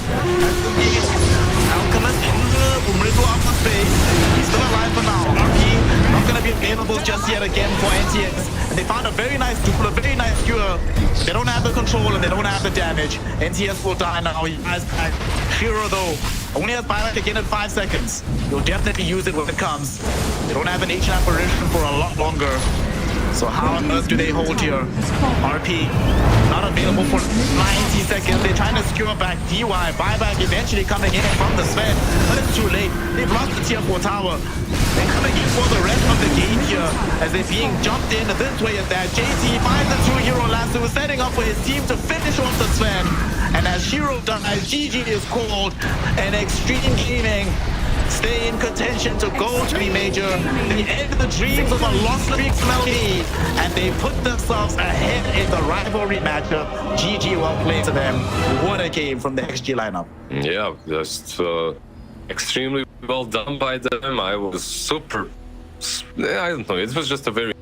Alchemist in the middle of the space. He's still alive for now. RP not going to be available just yet again for NTX. And they found a very nice duel, a very nice cure. They don't have the control and they don't have the damage. NTS will die now. He dies back. Shiro, though, only has buyback again in 5 seconds. You'll definitely use it when it comes. They don't have an Ancient Apparition for a lot longer. So how on earth do they hold here? RP not available for 90 seconds. They're trying to skewer back DY. Buyback eventually coming in from the Sven, but it's too late. They've lost the tier 4 tower. They're coming in for the rest of the game here as they're being jumped in this way and that. JT finds the 2-hero lasso, setting up for his team to finish off the Sven. And as Shiro dies, GG is called, and Xtreme Gaming stay in contention to go to the major. They end the dreams of a lost streaks melody, and they put themselves ahead in the rivalry matchup. GG, well played to them. What a game from the XG lineup. Yeah, just extremely well done by them. I was super. I don't know. It was just a very